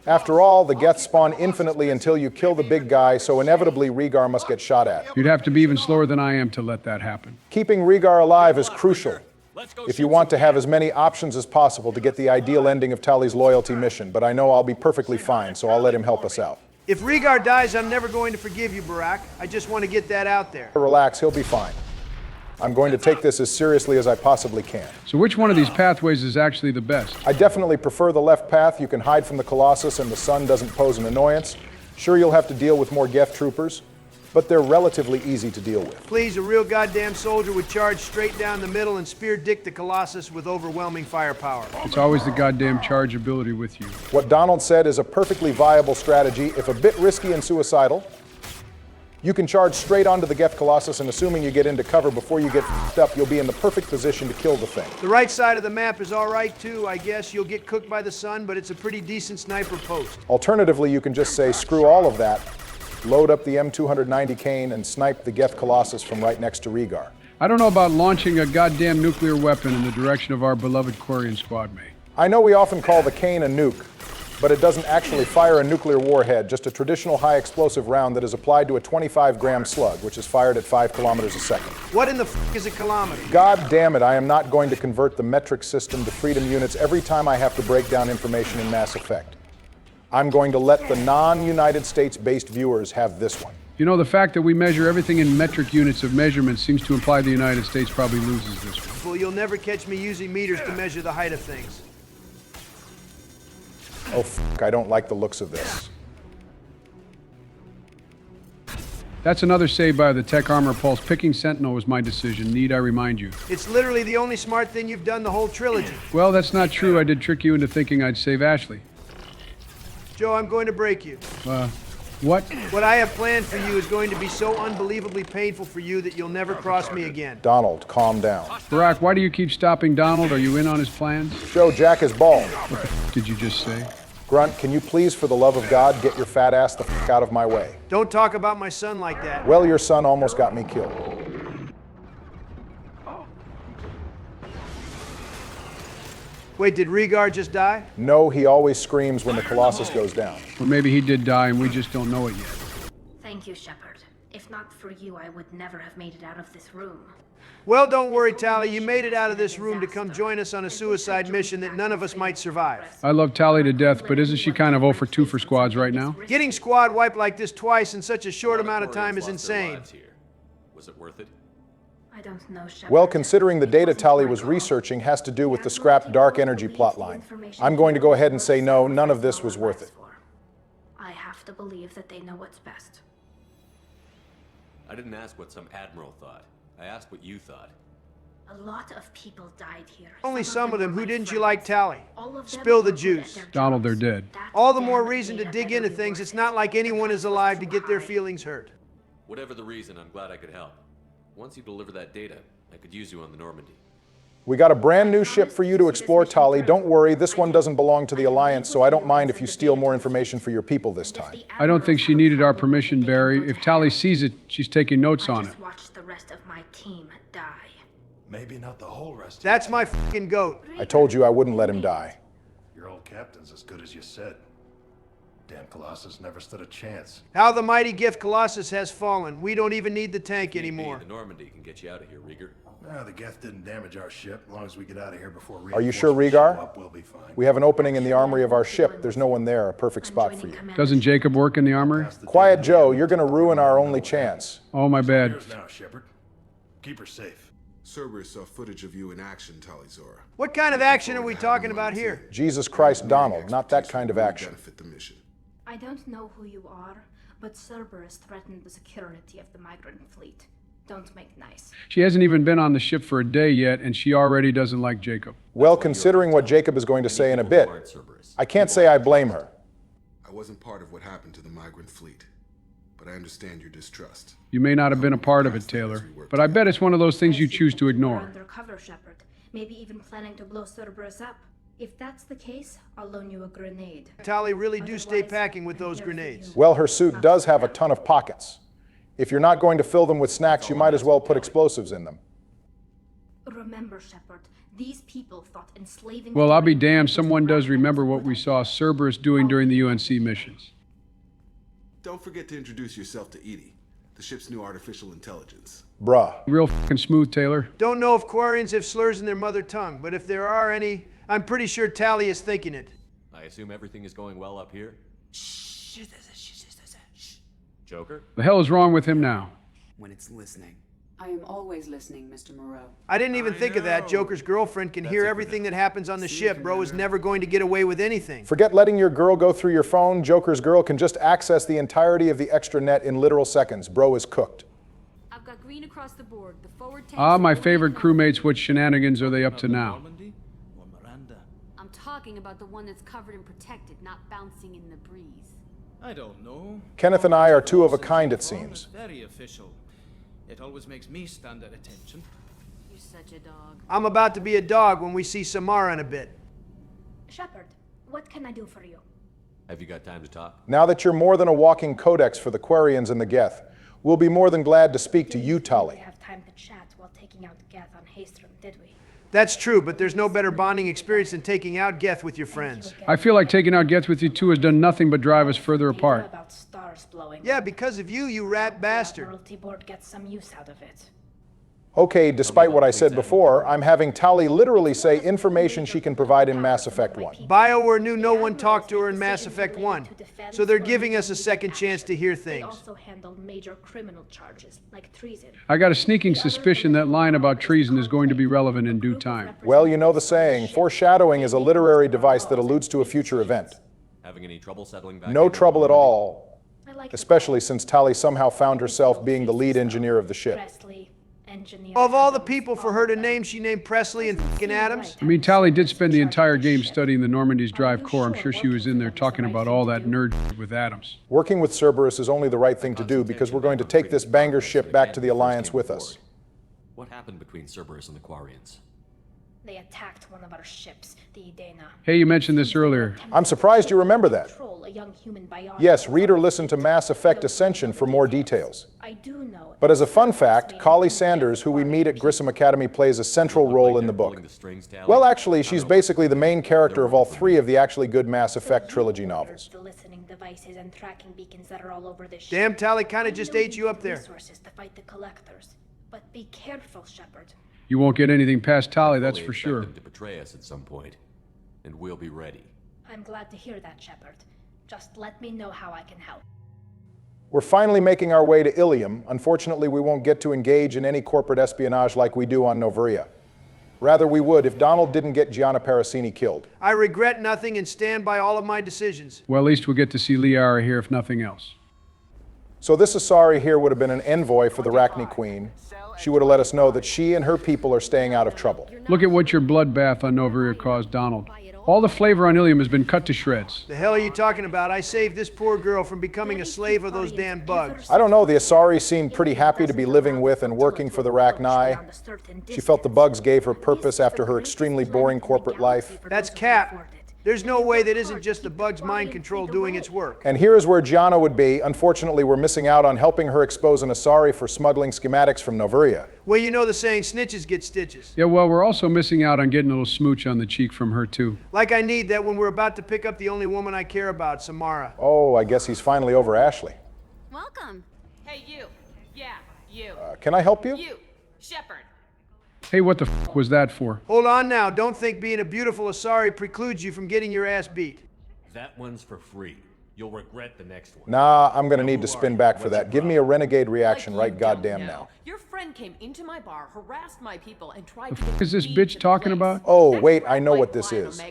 After all, the Geth spawn infinitely until you kill the big guy, so inevitably Rhaegar must get shot at. You'd have to be even slower than I am to let that happen. Keeping Rhaegar alive is crucial if you want to have as many options as possible to get the ideal ending of Tali's loyalty mission, but I know I'll be perfectly fine, so I'll let him help us out. If Rhaegar dies, I'm never going to forgive you, Barack. I just want to get that out there. Relax, he'll be fine. I'm going to take this as seriously as I possibly can. So which one of these pathways is actually the best? I definitely prefer the left path. You can hide from the Colossus and the sun doesn't pose an annoyance. Sure, you'll have to deal with more Geth troopers, but they're relatively easy to deal with. Please, a real goddamn soldier would charge straight down the middle and spear Dick the Colossus with overwhelming firepower. It's always the goddamn charge ability with you. What Donald said is a perfectly viable strategy, if a bit risky and suicidal. You can charge straight onto the Geth Colossus, and assuming you get into cover before you get f***ed up, you'll be in the perfect position to kill the thing. The right side of the map is all right, too, I guess. You'll get cooked by the sun, but it's a pretty decent sniper post. Alternatively, you can just say, screw all of that, load up the M290 cane, and snipe the Geth Colossus from right next to Rhaegar. I don't know about launching a goddamn nuclear weapon in the direction of our beloved Quarian squad mate. I know we often call the cane a nuke, but it doesn't actually fire a nuclear warhead, just a traditional high explosive round that is applied to a 25-gram slug, which is fired at 5 kilometers a second. What in the f*** is a kilometer? God damn it, I am not going to convert the metric system to freedom units every time I have to break down information in Mass Effect. I'm going to let the non-United States-based viewers have this one. You know, the fact that we measure everything in metric units of measurement seems to imply the United States probably loses this one. Well, you'll never catch me using meters to measure the height of things. Oh, f***, I don't like the looks of this. That's another save by the Tech Armor Pulse. Picking Sentinel was my decision, need I remind you. It's literally the only smart thing you've done the whole trilogy. Well, that's not true. I did trick you into thinking I'd save Ashley. Joe, I'm going to break you. What? What I have planned for you is going to be so unbelievably painful for you that you'll never cross me again. Donald, calm down. Barack, why do you keep stopping Donald? Are you in on his plans? Joe, Jack is bald. What the f did you just say? Grunt, can you please, for the love of God, get your fat ass the f out of my way? Don't talk about my son like that. Well, your son almost got me killed. Wait, did Rhaegar just die? No, he always screams when the Colossus goes down. Or maybe he did die and we just don't know it yet. Thank you, Shepard. If not for you, I would never have made it out of this room. Well, don't worry, Tali. You made it out of this room to come join us on a suicide mission that none of us might survive. I love Tali to death, but isn't she kind of 0 for 2 for squads right now? Getting squad wiped like this twice in such a short amount of time is insane. Was it worth it? I don't know, Shepard. Well, considering the data Tali was researching has to do with the scrapped dark energy plotline, I'm going to go ahead and say no, none of this was worth it. I have to believe that they know what's best. I didn't ask what some admiral thought. I asked what you thought. A lot of people died here. Only some of them. Who didn't you like, Tali? Spill the juice. Donald, they're dead. All the more reason to dig into things. It's not like anyone is alive to get their feelings hurt. Whatever the reason, I'm glad I could help. Once you deliver that data, I could use you on the Normandy. We got a brand new ship for you to explore, Tali. Don't worry, this one doesn't belong to the Alliance, so I don't mind if you steal more information for your people this time. I don't think she needed our permission, Barry. If Tali sees it, she's taking notes on it. Watch the rest of my team die. Maybe not the whole rest. That's my fucking goat. I told you I wouldn't let him die. Your old captain's as good as you said. Damn Colossus never stood a chance. How the mighty gift Colossus has fallen. We don't even need the tank anymore. The Normandy can get you out of here, Rieger. The Geth didn't damage our ship. As long as we get out of here before Are you sure, reinforcements show Rieger? up, we'll be fine. We have an opening in the armory of our ship. There's no one there. A perfect spot for you. Doesn't Jacob work in the armory? Quiet Joe, you're going to ruin our only chance. Oh, my bad. Here's now, Shepard. Keep her safe. Cerberus saw footage of you in action, Talizora. What kind of action are we talking about here? Jesus Christ, Donald, not that kind of action. Benefit the mission. I don't know who you are, but Cerberus threatened the security of the migrant fleet. Don't make nice. She hasn't even been on the ship for a day yet, and she already doesn't like Jacob. Well, considering what Jacob is going to say in a bit, I can't say I blame her. I wasn't part of what happened to the migrant fleet, but I understand your distrust. You may not have been a part of it, Taylor, but I bet it's one of those things you choose to We're ignore. undercover, Shepard. Maybe even planning to blow Cerberus up. If that's the case, I'll loan you a grenade. Tali really do stay packing with those grenades. Well, her suit does have a ton of pockets. If you're not going to fill them with snacks, you might as well put explosives in them. Remember, Shepard, these people thought enslaving... Well, I'll be damned, someone does remember what we saw Cerberus doing during the UNC missions. Don't forget to introduce yourself to Edie, the ship's new artificial intelligence. Bruh. Real fucking smooth, Taylor. Don't know if Quarians have slurs in their mother tongue, but if there are any, I'm pretty sure Tali is thinking it. I assume everything is going well up here? Joker? The hell is wrong with him now? When it's listening. I am always listening, Mr. Moreau. I didn't even think of that. Joker's girlfriend can hear everything that happens on the ship. Bro is never going to get away with anything. Forget letting your girl go through your phone. Joker's girl can just access the entirety of the extra net in literal seconds. Bro is cooked. I've got green across the board. The forward tanks... Ah, my favorite crewmates, what shenanigans are they up to now? I'm talking about the one that's covered and protected, not bouncing in the breeze. I don't know. Kenneth and I are two of a kind, it seems. Very official. It always makes me stand at attention. You're such a dog. I'm about to be a dog when we see Samara in a bit. Shepard, what can I do for you? Have you got time to talk? Now that you're more than a walking codex for the Quarians and the Geth, we'll be more than glad to speak to you, Tali. We have time to chat while taking out Geth on Haystrom, did we? That's true, but there's no better bonding experience than taking out Geth with your friends. I feel like taking out Geth with you two has done nothing but drive us further apart. About stars blowing. Yeah, because of you, you rat bastard. Admiralty board gets some use out of it. Okay, despite what I said before, I'm having Tali literally say information she can provide in Mass Effect 1. BioWare knew no one talked to her in Mass Effect 1, so they're giving us a second chance to hear They things. also handled major criminal charges, like treason. I got a sneaking suspicion that line about treason is going to be relevant in due time. Well, you know the saying, foreshadowing is a literary device that alludes to a future event. Having any trouble settling back? No trouble at all, especially since Tali somehow found herself being the lead engineer of the ship. Of all the people for her to name, she named Presley and fucking Adams. I mean, Tali did spend the entire game studying the Normandy's drive core. I'm sure she was in there talking about all that nerd shit with Adams. Working with Cerberus is only the right thing to do because we're going to take this banger ship back to the Alliance with us. What happened between Cerberus and the Quarians? They attacked one of our ships, the Idena. Hey, you mentioned this earlier. I'm surprised you remember that. A young human biologist. Yes, read or listen to Mass Effect Ascension for more details. I do know. But as a fun fact, Collie Sanders, who we meet at Grissom Academy, plays a central role in the book. Well, actually, she's basically the main character of all three of the actually good Mass Effect trilogy novels. The listening devices and tracking beacons that are all over this ship. Damn, Tali kind of just ate you up there. Resources to fight the collectors. But be careful, Shepard. You won't get anything past Tali, that's for sure. To betray us at some point, and we'll be ready. I'm glad to hear that, Shepard. Just let me know how I can help. We're finally making our way to Ilium. Unfortunately, we won't get to engage in any corporate espionage like we do on Novaria. Rather, we would if Donald didn't get Gianna Parasini killed. I regret nothing and stand by all of my decisions. Well, at least we'll get to see Liara here, if nothing else. So this Asari here would have been an envoy for the Arachne Queen. She would have let us know that she and her people are staying out of trouble. Look at what your bloodbath on Novaria caused, Donald. All the flavor on Ilium has been cut to shreds. The hell are you talking about? I saved this poor girl from becoming a slave of those damn bugs. I don't know, the Asari seemed pretty happy to be living with and working for the Arachni. She felt the bugs gave her purpose after her extremely boring corporate life. That's Cap. There's no way that isn't just the bug's mind control doing its work. And here's where Gianna would be. Unfortunately, we're missing out on helping her expose an Asari for smuggling schematics from Noveria. Well, you know the saying, snitches get stitches. Yeah, well, we're also missing out on getting a little smooch on the cheek from her, too. Like I need that when we're about to pick up the only woman I care about, Samara. Oh, I guess he's finally over Ashley. Welcome. Hey, you. Yeah, you. Can I help you? You. Shepard. Hey, what the f was that for? Hold on now. Don't think being a beautiful Asari precludes you from getting your ass beat. That one's for free. You'll regret the next one. Nah, I'm gonna need to spin back for that. Give me a renegade reaction right goddamn now. Your friend came into my bar, harassed my people, and tried The f is this bitch talking about? Oh, wait, I know what this is.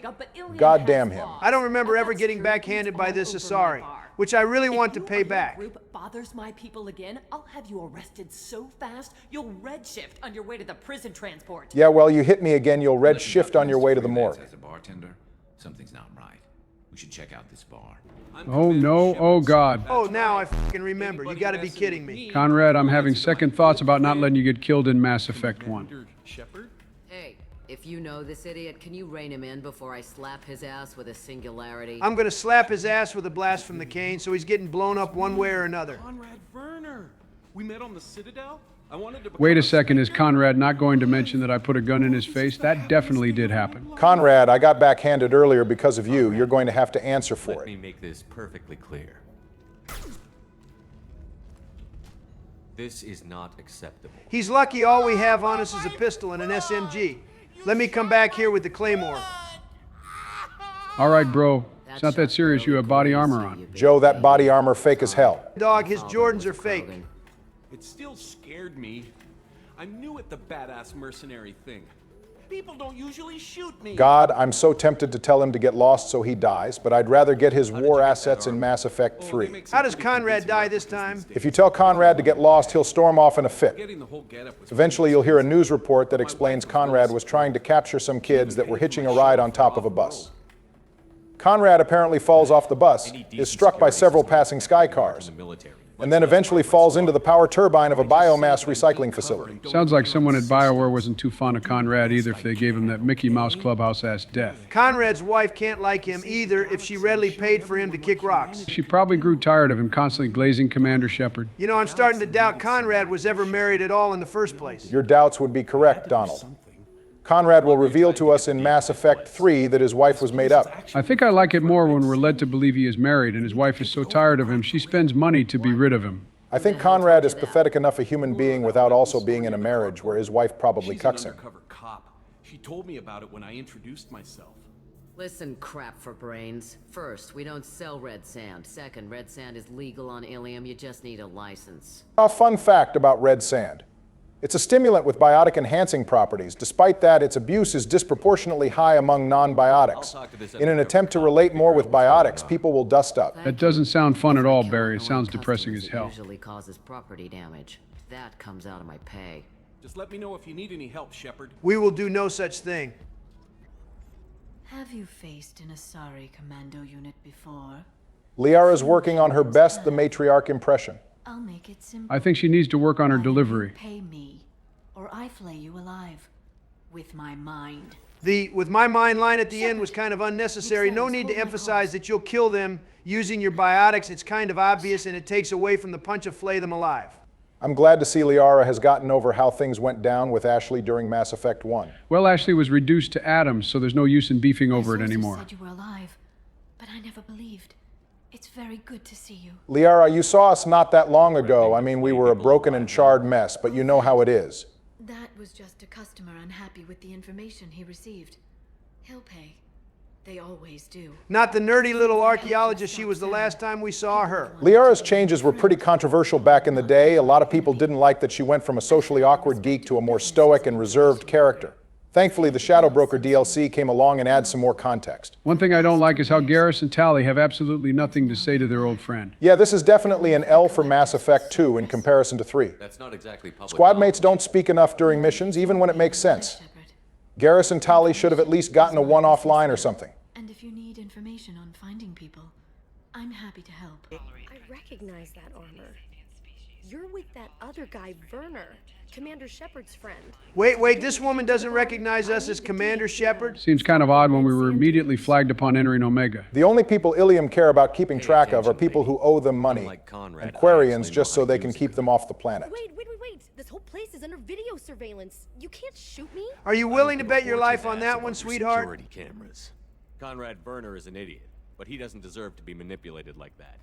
Goddamn him. I don't remember ever getting backhanded by this Asari, which I really want to pay back. Group bothers my people again, I'll have you arrested so fast you'll redshift on your way to the prison transport. Yeah, well, you hit me again, you'll red shift on your way to the morgue. As a bartender, something's not right. We should check out this bar. Oh, no. Oh, God. Oh, now I fucking remember. You gotta be kidding me. Conrad, I'm having second thoughts about not letting you get killed in Mass Effect 1. Hey, if you know this idiot, can you rein him in before I slap his ass with a singularity? I'm gonna slap his ass with a blast from the cane so he's getting blown up one way or another. Conrad Werner. We met on the Citadel? I wanted to Wait a second, is Conrad not going to mention that I put a gun in his face? That definitely did happen. Conrad, I got backhanded earlier because of you. You're going to have to answer for Let it. me make this perfectly clear. This is not acceptable. He's lucky all we have on us is a pistol and an SMG. Let me come back here with the Claymore. All right, bro. It's not that serious. You have body armor on. Joe, that body armor fake as hell. Dog, his Jordans are fake. It still scared me. I'm new at the badass mercenary thing. People don't usually shoot me. God, I'm so tempted to tell him to get lost so he dies, but I'd rather get his war assets in Mass Effect 3. How does Conrad die this time? If you tell Conrad to get lost, he'll storm off in a fit. Eventually, you'll hear a news report that explains Conrad was trying to capture some kids that were hitching a ride on top of a bus. Conrad apparently falls off the bus, is struck by several passing sky cars, and then eventually falls into the power turbine of a biomass recycling facility. Sounds like someone at BioWare wasn't too fond of Conrad either if they gave him that Mickey Mouse Clubhouse-ass death. Conrad's wife can't like him either if she readily paid for him to kick rocks. She probably grew tired of him constantly glazing Commander Shepard. You know, I'm starting to doubt Conrad was ever married at all in the first place. Your doubts would be correct, Donald. Conrad will reveal to us in Mass Effect 3 that his wife was made up. I think I like it more when we're led to believe he is married and his wife is so tired of him she spends money to be rid of him. I think Conrad is pathetic enough a human being without also being in a marriage where his wife probably cucks him. Undercover cop. She told me about it when I introduced myself. Listen, crap for brains. First, we don't sell red sand. Second, red sand is legal on Ilium. You just need a license. A fun fact about red sand. It's a stimulant with biotic enhancing properties. Despite that, its abuse is disproportionately high among non-biotics. In an attempt to relate more with biotics, people will dust up. That doesn't sound fun at all, Barry. It sounds depressing as hell. Usually causes property damage. That comes out of my pay. Just let me know if you need any help, Shepard. We will do no such thing. Have you faced an Asari commando unit before? Liara's working on her best The Matriarch impression. I'll make it simple. I think she needs to work on her delivery. Pay me, or I flay you alive. With my mind. The "with my mind" line at the end was kind of unnecessary. No need to emphasize that you'll kill them using your biotics. It's kind of obvious and it takes away from the punch of flay them alive. I'm glad to see Liara has gotten over how things went down with Ashley during Mass Effect 1. Well, Ashley was reduced to atoms, so there's no use in beefing over it anymore. Said you were alive, but I never believed. It's very good to see you. Liara, you saw us not that long ago. I mean, we were a broken and charred mess, but you know how it is. That was just a customer unhappy with the information he received. He'll pay. They always do. Not the nerdy little archaeologist she was the last time we saw her. Liara's changes were pretty controversial back in the day. A lot of people didn't like that she went from a socially awkward geek to a more stoic and reserved character. Thankfully, the Shadow Broker DLC came along and adds some more context. One thing I don't like is how Garrus and Tali have absolutely nothing to say to their old friend. Yeah, this is definitely an L for Mass Effect 2 in comparison to 3. That's not exactly public. Squad mates don't speak enough during missions, even when it makes sense. Garrus and Tali should have at least gotten a one-off line or something. And if you need information on finding people, I'm happy to help. I recognize that armor. You're with that other guy, Werner, Commander Shepard's friend. Wait, this woman doesn't recognize us as Commander Shepard? Seems kind of odd when we were immediately flagged upon entering Omega. The only people Ilium care about keeping track of are people who owe them money, and Quarians just so they can keep them off the planet. Wait. This whole place is under video surveillance. You can't shoot me? Are you willing to bet your life on that one, sweetheart? Security cameras. Conrad Werner is an idiot, but he doesn't deserve to be manipulated like that.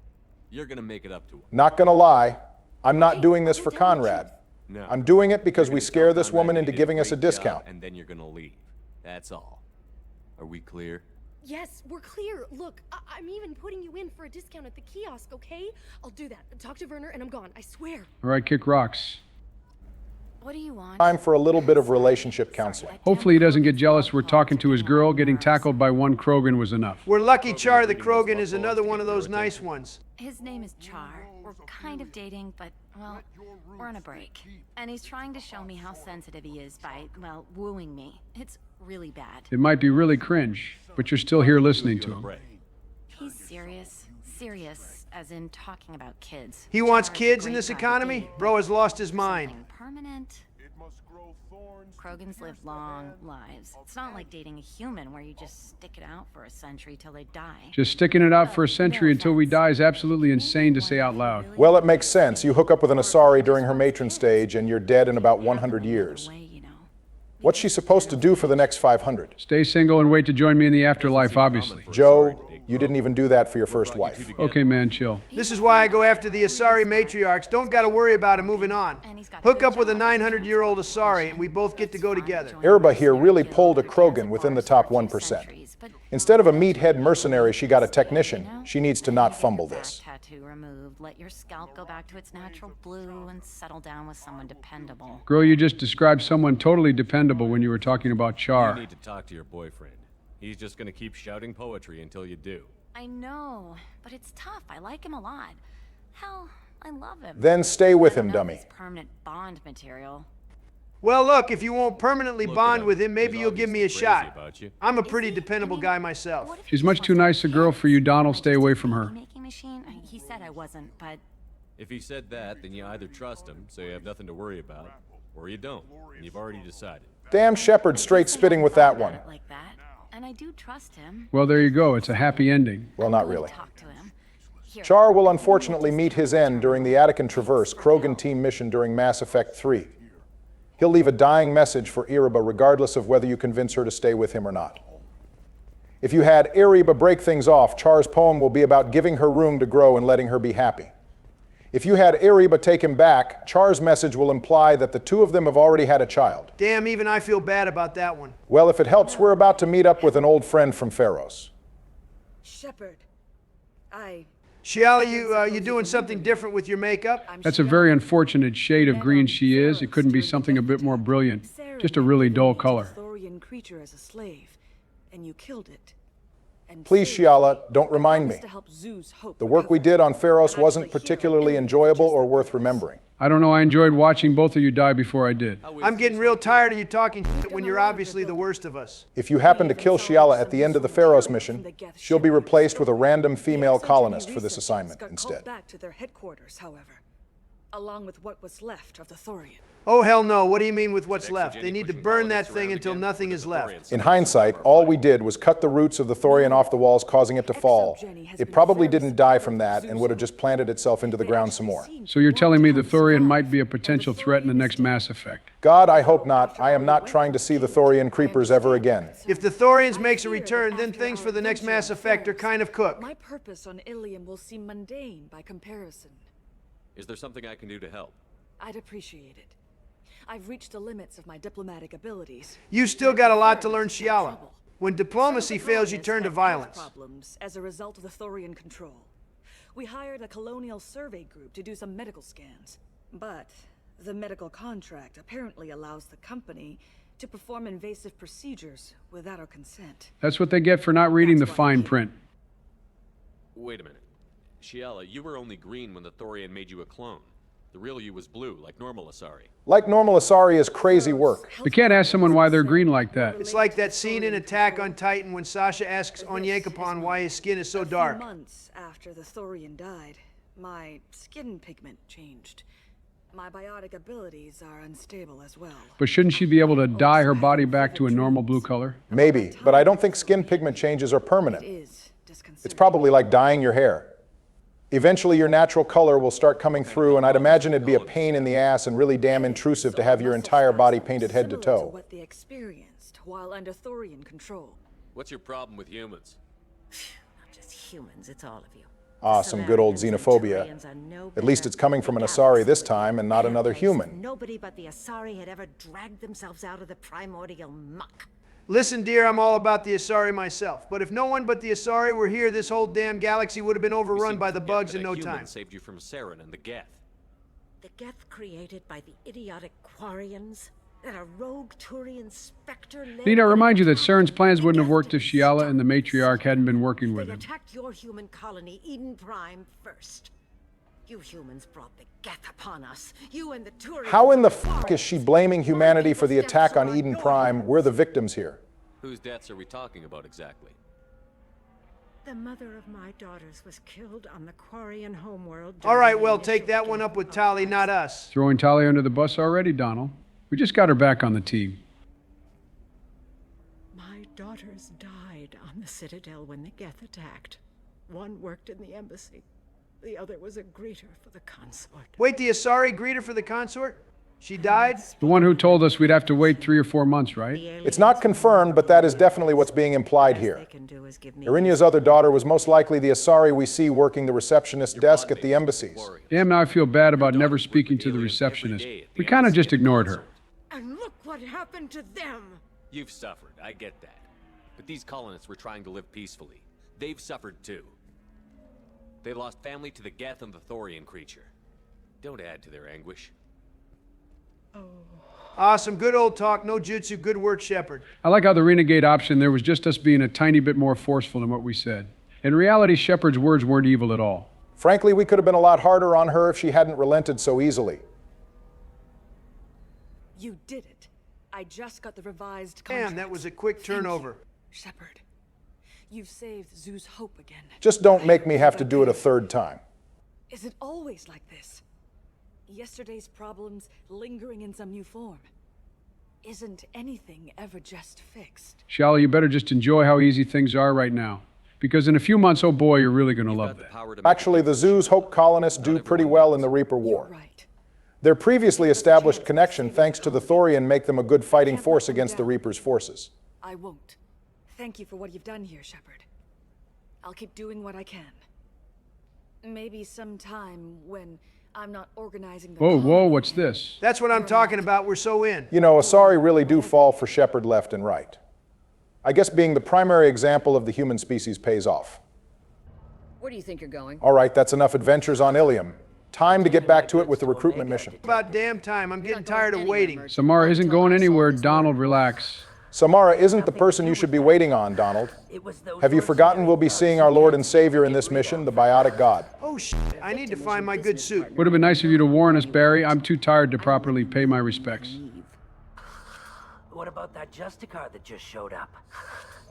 You're gonna make it up to him. Not gonna lie, I'm not doing this for Conrad. No. I'm doing it because we scare this woman into giving us a discount. And then you're gonna leave. That's all. Are we clear? Yes, we're clear. Look, I'm even putting you in for a discount at the kiosk, okay? I'll do that. Talk to Werner and I'm gone, I swear. All right, kick rocks. What do you want? Time for a little bit of relationship counseling. Hopefully he doesn't get jealous we're talking to his girl. Getting tackled by one Krogan was enough. We're lucky Char the Krogan is another one of those nice ones. His name is Char. We're kind of dating, but, well, we're on a break. And he's trying to show me how sensitive he is by, well, wooing me. It's really bad. It might be really cringe, but you're still here listening to him. He's serious. Serious, as in talking about kids. He wants kids in this economy? Bro has lost his mind. Permanent. Krogans live long lives. It's not like dating a human where you just stick it out for a century till they die. Just sticking it out for a century until we die is absolutely insane to say out loud. Well, it makes sense. You hook up with an Asari during her matron stage and you're dead in about 100 years. What's she supposed to do for the next 500? Stay single and wait to join me in the afterlife, obviously. Joe, you didn't even do that for your first wife. Okay, man, chill. This is why I go after the Asari matriarchs. Don't gotta worry about him moving on. Hook up with a 900-year-old Asari and we both get to go together. Erba here really pulled a Krogan within the top 1%. Instead of a meathead mercenary, she got a technician. She needs to not fumble this. Tattoo removed. Let your scalp go back to its natural blue and settle down with someone dependable. Girl, you just described someone totally dependable when you were talking about Char. You need to talk to your boyfriend. He's just gonna keep shouting poetry until you do. I know, but it's tough. I like him a lot. Hell, I love him. Then stay with him, dummy. He's permanent bond material. Well, look, if you won't permanently bond with him, maybe you'll give me a shot. I'm a pretty dependable guy myself. She's much too nice a girl for you, Donald. Stay away from her. Making machine? He said I wasn't, but... If he said that, then you either trust him, so you have nothing to worry about, or you don't, and you've already decided. Damn Shepard straight spitting with that one. Like that. And I do trust him. Well, there you go. It's a happy ending. Well, not really. Talk to him. Char will unfortunately meet his end during the Attican Traverse Krogan team mission during Mass Effect 3. He'll leave a dying message for Ereba regardless of whether you convince her to stay with him or not. If you had Ereba break things off, Char's poem will be about giving her room to grow and letting her be happy. If you had Ereba take him back, Char's message will imply that the two of them have already had a child. Damn, even I feel bad about that one. Well, if it helps, we're about to meet up with an old friend from Pharos. Shepard, Shiala, you doing something different with your makeup? That's a very unfortunate shade of green she is. It couldn't be something a bit more brilliant. Just a really dull color. Thorian creature as a slave, and you killed it. Please, Shiala, don't remind me. The work we did on Pharos wasn't particularly enjoyable or worth remembering. I don't know, I enjoyed watching both of you die before I did. I'm getting real tired of you talking shit when you're obviously the worst of us. If you happen to kill Shiala at the end of the Pharos mission, she'll be replaced with a random female colonist for this assignment instead. Back to their headquarters, however, along with what was left of the Thorian. Oh, hell no. What do you mean with what's left? They need to burn that thing until nothing is left. In hindsight, all we did was cut the roots of the Thorian off the walls, causing it to fall. It probably didn't die from that and would have just planted itself into the ground some more. So you're telling me the Thorian might be a potential threat in the next Mass Effect? God, I hope not. I am not trying to see the Thorian creepers ever again. If the Thorians makes a return, then things for the next Mass Effect are kind of cooked. My purpose on Ilium will seem mundane by comparison. Is there something I can do to help? I'd appreciate it. I've reached the limits of my diplomatic abilities. You still got a lot to learn, Shiala. When diplomacy fails, you turn to violence. Problems as a result of the Thorian control. We hired a colonial survey group to do some medical scans. But the medical contract apparently allows the company to perform invasive procedures without our consent. That's what they get for not reading the fine print. Wait a minute. Shiala, you were only green when the Thorian made you a clone. The real you was blue, like normal Asari. Like normal Asari is crazy work. We can't ask someone why they're green like that. It's like that scene in Attack on Titan when Sasha asks Onyekapon why his skin is so dark. A few months after the Thorian died, my skin pigment changed. My biotic abilities are unstable as well. But shouldn't she be able to dye her body back to a normal blue color? Maybe, but I don't think skin pigment changes are permanent. It's probably like dyeing your hair. Eventually your natural color will start coming through, and I'd imagine it'd be a pain in the ass and really damn intrusive to have your entire body painted head to toe. What they experienced while under Thorian control. What's your problem with humans? Not just humans, it's all of you. Ah, some good old xenophobia. At least it's coming from an Asari this time and not another human. Nobody but the Asari had ever dragged themselves out of the primordial muck. Listen, dear, I'm all about the Asari myself. But if no one but the Asari were here, this whole damn galaxy would have been overrun by the bugs in no time. Saved you from Saren and the Geth. The Geth created by the idiotic Quarians? That a rogue Turian Spectre Need I remind you that Saren's plans wouldn't have worked if Shiala and the Matriarch hadn't been working with They him. attacked your human colony, Eden Prime, first. You humans brought the Geth upon us. You and the Turians. How in the fuck is she blaming humanity for the attack on Eden Prime? We're the victims here. Whose deaths are we talking about exactly? The mother of my daughters was killed on the Quarian homeworld. All right, well, take that one up with Tali, not us. Throwing Talia under the bus already, Donald. We just got her back on the team. My daughters died on the Citadel when the Geth attacked. One worked in the embassy. The other was a greeter for the consort. Wait, the Asari greeter for the consort? She died? The one who told us we'd have to wait 3 or 4 months, right? It's not confirmed, but that is definitely what's being implied here. Irinya's other daughter was most likely the Asari we see working the receptionist desk at the embassies. Damn, now I feel bad about never speaking to the receptionist. We kind of just ignored her. And look what happened to them! You've suffered, I get that. But these colonists were trying to live peacefully. They've suffered too. They lost family to the Geth and the Thorian creature. Don't add to their anguish. Awesome, good old talk, no jutsu, good work, Shepard. I like how the renegade option there was just us being a tiny bit more forceful than what we said. In reality, Shepard's words weren't evil at all. Frankly, we could have been a lot harder on her if she hadn't relented so easily. You did it. I just got the revised contract. Damn, that was a quick turnover. Shepard, you've saved Zoo's hope again. Just don't make me have to do it a third time. Is it always like this? Yesterday's problems lingering in some new form. Isn't anything ever just fixed? Shiala, you better just enjoy how easy things are right now. Because in a few months, oh boy, you're really going to love that. Actually, the Zoo's Hope colonists do pretty well in the Reaper War. Their previously established connection, thanks to the Thorian, make them a good fighting force against the Reaper's forces. I won't. Thank you for what you've done here, Shepard. I'll keep doing what I can. Maybe sometime when I'm not organizing the... Whoa, what's this? That's what I'm talking about, we're so in. You know, Asari really do fall for Shepard left and right. I guess being the primary example of the human species pays off. Where do you think you're going? All right, that's enough adventures on Ilium. Time to get back to it with the recruitment mission. About damn time, I'm getting tired of waiting. Samara isn't going anywhere, Donald, relax. Samara isn't the person you should be waiting on, Donald. Have you forgotten we'll be seeing our Lord and Savior in this mission, the Biotic God? Oh shit, I need to find my good suit. Would have been nice of you to warn us, Barry. I'm too tired to properly pay my respects. What about that Justicar that just showed up?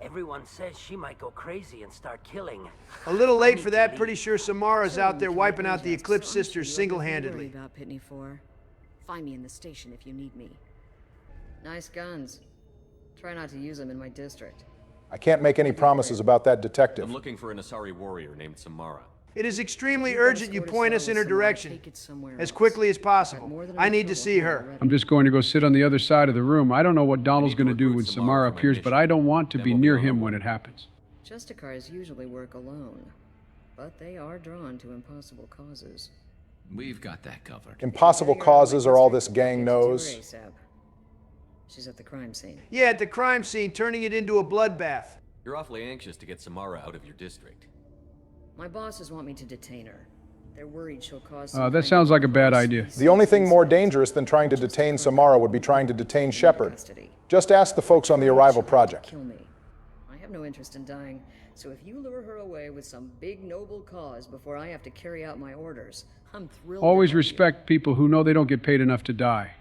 Everyone says she might go crazy and start killing. A little late for that. Pretty sure Samara's out there wiping out the Eclipse sisters single-handedly. About Pitney 4. Find me in the station if you need me. Nice guns. Try not to use them in my district. I can't make any promises about that detective. I'm looking for an Asari warrior named Samara. It is extremely urgent you point us in her direction. As quickly as possible. I need to see her. I'm just going to go sit on the other side of the room. I don't know what Donald's going to do when Samara appears, but I don't want to be near him when it happens. Justicars usually work alone, but they are drawn to impossible causes. We've got that covered. Impossible causes are all this gang knows. She's at the crime scene. Yeah, at the crime scene, turning it into a bloodbath. You're awfully anxious to get Samara out of your district. My bosses want me to detain her. They're worried she'll cause... that sounds like a bad idea. The only thing more dangerous than trying to detain Samara would be trying to detain Shepard. Just ask the folks on the Arrival Project. Kill me. I have no interest in dying, so if you lure her away with some big noble cause before I have to carry out my orders, I'm thrilled. Always respect people who know they don't get paid enough to die.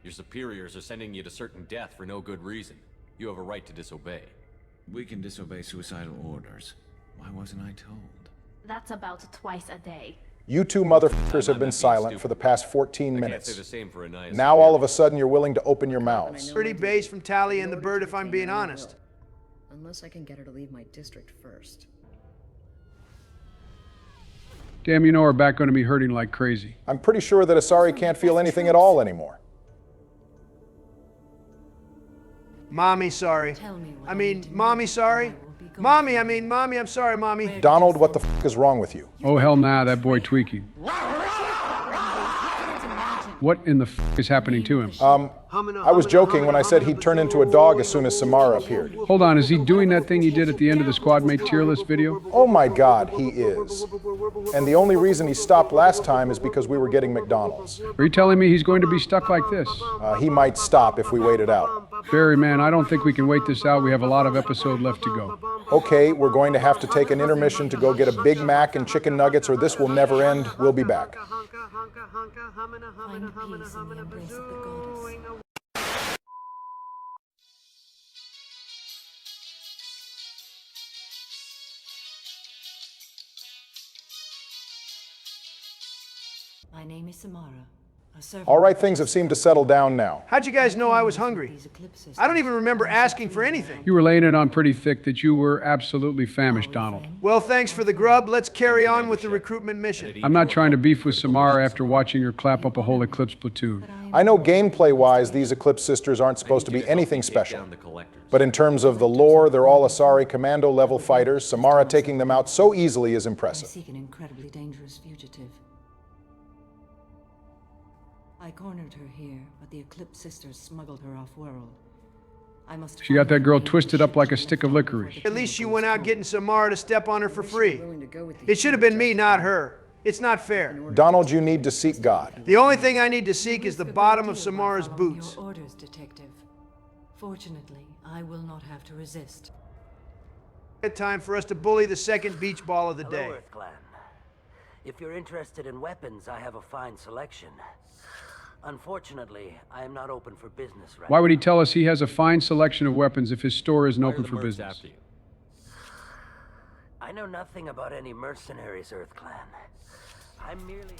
Your superiors are sending you to certain death for no good reason. You have a right to disobey. We can disobey suicidal orders. Why wasn't I told? That's about twice a day. You two motherfuckers have been silent for the past 14 Say the minutes. same for a nice Now all of a sudden you're willing to open your mouths. Pretty base from Tally and the Bird, if I'm being honest. Unless I can get her to leave my district first. Damn, you know her back going to be hurting like crazy. I'm pretty sure that Asari can't feel anything at all anymore. Mommy, sorry. Mommy, sorry. Mommy, I'm sorry, Mommy. Donald, what the f is wrong with you? Oh, hell nah, that boy tweaking. What in the f is happening to him? I was joking when I said he'd turn into a dog as soon as Samara appeared. Hold on, is he doing that thing he did at the end of the squad mate tier list video? Oh my God, he is. And the only reason he stopped last time is because we were getting McDonald's. Are you telling me he's going to be stuck like this? He might stop if we wait it out. Barry, man, I don't think we can wait this out. We have a lot of episode left to go. Okay, we're going to have to take an intermission to go get a Big Mac and chicken nuggets, or this will never end. We'll be back. Find peace in the embrace of the goddess. My name is Samara. All right, things have seemed to settle down now. How'd you guys know I was hungry? I don't even remember asking for anything. You were laying it on pretty thick that you were absolutely famished, Donald. Well, thanks for the grub. Let's carry on with the recruitment mission. I'm not trying to beef with Samara after watching her clap up a whole Eclipse platoon. I know gameplay-wise, these Eclipse sisters aren't supposed to be anything special. But in terms of the lore, they're all Asari commando-level fighters. Samara taking them out so easily is impressive. I seek an incredibly dangerous fugitive. I cornered her here, but the Eclipse sisters smuggled her off-world. I must. She got that girl twisted up like a stick of licorice. At least she went out getting Samara to step on her for free. It should have been me, not her. It's not fair. Donald, you need to seek God. The only thing I need to seek is the bottom of Samara's boots. Your orders, detective. Fortunately, I will not have to resist. It's time for us to bully the second beach ball of the day. Hello, Earth Clan. If you're interested in weapons, I have a fine selection. Unfortunately, I am not open for business right now. Why would he tell us he has a fine selection of weapons if his store isn't open for business? I know nothing about any mercenaries, Earth Clan. I'm merely...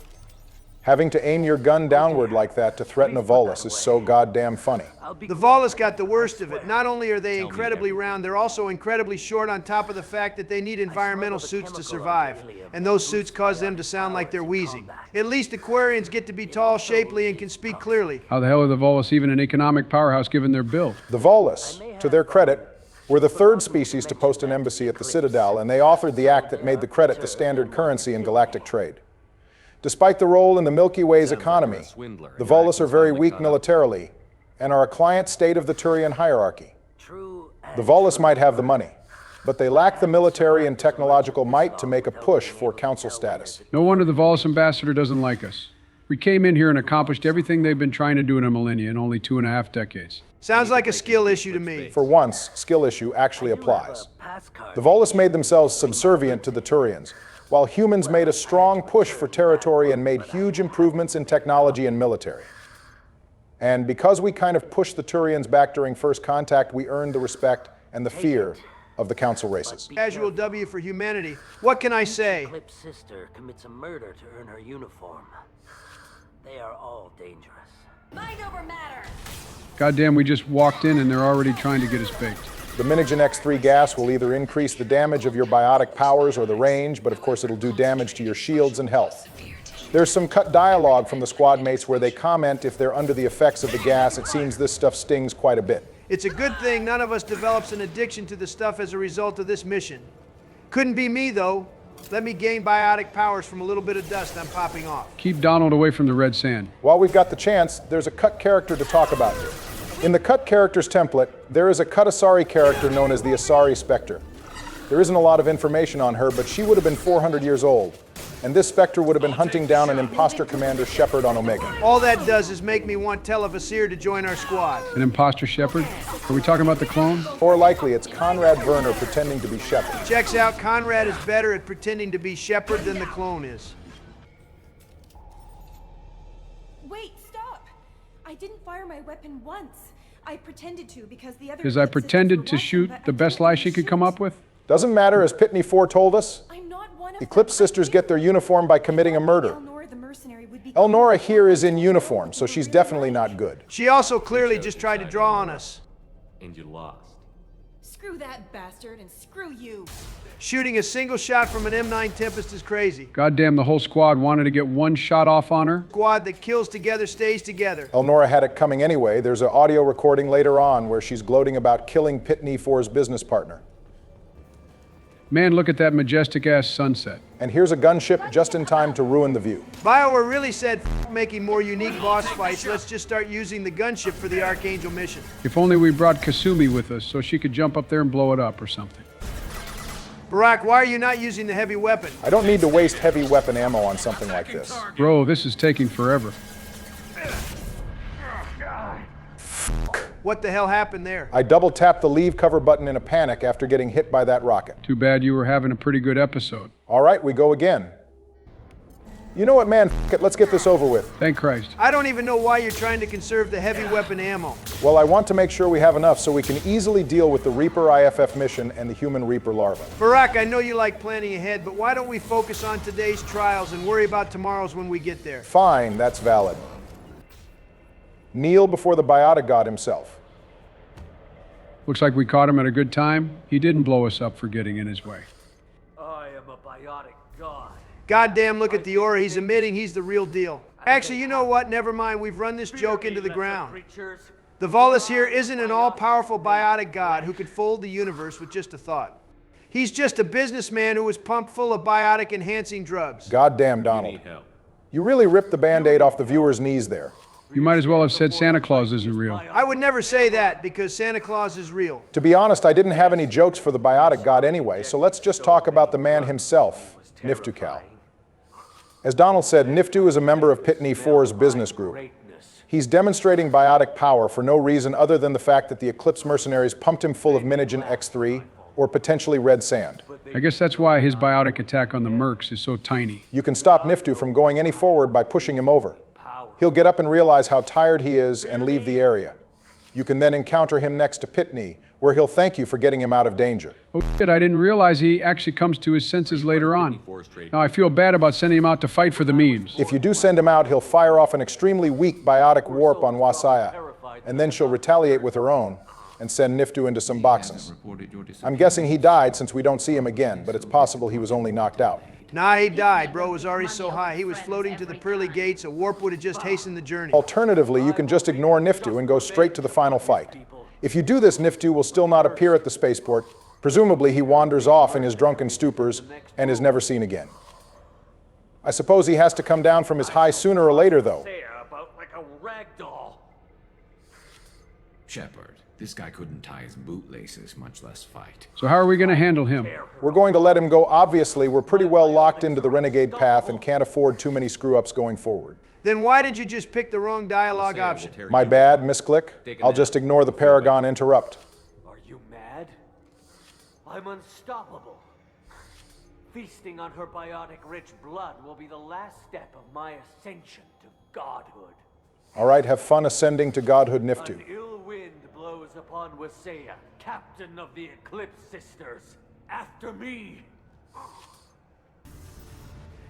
Having to aim your gun downward like that to threaten a Volus is so goddamn funny. The Volus got the worst of it. Not only are they incredibly round, they're also incredibly short on top of the fact that they need environmental suits to survive. And those suits cause them to sound like they're wheezing. At least Aquarians get to be tall, shapely, and can speak clearly. How the hell are the Volus even an economic powerhouse given their build? The Volus, to their credit, were the third species to post an embassy at the Citadel, and they authored the act that made the credit the standard currency in galactic trade. Despite the role in the Milky Way's economy, the Volus are very weak militarily and are a client state of the Turian hierarchy. The Volus might have the money, but they lack the military and technological might to make a push for council status. No wonder the Volus ambassador doesn't like us. We came in here and accomplished everything they've been trying to do in a millennia in only 2.5 decades. Sounds like a skill issue to me. For once, skill issue actually applies. The Volus made themselves subservient to the Turians, while humans made a strong push for territory and made huge improvements in technology and military. And because we kind of pushed the Turians back during first contact, we earned the respect and the fear of the council races. Casual W for humanity. What can I say? Eclipse sister commits a murder to earn her uniform. They are all dangerous. Mind over matter. Goddamn, we just walked in and they're already trying to get us baked. The Minigen X3 gas will either increase the damage of your biotic powers or the range, but of course it'll do damage to your shields and health. There's some cut dialogue from the squad mates where they comment if they're under the effects of the gas. It seems this stuff stings quite a bit. It's a good thing none of us develops an addiction to the stuff as a result of this mission. Couldn't be me, though. Let me gain biotic powers from a little bit of dust I'm popping off. Keep Donald away from the red sand. While we've got the chance, there's a cut character to talk about here. In the cut characters template, there is a cut Asari character known as the Asari Spectre. There isn't a lot of information on her, but she would have been 400 years old. And this Spectre would have been hunting down an imposter commander Shepard on Omega. All that does is make me want Televasir to join our squad. An imposter Shepard? Are we talking about the clone? Or likely, it's Conrad Werner pretending to be Shepard. Checks out, Conrad is better at pretending to be Shepard than the clone is. Wait, stop! I didn't fire my weapon once. I pretended to because the other... Because I pretended to shoot the best lie she could come up with? Doesn't matter, as Pitney foretold us. I'm not one Eclipse sisters get their uniform by committing a murder. Elnora here is in uniform, so she's definitely not good. She also clearly just tried to draw on us. And you lost. Screw that bastard and screw you. Shooting a single shot from an M9 Tempest is crazy. Goddamn, the whole squad wanted to get one shot off on her. Squad that kills together stays together. Elnora had it coming anyway. There's an audio recording later on where she's gloating about killing Pitney for his business partner. Man, look at that majestic-ass sunset. And here's a gunship just in time to ruin the view. BioWare really said, making more unique boss fights, let's just start using the gunship for the Archangel mission. If only we brought Kasumi with us so she could jump up there and blow it up or something. Barack, why are you not using the heavy weapon? I don't need to waste heavy weapon ammo on something like this. Bro, this is taking forever. What the hell happened there? I double-tapped the leave cover button in a panic after getting hit by that rocket. Too bad you were having a pretty good episode. All right, we go again. You know what, man? F it, let's get this over with. Thank Christ. I don't even know why you're trying to conserve the heavy weapon ammo. Well, I want to make sure we have enough so we can easily deal with the Reaper IFF mission and the human Reaper larva. Barack, I know you like planning ahead, but why don't we focus on today's trials and worry about tomorrow's when we get there? Fine, that's valid. Kneel before the biotic god himself. Looks like we caught him at a good time. He didn't blow us up for getting in his way. I am a biotic god. Goddamn, look at the aura he's emitting. He's the real deal. Actually, you know what? Never mind. We've run this joke into the ground. The Volus here isn't an all-powerful biotic god who could fold the universe with just a thought. He's just a businessman who was pumped full of biotic-enhancing drugs. Goddamn, Donald. You really ripped the Band-Aid off the viewer's knees there. You might as well have said Santa Claus isn't real. I would never say that because Santa Claus is real. To be honest, I didn't have any jokes for the biotic god anyway, so let's just talk about the man himself, Niftucal. As Donald said, Niftu is a member of Pitney 4's business group. He's demonstrating biotic power for no reason other than the fact that the Eclipse mercenaries pumped him full of Minogen X3 or potentially red sand. I guess that's why his biotic attack on the mercs is so tiny. You can stop Niftu from going any forward by pushing him over. He'll get up and realize how tired he is and leave the area. You can then encounter him next to Pitney, where he'll thank you for getting him out of danger. Oh shit, I didn't realize he actually comes to his senses later on. Now I feel bad about sending him out to fight for the memes. If you do send him out, he'll fire off an extremely weak biotic warp on Wasaya, and then she'll retaliate with her own and send Niftu into some boxes. I'm guessing he died since we don't see him again, but it's possible he was only knocked out. Nah, he died. Bro was already so high. He was floating to the pearly gates. A warp would have just hastened the journey. Alternatively, you can just ignore Niftu and go straight to the final fight. If you do this, Niftu will still not appear at the spaceport. Presumably, he wanders off in his drunken stupors and is never seen again. I suppose he has to come down from his high sooner or later, though. Shepard, this guy couldn't tie his bootlaces, much less fight. So how are we going to handle him? We're going to let him go. Obviously, we're pretty well locked into the renegade path and can't afford too many screw-ups going forward. Then why did you just pick the wrong dialogue option? My bad, misclick. I'll just ignore the Paragon interrupt. Are you mad? I'm unstoppable. Feasting on her biotic-rich blood will be the last step of my ascension to godhood. All right, have fun ascending to godhood, Niftu. An ill wind blows upon Wasaya, captain of the Eclipse Sisters. After me!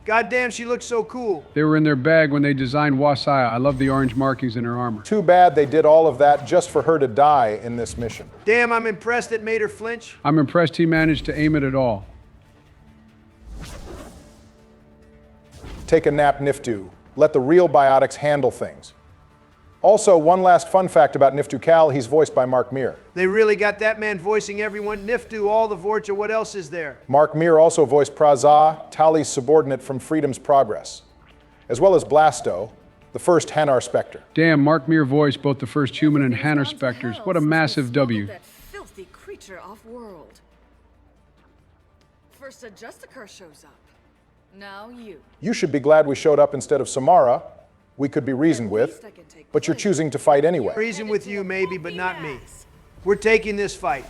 Goddamn, she looks so cool. They were in their bag when they designed Wasaya. I love the orange markings in her armor. Too bad they did all of that just for her to die in this mission. Damn, I'm impressed it made her flinch. I'm impressed he managed to aim it at all. Take a nap, Niftu. Let the real biotics handle things. Also, one last fun fact about Niftucal, he's voiced by Mark Meer. They really got that man voicing everyone. Niftu, all the Vorcha, what else is there? Mark Meer also voiced Praza, Tali's subordinate from Freedom's Progress, as well as Blasto, the first Hanar Spectre. Damn, Mark Meer voiced both the first human and Hanar Spectres. What a massive W. That filthy creature off-world. First a Justicar shows up. Now you. You should be glad we showed up instead of Samara. We could be reasoned with, but you're choosing to fight anyway. Reason with you, maybe, but not me. We're taking this fight.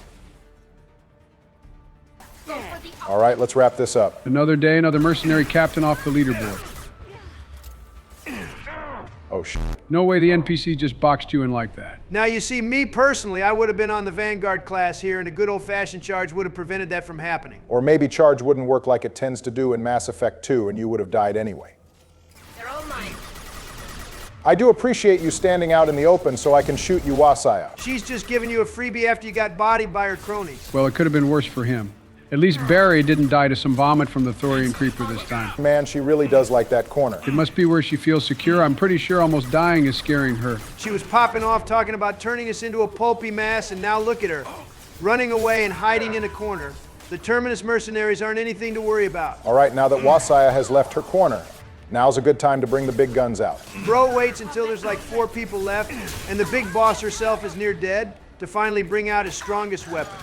All right, let's wrap this up. Another day, another mercenary captain off the leaderboard. Oh, shit. No way the NPC just boxed you in like that. Now, you see, me personally, I would have been on the Vanguard class here, and a good old-fashioned charge would have prevented that from happening. Or maybe charge wouldn't work like it tends to do in Mass Effect 2, and you would have died anyway. They're all mine. I do appreciate you standing out in the open so I can shoot you Wasaya. She's just giving you a freebie after you got bodied by her cronies. Well, it could have been worse for him. At least Barry didn't die to some vomit from the Thorian creeper this time. Man, she really does like that corner. It must be where she feels secure. I'm pretty sure almost dying is scaring her. She was popping off talking about turning us into a pulpy mass, and now look at her. Running away and hiding in a corner. The Terminus mercenaries aren't anything to worry about. All right, now that Wasaya has left her corner, now's a good time to bring the big guns out. Bro waits until there's like 4 people left, and the big boss herself is near dead, to finally bring out his strongest weapon.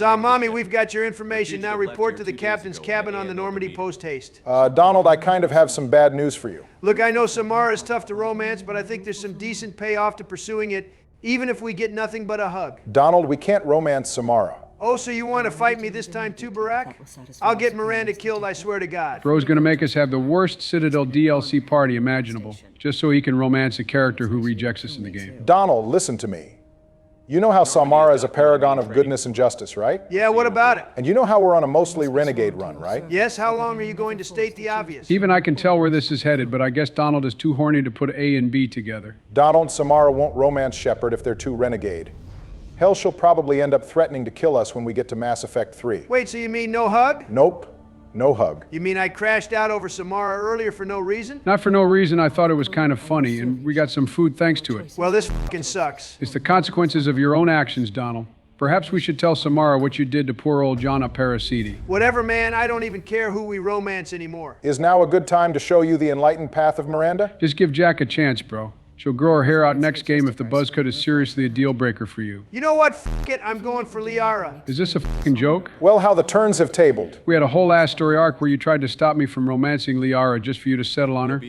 Mommy, we've got your information. Now report to the captain's cabin on the Normandy post-haste. Donald, I kind of have some bad news for you. Look, I know Samara is tough to romance, but I think there's some decent payoff to pursuing it, even if we get nothing but a hug. Donald, we can't romance Samara. Oh, so you want to fight me this time too, Barack? I'll get Miranda killed, I swear to God. Bro's gonna make us have the worst Citadel DLC party imaginable, just so he can romance a character who rejects us in the game. Donald, listen to me. You know how Samara is a paragon of goodness and justice, right? Yeah, what about it? And you know how we're on a mostly renegade run, right? Yes, how long are you going to state the obvious? Even I can tell where this is headed, but I guess Donald is too horny to put A and B together. Donald, Samara won't romance Shepard if they're too renegade. Hell, she'll probably end up threatening to kill us when we get to Mass Effect 3. Wait, so you mean no hug? Nope. No hug. You mean I crashed out over Samara earlier for no reason? Not for no reason. I thought it was kind of funny, and we got some food thanks to it. Well, this fucking sucks. It's the consequences of your own actions, Donald. Perhaps we should tell Samara what you did to poor old Jana Parasiti. Whatever, man. I don't even care who we romance anymore. Is now a good time to show you the enlightened path of Miranda? Just give Jack a chance, bro. She'll grow her hair out next game if the buzz cut is seriously a deal breaker for you. You know what? F it, I'm going for Liara. Is this a fucking joke? Well, how the turns have tabled. We had a whole ass story arc where you tried to stop me from romancing Liara just for you to settle on her.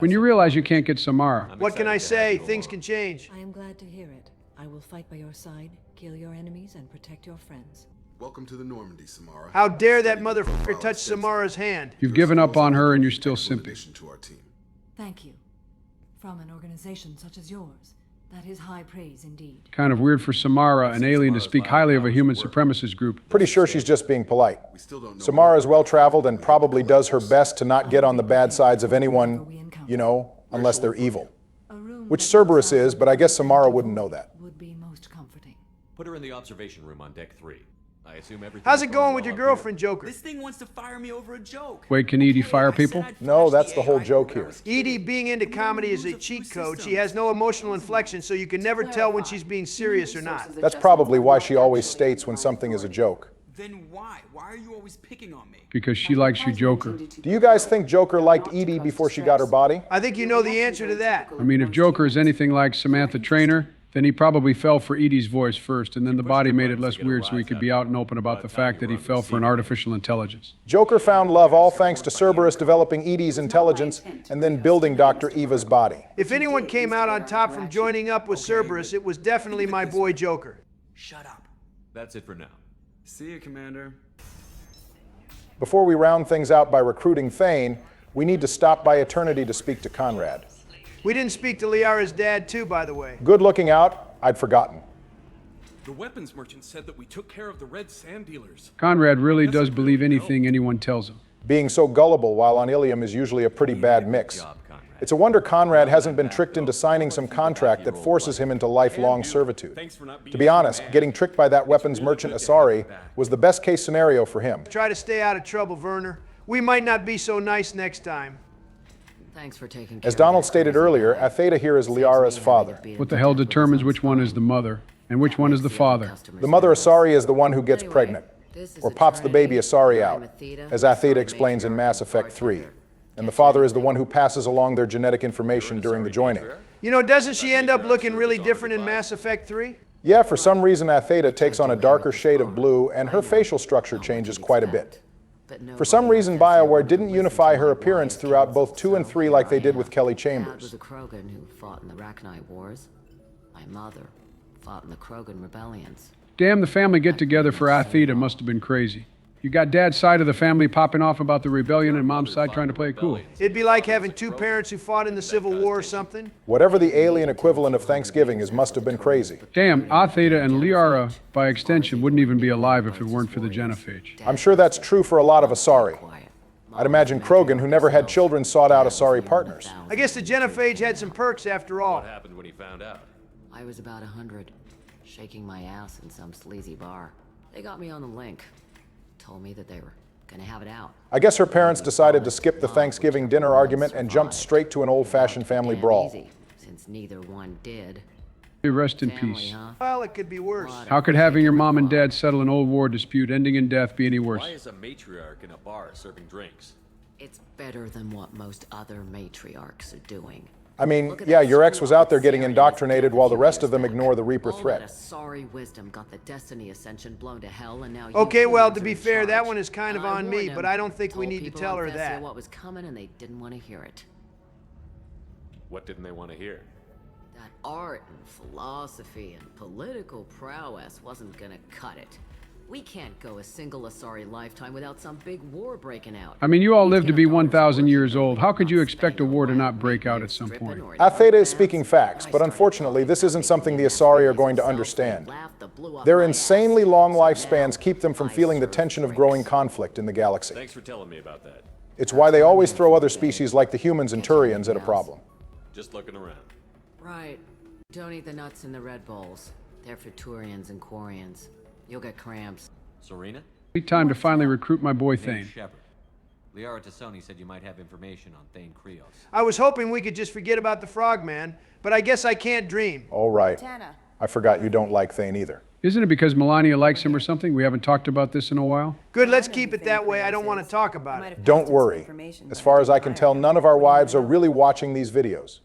When you realize you can't get Samara. What can I say? Things can change. I am glad to hear it. I will fight by your side, kill your enemies, and protect your friends. Welcome to the Normandy, Samara. How dare that motherfucker touch Samara's hand? You've given up on her and you're still simping. Thank you. From an organization such as yours, that is high praise indeed. Kind of weird for Samara, an alien, to speak highly of a human supremacist group. Pretty sure she's just being polite. Samara is well-traveled and probably does her best to not get on the bad sides of anyone, you know, unless they're evil. Which Cerberus is, but I guess Samara wouldn't know that. Would be most comforting. Put her in the observation room on deck 3. I assume everything. How's it going with your girlfriend, Joker? This thing wants to fire me over a joke. Wait, can Edie fire people? No, that's the whole joke here. Edie being into comedy is a cheat code. She has no emotional inflection, so you can never tell when she's being serious or not. That's probably why she always states when something is a joke. Then why? Why are you always picking on me? Because she likes you, Joker. Do you guys think Joker liked Edie before she got her body? I think you know the answer to that. I mean, if Joker is anything like Samantha Trainer, then he probably fell for Edie's voice first, and then the body made it less weird so he could be out and open about the fact that he fell for an artificial intelligence. Joker found love all thanks to Cerberus developing Edie's intelligence and then building Dr. Eva's body. If anyone came out on top from joining up with Cerberus, it was definitely my boy Joker. Shut up. That's it for now. See you, Commander. Before we round things out by recruiting Thane, we need to stop by Eternity to speak to Conrad. We didn't speak to Liara's dad, too, by the way. Good looking out. I'd forgotten. The weapons merchant said that we took care of the red sand dealers. Conrad really does believe anything anyone tells him. Being so gullible while on Ilium is usually a pretty bad mix. It's a wonder Conrad hasn't been tricked into signing some contract that forces him into lifelong servitude. To be honest, getting tricked by that weapons merchant Asari was the best case scenario for him. Try to stay out of trouble, Werner. We might not be so nice next time. Thanks for taking care As Donald stated earlier, Atheta here is Liara's father. What the hell determines which one is the mother and which one is the father? The mother Asari is the one who gets pregnant, or pops the baby Asari out, as Atheta explains in Mass Effect 3. And the father is the one who passes along their genetic information during the joining. You know, doesn't she end up looking really different in Mass Effect 3? Yeah, for some reason Atheta takes on a darker shade of blue, and her facial structure changes quite a bit. For some reason, BioWare didn't unify her appearance throughout both 2 and 3 like they did with Kelly Dad Chambers. was a Krogan who fought in the Rachni Wars. My mother fought in the Krogan rebellions. Damn, the family get-together for Atheta must have been crazy. You got Dad's side of the family popping off about the rebellion and Mom's side trying to play it cool. It'd be like having two parents who fought in the Civil War or something. Whatever the alien equivalent of Thanksgiving is must have been crazy. Damn, Theta and Liara, by extension, wouldn't even be alive if it weren't for the genophage. I'm sure that's true for a lot of Asari. I'd imagine Krogan, who never had children, sought out Asari partners. I guess the genophage had some perks after all. What happened when he found out? I was about 100, shaking my ass in some sleazy bar. They got me on the link. Told me that they were gonna have it out. I guess her parents decided to skip the Thanksgiving dinner argument and jumped straight to an old-fashioned family brawl. Easy, since neither one did. Rest in peace. Well, it could be worse. How could having your mom and dad settle an old war dispute ending in death be any worse? Why is a matriarch in a bar serving drinks? It's better than what most other matriarchs are doing. I mean, yeah, your ex was out there getting indoctrinated while the rest of them ignore the Reaper threat. All that sorry wisdom got the Destiny Ascension blown to hell, and now okay, well, to be fair, that one is kind of on me, but I don't think we need to tell her that. What was coming, and they didn't want to hear it. What didn't they want to hear? That art and philosophy and political prowess wasn't gonna cut it. We can't go a single Asari lifetime without some big war breaking out. I mean, you all lived to be 1,000 years old. How could you expect a war to not break out at some point? Theta is speaking facts, but unfortunately, this isn't something the Asari are going to understand. Their insanely long lifespans keep them from feeling the tension of growing conflict in the galaxy. Thanks for telling me about that. It's why they always throw other species like the humans and Turians at a problem. Just looking around. Right. Don't eat the nuts in the red bowls. They're for Turians and Quarians. You'll get cramps. Serena? Sweet time to finally recruit my boy Thane. Shepard. Liara Tassoni said you might have information on Thane Krios. I was hoping we could just forget about the Frogman, but I guess I can't dream. All right. I forgot you don't like Thane either. Isn't it because Melania likes him or something? We haven't talked about this in a while. Good, let's keep it that way. I don't want to talk about it. Don't worry. As far as I can tell, none of our wives are really watching these videos.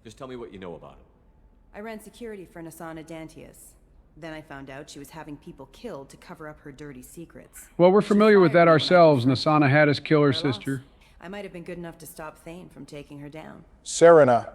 Just tell me what you know about him. I ran security for Nasana Dantius. Then I found out she was having people killed to cover up her dirty secrets. Well, we're familiar with that ourselves. Nasana had us kill her sister. I might have been good enough to stop Thane from taking her down. Serena,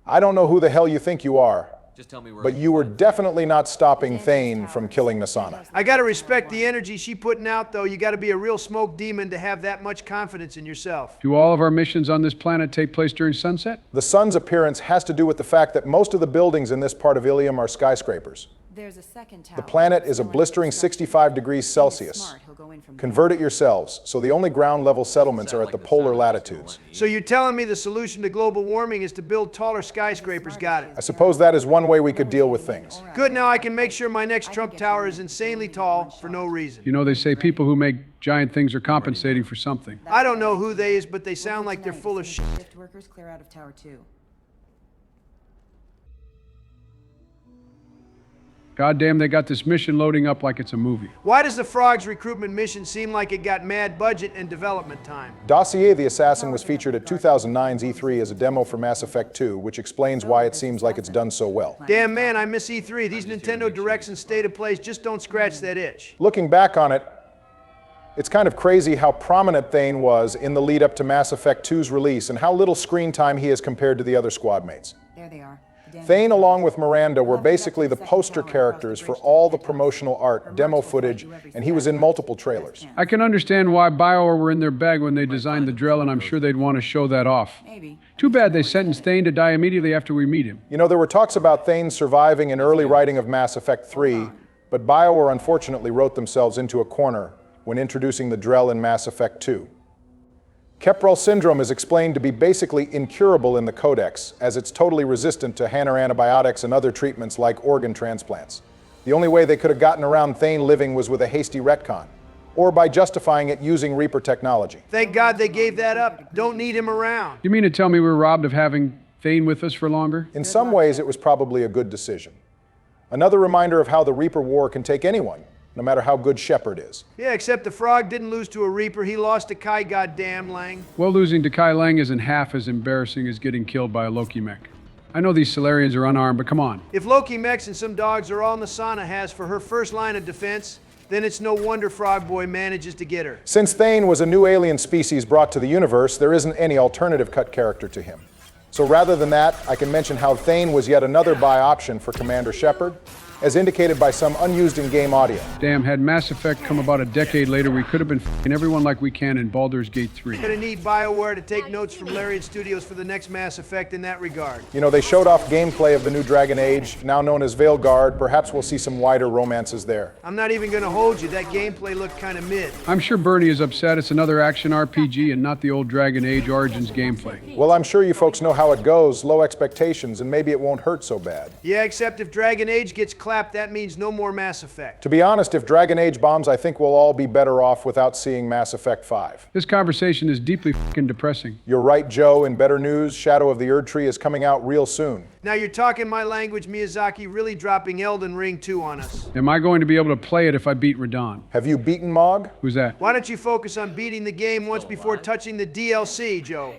I don't know who the hell you think you are, just tell me where but you were definitely not stopping Thane from killing Nasana. I gotta respect the energy she's putting out, though. You gotta be a real smoke demon to have that much confidence in yourself. Do all of our missions on this planet take place during sunset? The sun's appearance has to do with the fact that most of the buildings in this part of Ilium are skyscrapers. There's a second tower. The planet is a blistering 65 degrees Celsius. Convert it yourselves, so the only ground level settlements are at the polar latitudes. So you're telling me the solution to global warming is to build taller skyscrapers? Got it. I suppose that is one way we could deal with things. Good, now I can make sure my next Trump Tower is insanely tall for no reason. You know, they say people who make giant things are compensating for something. I don't know who they is, but they sound like they're full of shit. Shift workers clear out of Tower 2. Goddamn, they got this mission loading up like it's a movie. Why does the Frogs recruitment mission seem like it got mad budget and development time? Dossier the Assassin was featured at 2009's E3 as a demo for Mass Effect 2, which explains why it seems like it's done so well. Damn man, I miss E3. These Nintendo Directs and State of Plays just don't scratch that itch. Looking back on it, it's kind of crazy how prominent Thane was in the lead up to Mass Effect 2's release and how little screen time he has compared to the other squad mates. There they are. Thane, along with Miranda, were basically the poster characters for all the promotional art, demo footage, and he was in multiple trailers. I can understand why BioWare were in their bag when they designed the drill, and I'm sure they'd want to show that off. Maybe. Too bad they sentenced Thane to die immediately after we meet him. You know, there were talks about Thane surviving an early writing of Mass Effect 3, but BioWare unfortunately wrote themselves into a corner when introducing the Drell in Mass Effect 2. Keprel syndrome is explained to be basically incurable in the Codex, as it's totally resistant to Hanner antibiotics and other treatments like organ transplants. The only way they could have gotten around Thane living was with a hasty retcon, or by justifying it using Reaper technology. Thank God they gave that up. Don't need him around. You mean to tell me we were robbed of having Thane with us for longer? In some ways, it was probably a good decision. Another reminder of how the Reaper War can take anyone, no matter how good Shepard is. Yeah, except the Frog didn't lose to a Reaper. He lost to Kai goddamn Lang. Well, losing to Kai Lang isn't half as embarrassing as getting killed by a Loki mech. I know these Solarians are unarmed, but come on. If Loki mechs and some dogs are all Nasana has for her first line of defense, then it's no wonder Frog Boy manages to get her. Since Thane was a new alien species brought to the universe, there isn't any alternative cut character to him. So rather than that, I can mention how Thane was yet another buy option for Commander Shepard, as indicated by some unused in-game audio. Damn, had Mass Effect come about a decade later, we could have been f***ing everyone like we can in Baldur's Gate 3. Gonna need BioWare to take notes from Larian Studios for the next Mass Effect in that regard. You know, they showed off gameplay of the new Dragon Age, now known as Veilguard. Perhaps we'll see some wider romances there. I'm not even gonna hold you. That gameplay looked kind of mid. I'm sure Bernie is upset it's another action RPG and not the old Dragon Age Origins gameplay. Well, I'm sure you folks know how it goes, low expectations, and maybe it won't hurt so bad. Yeah, except if Dragon Age gets clapped, that means no more Mass Effect. To be honest, if Dragon Age bombs, I think we'll all be better off without seeing Mass Effect 5. This conversation is deeply f***ing depressing. You're right, Joe. In better news, Shadow of the Erdtree is coming out real soon. Now you're talking my language, Miyazaki, really dropping Elden Ring 2 on us. Am I going to be able to play it if I beat Radon? Have you beaten Mog? Who's that? Why don't you focus on beating the game once before touching the DLC, Joe?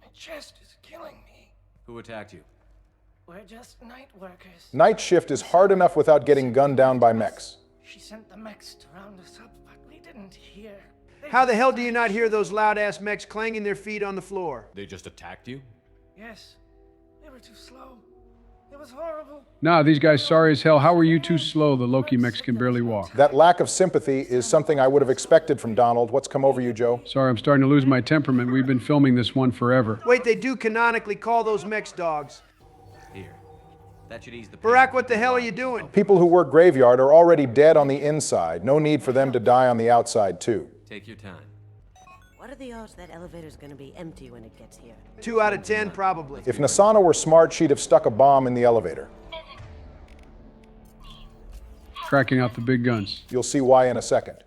My chest is killing me. Who attacked you? We're just night workers. Night shift is hard enough without getting gunned down by mechs. She sent the mechs to round us up, but we didn't hear. How the hell do you not hear those loud-ass mechs clanging their feet on the floor? They just attacked you? Yes. They were too slow. It was horrible. Nah, these guys sorry as hell. How are you too slow? The Loki mechs can barely walk. That lack of sympathy is something I would have expected from Donald. What's come over you, Joe? Sorry, I'm starting to lose my temperament. We've been filming this one forever. Wait, they do canonically call those mechs dogs. Here. That should ease the pain. Barack, what the hell are you doing? People who work graveyard are already dead on the inside. No need for them to die on the outside, too. Take your time. What are the odds that elevator's gonna be empty when it gets here? 2 out of 10, probably. If Nasana were smart, she'd have stuck a bomb in the elevator. Cracking out the big guns. You'll see why in a second.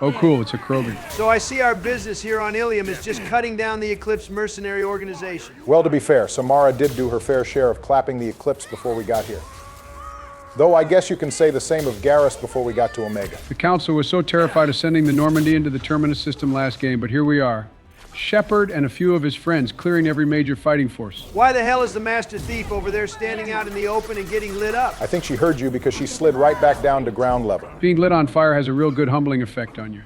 Oh, cool, it's a Krogan. So I see our business here on Ilium is just cutting down the Eclipse mercenary organization. Well, to be fair, Samara did do her fair share of clapping the Eclipse before we got here. Though I guess you can say the same of Garrus before we got to Omega. The Council was so terrified of sending the Normandy into the Terminus system last game, but here we are. Shepard and a few of his friends clearing every major fighting force. Why the hell is the Master Thief over there standing out in the open and getting lit up? I think she heard you because she slid right back down to ground level. Being lit on fire has a real good humbling effect on you.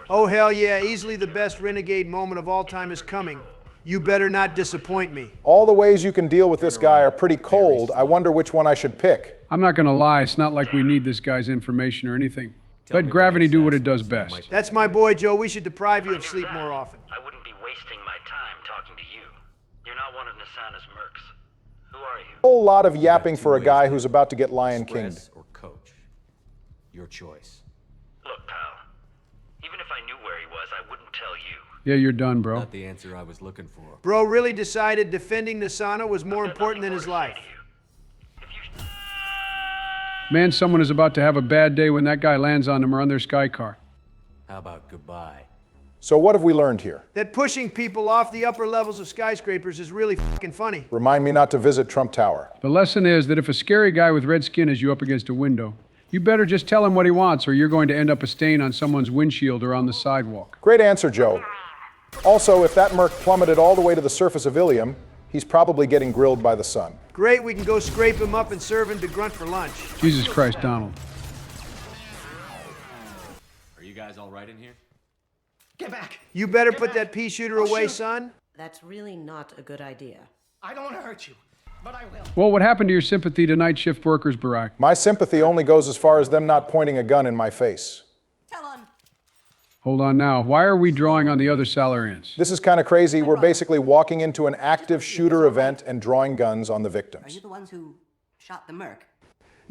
Oh hell yeah, easily the best renegade moment of all time is coming. You better not disappoint me. All the ways you can deal with this guy are pretty cold. I wonder which one I should pick. I'm not gonna lie, it's not like we need this guy's information or anything. Let gravity do what it does best. That's my boy, Joe. We should deprive you of sleep more often. I wouldn't be wasting my time talking to you. You're not one of Nasana's mercs. Who are you? A whole lot of yapping for a guy who's about to get Lion King'd. Or coach. Your choice. Look, pal. Even if I knew where he was, I wouldn't tell you. Yeah, you're done, bro. Not the answer I was looking for. Bro really decided defending Nasana was more important than his life. Man, someone is about to have a bad day when that guy lands on them or on their sky car. How about goodbye? So what have we learned here? That pushing people off the upper levels of skyscrapers is really fucking funny. Remind me not to visit Trump Tower. The lesson is that if a scary guy with red skin is you up against a window, you better just tell him what he wants or you're going to end up a stain on someone's windshield or on the sidewalk. Great answer, Joe. Also, if that merc plummeted all the way to the surface of Ilium, he's probably getting grilled by the sun. Great, we can go scrape him up and serve him to Grunt for lunch. Jesus Christ, Donald. Are you guys all right in here? Get back! You better put that pea shooter away, son. That's really not a good idea. I don't want to hurt you, but I will. Well, what happened to your sympathy to night shift workers, Barack? My sympathy only goes as far as them not pointing a gun in my face. Hold on now. Why are we drawing on the other Salarians? This is kind of crazy. We're basically walking into an active shooter event and drawing guns on the victims. Are you the ones who shot the merc?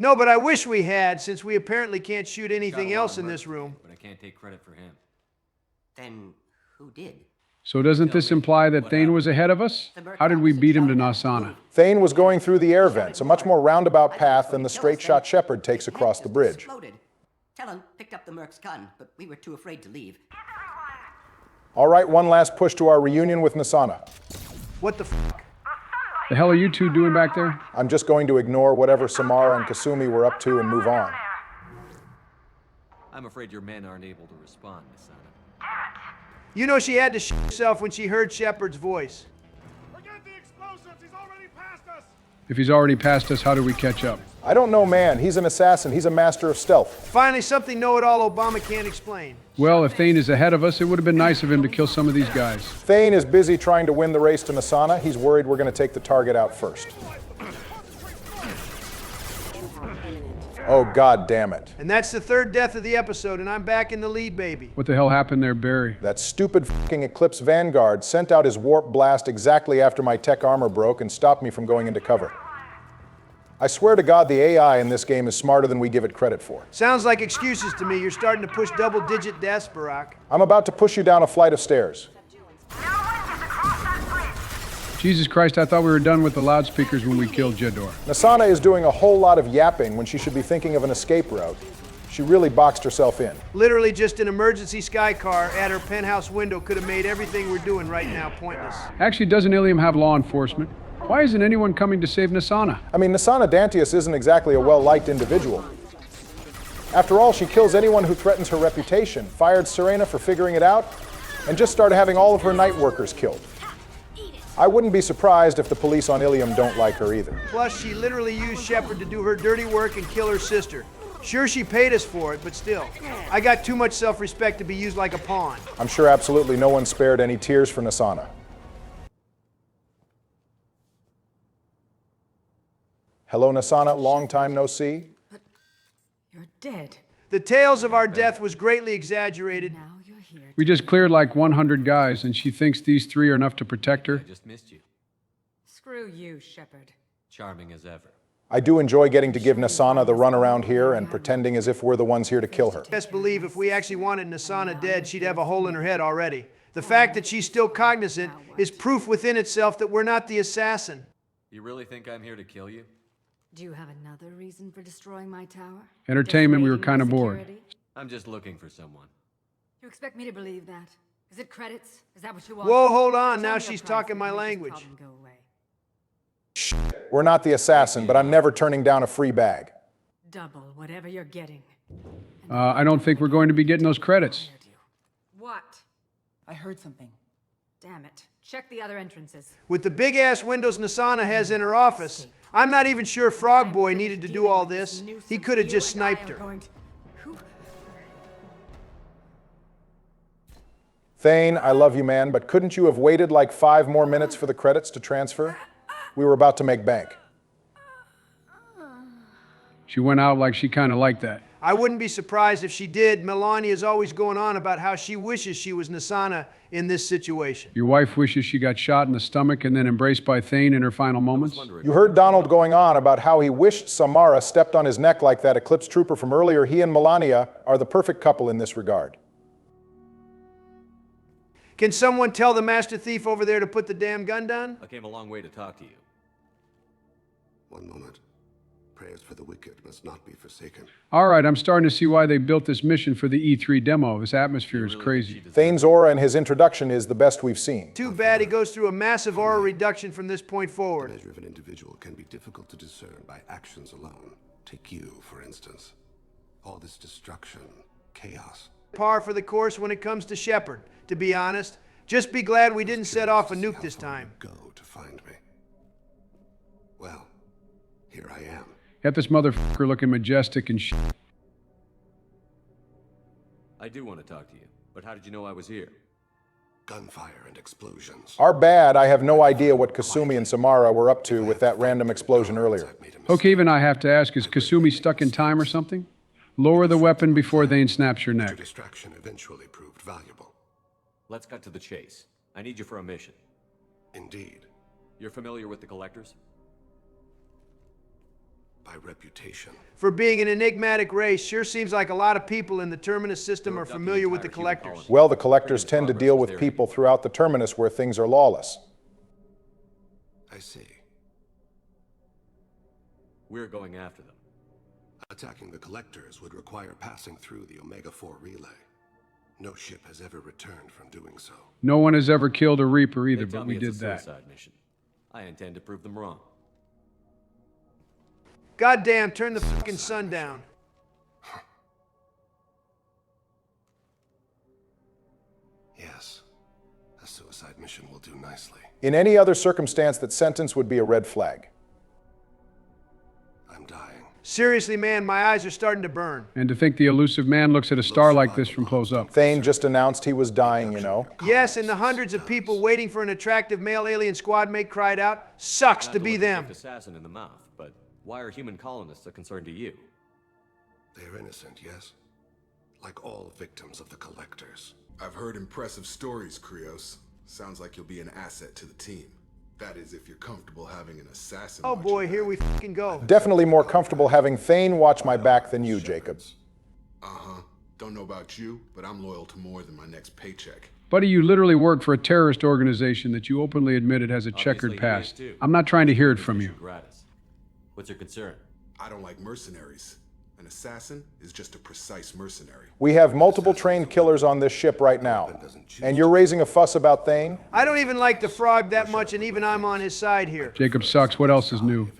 No, but I wish we had, since we apparently can't shoot anything else in this room. But I can't take credit for him. Then who did? So doesn't this imply that Thane was ahead of us? How did we beat him to Nasana? Thane was going through the air vents, a much more roundabout path than the straight-shot Shepard takes across the bridge. Talon picked up the merc's gun, but we were too afraid to leave. All right, one last push to our reunion with Nasana. What the f***? The hell are you two doing back there? I'm just going to ignore whatever Samara and Kasumi were up to and move on. I'm afraid your men aren't able to respond, Nasana. You know she had to shit herself when she heard Shepard's voice. Forget the explosives! He's already past us! If he's already passed us, how do we catch up? I don't know, man. He's an assassin. He's a master of stealth. Finally, something know-it-all Obama can't explain. Well, if Thane is ahead of us, it would have been nice of him to kill some of these guys. Thane is busy trying to win the race to Nasana. He's worried we're going to take the target out first. Oh, God damn it. And that's the third death of the episode, and I'm back in the lead, baby. What the hell happened there, Barry? That stupid fucking Eclipse Vanguard sent out his warp blast exactly after my tech armor broke and stopped me from going into cover. I swear to God, the AI in this game is smarter than we give it credit for. Sounds like excuses to me. You're starting to push double-digit deaths, Barack. I'm about to push you down a flight of stairs. Jesus Christ, I thought we were done with the loudspeakers when we killed Jedor. Nasana is doing a whole lot of yapping when she should be thinking of an escape route. She really boxed herself in. Literally just an emergency sky car at her penthouse window could have made everything we're doing right now pointless. Actually, doesn't Ilium have law enforcement? Why isn't anyone coming to save Nasana? I mean, Nasana Dantius isn't exactly a well-liked individual. After all, she kills anyone who threatens her reputation, fired Serena for figuring it out, and just started having all of her night workers killed. I wouldn't be surprised if the police on Ilium don't like her either. Plus, she literally used Shepard to do her dirty work and kill her sister. Sure, she paid us for it, but still. I got too much self-respect to be used like a pawn. I'm sure absolutely no one spared any tears for Nasana. Hello, Nasana, long time no see. But you're dead. The tales of our death was greatly exaggerated. Now you're here. We just cleared like 100 guys, and she thinks these 3 are enough to protect her. I just missed you. Screw you, Shepard. Charming as ever. I do enjoy getting to give Nasana the run around here and pretending as if we're the ones here to kill her. Best believe if we actually wanted Nasana dead, she'd have a hole in her head already. The fact that she's still cognizant is proof within itself that we're not the assassin. You really think I'm here to kill you? Do you have another reason for destroying my tower? Entertainment, we were kind of bored. I'm just looking for someone. You expect me to believe that? Is it credits? Is that what you want? Whoa, hold on. Now she's talking my language. Shh, we're not the assassin, but I'm never turning down a free bag. Double whatever you're getting. I don't think we're going to be getting those credits. What? I heard something. Damn it. Check the other entrances. With the big-ass windows Nasana has in her office, I'm not even sure Frog Boy needed to do all this. He could have just sniped her. Thane, I love you, man, but couldn't you have waited like 5 more minutes for the credits to transfer? We were about to make bank. She went out like she kind of liked that. I wouldn't be surprised if she did. Melania is always going on about how she wishes she was Nasana in this situation. Your wife wishes she got shot in the stomach and then embraced by Thane in her final moments? You heard Donald going on about how he wished Samara stepped on his neck like that Eclipse trooper from earlier. He and Melania are the perfect couple in this regard. Can someone tell the master thief over there to put the damn gun down? I came a long way to talk to you. One moment. Prayers for the wicked must not be forsaken. All right, I'm starting to see why they built this mission for the E3 demo. This atmosphere is crazy. Thane's aura in his introduction is the best we've seen. Too bad he goes through a massive aura reduction from this point forward. The measure of an individual can be difficult to discern by actions alone. Take you, for instance. All this destruction, chaos. Par for the course when it comes to Shepard, to be honest. Just be glad we didn't set off a nuke this time. Go to find me. Well, here I am. Got this motherfucker looking majestic and shit. I do want to talk to you, but how did you know I was here? Gunfire and explosions. Our bad, I have no idea what Kasumi and Samara were up to with that random explosion earlier. Okay, even I have to ask, is Kasumi stuck in time or something? Lower the weapon before Thane snaps your neck. Your distraction eventually proved valuable. Let's cut to the chase. I need you for a mission. Indeed. You're familiar with the Collectors? By reputation. For being an enigmatic race, sure seems like a lot of people in the Terminus system are familiar with the Collectors. Well, the Collectors tend to deal with people throughout the Terminus where things are lawless. I see. We're going after them. Attacking the Collectors would require passing through the Omega-4 relay. No ship has ever returned from doing so. No one has ever killed a Reaper either, They tell but me we it's did a that. suicide mission. I intend to prove them wrong. Goddamn, turn the fucking sun down. Yes. A suicide mission will do nicely. In any other circumstance, that sentence would be a red flag. I'm dying. Seriously, man, my eyes are starting to burn. And to think the elusive man looks at a star like this from close up. Thane just announced he was dying, you know. Yes, and the hundreds of people waiting for an attractive male alien squad mate cried out, sucks Not to be look them. the assassin in the mouth, but why are human colonists a concern to you? They're innocent, yes? Like all victims of the Collectors. I've heard impressive stories, Krios. Sounds like you'll be an asset to the team. That is, if you're comfortable having an assassin. Oh boy, here we fucking go. Definitely more comfortable having Thane watch my back than you, Jacob. Uh-huh. Don't know about you, but I'm loyal to more than my next paycheck. Buddy, you literally work for a terrorist organization that you openly admitted has a checkered past. I'm not trying to hear it from you. What's your concern? I don't like mercenaries. An assassin is just a precise mercenary. We have multiple trained killers on this ship right now. And you're raising a fuss about Thane? I don't even like the frog that much, and even I'm on his side here. Jacob sucks. What else is new?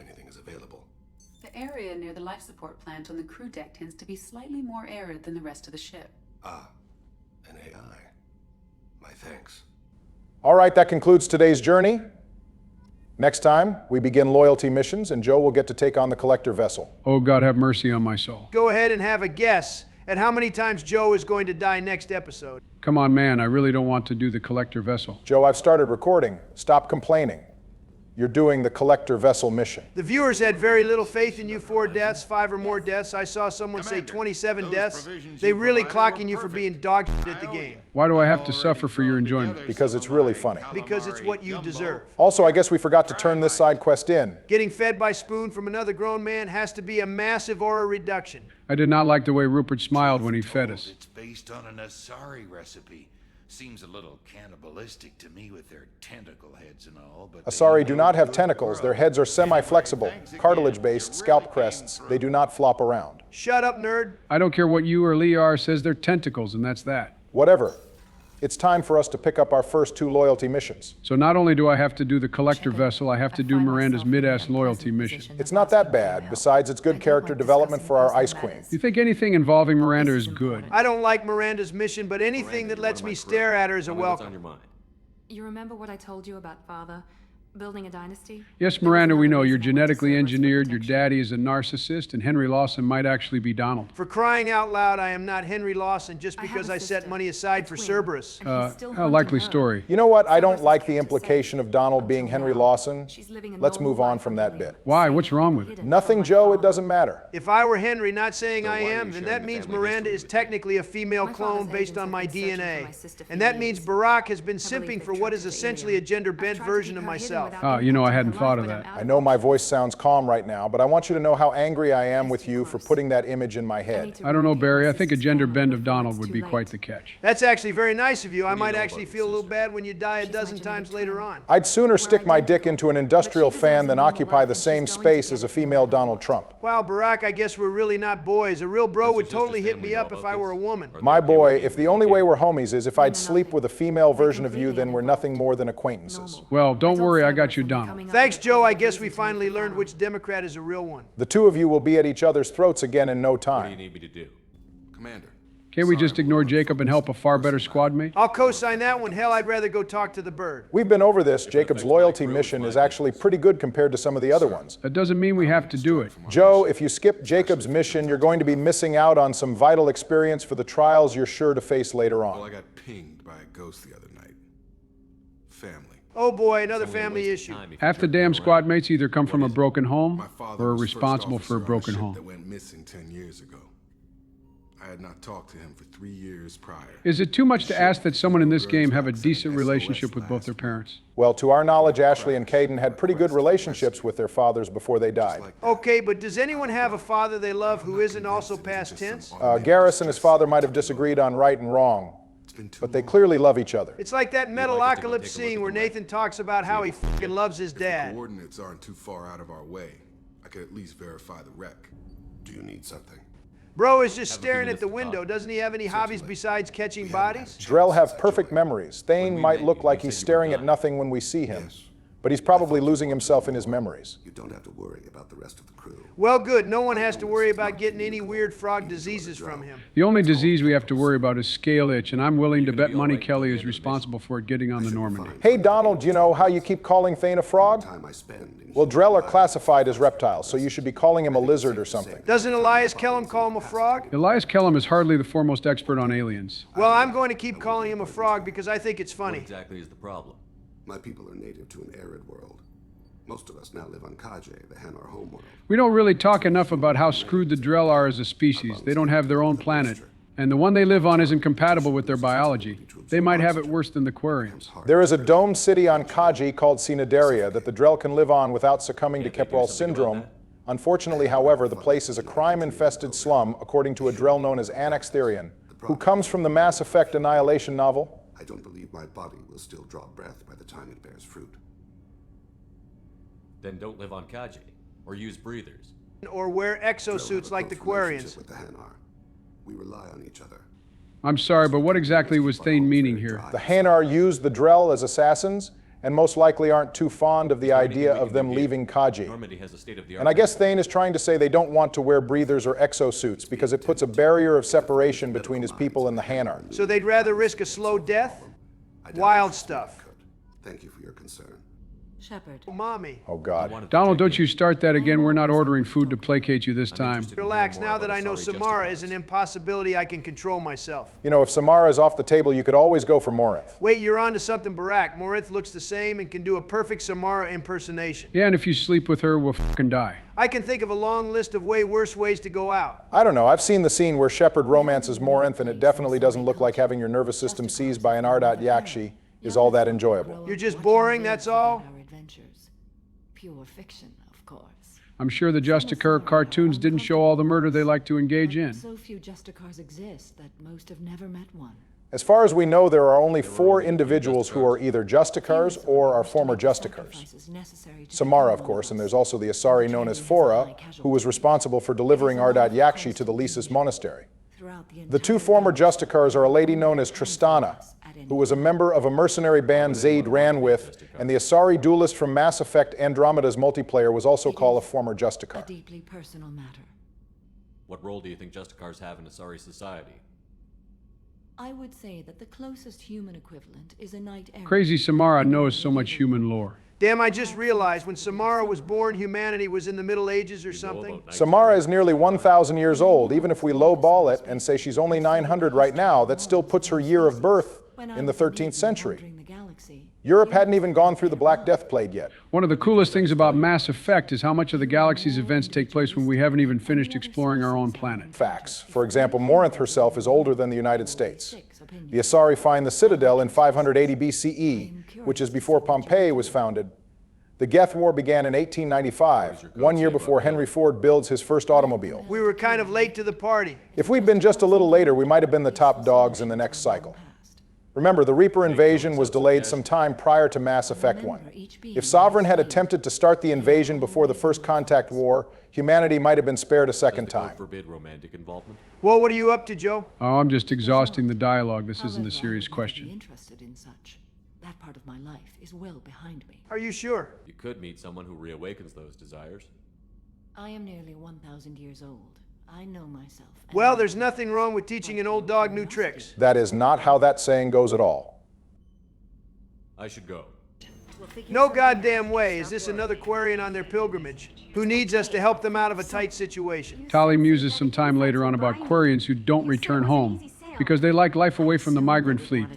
The area near the life support plant on the crew deck tends to be slightly more arid than the rest of the ship. Ah, an AI. My thanks. All right, that concludes today's journey. Next time, we begin loyalty missions, and Joe will get to take on the Collector vessel. Oh, God, have mercy on my soul. Go ahead and have a guess at how many times Joe is going to die next episode. Come on, man, I really don't want to do the Collector vessel. Joe, I've started recording. Stop complaining. You're doing the Collector vessel mission. The viewers had very little faith in you. 4 deaths, 5 or more deaths. I saw someone say 27 deaths. They really clocking you for being dog shit at the game. Why do I have to suffer for your enjoyment? Because it's really funny. Because it's what you deserve. Also, I guess we forgot to turn this side quest in. Getting fed by spoon from another grown man has to be a massive aura reduction. I did not like the way Rupert smiled when he fed us. It's based on an Asari recipe. Seems a little cannibalistic to me with their tentacle heads and all, but... Asari do not have tentacles. Their heads are semi-flexible, cartilage-based scalp crests. They do not flop around. Shut up, nerd. I don't care what you or Liar says, they're tentacles, and that's that. Whatever. It's time for us to pick up our first 2 loyalty missions. So not only do I have to do the Collector vessel, I have to do Miranda's mid-ass loyalty mission. It's not that bad. Besides, it's good character development for our Ice Queen. You think anything involving Miranda is good? I don't like Miranda's mission, but anything that lets me stare at her is a welcome. You remember what I told you about Father building a dynasty? Yes, Miranda, we know. You're genetically engineered, your daddy is a narcissist, and Henry Lawson might actually be Donald. For crying out loud, I am not Henry Lawson just because I set money aside for Cerberus. A likely story. You know what? I don't like the implication of Donald being Henry Lawson. Let's move on from that bit. Why? What's wrong with it? Nothing, Joe. It doesn't matter. If I were Henry, not saying I am, then that means Miranda is technically a female clone based on my DNA. And that means Barack has been simping for what is essentially a gender-bent version of myself. You know, I hadn't thought of that. I know my voice sounds calm right now, but I want you to know how angry I am with you for putting that image in my head. I don't know, Barry. I think a gender bend of Donald would be quite the catch. That's actually very nice of you. I might actually feel a little bad when you die a dozen times later on. I'd sooner stick my dick into an industrial fan than occupy the same space as a female Donald Trump. Wow, Barack, I guess we're really not boys. A real bro would totally hit me up if I were a woman. My boy, if the only way we're homies is if I'd sleep with a female version of you, then we're nothing more than acquaintances. Well, don't worry, I got you, Donald. Thanks, Joe. I guess we finally learned which Democrat is a real one. The 2 of you will be at each other's throats again in no time. What do you need me to do? Commander. Can't we just ignore Jacob and help a far better squad mate? I'll co-sign that one. Hell, I'd rather go talk to the bird. We've been over this. Jacob's loyalty mission is actually pretty good compared to some of the other ones. That doesn't mean we have to do it. Joe, if you skip Jacob's mission, you're going to be missing out on some vital experience for the trials you're sure to face later on. Well, I got pinged by a ghost the other night. Family. Oh boy, another family issue. Half the damn squad mates either come from a broken home or are responsible for a broken home. That went missing 10 years ago. I had not talked to him for 3 years prior. Is it too much to ask that someone in this game have a decent relationship with both their parents? Well, to our knowledge, Ashley and Caden had pretty good relationships with their fathers before they died. Okay, but does anyone have a father they love who isn't also past tense? Garrus and his father might have disagreed on right and wrong, but they clearly love each other. It's like that Metalocalypse scene where Nathan talks about how he fucking loves his dad. The coordinates aren't too far out of our way. I could at least verify the wreck. Do you need something? Bro is just staring at the window. Doesn't he have any hobbies besides catching bodies? Drell have perfect memories. Thane might look like he's staring at nothing when we see him, but he's probably losing himself in his memories. You don't have to worry about the rest of the crew. Well, good. No one has to worry about getting any weird frog diseases from him. The only disease we have to worry about is scale itch, and I'm willing to bet money Kelly is responsible for it getting on the Normandy. Hey, Donald, do you know how you keep calling Thane a frog? Well, Drell are classified as reptiles, so you should be calling him a lizard or something. Doesn't Elias Kellum call him a frog? Elias Kellum is hardly the foremost expert on aliens. Well, I'm going to keep calling him a frog because I think it's funny. What exactly is the problem? My people are native to an arid world. Most of us now live on Kaje, the Hanar homeworld. We don't really talk enough about how screwed the Drell are as a species. They don't have their own planet, and the one they live on isn't compatible with their biology. They might have it worse than the Quarians. There is a domed city on Kaji called Cinedaria that the Drell can live on without succumbing to Kepral syndrome. Unfortunately, however, the place is a crime-infested slum, according to a Drell known as Annex Therian, who comes from the Mass Effect Annihilation novel. I don't believe my body will still draw breath by the time it bears fruit. Then don't live on Kaje, or use breathers. Or wear exosuits like the Quarians. With the Hanar. We rely on each other. I'm sorry, but what exactly was Thane meaning here? The Hanar use the Drell as assassins, and most likely aren't too fond of the idea of them leaving Kaji. And I guess Thane is trying to say they don't want to wear breathers or exosuits because it puts a barrier of separation between his people and the Hanar. So they'd rather risk a slow death? Wild stuff. Thank you for your concern. Shepard. Oh, Mommy. Oh, God. Donald, don't you start that again. We're not ordering food to placate you this time. Relax, now that I know Samara is an impossibility, I can control myself. You know, if Samara is off the table, you could always go for Morinth. Wait, you're on to something, Barak. Morinth looks the same and can do a perfect Samara impersonation. Yeah, and if you sleep with her, we'll fucking die. I can think of a long list of way worse ways to go out. I don't know. I've seen the scene where Shepard romances Morinth, and it definitely doesn't look like having your nervous system seized by an Ardat Yakshi is all that enjoyable. You're just boring, that's all? Pure fiction, of course. I'm sure the Justicar cartoons didn't show all the murder they like to engage in. So few Justicars exist that most have never met one. As far as we know, there are only 4 individuals who are either Justicars or are former Justicars. Samara, of course, and there's also the Asari known as Fora, who was responsible for delivering Ardat Yakshi to the Lysis Monastery. The 2 former Justicars are a lady known as Tristana, who was a member of a mercenary band Zaid ran with, and the Asari duelist from Mass Effect Andromeda's multiplayer was also called a former Justicar. A deeply personal matter. What role do you think Justicars have in Asari society? I would say that the closest human equivalent is a knight errant. Crazy Samara knows so much human lore. Damn, I just realized when Samara was born, humanity was in the Middle Ages or something. Samara is nearly 1,000 years old. Even if we lowball it and say she's only 900 right now, that still puts her year of birth in the 13th century. Europe hadn't even gone through the Black Death Plague yet. One of the coolest things about Mass Effect is how much of the galaxy's events take place when we haven't even finished exploring our own planet. Facts. For example, Morinth herself is older than the United States. The Asari find the Citadel in 580 BCE, which is before Pompeii was founded. The Geth War began in 1895, 1 year before Henry Ford builds his first automobile. We were kind of late to the party. If we'd been just a little later, we might have been the top dogs in the next cycle. Remember, the Reaper invasion was delayed some time prior to Mass Effect 1. If Sovereign had attempted to start the invasion before the First Contact War, humanity might have been spared a second time. Forbid romantic involvement? Well, what are you up to, Joe? Oh, I'm just exhausting the dialogue. This isn't a serious question. Interested in such. That part of my life is well behind me. Are you sure? You could meet someone who reawakens those desires. I am nearly 1,000 years old. I know myself. Well, there's nothing wrong with teaching an old dog new tricks. That is not how that saying goes at all. I should go. No goddamn way is this another Quarian on their pilgrimage who needs us to help them out of a tight situation. Tali muses some time later on about Quarians who don't return home because they like life away from the migrant fleet.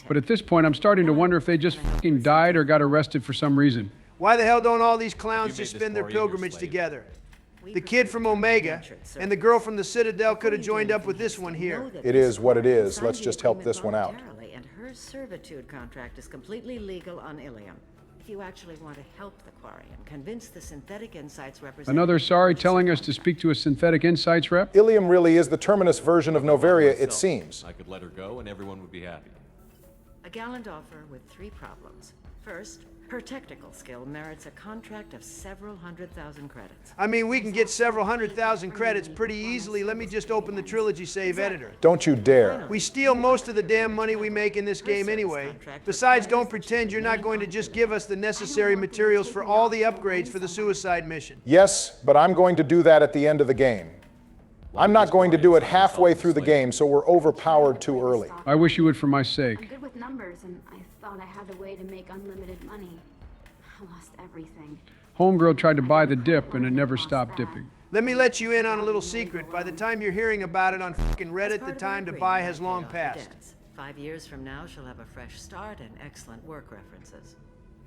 But at this point, I'm starting to wonder if they just fucking died or got arrested for some reason. Why the hell don't all these clowns just spend their pilgrimage together? The kid from Omega and the girl from the Citadel could have joined up with this one here. It is what it is. Let's just help this one out. And her servitude contract is completely legal on Ilium. If you actually want to help the Quarian, convince the Synthetic Insights representative... Another sorry telling us to speak to a Synthetic Insights rep? Ilium really is the terminus version of Noveria, it seems. I could let her go and everyone would be happy. A gallant offer with 3 problems. First, her technical skill merits a contract of several 100,000 credits. I mean, we can get several 100,000 credits pretty easily. Let me just open the Trilogy save editor. Don't you dare. We steal most of the damn money we make in this game anyway. Besides, don't pretend you're not going to just give us the necessary materials for all the upgrades for the suicide mission. Yes, but I'm going to do that at the end of the game. I'm not going to do it halfway through the game, so we're overpowered too early. I wish you would for my sake. I'm good with numbers, and I thought I had a way to make unlimited money. I lost everything. Homegirl tried to buy the dip, and it never stopped dipping. Let me let you in on a little secret. By the time you're hearing about it on fucking Reddit, the time to buy has long passed. 5 years from now, she'll have a fresh start and excellent work references.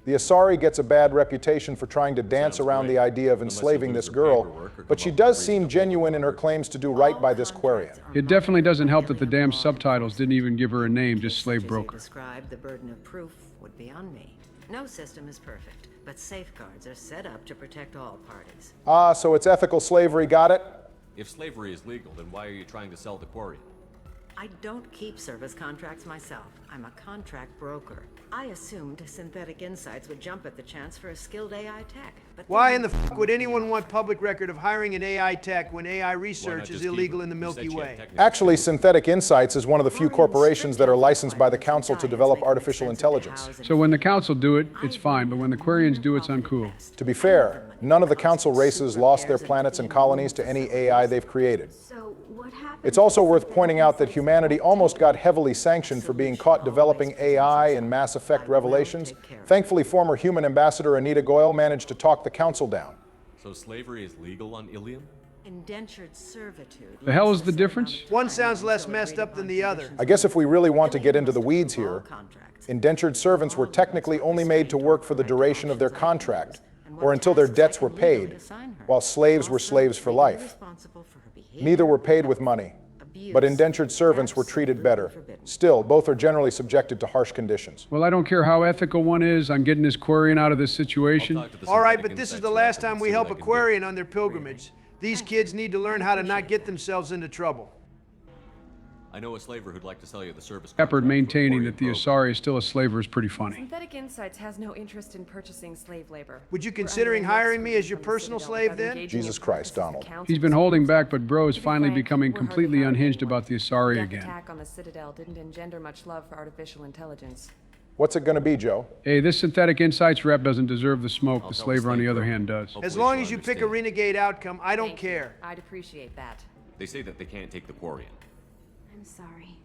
The Asari gets a bad reputation for trying to dance around the idea of enslaving this girl, but she does seem genuine in her claims to do right by this Quarian. It definitely doesn't help that the damn subtitles didn't even give her a name, just slave broker. Describe the burden of proof would be on me. No system is perfect, but safeguards are set up to protect all parties. Ah, so it's ethical slavery, got it? If slavery is legal, then why are you trying to sell the Quarian? I don't keep service contracts myself. I'm a contract broker. I assumed Synthetic Insights would jump at the chance for a skilled AI tech. But why in the f would anyone want public record of hiring an AI tech when AI research is illegal in the Milky Way? Actually, Synthetic Insights is one of the few corporations that are licensed by the Council to develop artificial intelligence. So when the Council do it, it's fine, but when the Quarians do, it's uncool. To be fair, none of the Council races lost their planets and colonies to any AI they've created. So what happened? It's also worth pointing out that humanity almost got heavily sanctioned for being caught developing AI in Mass Effect Revelations. Thankfully, former human ambassador Anita Goyle managed to talk the Council down. So slavery is legal on Ilium? Indentured servitude. The hell is the difference? One sounds less messed up than the other. I guess if we really want to get into the weeds here, indentured servants were technically only made to work for the duration of their contract, or until their debts were paid, while slaves were slaves for life. Neither were paid with money, but indentured servants were treated better. Still, both are generally subjected to harsh conditions. Well, I don't care how ethical one is, I'm getting this Quarian out of this situation. All right, but this is the last time we help a Quarian on their pilgrimage. These kids need to learn how to not get themselves into trouble. I know a slaver who'd like to sell you the service. Shepard maintaining that the Asari is still a slaver is pretty funny. Synthetic Insights has no interest in purchasing slave labor. Would you considering hiring me as your personal slave then? Jesus Christ, Donald. He's been holding back, but Bro is finally becoming completely unhinged about the Asari again. The attack on the Citadel didn't engender much love for artificial intelligence. What's it going to be, Joe? Hey, this Synthetic Insights rep doesn't deserve the smoke. The slaver, on the other hand, does. As long as you pick a renegade outcome, I don't care. I'd appreciate that. They say that they can't take the Quarian. I'm sorry.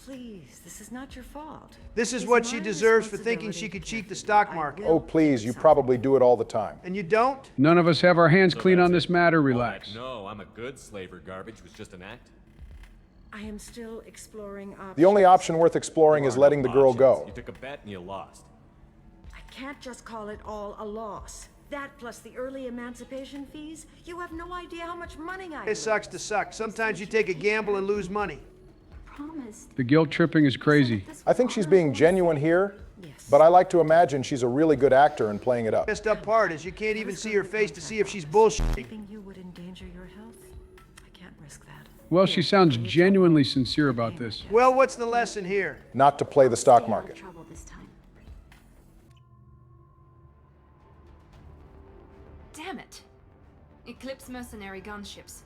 Please, this is not your fault. This is what she deserves for thinking she could cheat the stock market. Oh, please, you probably do it all the time. And you don't? None of us have our hands clean on this matter, relax. No, I'm a good slaver. Garbage was just an act. I am still exploring options. The only option worth exploring is letting the girl go. You took a bet and you lost. I can't just call it all a loss. That plus the early emancipation fees, you have no idea how much money I It sucks to suck. Sometimes you take a gamble and lose money. The guilt tripping is crazy. I think she's being genuine here, but I like to imagine she's a really good actor in playing it up. The messed up part is you can't even see her face to see if she's bullshitting. You would endanger your health? I can't risk that. Well, she sounds genuinely sincere about this. Well, what's the lesson here? Not to play the stock market. Trouble this time. Damn it. Eclipse mercenary gunships.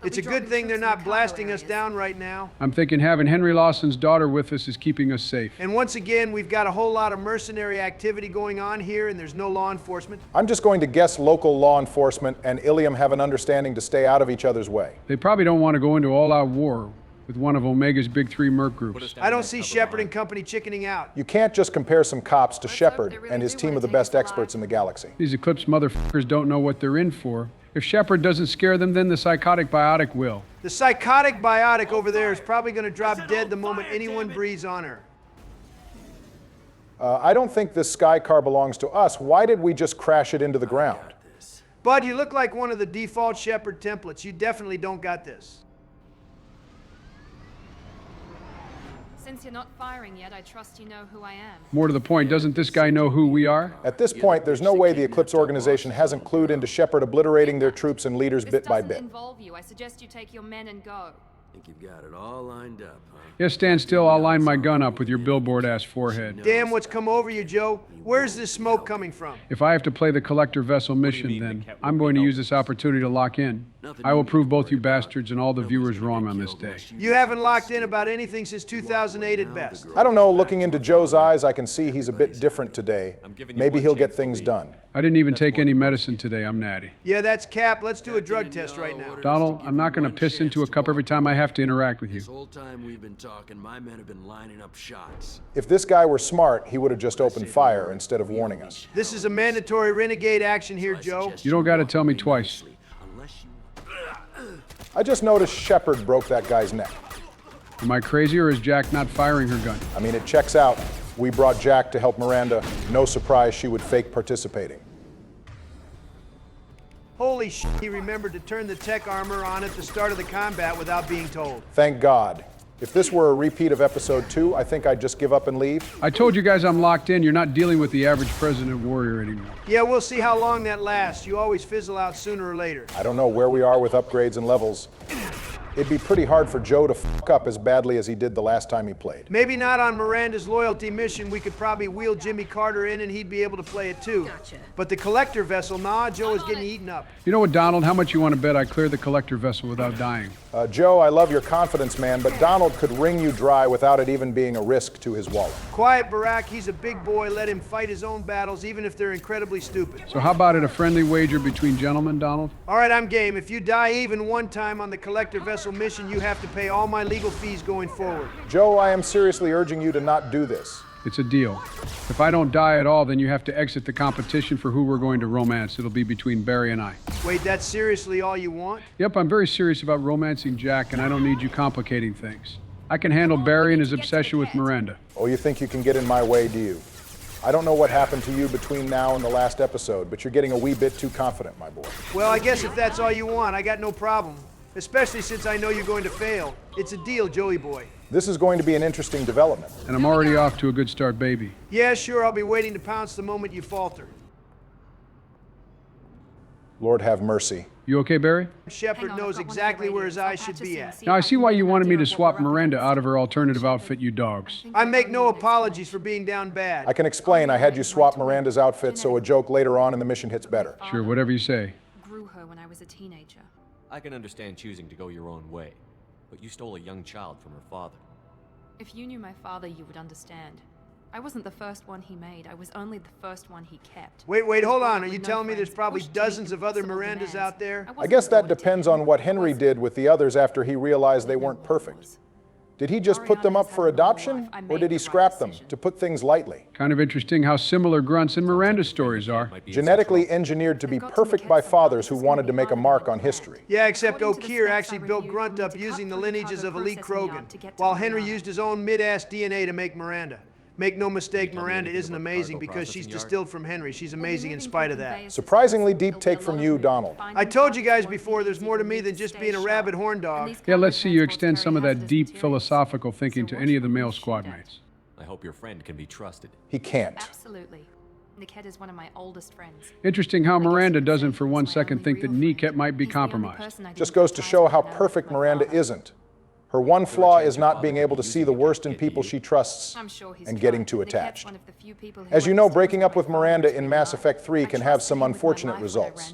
It's a good thing they're not blasting us down right now. I'm thinking having Henry Lawson's daughter with us is keeping us safe. And once again, we've got a whole lot of mercenary activity going on here, and there's no law enforcement. I'm just going to guess local law enforcement and Ilium have an understanding to stay out of each other's way. They probably don't want to go into all-out war with one of Omega's big three merc groups. I don't see Shepard and company chickening out. You can't just compare some cops to Shepard and his team of the best experts in the galaxy. These Eclipse motherfuckers don't know what they're in for. If Shepard doesn't scare them, then the psychotic biotic will. The psychotic biotic over there is probably going to drop dead the moment anyone breathes on her. I don't think this sky car belongs to us. Why did we just crash it into the ground? Bud, you look like one of the default Shepard templates. You definitely don't got this. Since you're not firing yet, I trust you know who I am. More to the point, doesn't this guy know who we are? At this point, there's no way the Eclipse organization hasn't clued into Shepard obliterating their troops and leaders bit by bit. This doesn't involve you. I suggest you take your men and go. Think you've got it all lined up, huh? Yes, stand still. I'll line my gun up with your billboard-ass forehead. Damn, what's come over you, Joe? Where's this smoke coming from? If I have to play the collector vessel mission, then I'm going to use this opportunity to lock in. I will prove both you bastards and all the viewers wrong on this day. You haven't locked in about anything since 2008 at best. I don't know, looking into Joe's eyes, I can see he's a bit different today. Maybe he'll get things done. I didn't even take any medicine today. I'm natty. Yeah, that's Cap. Let's do a drug test right now. Donald, I'm not going to piss into a cup every time I have to interact with you. This whole time we've been talking, my men have been lining up shots. If this guy were smart, he would have just opened fire instead of warning us. This is a mandatory renegade action here, Joe. You don't got to tell me twice. I just noticed Shepard broke that guy's neck. Am I crazy or is Jack not firing her gun? I mean, it checks out. We brought Jack to help Miranda. No surprise she would fake participating. Holy shit, he remembered to turn the tech armor on at the start of the combat without being told. Thank God. If this were a repeat of episode 2, I think I'd just give up and leave. I told you guys I'm locked in. You're not dealing with the average president warrior anymore. Yeah, we'll see how long that lasts. You always fizzle out sooner or later. I don't know where we are with upgrades and levels. It'd be pretty hard for Joe to fuck up as badly as he did the last time he played. Maybe not on Miranda's loyalty mission. We could probably wheel Jimmy Carter in and he'd be able to play it too. Gotcha. But the collector vessel, nah, Joe is getting eaten up. You know what, Donald? How much you want to bet I cleared the collector vessel without dying? Joe, I love your confidence, man, but Donald could wring you dry without it even being a risk to his wallet. Quiet, Barack. He's a big boy. Let him fight his own battles, even if they're incredibly stupid. So how about it, a friendly wager between gentlemen, Donald? All right, I'm game. If you die even one time on the collector vessel mission, you have to pay all my legal fees going forward. Joe, I am seriously urging you to not do this. It's a deal. If I don't die at all, then you have to exit the competition for who we're going to romance. It'll be between Barry and I. Wait, that's seriously all you want? Yep, I'm very serious about romancing Jack, and I don't need you complicating things. I can handle Barry and his obsession with Miranda. Oh, you think you can get in my way, do you? I don't know what happened to you between now and the last episode, but you're getting a wee bit too confident, my boy. Well, I guess if that's all you want, I got no problem. Especially since I know you're going to fail. It's a deal, Joey boy. This is going to be an interesting development. And I'm already off to a good start, baby. Yeah, sure, I'll be waiting to pounce the moment you falter. Lord have mercy. You okay, Barry? Shepard knows exactly where his eyes should be at. Now, I see why you wanted me to swap Miranda out of her alternative outfit, you dogs. I make no apologies for being down bad. I can explain. I had you swap Miranda's outfit so a joke later on in the mission hits better. Sure, whatever you say. Grew her when I was a teenager. I can understand choosing to go your own way, but you stole a young child from her father. If you knew my father, you would understand. I wasn't the first one he made. I was only the first one he kept. Wait, hold on. Are you telling me there's probably dozens of other Mirandas out there? I guess that depends on what Henry did with the others after he realized they weren't perfect. Did he just put them up for adoption, or did he scrap them, to put things lightly? Kind of interesting how similar Grunt's and Miranda's stories are. Genetically engineered to be perfect by fathers who wanted to make a mark on history. Yeah, except O'Keefe actually built Grunt up using the lineages of Elite Krogan, while Henry used his own mid-ass DNA to make Miranda. Make no mistake, Miranda isn't amazing because she's distilled from Henry. She's amazing in spite of that. Surprisingly deep take from you, Donald. I told you guys before, there's more to me than just being a rabid horn dog. Yeah, let's see you extend some of that deep philosophical thinking to any of the male squad mates. I hope your friend can be trusted. He can't. Absolutely. Niket is one of my oldest friends. Interesting how Miranda doesn't for one second think that Niket might be compromised. Just goes to show how perfect Miranda isn't. Her one flaw is not being able to see the worst in people she trusts and getting too attached. As you know, breaking up with Miranda in Mass Effect 3 can have some unfortunate results.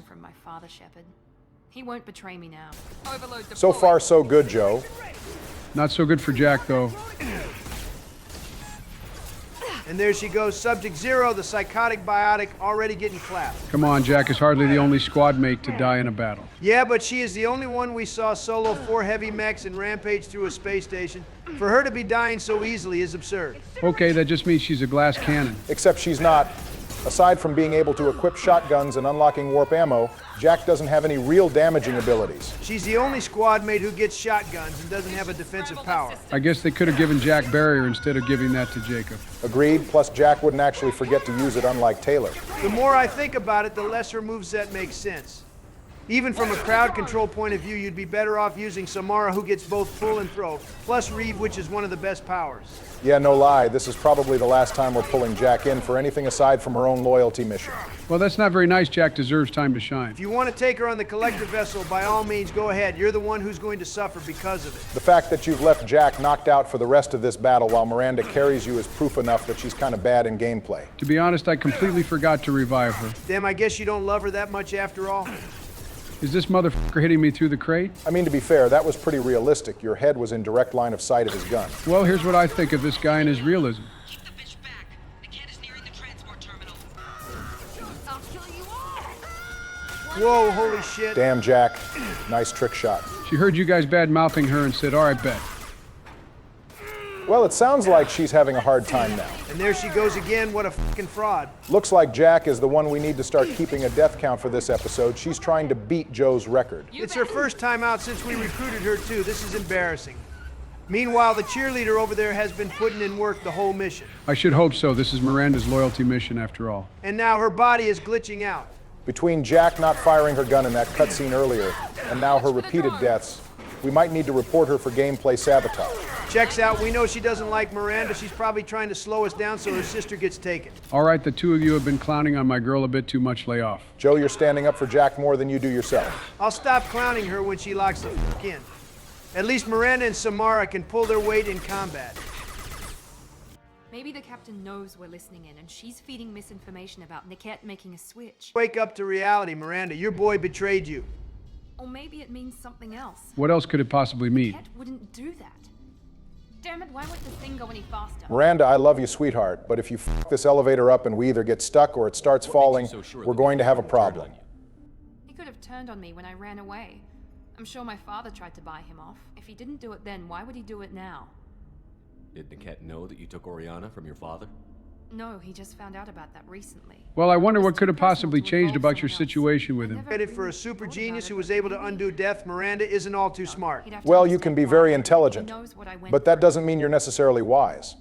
He won't betray me now. So far, so good, Joe. Not so good for Jack, though. And there she goes, Subject Zero, the psychotic biotic, already getting clapped. Come on, Jack is hardly the only squad mate to die in a battle. Yeah, but she is the only one we saw solo 4 heavy mechs and rampage through a space station. For her to be dying so easily is absurd. Okay, that just means she's a glass cannon. Except she's not. Aside from being able to equip shotguns and unlocking warp ammo, Jack doesn't have any real damaging abilities. She's the only squad mate who gets shotguns and doesn't have a defensive power. I guess they could have given Jack barrier instead of giving that to Jacob. Agreed, plus Jack wouldn't actually forget to use it, unlike Taylor. The more I think about it, the less her moveset makes sense. Even from a crowd control point of view, you'd be better off using Samara, who gets both pull and throw, plus Reeve, which is one of the best powers. Yeah, no lie, this is probably the last time we're pulling Jack in for anything aside from her own loyalty mission. Well, that's not very nice. Jack deserves time to shine. If you want to take her on the collector vessel, by all means, go ahead. You're the one who's going to suffer because of it. The fact that you've left Jack knocked out for the rest of this battle while Miranda carries you is proof enough that she's kind of bad in gameplay. To be honest, I completely forgot to revive her. Damn, I guess you don't love her that much after all? Is this motherfucker hitting me through the crate? I mean, to be fair, that was pretty realistic. Your head was in direct line of sight of his gun. Well, here's what I think of this guy and his realism. Keep the bitch back. The kid is nearing the transport terminal. I'll kill you all. Whoa, holy shit. Damn, Jack. Nice trick shot. She heard you guys bad-mouthing her and said, all right, bet. Well, it sounds like she's having a hard time now. And there she goes again, what a fucking fraud. Looks like Jack is the one we need to start keeping a death count for this episode. She's trying to beat Joe's record. It's her first time out since we recruited her too. This is embarrassing. Meanwhile, the cheerleader over there has been putting in work the whole mission. I should hope so. This is Miranda's loyalty mission, after all. And now her body is glitching out. Between Jack not firing her gun in that cutscene earlier, and now her repeated deaths, we might need to report her for gameplay sabotage. Checks out. We know she doesn't like Miranda. She's probably trying to slow us down so her sister gets taken. All right, the two of you have been clowning on my girl a bit too much. Lay off. Joe, you're standing up for Jack more than you do yourself. I'll stop clowning her when she locks the fuck in. At least Miranda and Samara can pull their weight in combat. Maybe the captain knows we're listening in, and she's feeding misinformation about Niket making a switch. Wake up to reality, Miranda. Your boy betrayed you. Or maybe it means something else. What else could it possibly mean? Niket wouldn't do that. Damn it, why won't the thing go any faster? Miranda, I love you, sweetheart, but if you f this elevator up and we either get stuck or it starts falling, we're going to have a problem. He could have turned on me when I ran away. I'm sure my father tried to buy him off. If he didn't do it then, why would he do it now? Did Niket know that you took Oriana from your father? No, he just found out about that recently. Well, I wonder what could have possibly changed about your situation with him. Credit for a super genius who was able to undo death, Miranda isn't all too smart. Well, you can be very intelligent, but that doesn't mean you're necessarily wise.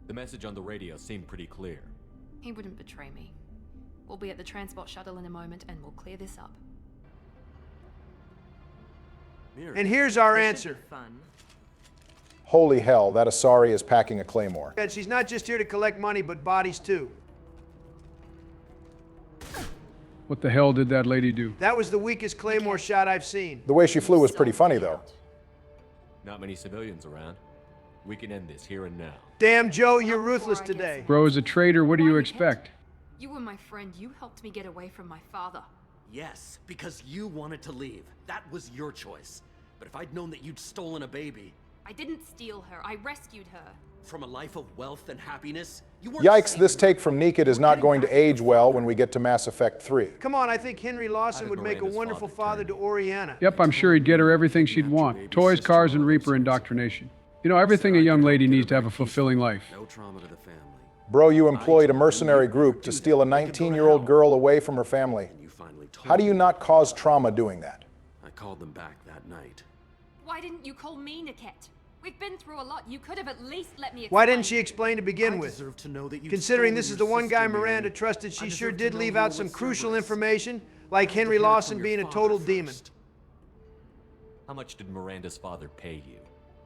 The message on the radio seemed pretty clear. He wouldn't betray me. We'll be at the transport shuttle in a moment and we'll clear this up. And here's our answer. Holy hell, that Asari is packing a claymore. And she's not just here to collect money, but bodies too. What the hell did that lady do? That was the weakest claymore shot I've seen. The way she flew was pretty funny, though. Not many civilians around. We can end this here and now. Damn, Joe, you're ruthless today. Bro, as a traitor, what do you expect? You were my friend. You helped me get away from my father. Yes, because you wanted to leave. That was your choice. But if I'd known that you'd stolen a baby... I didn't steal her. I rescued her. From a life of wealth and happiness? You weren't Yikes, this take from Niket is not going to age well when we get to Mass Effect 3. Come on, I think Henry Lawson would make a wonderful father to Oriana. Yep, I'm sure he'd get her everything she'd want. Toys, cars, and Reaper indoctrination. You know, everything a young lady needs to have a fulfilling life. No trauma to the family. Bro, you employed a mercenary group to steal a 19-year-old girl away from her family. How do you not cause trauma doing that? I called them back that night. Why didn't you call me, Niket? We've been through a lot. You could have at least let me explain. Why didn't she explain to begin with? I deserve to know that you Considering this is the one guy Miranda trusted, she sure did leave out some crucial information, like Henry Lawson being a total demon. How much did Miranda's father pay you?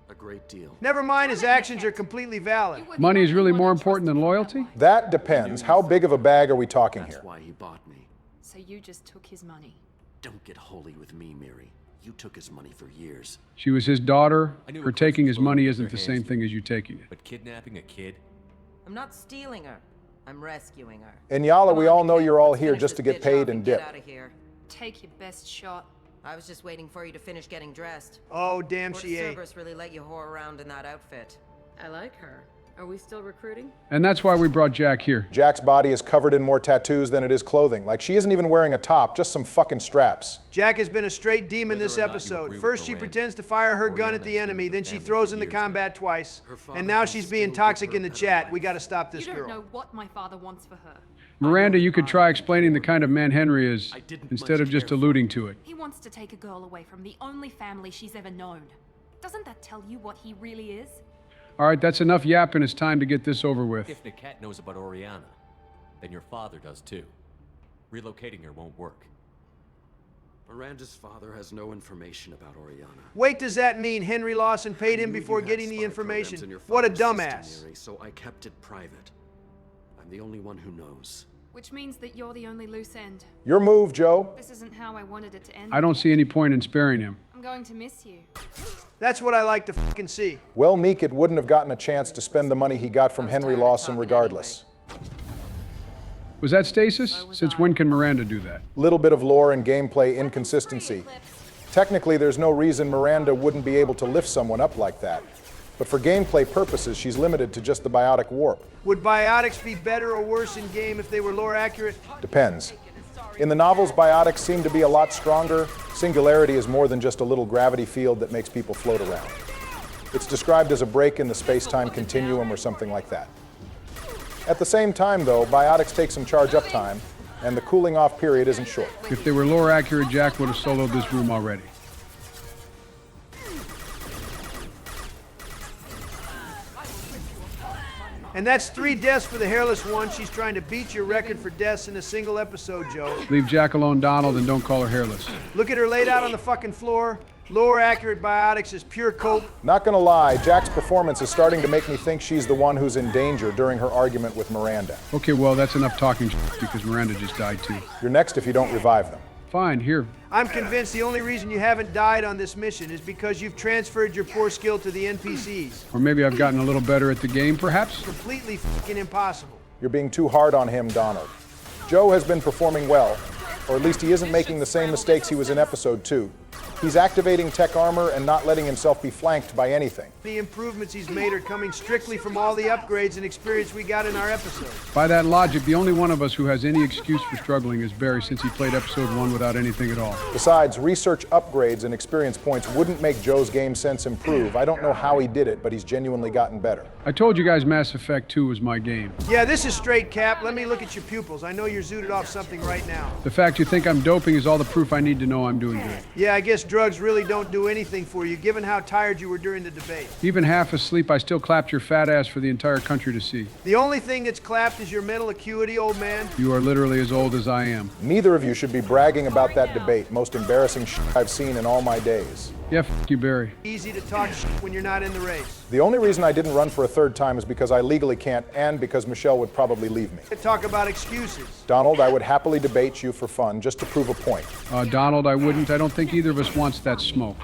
A great deal. Never mind, his actions are completely valid. Money is really more important than loyalty? That depends. How big of a bag are we talking here? That's why he bought me. So you just took his money. Don't get holy with me, Miri. You took his money for years. She was his daughter. Her taking his money isn't the same thing as you taking it. But kidnapping a kid? I'm not stealing her. I'm rescuing her. In Yala, we all know you're all here just to get paid and dip. Get out of here. Take your best shot. I was just waiting for you to finish getting dressed. Oh, damn, she ate. Cerberus really let you whore around in that outfit. I like her. Are we still recruiting? And that's why we brought Jack here. Jack's body is covered in more tattoos than it is clothing. Like, she isn't even wearing a top, just some fucking straps. Jack has been a straight demon this episode. First she pretends to fire her gun at the enemy, then she throws into combat twice. And now she's being toxic in the chat. We gotta stop this girl. You don't know what my father wants for her. Miranda, you could try explaining the kind of man Henry is, instead of just alluding to it. He wants to take a girl away from the only family she's ever known. Doesn't that tell you what he really is? All right, that's enough yapping. It's time to get this over with. If Niket knows about Oriana, then your father does too. Relocating her won't work. Miranda's father has no information about Oriana. Wait, does that mean Henry Lawson paid him before getting the information? What a dumbass. So I kept it private. I'm the only one who knows. Which means that you're the only loose end. Your move, Joe. This isn't how I wanted it to end. I don't see any point in sparing him. I'm going to miss you. That's what I like to fucking see. Well, Niket wouldn't have gotten a chance to spend the money he got from Henry Lawson regardless. Was that stasis? Since when can Miranda do that? Little bit of lore and gameplay inconsistency. Technically, there's no reason Miranda wouldn't be able to lift someone up like that. But for gameplay purposes, she's limited to just the biotic warp. Would biotics be better or worse in game if they were lore accurate? Depends. In the novels, biotics seem to be a lot stronger. Singularity is more than just a little gravity field that makes people float around. It's described as a break in the space-time continuum or something like that. At the same time, though, biotics take some charge-up time, and the cooling-off period isn't short. If they were lore accurate, Jack would have soloed this room already. And that's 3 deaths for the hairless one. She's trying to beat your record for deaths in a single episode, Joe. Leave Jack alone, Donald, and don't call her hairless. Look at her laid out on the fucking floor. Lower accurate biotics is pure cope. Not gonna lie, Jack's performance is starting to make me think she's the one who's in danger during her argument with Miranda. Okay, well, that's enough talking because Miranda just died too. You're next if you don't revive them. Fine, here. I'm convinced the only reason you haven't died on this mission is because you've transferred your poor skill to the NPCs. Or maybe I've gotten a little better at the game, perhaps? Completely fucking impossible. You're being too hard on him, Donald. Joe has been performing well, or at least he isn't making the same mistakes he was in episode 2. He's activating tech armor and not letting himself be flanked by anything. The improvements he's made are coming strictly from all the upgrades and experience we got in our episodes. By that logic, the only one of us who has any excuse for struggling is Barry, since he played episode 1 without anything at all. Besides, research upgrades and experience points wouldn't make Joe's game sense improve. I don't know how he did it, but he's genuinely gotten better. I told you guys Mass Effect 2 was my game. Yeah, this is straight, Cap. Let me look at your pupils. I know you're zooted off something right now. The fact you think I'm doping is all the proof I need to know I'm doing good. Yeah, I guess drugs really don't do anything for you, given how tired you were during the debate. Even half asleep, I still clapped your fat ass for the entire country to see. The only thing that's clapped is your mental acuity, old man. You are literally as old as I am. Neither of you should be bragging about that debate. Most embarrassing shit I've seen in all my days. Yeah, f*** you, Barry. Easy to talk shit when you're not in the race. The only reason I didn't run for a 3rd time is because I legally can't, and because Michelle would probably leave me. Talk about excuses. Donald, I would happily debate you for fun, just to prove a point. Donald, I wouldn't. I don't think either of us wants that smoke.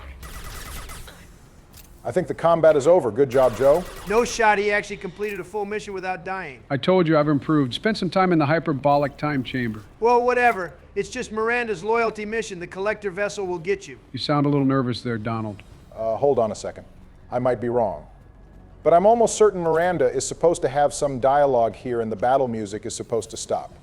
I think the combat is over. Good job, Joe. No shot he actually completed a full mission without dying. I told you I've improved. Spent some time in the hyperbolic time chamber. Well, whatever. It's just Miranda's loyalty mission. The collector vessel will get you. You sound a little nervous there, Donald. Hold on a second. I might be wrong. But I'm almost certain Miranda is supposed to have some dialogue here and the battle music is supposed to stop.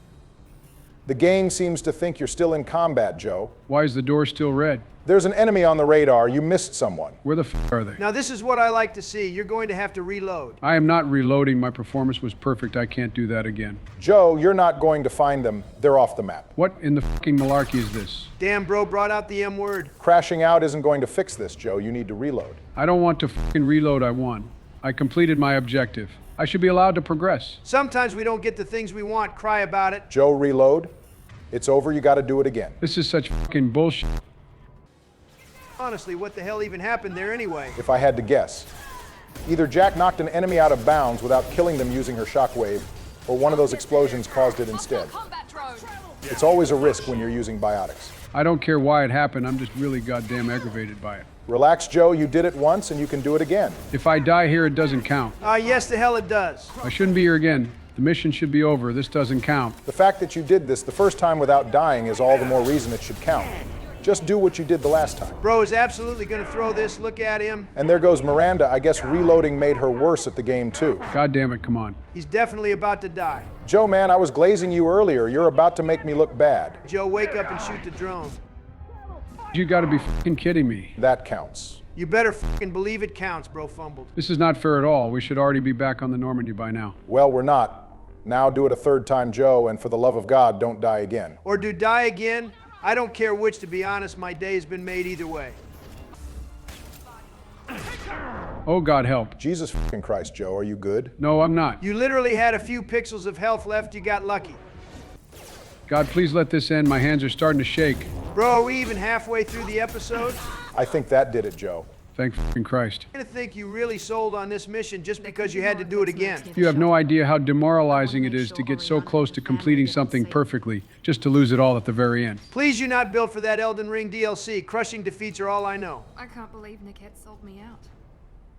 The gang seems to think you're still in combat, Joe. Why is the door still red? There's an enemy on the radar. You missed someone. Where the f*** are they? Now this is what I like to see. You're going to have to reload. I am not reloading. My performance was perfect. I can't do that again. Joe, you're not going to find them. They're off the map. What in the fucking malarkey is this? Damn, bro brought out the M word. Crashing out isn't going to fix this, Joe. You need to reload. I don't want to fucking reload. I won. I completed my objective. I should be allowed to progress. Sometimes we don't get the things we want. Cry about it. Joe, reload. It's over. You got to do it again. This is such fucking bullshit. Honestly, what the hell even happened there anyway? If I had to guess. Either Jack knocked an enemy out of bounds without killing them using her shockwave, or one of those explosions caused it instead. It's always a risk when you're using biotics. I don't care why it happened. I'm just really goddamn aggravated by it. Relax, Joe. You did it once, and you can do it again. If I die here, it doesn't count. Yes, the hell it does. I shouldn't be here again. The mission should be over. This doesn't count. The fact that you did this the first time without dying is all the more reason it should count. Just do what you did the last time. Bro is absolutely going to throw this. Look at him. And there goes Miranda. I guess reloading made her worse at the game, too. God damn it, come on. He's definitely about to die. Joe, man, I was glazing you earlier. You're about to make me look bad. Joe, wake up and shoot the drone. You gotta be fucking kidding me. That counts. You better fucking believe it counts, bro fumbled. This is not fair at all. We should already be back on the Normandy by now. Well, we're not. Now do it a 3rd time, Joe, and for the love of God, don't die again. Or do die again? I don't care which, to be honest. My day has been made either way. Oh, God help. Jesus fucking Christ, Joe, are you good? No, I'm not. You literally had a few pixels of health left. You got lucky. God, please let this end. My hands are starting to shake. Bro, are we even halfway through the episode? I think that did it, Joe. Thank fucking Christ. I think you really sold on this mission just because you had to do it again. You have no idea how demoralizing it is to get so close to completing something perfectly, just to lose it all at the very end. Please, you're not built for that Elden Ring DLC. Crushing defeats are all I know. I can't believe Nickette sold me out.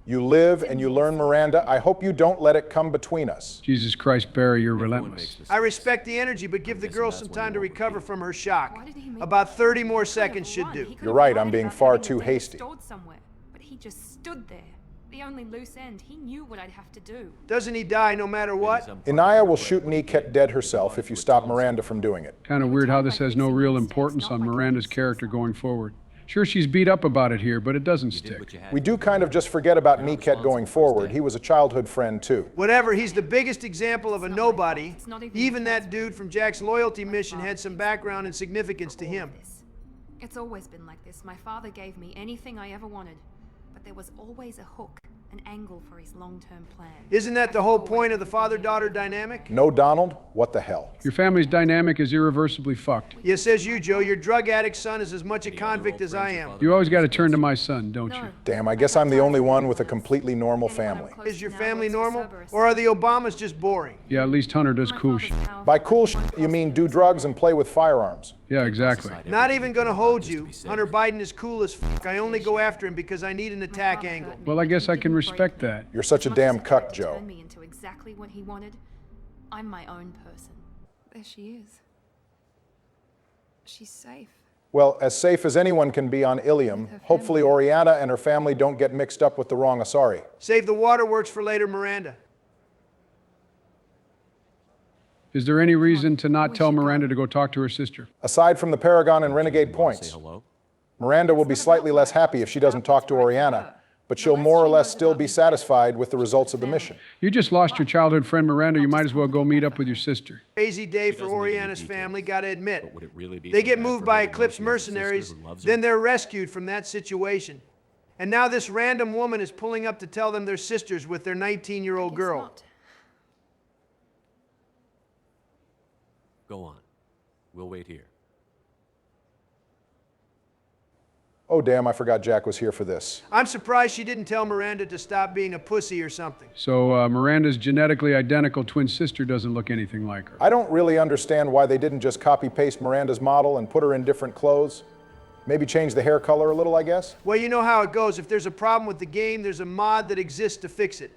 You live and you learn, Miranda. I hope you don't let it come between us. Jesus Christ, Barry, you're relentless. I respect the energy, but give the girl some time to recover from her shock. About 30 more seconds should do. You're right, I'm being far too hasty. But he just stood there. The only loose end. He knew what I'd have to do. Doesn't he die no matter what? Inaya will shoot Nickette dead herself if you stop Miranda from doing it. Kind of weird how this has no real importance on Miranda's character going forward. Sure, she's beat up about it here, but it doesn't stick. We do kind of just forget about Nickette going forward. He was a childhood friend, too. Whatever, he's the biggest example of a nobody. Even that dude from Jack's loyalty mission had some background and significance to him. It's always been like this. My father gave me anything I ever wanted, but there was always a hook. an angle for his long-term plan. Isn't that the whole point of the father-daughter dynamic? No, Donald, what the hell? Your family's dynamic is irreversibly fucked. Yes, says you, Joe. Your drug addict son is as much a convict as I am. You always got to turn to my son, don't you? Damn, I guess I'm the only one with a completely normal family. Is your family normal? Or are the Obamas just boring? Yeah, at least Hunter does cool shit. By cool shit, you mean do drugs and play with firearms. Yeah, exactly. Not even gonna hold you. Hunter Biden is cool as fuck. I only go after him because I need an attack angle. Well, I guess I can respect that. You're such a damn cuck, Joe. Turn me into exactly what he wanted. I'm my own person. There she is. She's safe. Well, as safe as anyone can be on Ilium, hopefully Oriana and her family don't get mixed up with the wrong Asari. Save the waterworks for later, Miranda. Is there any reason to not tell Miranda to go talk to her sister? Aside from the Paragon and Renegade points, Miranda will be slightly less happy if she doesn't talk to Oriana, but she'll more or less still be satisfied with the results of the mission. You just lost your childhood friend Miranda. You might as well go meet up with your sister. Crazy day for Oriana's family, gotta admit. They get moved by Eclipse mercenaries, then they're rescued from that situation. And now this random woman is pulling up to tell them they're sisters with their 19-year-old girl. Go on. We'll wait here. Oh, damn, I forgot Jack was here for this. I'm surprised she didn't tell Miranda to stop being a pussy or something. So Miranda's genetically identical twin sister doesn't look anything like her. I don't really understand why they didn't just copy-paste Miranda's model and put her in different clothes. Maybe change the hair color a little, I guess? Well, you know how it goes. If there's a problem with the game, there's a mod that exists to fix it.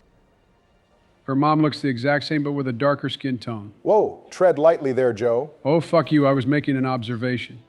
Her mom looks the exact same, but with a darker skin tone. Whoa, tread lightly there, Joe. Oh, fuck you, I was making an observation.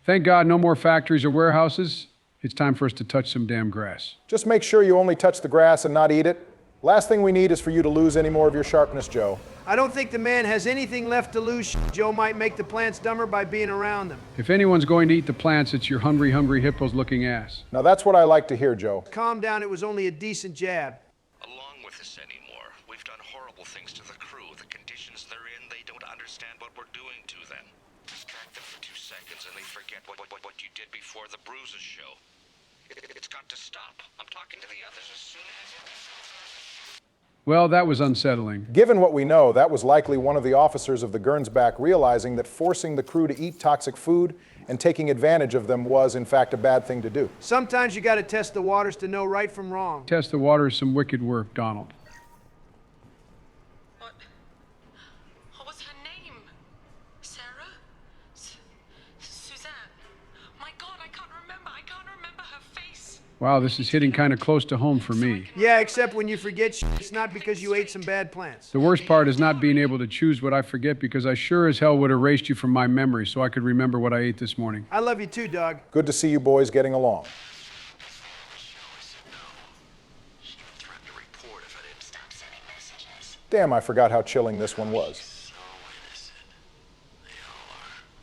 Thank God, no more factories or warehouses. It's time for us to touch some damn grass. Just make sure you only touch the grass and not eat it. Last thing we need is for you to lose any more of your sharpness, Joe. I don't think the man has anything left to lose. Joe might make the plants dumber by being around them. If anyone's going to eat the plants, it's your hungry hippos looking ass. Now that's what I like to hear, Joe. Calm down, it was only a decent jab. Along with this anymore. We've done horrible things to the crew. The conditions they're in, they don't understand what we're doing to them. Distract them for 2 seconds and they forget what you did before the bruises show. It's got to stop. I'm talking to the others as soon as... Well, that was unsettling. Given what we know, that was likely one of the officers of the Gernsback realizing that forcing the crew to eat toxic food and taking advantage of them was, in fact, a bad thing to do. Sometimes you gotta test the waters to know right from wrong. Test the water is some wicked work, Donald. What was her name? Sarah? Suzanne? My God, I can't remember her face. Wow, this is hitting kind of close to home for me. Yeah, except when you forget it's not because you ate some bad plants. The worst part is not being able to choose what I forget, because I sure as hell would have erased you from my memory so I could remember what I ate this morning. I love you too, dog. Good to see you boys getting along. Damn, I forgot how chilling this one was.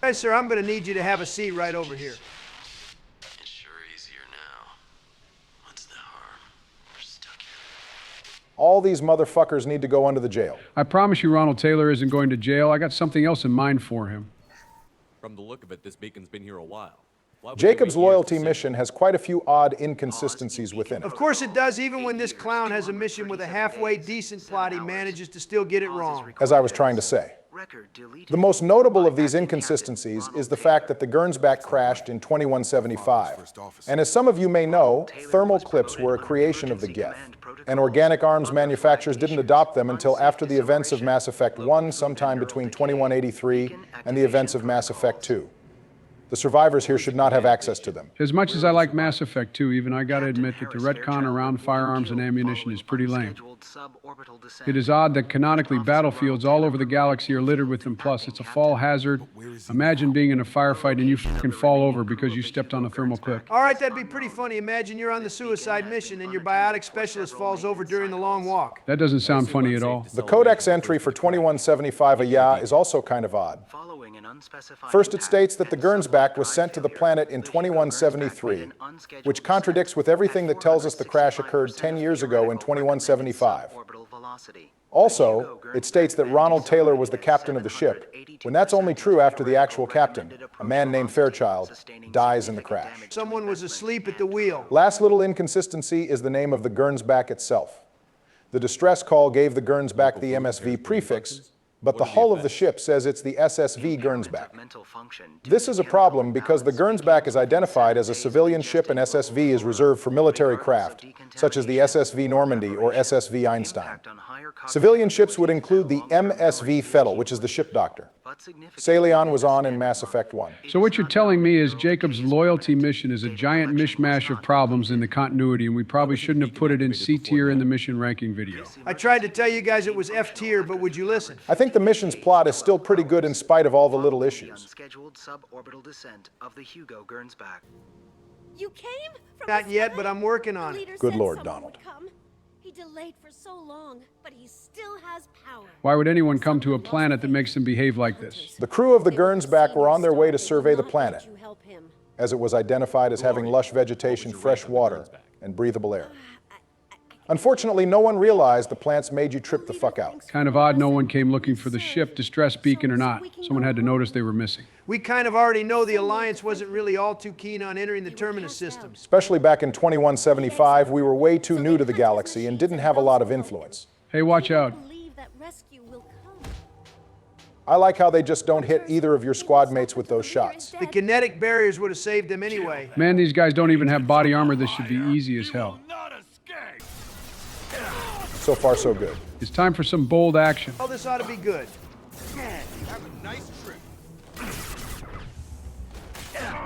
Hey, sir, I'm gonna need you to have a seat right over here. All these motherfuckers need to go under the jail. I promise you Ronald Taylor isn't going to jail. I got something else in mind for him. From the look of it, this beacon's been here a while. Jacob's loyalty mission has quite a few odd inconsistencies within it. Of course it does, even when this clown has a mission with a halfway decent plot, he manages to still get it wrong. As I was trying to say. The most notable of these inconsistencies is the fact that the Gernsback crashed in 2175. And as some of you may know, thermal clips were a creation of the Geth, and organic arms manufacturers didn't adopt them until after the events of Mass Effect 1, sometime between 2183 and the events of Mass Effect 2. The survivors here should not have access to them. As much as I like Mass Effect 2, even I gotta admit that the retcon around firearms and ammunition is pretty lame. It is odd that canonically battlefields all over the galaxy are littered with them, plus it's a fall hazard. Imagine being in a firefight and you fucking fall over because you stepped on a thermal clip. All right, that'd be pretty funny. Imagine you're on the suicide mission and your biotic specialist falls over during the long walk. That doesn't sound funny at all. The codex entry for 2175 Aight is also kind of odd. First, it states that the Gernsback was sent to the planet in 2173, which contradicts with everything that tells us the crash occurred 10 years ago in 2175. Also, it states that Ronald Taylor was the captain of the ship, when that's only true after the actual captain, a man named Fairchild, dies in the crash. Someone was asleep at the wheel. Last little inconsistency is the name of the Gernsback itself. The distress call gave the Gernsback the MSV prefix, but the hull of the ship says it's the SSV Gernsback. This is a problem because the Gernsback is identified as a civilian ship and SSV is reserved for military craft, such as the SSV Normandy or SSV Einstein. Civilian ships would include the MSV Fettel, which is the ship doctor. Salion was on in Mass Effect 1. So what you're telling me is Jacob's loyalty mission is a giant mishmash of problems in the continuity, and we probably shouldn't have put it in C tier in the mission ranking video. I tried to tell you guys it was F tier, but would you listen? I think the mission's plot is still pretty good in spite of all the little issues. Unscheduled suborbital descent of the Hugo Gernsback. You came from Not yet, but I'm working on it. Good Lord, Donald. He delayed for so long, but he still has power. Why would anyone come to a planet that makes them behave like this? The crew of the Gernsback were on their way to survey the planet, as it was identified as having lush vegetation, fresh water, and breathable air. Unfortunately, no one realized the plants made you trip the fuck out. Kind of odd no one came looking for the ship, distress beacon or not. Someone had to notice they were missing. We kind of already know the Alliance wasn't really all too keen on entering the Terminus systems. Especially back in 2175, we were way too new to the galaxy and didn't have a lot of influence. Hey, watch out. I like how they just don't hit either of your squad mates with those shots. The kinetic barriers would have saved them anyway. Man, these guys don't even have body armor. This should be easy as hell. So far, so good. It's time for some bold action. Oh, this ought to be good. Have a nice trip.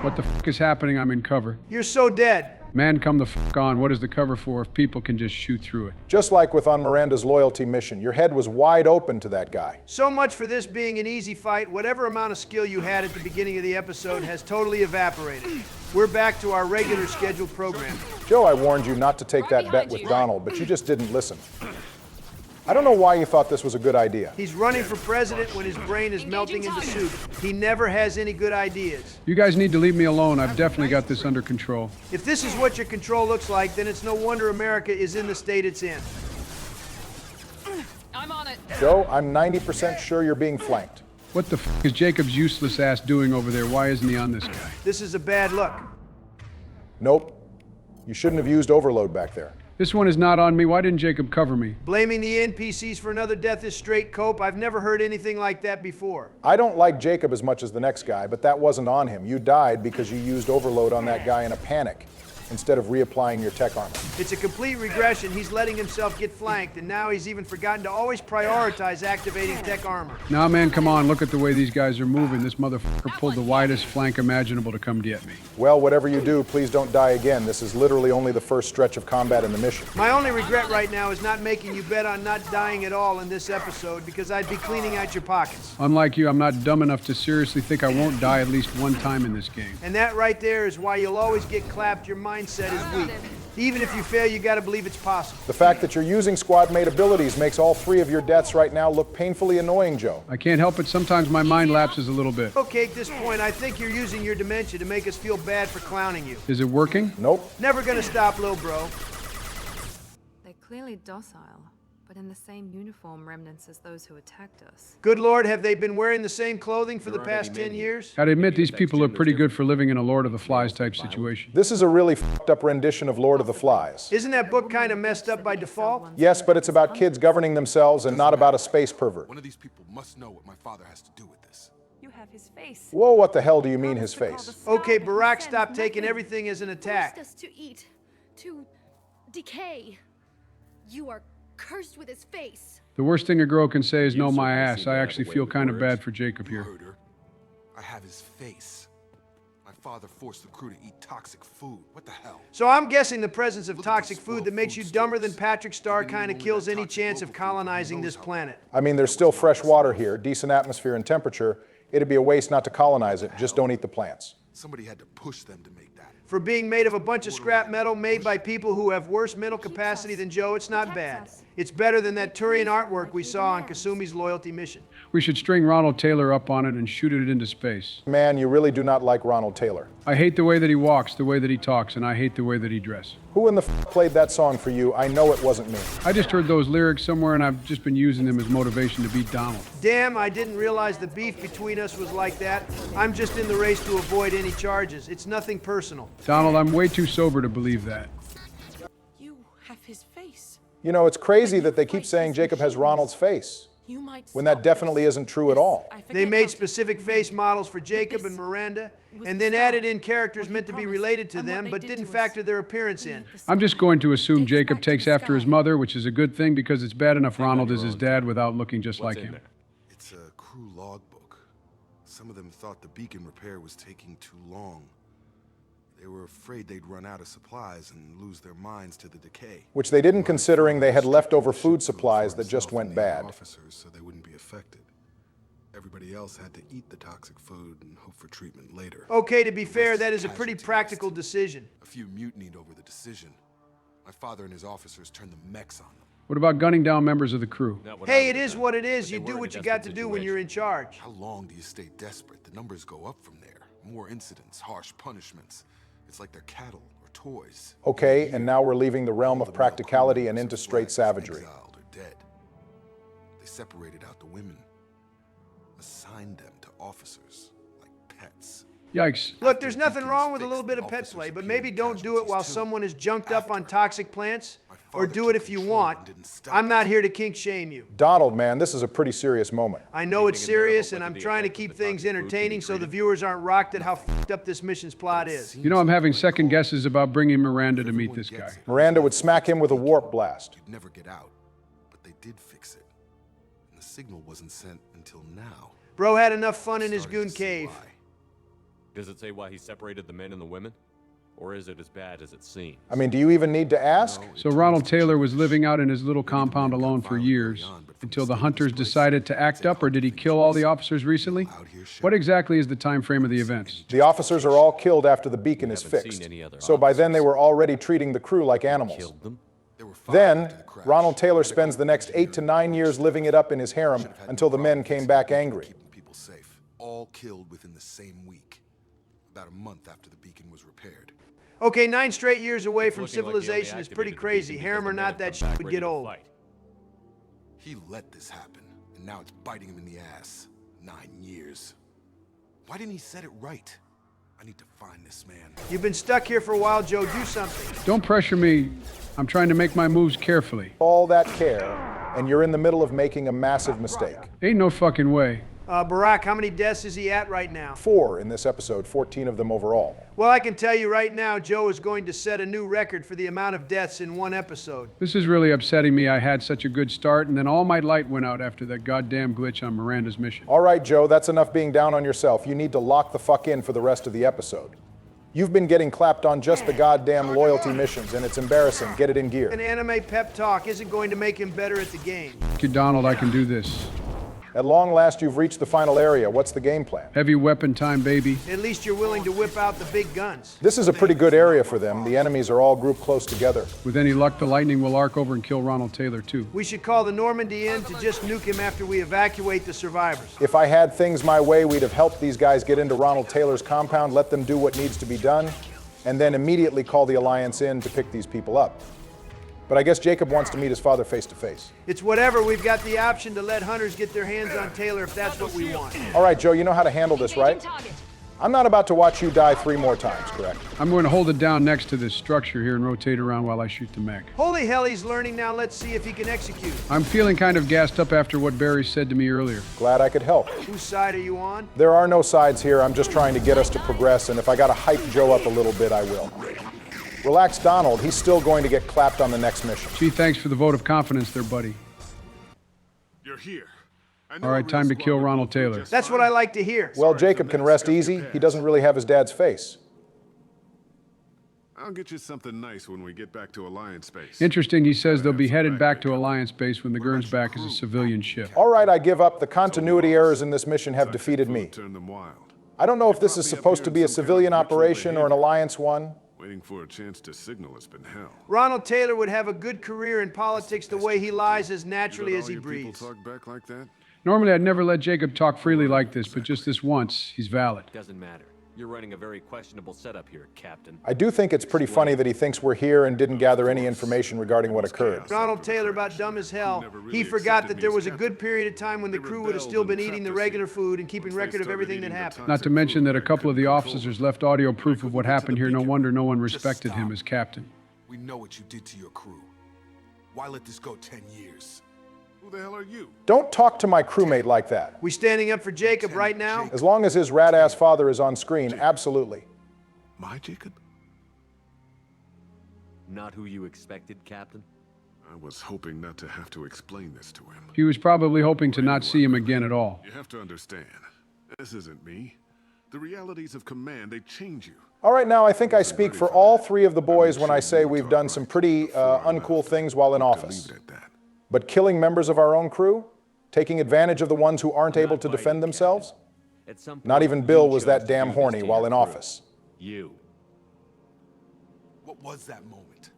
What the fuck is happening? I'm in cover. You're so dead. Man, come the fuck on. What is the cover for if people can just shoot through it? Just like with on Miranda's loyalty mission, your head was wide open to that guy. So much for this being an easy fight. Whatever amount of skill you had at the beginning of the episode has totally evaporated. We're back to our regular scheduled program. Joe, I warned you not to take that bet with Donald, but you just didn't listen. I don't know why you thought this was a good idea. He's running for president when his brain is melting into soup. He never has any good ideas. You guys need to leave me alone. I've definitely got this under control. If this is what your control looks like, then it's no wonder America is in the state it's in. I'm on it. Joe, I'm 90% sure you're being flanked. What the f is Jacob's useless ass doing over there? Why isn't he on this guy? This is a bad look. Nope. You shouldn't have used overload back there. This one is not on me. Why didn't Jacob cover me? Blaming the NPCs for another death is straight cope. I've never heard anything like that before. I don't like Jacob as much as the next guy, but that wasn't on him. You died because you used overload on that guy in a panic, instead of reapplying your tech armor. It's a complete regression. He's letting himself get flanked, and now he's even forgotten to always prioritize activating tech armor. Now, man, come on. Look at the way these guys are moving. This motherfucker pulled the widest flank imaginable to come get me. Well, whatever you do, please don't die again. This is literally only the first stretch of combat in the mission. My only regret right now is not making you bet on not dying at all in this episode, because I'd be cleaning out your pockets. Unlike you, I'm not dumb enough to seriously think I won't die at least one time in this game. And that right there is why you'll always get clapped. Your mindset is weak. Even if you fail, you gotta believe it's possible. The fact that you're using squad mate abilities makes all three of your deaths right now look painfully annoying, Joe. I can't help it. Sometimes my mind lapses a little bit. Okay, at this point, I think you're using your dementia to make us feel bad for clowning you. Is it working? Nope. Never gonna stop, little bro. They're clearly docile, but in the same uniform remnants as those who attacked us. Good Lord, have they been wearing the same clothing for the past 10 years? I'd admit these people look pretty good for living in a Lord of the Flies type situation. This is a really fucked up rendition of Lord of the Flies. Isn't that book kind of messed up by default? Yes, but it's about kids governing themselves and not about a space pervert. One of these people must know what my father has to do with this. You have his face. Whoa, what the hell do you mean his face? Okay, Barack, stop taking everything as an attack. Forced us to eat, to decay. You are cursed with his face. The worst thing a girl can say is no my ass. I actually feel kind of bad for Jacob here. I have his face. My father forced the crew to eat toxic food. What the hell? So I'm guessing the presence of toxic food that makes you dumber than Patrick Star kind of kills any chance of colonizing this planet. I mean, there's still fresh water here, decent atmosphere and temperature. It'd be a waste not to colonize it. Just don't eat the plants. Somebody had to push them to make that. For being made of a bunch of scrap metal made by people who have worse mental capacity than Joe, it's not bad. It's better than that Turian artwork we saw on Kasumi's loyalty mission. We should string Ronald Taylor up on it and shoot it into space. Man, you really do not like Ronald Taylor. I hate the way that he walks, the way that he talks, and I hate the way that he dresses. Who in the f played that song for you? I know it wasn't me. I just heard those lyrics somewhere, and I've just been using them as motivation to beat Donald. Damn, I didn't realize the beef between us was like that. I'm just in the race to avoid any charges. It's nothing personal. Donald, I'm way too sober to believe that. You have his face. You know, it's crazy that they keep saying Jacob has Ronald's face, when that definitely isn't true at all. They made specific face models for Jacob and Miranda, and then added in characters meant to be related to them, but didn't factor their appearance in. I'm just going to assume Jacob takes after his mother, which is a good thing because it's bad enough Ronald is his dad without looking just like him. It's a crew logbook. Some of them thought the beacon repair was taking too long. They were afraid they'd run out of supplies and lose their minds to the decay. Which they didn't, considering they had leftover food supplies that just went bad. Officers, so they wouldn't be affected. Everybody else had to eat the toxic food and hope for treatment later. Okay, to be fair, that is a pretty practical decision. A few mutinied over the decision. My father and his officers turned the mechs on them. What about gunning down members of the crew? Hey, it is what it is. You do what you got to do when you're in charge. How long do you stay desperate? The numbers go up from there. More incidents, harsh punishments. It's like they're cattle or toys. Okay, and now we're leaving the realm of practicality and into straight savagery. Exiled or dead. They separated out the women, assigned them to officers like pets. Yikes. Look, there's nothing wrong with a little bit of pet play, but maybe don't do it while someone is junked up on toxic plants, or do it if you want. I'm not here to kink shame you. Donald, man, this is a pretty serious moment. I know it's serious, and I'm trying to keep things entertaining so the viewers aren't rocked at how f***ed up this mission's plot is. You know, I'm having second guesses about bringing Miranda to meet this guy. Miranda would smack him with a warp blast. You'd never get out, but they did fix it. And the signal wasn't sent until now. Bro had enough fun in his goon cave. Does it say why he separated the men and the women? Or is it as bad as it seems? I mean, do you even need to ask? So Ronald Taylor was living out in his little compound alone for years, until the hunters decided to act up, or did he kill all the officers recently? What exactly is the time frame of the events? The officers are all killed after the beacon is fixed. So by then they were already treating the crew like animals. Then, Ronald Taylor spends the next 8 to 9 years living it up in his harem until the men came back angry. People safe, all killed within the same week. About a month after the beacon was repaired. Okay, 9 straight years away from civilization is pretty crazy. Harem or not, that shit would get old. He let this happen, and now it's biting him in the ass. 9 years. Why didn't he set it right? I need to find this man. You've been stuck here for a while, Joe. Do something. Don't pressure me. I'm trying to make my moves carefully. All that care, and you're in the middle of making a massive mistake. Ain't no fucking way. Barack, how many deaths is he at right now? 4 in this episode, 14 of them overall. Well, I can tell you right now, Joe is going to set a new record for the amount of deaths in one episode. This is really upsetting me. I had such a good start, and then all my light went out after that goddamn glitch on Miranda's mission. All right, Joe, that's enough being down on yourself. You need to lock the fuck in for the rest of the episode. You've been getting clapped on just the goddamn loyalty missions, and it's embarrassing. Get it in gear. An anime pep talk isn't going to make him better at the game. Thank you, Donald. I can do this. At long last, you've reached the final area. What's the game plan? Heavy weapon time, baby. At least you're willing to whip out the big guns. This is a pretty good area for them. The enemies are all grouped close together. With any luck, the lightning will arc over and kill Ronald Taylor, too. We should call the Normandy in to just nuke him after we evacuate the survivors. If I had things my way, we'd have helped these guys get into Ronald Taylor's compound, let them do what needs to be done, and then immediately call the Alliance in to pick these people up. But I guess Jacob wants to meet his father face to face. It's whatever. We've got the option to let hunters get their hands on Taylor if that's what we want. All right, Joe, you know how to handle this, right? I'm not about to watch you die 3 more times, correct? I'm going to hold it down next to this structure here and rotate around while I shoot the mech. Holy hell, he's learning now. Let's see if he can execute. I'm feeling kind of gassed up after what Barry said to me earlier. Glad I could help. Whose side are you on? There are no sides here. I'm just trying to get us to progress, and if I gotta hype Joe up a little bit, I will. Relax, Donald. He's still going to get clapped on the next mission. Gee, thanks for the vote of confidence there, buddy. You're here. All right, time to kill Ronald Taylor. That's what I like to hear. Well, Jacob can rest easy. He doesn't really have his dad's face. I'll get you something nice when we get back to Alliance base. Interesting, he says they'll be headed back to Alliance base when the Gurn's back is a civilian ship. All right, I give up. The continuity errors in this mission have defeated me. I don't know if this is supposed to be a civilian operation or an Alliance one. Waiting for a chance to signal has been hell. Ronald Taylor would have a good career in politics the way he lies as naturally as he breathes. People talk back like that? Normally, I'd never let Jacob talk freely like this, but just this once, he's valid. Doesn't matter. You're running a very questionable setup here, Captain. I do think it's pretty funny that he thinks we're here and didn't gather any information regarding what occurred. Ronald Taylor about dumb as hell. He forgot that there was a good period of time when the crew would have still been eating the regular food and keeping record of everything that happened. Not to mention that a couple of the officers left audio proof of what happened here. No wonder no one respected him as captain. We know what you did to your crew. Why let this go 10 years? Who the hell are you? Don't talk to my crewmate like that. We standing up for Jacob right now? As long as his rat-ass father is on screen, absolutely. My Jacob? Not who you expected, Captain? I was hoping not to have to explain this to him. He was probably hoping to not see him again at all. You have to understand, this isn't me. The realities of command, they change you. All right, now I think I speak for all three of the boys when I say we've done some pretty uncool things while in office. But killing members of our own crew? Taking advantage of the ones who aren't able to defend themselves? Not even Bill was that damn horny while in office. You. What was that moment?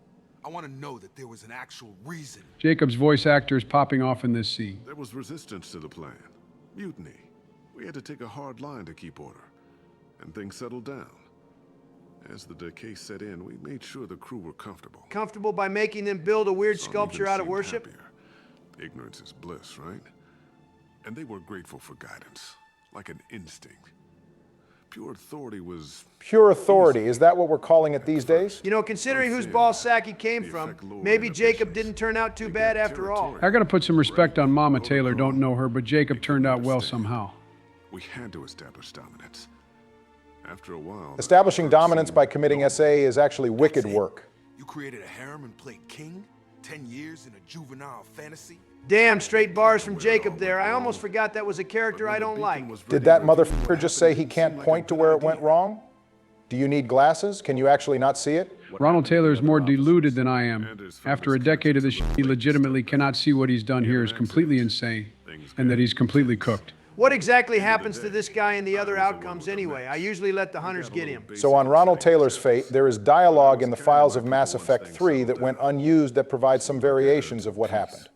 I want to know that there was an actual reason. Jacob's voice actor is popping off in this scene. There was resistance to the plan. Mutiny. We had to take a hard line to keep order. And things settled down. As the decay set in, we made sure the crew were comfortable. Comfortable by making them build a weird sculpture out of worship? Happier. Ignorance is bliss, right? And they were grateful for guidance, like an instinct. Pure authority was... Pure authority, is that what we're calling it these days? You know, considering whose ball sack he came from, maybe Jacob didn't turn out too bad after all. I gotta put some respect on Mama Taylor, don't know her, but Jacob turned out well somehow. We had to establish dominance. After a while... Establishing dominance by committing SA is actually wicked work. You created a harem and played king? 10 years in a juvenile fantasy? Damn, straight bars from Jacob there. I almost forgot that was a character I don't like. Did that motherfucker just say he can't point to where it went wrong? Do you need glasses? Can you actually not see it? Ronald Taylor is more deluded than I am. After a decade of this shit, he legitimately cannot see what he's done here is completely insane, and that he's completely cooked. What exactly happens to this guy in the other outcomes anyway? I usually let the hunters get him. So on Ronald Taylor's fate, there is dialogue in the files of Mass Effect 3 that went unused that provides some variations of what happened.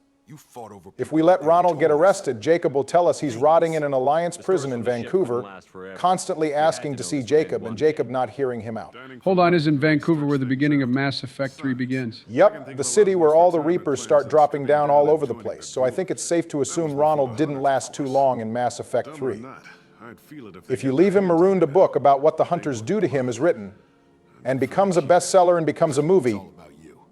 If we let Ronald get arrested, Jacob will tell us he's rotting in an Alliance prison in Vancouver, constantly asking to see Jacob, and Jacob not hearing him out. Hold on, isn't Vancouver where the beginning of Mass Effect 3 begins? Yep, the city where all the Reapers start dropping down all over the place, so I think it's safe to assume Ronald didn't last too long in Mass Effect 3. If you leave him marooned, a book about what the hunters do to him is written, and becomes a bestseller and becomes a movie,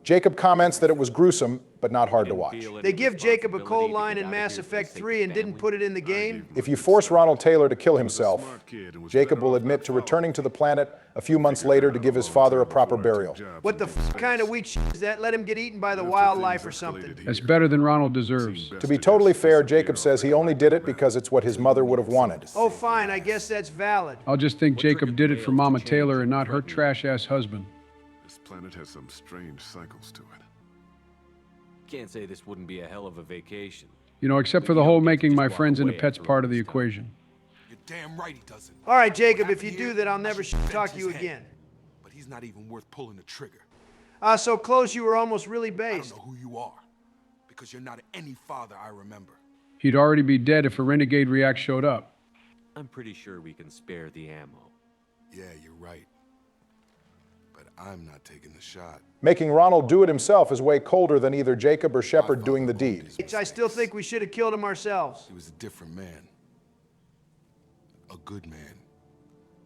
Jacob comments that it was gruesome, but not hard to watch. They give Jacob a cold line in Mass Effect 3 and didn't put it in the game? If you force Ronald Taylor to kill himself, Jacob will admit to returning to the planet a few months later to give his father a proper burial. What the kind of weak shit is that? Let him get eaten by the wildlife or something. That's better than Ronald deserves. To be totally fair, Jacob says he only did it because it's what his mother would have wanted. Oh, fine, I guess that's valid. I'll just think Jacob did it for Mama Taylor and not her trash-ass husband. This planet has some strange cycles to it. Can't say this wouldn't be a hell of a vacation. You know, except for the whole making my friends into pets part of the equation. You're damn right he doesn't. All right, Jacob, if you do that, I'll never talk to you again. But he's not even worth pulling the trigger. So close you were almost really based. I don't know who you are, because you're not any father I remember. He'd already be dead if a renegade react showed up. I'm pretty sure we can spare the ammo. Yeah, you're right. But I'm not taking the shot. Making Ronald do it himself is way colder than either Jacob or Shepard doing the deed. I still think we should have killed him ourselves. He was a different man. A good man.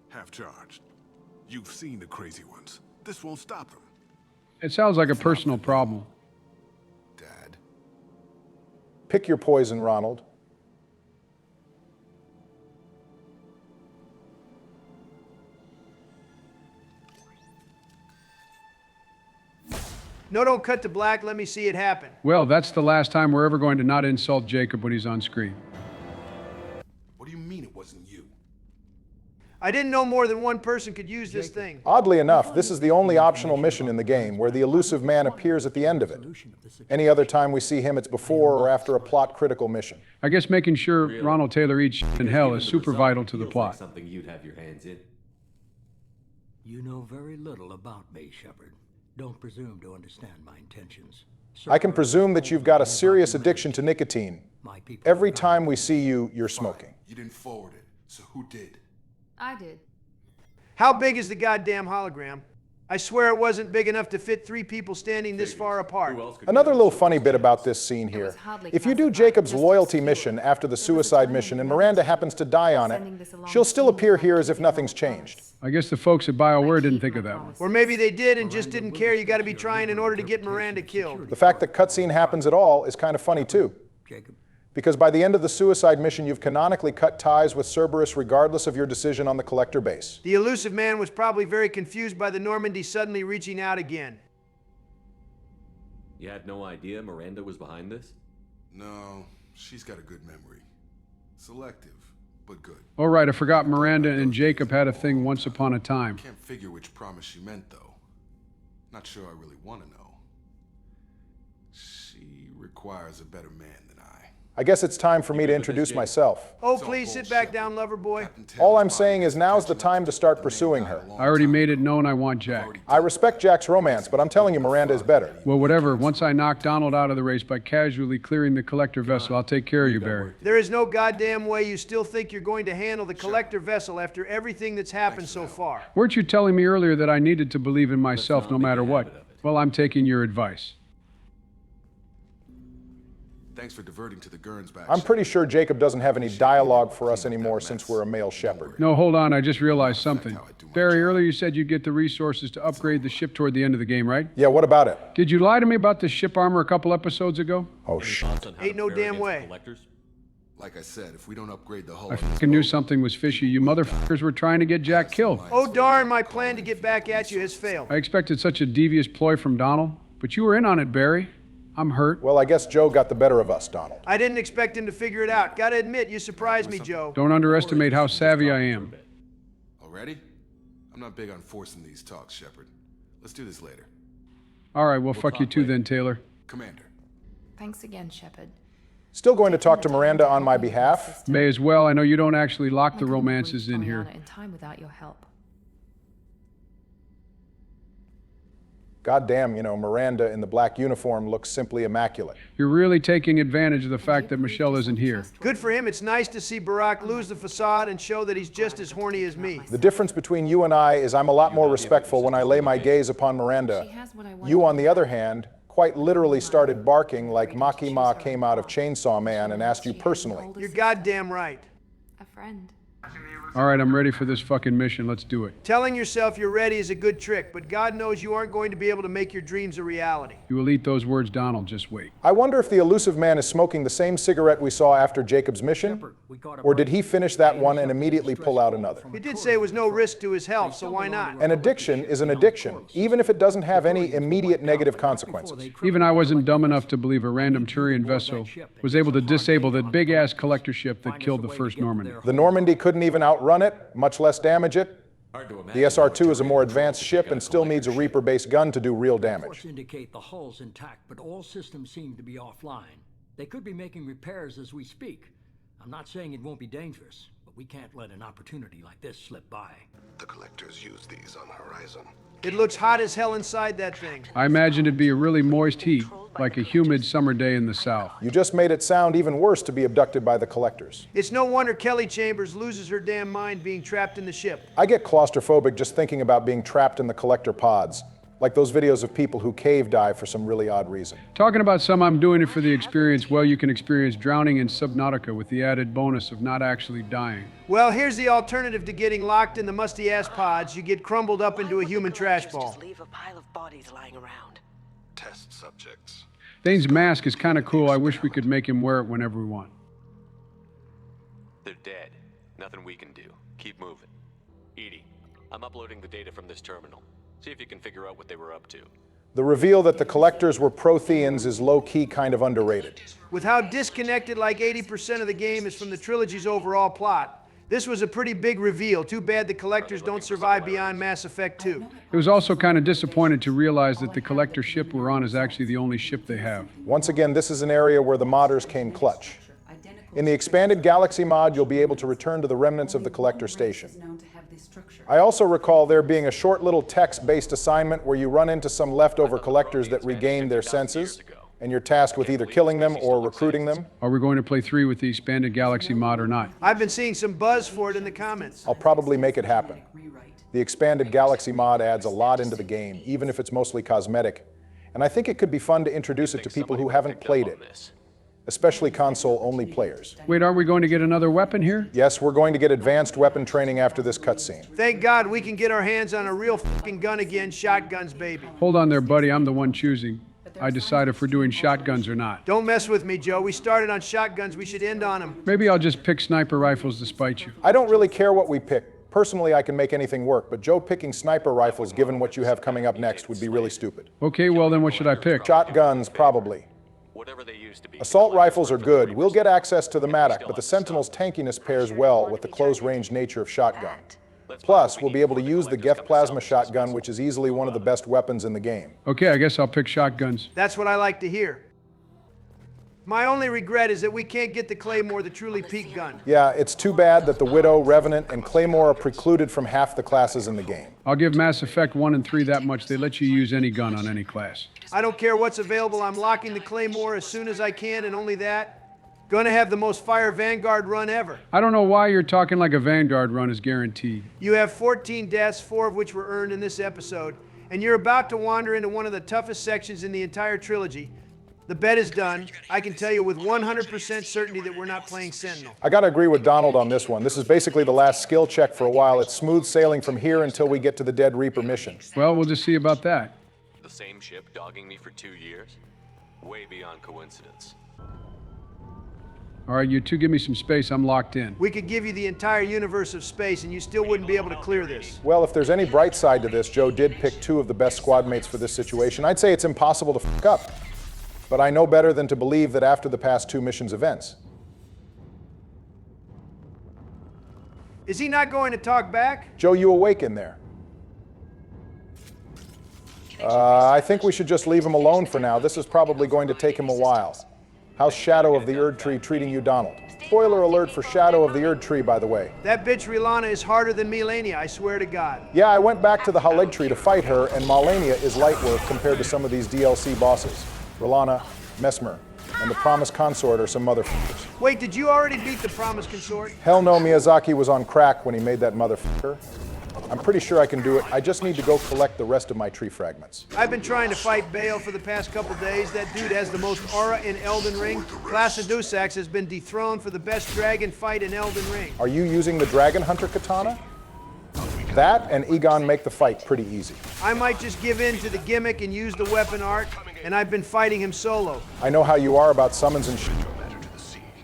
Half charged. You've seen the crazy ones. This won't stop them. It sounds like a personal problem. Dad. Pick your poison, Ronald. No, don't cut to black. Let me see it happen. Well, that's the last time we're ever going to not insult Jacob when he's on screen. What do you mean it wasn't you? I didn't know more than one person could use this thing. Oddly enough, this is the only optional mission in the game where the elusive man appears at the end of it. Any other time we see him, it's before or after a plot-critical mission. I guess making sure Ronald Taylor eats shit in hell is super vital to the plot. Something you'd have your hands in. You know very little about me, Shepard. Don't presume to understand my intentions. I can presume that you've got a serious addiction to nicotine. Every time we see you, you're smoking. You didn't forward it, so who did? I did. How big is the goddamn hologram? I swear it wasn't big enough to fit 3 people standing this far apart. Another little funny bit about this scene here. If you do Jacob's loyalty mission after the suicide mission and Miranda happens to die on it, she'll still appear here as if nothing's changed. I guess the folks at BioWare didn't think of that one. Or maybe they did and just didn't care. You gotta be trying in order to get Miranda killed. The fact that cutscene happens at all is kind of funny too. Because by the end of the suicide mission, you've canonically cut ties with Cerberus regardless of your decision on the Collector base. The elusive man was probably very confused by the Normandy suddenly reaching out again. You had no idea Miranda was behind this? No, she's got a good memory. Selective, but good. All right, I forgot Miranda and Jacob had a thing once upon a time. Can't figure which promise she meant, though. Not sure I really want to know. She requires a better man than I. I guess it's time for me to introduce myself. Oh, please sit back down, lover boy. All I'm saying is now's the time to start pursuing her. I already made it known I want Jack. I respect Jack's romance, but I'm telling you Miranda is better. Well, whatever. Once I knock Donald out of the race by casually clearing the Collector vessel, I'll take care of you, Barry. There is no goddamn way you still think you're going to handle the Collector vessel after everything that's happened so far. Weren't you telling me earlier that I needed to believe in myself no matter what? Well, I'm taking your advice. Thanks for diverting to the Gernsback. I'm pretty sure Jacob doesn't have any dialogue for us anymore since we're a male shepherd. No, hold on, I just realized something. Barry, earlier you said you'd get the resources to upgrade the ship toward the end of the game, right? Yeah, what about it? Did you lie to me about the ship armor a couple episodes ago? Oh, shit. Ain't no damn way. Like I said, if we don't upgrade the hull... I fucking knew something was fishy. You motherfuckers were trying to get Jack killed. Oh darn, my plan to get back at you has failed. I expected such a devious ploy from Donald, but you were in on it, Barry. I'm hurt. Well, I guess Joe got the better of us, Donald. I didn't expect him to figure it out. Gotta admit, you surprised me, Joe. Don't underestimate how savvy I am. Already? I'm not big on forcing these talks, Shepard. Let's do this later. All right, well, fuck you too then, Taylor. Commander. Thanks again, Shepard. Still going to talk to Miranda on my behalf? May as well. I know you don't actually lock the romances in here. In time without your help. Goddamn, you know, Miranda in the black uniform looks simply immaculate. You're really taking advantage of the fact that Michelle isn't here. Good for him. It's nice to see Barack lose the facade and show that he's just as horny as me. The difference between you and I is I'm a lot more respectful when I lay my gaze upon Miranda. You, on the other hand, quite literally started barking like Makima came out of Chainsaw Man and asked you personally. You're goddamn right. A friend. All right, I'm ready for this fucking mission. Let's do it. Telling yourself you're ready is a good trick, but God knows you aren't going to be able to make your dreams a reality. You will eat those words, Donald. Just wait. I wonder if the elusive man is smoking the same cigarette we saw after Jacob's mission, or did he finish that one and immediately pull out another? He did say it was no risk to his health, so why not? An addiction is an addiction, even if it doesn't have any immediate negative consequences. Even I wasn't dumb enough to believe a random Turian vessel was able to disable that big-ass collector ship that killed the first Normandy. The Normandy couldn't even outrun it, much less damage it. The SR-2 is a more advanced ship and still needs a Reaper-based gun to do real damage. Reports indicate the hull's intact, but all systems seem to be offline. They could be making repairs as we speak. I'm not saying it won't be dangerous, but we can't let an opportunity like this slip by. The collectors use these on Horizon. It looks hot as hell inside that thing. I imagined it'd be a really moist heat, like a humid summer day in the South. You just made it sound even worse to be abducted by the collectors. It's no wonder Kelly Chambers loses her damn mind being trapped in the ship. I get claustrophobic just thinking about being trapped in the collector pods, like those videos of people who cave dive for some really odd reason. Talking about some I'm doing it for the experience, well, you can experience drowning in Subnautica with the added bonus of not actually dying. Well, here's the alternative to getting locked in the musty-ass pods. You get crumbled up into a human trash ball. Leave a pile of bodies lying around. Test subjects. Dane's mask is kind of cool. I wish we could make him wear it whenever we want. They're dead. Nothing we can do. Keep moving. Edie, I'm uploading the data from this terminal. See if you can figure out what they were up to. The reveal that the collectors were Protheans is low-key kind of underrated. With how disconnected like 80% of the game is from the trilogy's overall plot, this was a pretty big reveal. Too bad the collectors don't survive beyond Mass Effect 2. It was also kind of disappointing to realize that the collector ship we're on is actually the only ship they have. Once again, this is an area where the modders came clutch. In the expanded Galaxy mod, you'll be able to return to the remnants of the collector station. the structure. I also recall there being a short little text-based assignment where you run into some leftover collectors that regain their senses, and you're tasked with either killing them or recruiting them. Are we going to play 3 with the expanded galaxy mod or not? I've been seeing some buzz for it in the comments. I'll probably make it happen. The expanded galaxy mod adds a lot into the game, even if it's mostly cosmetic, and I think it could be fun to introduce it to people who haven't played it, especially console-only players. Wait, aren't we going to get another weapon here? Yes, we're going to get advanced weapon training after this cutscene. Thank God we can get our hands on a real fucking gun again, shotguns, baby. Hold on there, buddy. I'm the one choosing. I decide if we're doing shotguns or not. Don't mess with me, Joe. We started on shotguns. We should end on them. Maybe I'll just pick sniper rifles to spite you. I don't really care what we pick. Personally, I can make anything work, but Joe picking sniper rifles, given what you have coming up next, would be really stupid. Okay, well then what should I pick? Shotguns, probably. Assault rifles are good. We'll get access to the Molock, but the Sentinel's tankiness pairs well with the close-range nature of shotgun. Plus, we'll be able to use the Geth plasma shotgun, which is easily one of the best weapons in the game. Okay, I guess I'll pick shotguns. That's what I like to hear. My only regret is that we can't get the Claymore, the truly peak gun. Yeah, it's too bad that the Widow, Revenant, and Claymore are precluded from half the classes in the game. I'll give Mass Effect 1 and 3 that much. They let you use any gun on any class. I don't care what's available. I'm locking the Claymore as soon as I can, and only that. Gonna have the most fire Vanguard run ever. I don't know why you're talking like a Vanguard run is guaranteed. You have 14 deaths, 4 of which were earned in this episode, and you're about to wander into one of the toughest sections in the entire trilogy. The bet is done. I can tell you with 100% certainty that we're not playing Sentinel. I gotta agree with Donald on this one. This is basically the last skill check for a while. It's smooth sailing from here until we get to the Dead Reaper mission. Well, we'll just see about that. The same ship dogging me for 2 years? Way beyond coincidence. All right, you two give me some space. I'm locked in. We could give you the entire universe of space and you still wouldn't be able to clear this. Well, if there's any bright side to this, Joe did pick 2 of the best squad mates for this situation. I'd say it's impossible to fuck up. But I know better than to believe that after the past 2 missions' events. Is he not going to talk back? Joe, you awake in there? I think we should just leave him alone for now. This is probably going to take him a while. How's Shadow of the Erd Tree treating you, Donald? Spoiler alert for Shadow of the Erd Tree, by the way. That bitch Rilana is harder than Milania, I swear to God. Yeah, I went back to the Haleg Tree to fight her, and Malenia is light work compared to some of these DLC bosses. Rilana, Mesmer, and the Promised Consort are some motherfuckers. Wait, did you already beat the Promised Consort? Hell no, Miyazaki was on crack when he made that motherfucker. I'm pretty sure I can do it. I just need to go collect the rest of my tree fragments. I've been trying to fight Bale for the past couple days. That dude has the most aura in Elden Ring. Class of Dusax has been dethroned for the best dragon fight in Elden Ring. Are you using the Dragon Hunter katana? That and Egon make the fight pretty easy. I might just give in to the gimmick and use the weapon art, and I've been fighting him solo. I know how you are about summons and shit,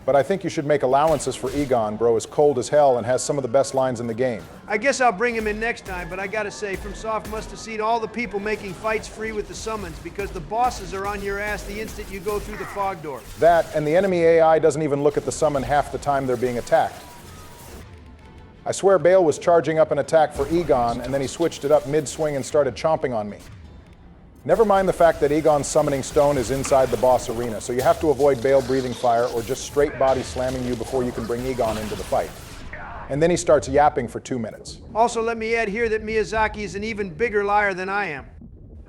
but I think you should make allowances for Egon. Bro is cold as hell and has some of the best lines in the game. I guess I'll bring him in next time, but I gotta say, FromSoft must have seen all the people making fights free with the summons, because the bosses are on your ass the instant you go through the fog door. That, and the enemy AI doesn't even look at the summon half the time they're being attacked. I swear Bale was charging up an attack for Egon, and then he switched it up mid-swing and started chomping on me. Never mind the fact that Egon's summoning stone is inside the boss arena, so you have to avoid Bale breathing fire or just straight body slamming you before you can bring Egon into the fight. And then he starts yapping for 2 minutes. Also, let me add here that Miyazaki is an even bigger liar than I am.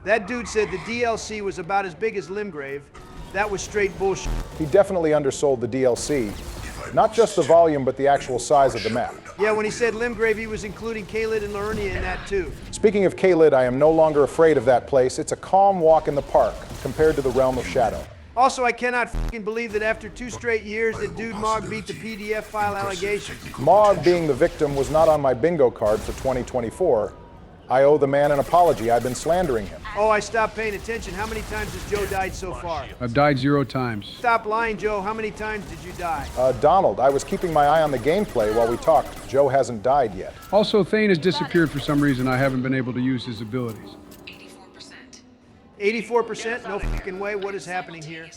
That dude said the DLC was about as big as Limgrave. That was straight bullshit. He definitely undersold the DLC. Not just the volume, but the actual size of the map. Yeah, when he said Limgrave, he was including Caelid and Liurnia in that too. Speaking of Caelid, I am no longer afraid of that place. It's a calm walk in the park compared to the Realm of Shadow. Also, I cannot fucking believe that after 2 straight years that Dude Mog beat the PDF file allegations. Mog being the victim was not on my bingo card for 2024. I owe the man an apology. I've been slandering him. Oh, I stopped paying attention. How many times has Joe died so far? I've died 0 times. Stop lying, Joe. How many times did you die? Donald, I was keeping my eye on the gameplay while we talked. Joe hasn't died yet. Also, Thane has disappeared for some reason. I haven't been able to use his abilities. 84%? No fucking way. What is happening here?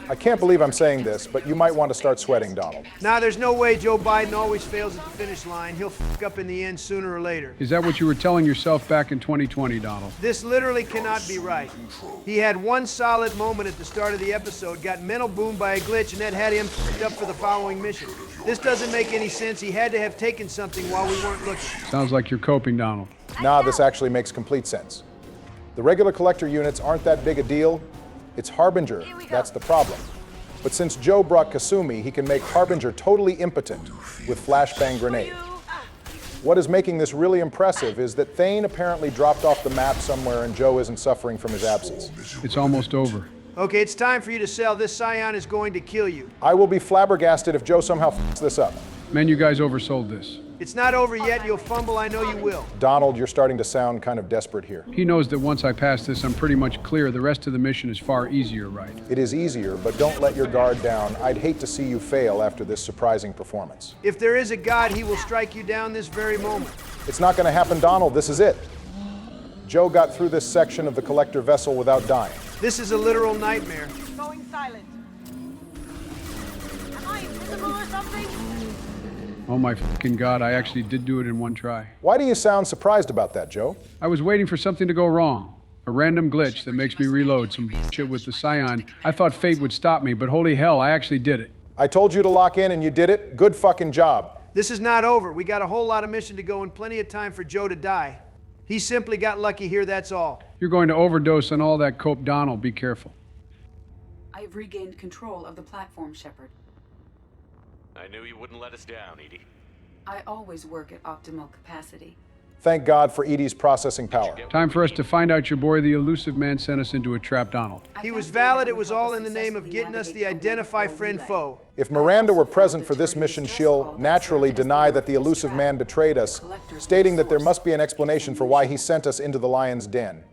I can't believe I'm saying this, but you might want to start sweating, Donald. Nah, there's no way Joe Biden always fails at the finish line. He'll f*** up in the end sooner or later. Is that what you were telling yourself back in 2020, Donald? This literally cannot be right. He had one solid moment at the start of the episode, got mental boomed by a glitch, and that had him f***ed up for the following mission. This doesn't make any sense. He had to have taken something while we weren't looking. Sounds like you're coping, Donald. Nah, this actually makes complete sense. The regular collector units aren't that big a deal. It's Harbinger that's the problem. But since Joe brought Kasumi, he can make Harbinger totally impotent with flashbang grenade. What is making this really impressive is that Thane apparently dropped off the map somewhere and Joe isn't suffering from his absence. It's almost over. Okay, it's time for you to sell. This Scion is going to kill you. I will be flabbergasted if Joe somehow f***s this up. Man, you guys oversold this. It's not over yet. You'll fumble. I know you will. Donald, you're starting to sound kind of desperate here. He knows that once I pass this, I'm pretty much clear. The rest of the mission is far easier, right? It is easier, but don't let your guard down. I'd hate to see you fail after this surprising performance. If there is a God, he will strike you down this very moment. It's not going to happen, Donald. This is it. Joe got through this section of the collector vessel without dying. This is a literal nightmare. Going silent. Am I invisible or something? Oh my fucking God, I actually did do it in one try. Why do you sound surprised about that, Joe? I was waiting for something to go wrong. A random glitch that makes me reload some shit with the Scion. I thought fate would stop me, but holy hell, I actually did it. I told you to lock in and you did it. Good fucking job. This is not over. We got a whole lot of mission to go and plenty of time for Joe to die. He simply got lucky here, that's all. You're going to overdose on all that cope, Donald. Be careful. I've regained control of the platform, Shepard. I knew you wouldn't let us down, Edie. I always work at optimal capacity. Thank God for Edie's processing power. Time for us to find out your boy, the elusive man, sent us into a trap, Donald. He was valid. It was all in the name of getting us the identify friend foe. If Miranda were present for this mission, she'll naturally deny that the elusive man betrayed us, stating that there must be an explanation for why he sent us into the lion's den.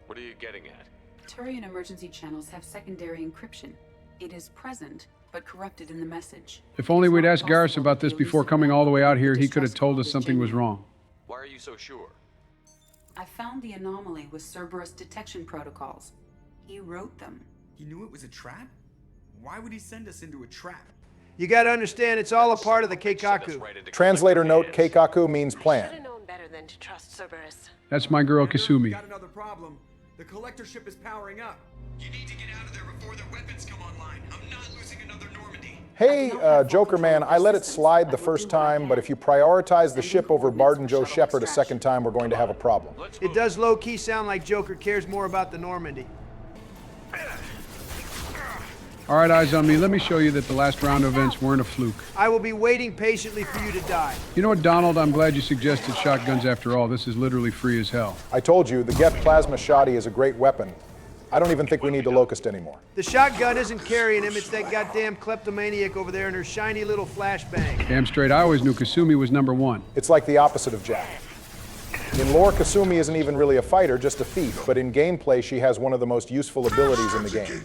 What are you getting at? Turian emergency channels have secondary encryption. It is present, but corrupted in the message. If only we'd asked Garrus about this before coming all the way out here, he could have told us something was wrong. Why are you so sure? I found the anomaly with Cerberus detection protocols. He wrote them. He knew it was a trap? Why would he send us into a trap? You gotta understand, it's all a part of the Keikaku. Translator note, Keikaku means plan. Should've known better than to trust Cerberus. That's my girl, Kasumi. Got another problem. The collector ship is powering up. You need to get out of there before their weapons come online. I'm not losing another Normandy. Hey, Joker Man, I let it slide the first time, but if you prioritize the ship over Bard and Joe Shepard a second time, we're going to have a problem. It does low-key sound like Joker cares more about the Normandy. All right, eyes on me. Let me show you that the last round of events weren't a fluke. I will be waiting patiently for you to die. You know what, Donald? I'm glad you suggested shotguns after all. This is literally free as hell. I told you, the Geth Plasma Shoddy is a great weapon. I don't even think we need the Locust anymore. The shotgun isn't carrying him, it's that goddamn kleptomaniac over there and her shiny little flashbang. Damn straight, I always knew Kasumi was #1. It's like the opposite of Jack. In lore, Kasumi isn't even really a fighter, just a thief, but in gameplay, she has one of the most useful abilities in the game.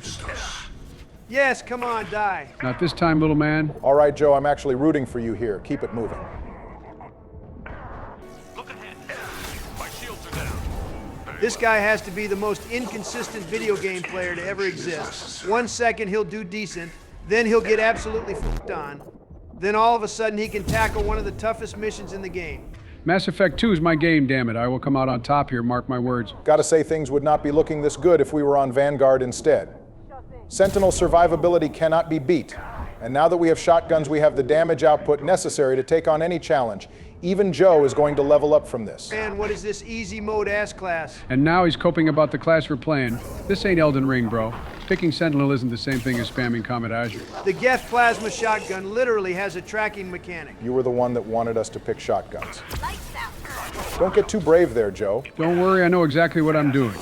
Yes, come on, die. Not this time, little man. All right, Joe, I'm actually rooting for you here. Keep it moving. Look ahead. My shields are down. This guy has to be the most inconsistent video game player to ever exist. 1 second he'll do decent, then he'll get absolutely f***ed on. Then all of a sudden he can tackle one of the toughest missions in the game. Mass Effect 2 is my game, damn it. I will come out on top here, mark my words. Gotta say, things would not be looking this good if we were on Vanguard instead. Sentinel survivability cannot be beat. And now that we have shotguns, we have the damage output necessary to take on any challenge. Even Joe is going to level up from this. Man, what is this easy mode ass class? And now he's coping about the class we're playing. This ain't Elden Ring, bro. Picking Sentinel isn't the same thing as spamming Comet Azure. The Geth Plasma shotgun literally has a tracking mechanic. You were the one that wanted us to pick shotguns. Don't get too brave there, Joe. Don't worry, I know exactly what I'm doing.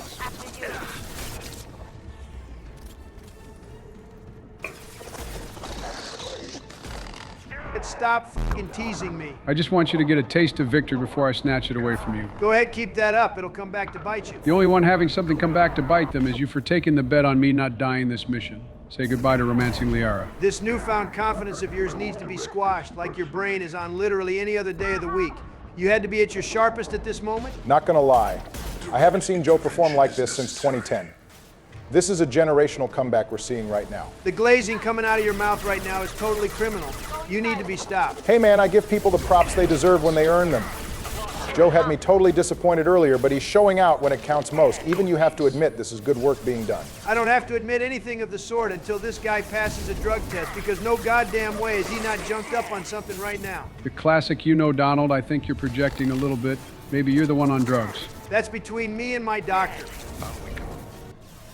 Stop fucking teasing me. I just want you to get a taste of victory before I snatch it away from you. Go ahead, keep that up. It'll come back to bite you. The only one having something come back to bite them is you for taking the bet on me not dying this mission. Say goodbye to romancing Liara. This newfound confidence of yours needs to be squashed like your brain is on literally any other day of the week. You had to be at your sharpest at this moment? Not gonna lie. I haven't seen Joe perform like this since 2010. This is a generational comeback we're seeing right now. The glazing coming out of your mouth right now is totally criminal. You need to be stopped. Hey man, I give people the props they deserve when they earn them. Joe had me totally disappointed earlier, but he's showing out when it counts most. Even you have to admit this is good work being done. I don't have to admit anything of the sort until this guy passes a drug test, because no goddamn way is he not junked up on something right now. The classic, you know, Donald, I think you're projecting a little bit. Maybe you're the one on drugs. That's between me and my doctor.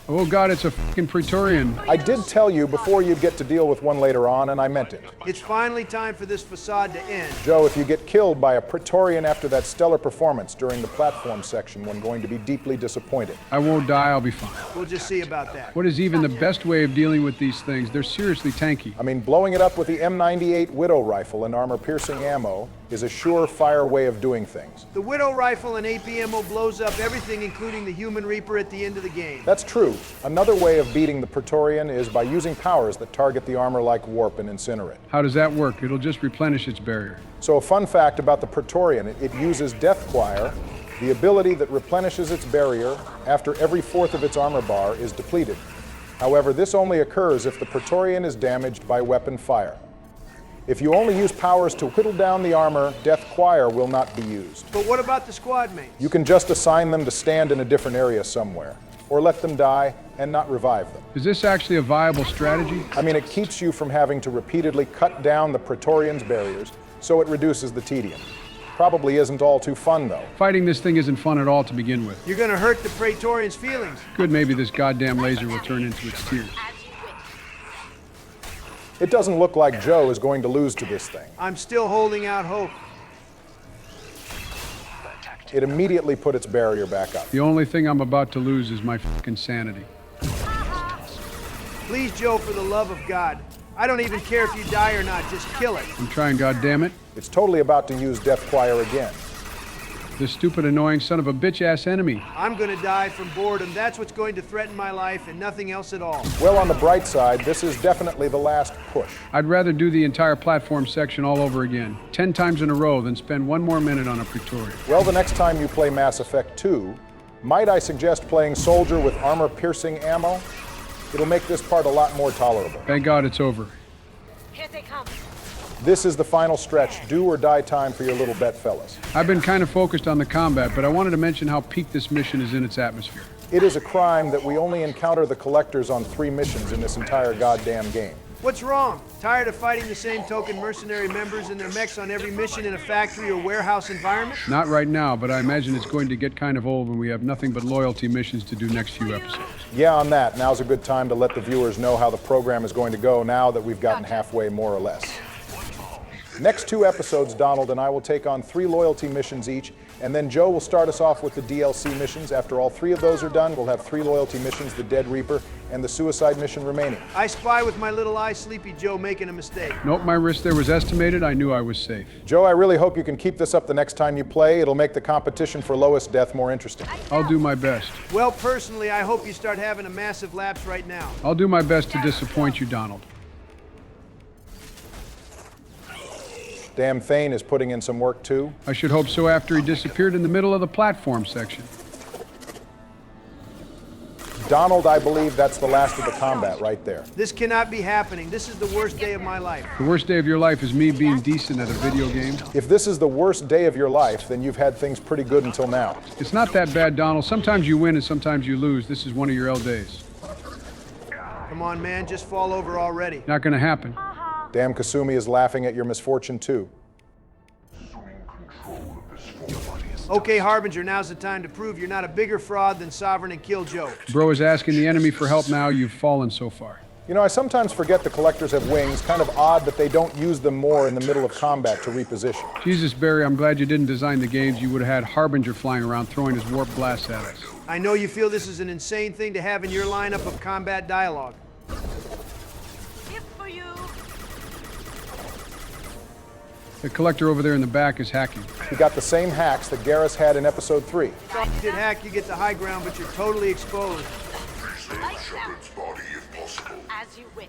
Oh God, it's a fucking Praetorian. I did tell you before you'd get to deal with one later on, and I meant it. It's finally time for this facade to end. Joe, if you get killed by a Praetorian after that stellar performance during the platform section, we're going to be deeply disappointed. I won't die, I'll be fine. We'll just see about that. What is even the best way of dealing with these things? They're seriously tanky. I mean, blowing it up with the M98 Widow rifle and armor-piercing ammo is a sure-fire way of doing things. The Widow rifle and AP ammo blows up everything, including the Human Reaper at the end of the game. That's true. Another way of beating the Praetorian is by using powers that target the armor like warp and incinerate. How does that work? It'll just replenish its barrier. So a fun fact about the Praetorian, it uses Death Choir, the ability that replenishes its barrier after every fourth of its armor bar is depleted. However, this only occurs if the Praetorian is damaged by weapon fire. If you only use powers to whittle down the armor, Death Choir will not be used. But what about the squad mates? You can just assign them to stand in a different area somewhere, or let them die and not revive them. Is this actually a viable strategy? I mean, it keeps you from having to repeatedly cut down the Praetorian's barriers, so it reduces the tedium. Probably isn't all too fun, though. Fighting this thing isn't fun at all to begin with. You're gonna hurt the Praetorian's feelings. Good, maybe this goddamn laser will turn into its tears. It doesn't look like Joe is going to lose to this thing. I'm still holding out hope. It immediately put its barrier back up. The only thing I'm about to lose is my fucking sanity. Please, Joe, for the love of God. I don't even care if you die or not, just kill it. I'm trying, goddammit. It's totally about to use Death Choir again. This stupid, annoying son of a bitch-ass enemy. I'm gonna die from boredom. That's what's going to threaten my life and nothing else at all. Well, on the bright side, this is definitely the last push. I'd rather do the entire platform section all over again, 10 times in a row, than spend one more minute on a Praetorian. Well, the next time you play Mass Effect 2, might I suggest playing Soldier with armor-piercing ammo? It'll make this part a lot more tolerable. Thank God it's over. Here they come. This is the final stretch, do or die time for your little bet, fellas. I've been kind of focused on the combat, but I wanted to mention how peaked this mission is in its atmosphere. It is a crime that we only encounter the collectors on 3 missions in this entire goddamn game. What's wrong? Tired of fighting the same token mercenary members and their mechs on every mission in a factory or warehouse environment? Not right now, but I imagine it's going to get kind of old when we have nothing but loyalty missions to do next few episodes. Yeah, on that, now's a good time to let the viewers know how the program is going to go now that we've gotten halfway, more or less. Next 2 episodes, Donald and I will take on 3 loyalty missions each, and then Joe will start us off with the DLC missions. After all 3 of those are done, we'll have 3 loyalty missions, the Dead Reaper, and the Suicide mission remaining. I spy with my little eye Sleepy Joe making a mistake. Nope, my risk there was estimated. I knew I was safe. Joe, I really hope you can keep this up the next time you play. It'll make the competition for lowest death more interesting. I'll do my best. Well, personally, I hope you start having a massive lapse right now. I'll do my best to disappoint you, Donald. Damn Thane is putting in some work too. I should hope so after he disappeared in the middle of the platform section. Donald, I believe that's the last of the combat right there. This cannot be happening. This is the worst day of my life. The worst day of your life is me being decent at a video game? If this is the worst day of your life, then you've had things pretty good until now. It's not that bad, Donald. Sometimes you win and sometimes you lose. This is one of your L days. Come on, man, just fall over already. Not gonna happen. Damn Kasumi is laughing at your misfortune too. Okay, Harbinger, now's the time to prove you're not a bigger fraud than Sovereign and Kill Joe. Bro is asking the enemy for help now. You've fallen so far. You know, I sometimes forget the collectors have wings. Kind of odd that they don't use them more in the middle of combat to reposition. Jesus, Barry, I'm glad you didn't design the games. You would have had Harbinger flying around throwing his warp blasts at us. I know you feel this is an insane thing to have in your lineup of combat dialogue. The collector over there in the back is hacking. He got the same hacks that Garrus had in episode 3. You did hack, you get the high ground, but you're totally exposed. Save Shepard's body if possible. As you wish.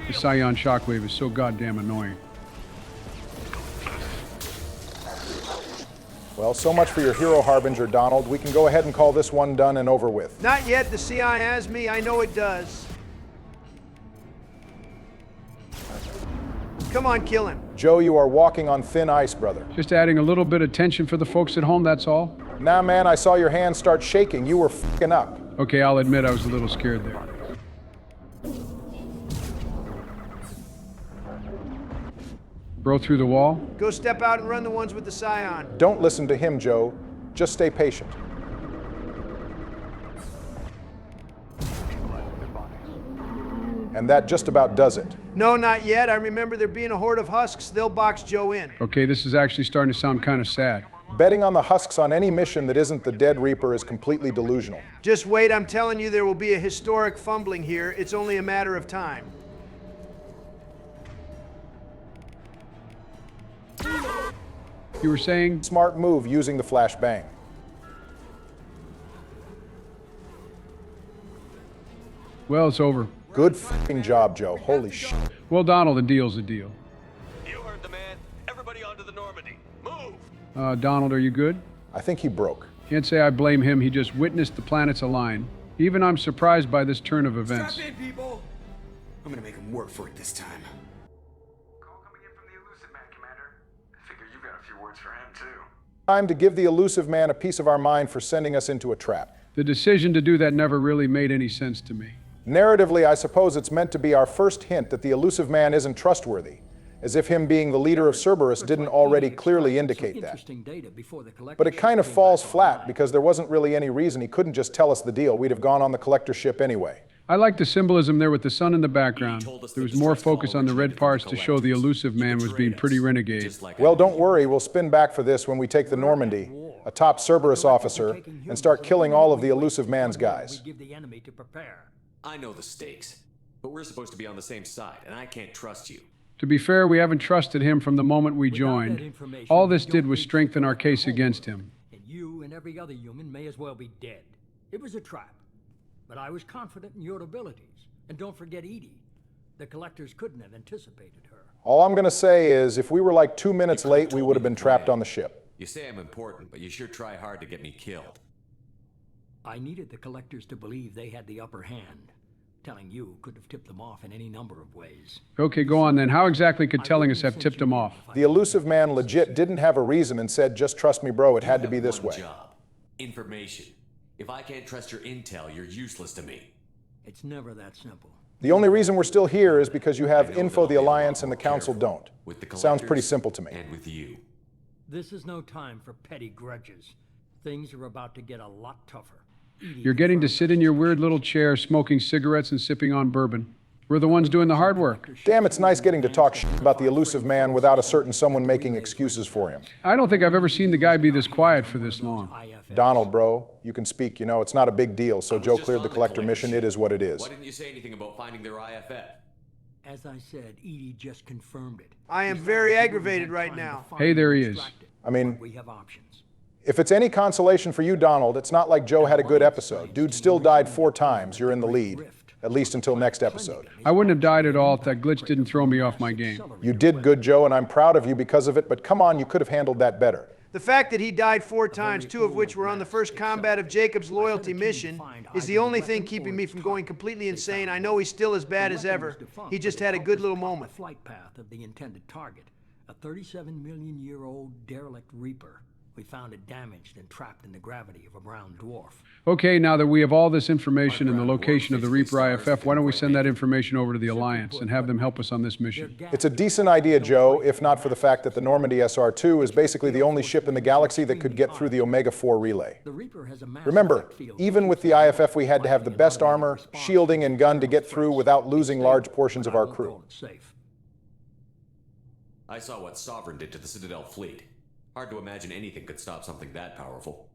The Scion shockwave is so goddamn annoying. Well, so much for your hero harbinger, Donald. We can go ahead and call this one done and over with. Not yet. The CI has me. I know it does. Come on, kill him. Joe, you are walking on thin ice, brother. Just adding a little bit of tension for the folks at home, that's all. Nah, man, I saw your hands start shaking. You were f***ing up. Okay, I'll admit I was a little scared there. Bro through the wall? Go step out and run the ones with the Scion. Don't listen to him, Joe. Just stay patient. And that just about does it. No, not yet. I remember there being a horde of husks. They'll box Joe in. Okay, this is actually starting to sound kind of sad. Betting on the husks on any mission that isn't the Dead Reaper is completely delusional. Just wait, I'm telling you there will be a historic fumbling here. It's only a matter of time. You were saying? Smart move using the flashbang. Well, it's over. Good f***ing job, Joe. Holy shit. Well, Donald, a deal's a deal. You heard the man. Everybody onto the Normandy. Move! Donald, are you good? I think he broke. Can't say I blame him. He just witnessed the planets align. Even I'm surprised by this turn of events. Strap in, people! I'm gonna make him work for it this time. Call coming in from the Elusive Man, Commander. I figure you've got a few words for him, too. Time to give the Elusive Man a piece of our mind for sending us into a trap. The decision to do that never really made any sense to me. Narratively, I suppose it's meant to be our first hint that the Elusive Man isn't trustworthy, as if him being the leader of Cerberus didn't already clearly indicate that. But it kind of falls flat because there wasn't really any reason he couldn't just tell us the deal. We'd have gone on the collector ship anyway. I like the symbolism there with the sun in the background. There was more focus on the red parts to show the Elusive Man was being pretty renegade. Well, don't worry, we'll spin back for this when we take the Normandy, a top Cerberus officer, and start killing all of the Elusive Man's guys. I know the stakes, but we're supposed to be on the same side, and I can't trust you. To be fair, we haven't trusted him from the moment we joined. All this did was strengthen our case against him. And you and every other human may as well be dead. It was a trap, but I was confident in your abilities. And don't forget Edie. The collectors couldn't have anticipated her. All I'm gonna say is, if we were like 2 minutes late, we would have been trapped on the ship. You say I'm important, but you sure try hard to get me killed. I needed the collectors to believe they had the upper hand. Telling you could have tipped them off in any number of ways. Okay, go on then. How exactly could telling us have tipped him off? The Elusive Man legit didn't have a reason and said, just trust me, bro, it had to be this way. Job. Information. If I can't trust your intel, you're useless to me. It's never that simple. The only reason we're still here is because you have info the Alliance and the Council don't. Sounds pretty simple to me. And with you. This is no time for petty grudges. Things are about to get a lot tougher. You're getting to sit in your weird little chair smoking cigarettes and sipping on bourbon. We're the ones doing the hard work. Damn, it's nice getting to talk shit about the Elusive Man without a certain someone making excuses for him. I don't think I've ever seen the guy be this quiet for this long. Donald, bro, you can speak. You know, it's not a big deal, so Joe cleared the collector mission. It is what it is. Why didn't you say anything about finding their IFF? As I said, Edie just confirmed it. I am very aggravated right now. Hey, there he is. I mean, we have options. If it's any consolation for you, Donald, it's not like Joe had a good episode. Dude still died 4 times. You're in the lead. At least until next episode. I wouldn't have died at all if that glitch didn't throw me off my game. You did good, Joe, and I'm proud of you because of it, but come on, you could have handled that better. The fact that he died 4 times, 2 of which were on the first combat of Jacob's loyalty mission, is the only thing keeping me from going completely insane. I know he's still as bad as ever. He just had a good little moment. The flight path of the intended target, a 37-million-year-old derelict Reaper. We found it damaged and trapped in the gravity of a brown dwarf. Okay, now that we have all this information and the location of the Reaper IFF, why don't we send that information over to the Alliance and have them help us on this mission? It's a decent idea, Joe, if not for the fact that the Normandy SR-2 is basically the only ship in the galaxy that could get through the Omega-4 relay. Remember, even with the IFF, we had to have the best armor, shielding, and gun to get through without losing large portions of our crew. I saw what Sovereign did to the Citadel fleet. Hard to imagine anything could stop something that powerful.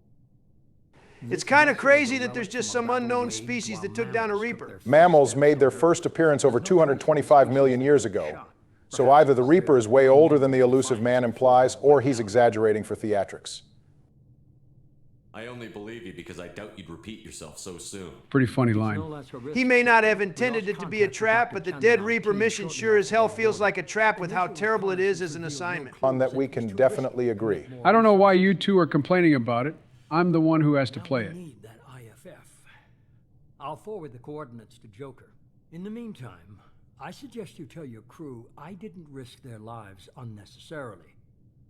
It's kind of crazy that there's just some unknown species that took down a Reaper. Mammals made their first appearance over 225 million years ago. So either the Reaper is way older than the Elusive Man implies, or he's exaggerating for theatrics. I only believe you because I doubt you'd repeat yourself so soon. Pretty funny line. He may not have intended it to be a trap, but the Dead Reaper mission sure as hell feels like a trap with how terrible it is as an assignment. On that we can definitely agree. I don't know why you two are complaining about it. I'm the one who has to play it. Need that IFF. I'll forward the coordinates to Joker. In the meantime, I suggest you tell your crew I didn't risk their lives unnecessarily.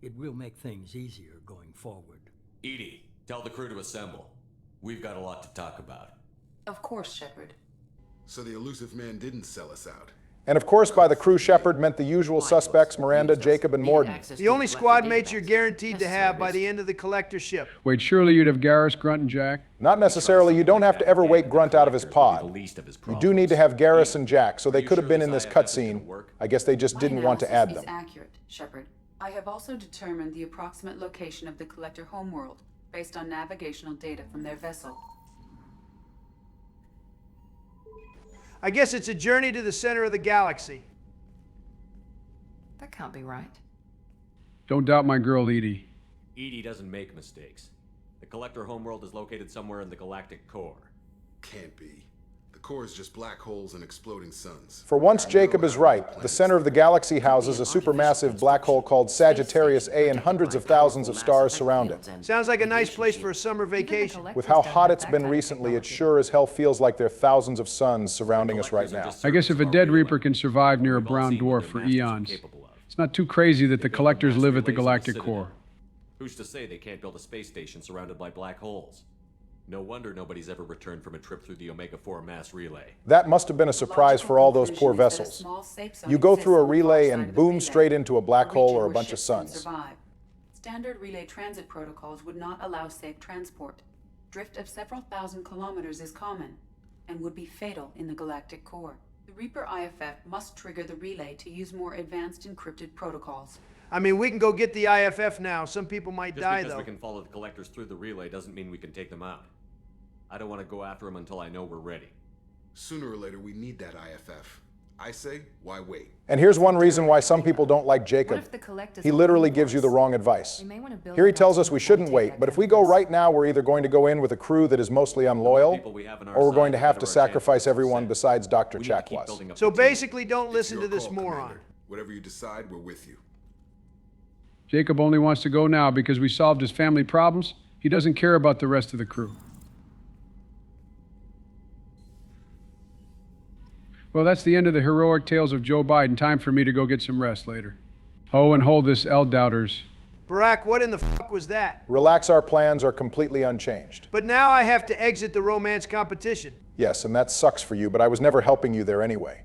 It will make things easier going forward. Edie, tell the crew to assemble. We've got a lot to talk about. Of course, Shepard. So the elusive man didn't sell us out. And of course, by the crew, Shepard meant the usual suspects, Miranda, Jacob, and Morden. The only squad mates you're guaranteed to have by the end of the collector ship. Wait, surely you'd have Garrus, Grunt, and Jack? Not necessarily. You don't have to ever wait Grunt out of his pod. You do need to have Garrus and Jack, so they could have been in this cutscene. I guess they just didn't want to add them. Is accurate, Shepard. I have also determined the approximate location of the collector homeworld based on navigational data from their vessel. I guess it's a journey to the center of the galaxy. That can't be right. Don't doubt my girl, Edie. Edie doesn't make mistakes. The collector homeworld is located somewhere in the galactic core. Can't be. The core is just black holes and exploding suns. For once, Jacob is right. The center of the galaxy houses a supermassive black hole called Sagittarius A, and hundreds of thousands of stars surround it. Sounds like a nice place for a summer vacation. With how hot it's been recently, it sure as hell feels like there are thousands of suns surrounding us right now. I guess if a Dead Reaper can survive near a brown dwarf for eons, it's not too crazy that the collectors live at the galactic core. Who's to say they can't build a space station surrounded by black holes? No wonder nobody's ever returned from a trip through the Omega-4 mass relay. That must have been a surprise for all those poor vessels. You go through a relay and boom straight into a black hole or a bunch of suns. Standard relay transit protocols would not allow safe transport. Drift of several thousand kilometers is common and would be fatal in the galactic core. The Reaper IFF must trigger the relay to use more advanced encrypted protocols. I mean, we can go get the IFF now. Some people might die, though. Just because we can follow the collectors through the relay doesn't mean we can take them out. I don't want to go after them until I know we're ready. Sooner or later, we need that IFF. I say, why wait? And here's one reason why some people don't like Jacob. He literally gives you the wrong advice. Here he tells us we shouldn't wait, but if we go right now, we're either going to go in with a crew that is mostly unloyal, or we're going to have to sacrifice everyone besides Dr. Chakwas. So basically, don't listen to this moron. Whatever you decide, we're with you. Jacob only wants to go now because we solved his family problems. He doesn't care about the rest of the crew. Well, that's the end of the heroic tales of Joe Biden. Time for me to go get some rest later. Oh, and hold this, L-doubters. Barack, what in the fuck was that? Relax, our plans are completely unchanged. But now I have to exit the romance competition. Yes, and that sucks for you, but I was never helping you there anyway.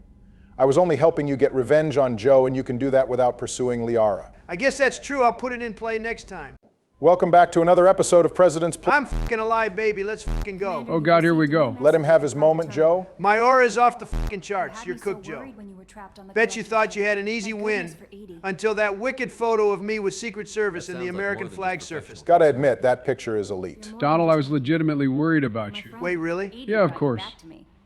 I was only helping you get revenge on Joe, and you can do that without pursuing Liara. I guess that's true. I'll put it in play next time. Welcome back to another episode of President's I'm fucking alive, baby. Let's fucking go. Oh, God, here we go. Let him have his moment, Joe. My aura's off the fucking charts. You're cooked, Joe. Bet you thought you had an easy win until that wicked photo of me with Secret Service and the American flag surfaced. Gotta admit, that picture is elite. Donald, I was legitimately worried about you. Wait, really? Yeah, of course.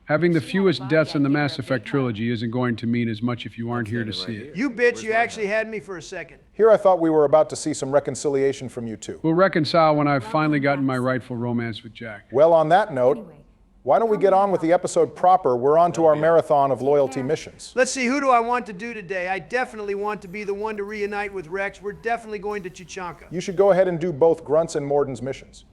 Having the fewest deaths in the Mass Effect trilogy isn't going to mean as much if you aren't here to see it. You bitch, you actually had me for a second. Here I thought we were about to see some reconciliation from you two. We'll reconcile when I've finally gotten my rightful romance with Jack. Well, on that note, why don't we get on with the episode proper? We're on to our marathon of loyalty missions. Let's see, who do I want to do today? I definitely want to be the one to reunite with Rex. We're definitely going to Chichanka. You should go ahead and do both Grunt's and Morden's missions.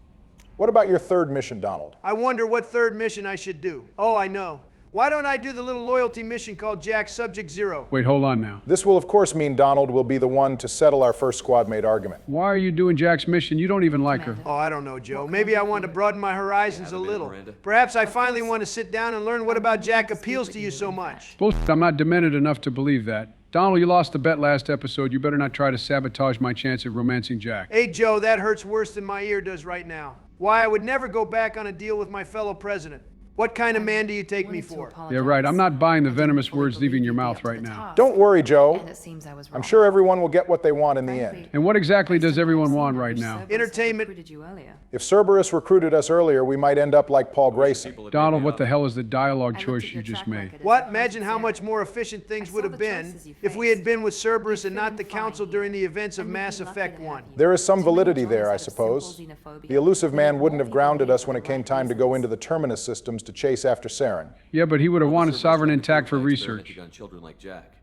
What about your third mission, Donald? I wonder what third mission I should do. Oh, I know. Why don't I do the little loyalty mission called Jack Subject Zero? Wait, hold on now. This will of course mean Donald will be the one to settle our first squad mate argument. Why are you doing Jack's mission? You don't even like her. Oh, I don't know, Joe. Maybe I want to broaden my horizons a little. Perhaps I finally want to sit down and learn what about Jack appeals to you so much. Bullshit, I'm not demented enough to believe that. Donald, you lost the bet last episode. You better not try to sabotage my chance at romancing Jack. Hey, Joe, that hurts worse than my ear does right now. Why, I would never go back on a deal with my fellow president. What kind of man do you take me for? Yeah, right. I'm not buying the venomous words leaving your mouth right now. Don't worry, Joe. And it seems I was wrong. I'm sure everyone will get what they want in the end. And what exactly does everyone want right now? Entertainment. If Cerberus recruited us earlier, we might end up like Paul Grayson. Donald, what the hell is the dialogue choice you just made? What? Imagine how much more efficient things would have been if we had been with Cerberus and not the Council during the events of Mass Effect 1. There is some validity there, I suppose. The elusive man wouldn't have grounded us when it came time to go into the Terminus systems to chase after Saren. Yeah, but he would have wanted Sovereign intact for research. On children like Jack.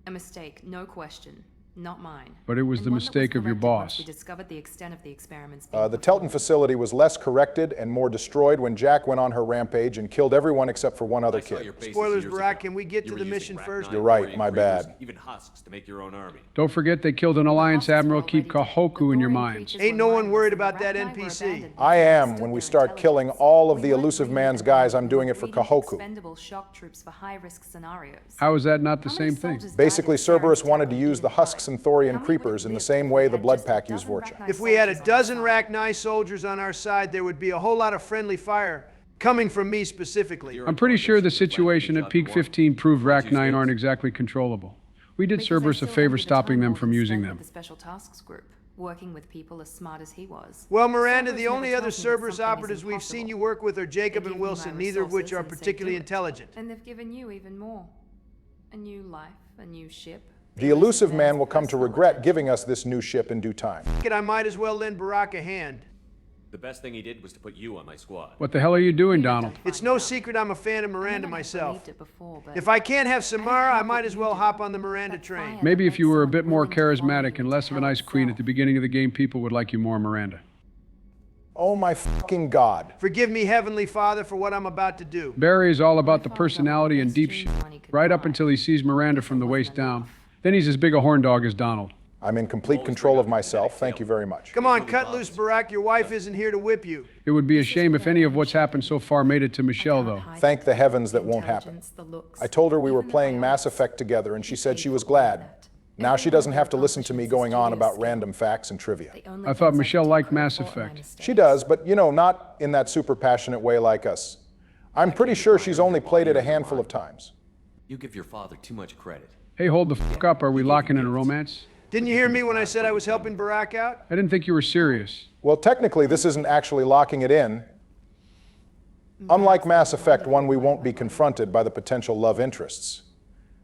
A mistake, no question. Not mine. But it was the mistake of your boss. We discovered the extent of the experiments. The Telton facility was less corrected and more destroyed when Jack went on her rampage and killed everyone except for one other kid. Spoilers, Barack. Can we get to the mission first? You're right, my bad. Even husks to make your own army. Don't forget they killed an Alliance Admiral. Keep Kahoku in your minds. Ain't no one worried about that NPC. I am when we start killing all of the elusive man's guys. I'm doing it for Kahoku. Expendable shock troops for high-risk scenarios. How is that not the same thing? Basically, Cerberus wanted to use the husks and Thorian creepers in the same way the Blood Pack used Vorcha. If we had a dozen Rachni soldiers on our side, there would be a whole lot of friendly fire coming from me specifically. I'm pretty sure the situation at Peak 15 proved Rachni aren't exactly controllable. We did Cerberus a favor stopping them from using them. The Special Tasks Group, working with people as smart as he was. Well, Miranda, the only other Cerberus operatives we've seen you work with are Jacob and Wilson, neither of which are particularly intelligent. And they've given you even more. A new life, a new ship. The elusive man will come to regret giving us this new ship in due time. I might as well lend Barack a hand. The best thing he did was to put you on my squad. What the hell are you doing, Donald? It's no secret I'm a fan of Miranda myself. If I can't have Samara, I might as well hop on the Miranda train. Maybe if you were a bit more charismatic and less of an ice queen at the beginning of the game, people would like you more, Miranda. Oh my fucking God. Forgive me, Heavenly Father, for what I'm about to do. Barry is all about the personality and deep shit, right up until he sees Miranda from the waist down. Then he's as big a horn dog as Donald. I'm in complete control of myself. Thank you very much. Come on, cut loose, Barack. Your wife isn't here to whip you. It would be a shame if any of what's happened so far made it to Michelle, though. Thank the heavens that won't happen. I told her we were playing Mass Effect together, and she said she was glad. Now she doesn't have to listen to me going on about random facts and trivia. I thought Michelle liked Mass Effect. She does, but you know, not in that super passionate way like us. I'm pretty sure she's only played it a handful of times. You give your father too much credit. Hey, hold the fuck up. Are we locking in a romance? Didn't you hear me when I said I was helping Barack out? I didn't think you were serious. Well, technically, this isn't actually locking it in. Unlike Mass Effect 1, we won't be confronted by the potential love interests.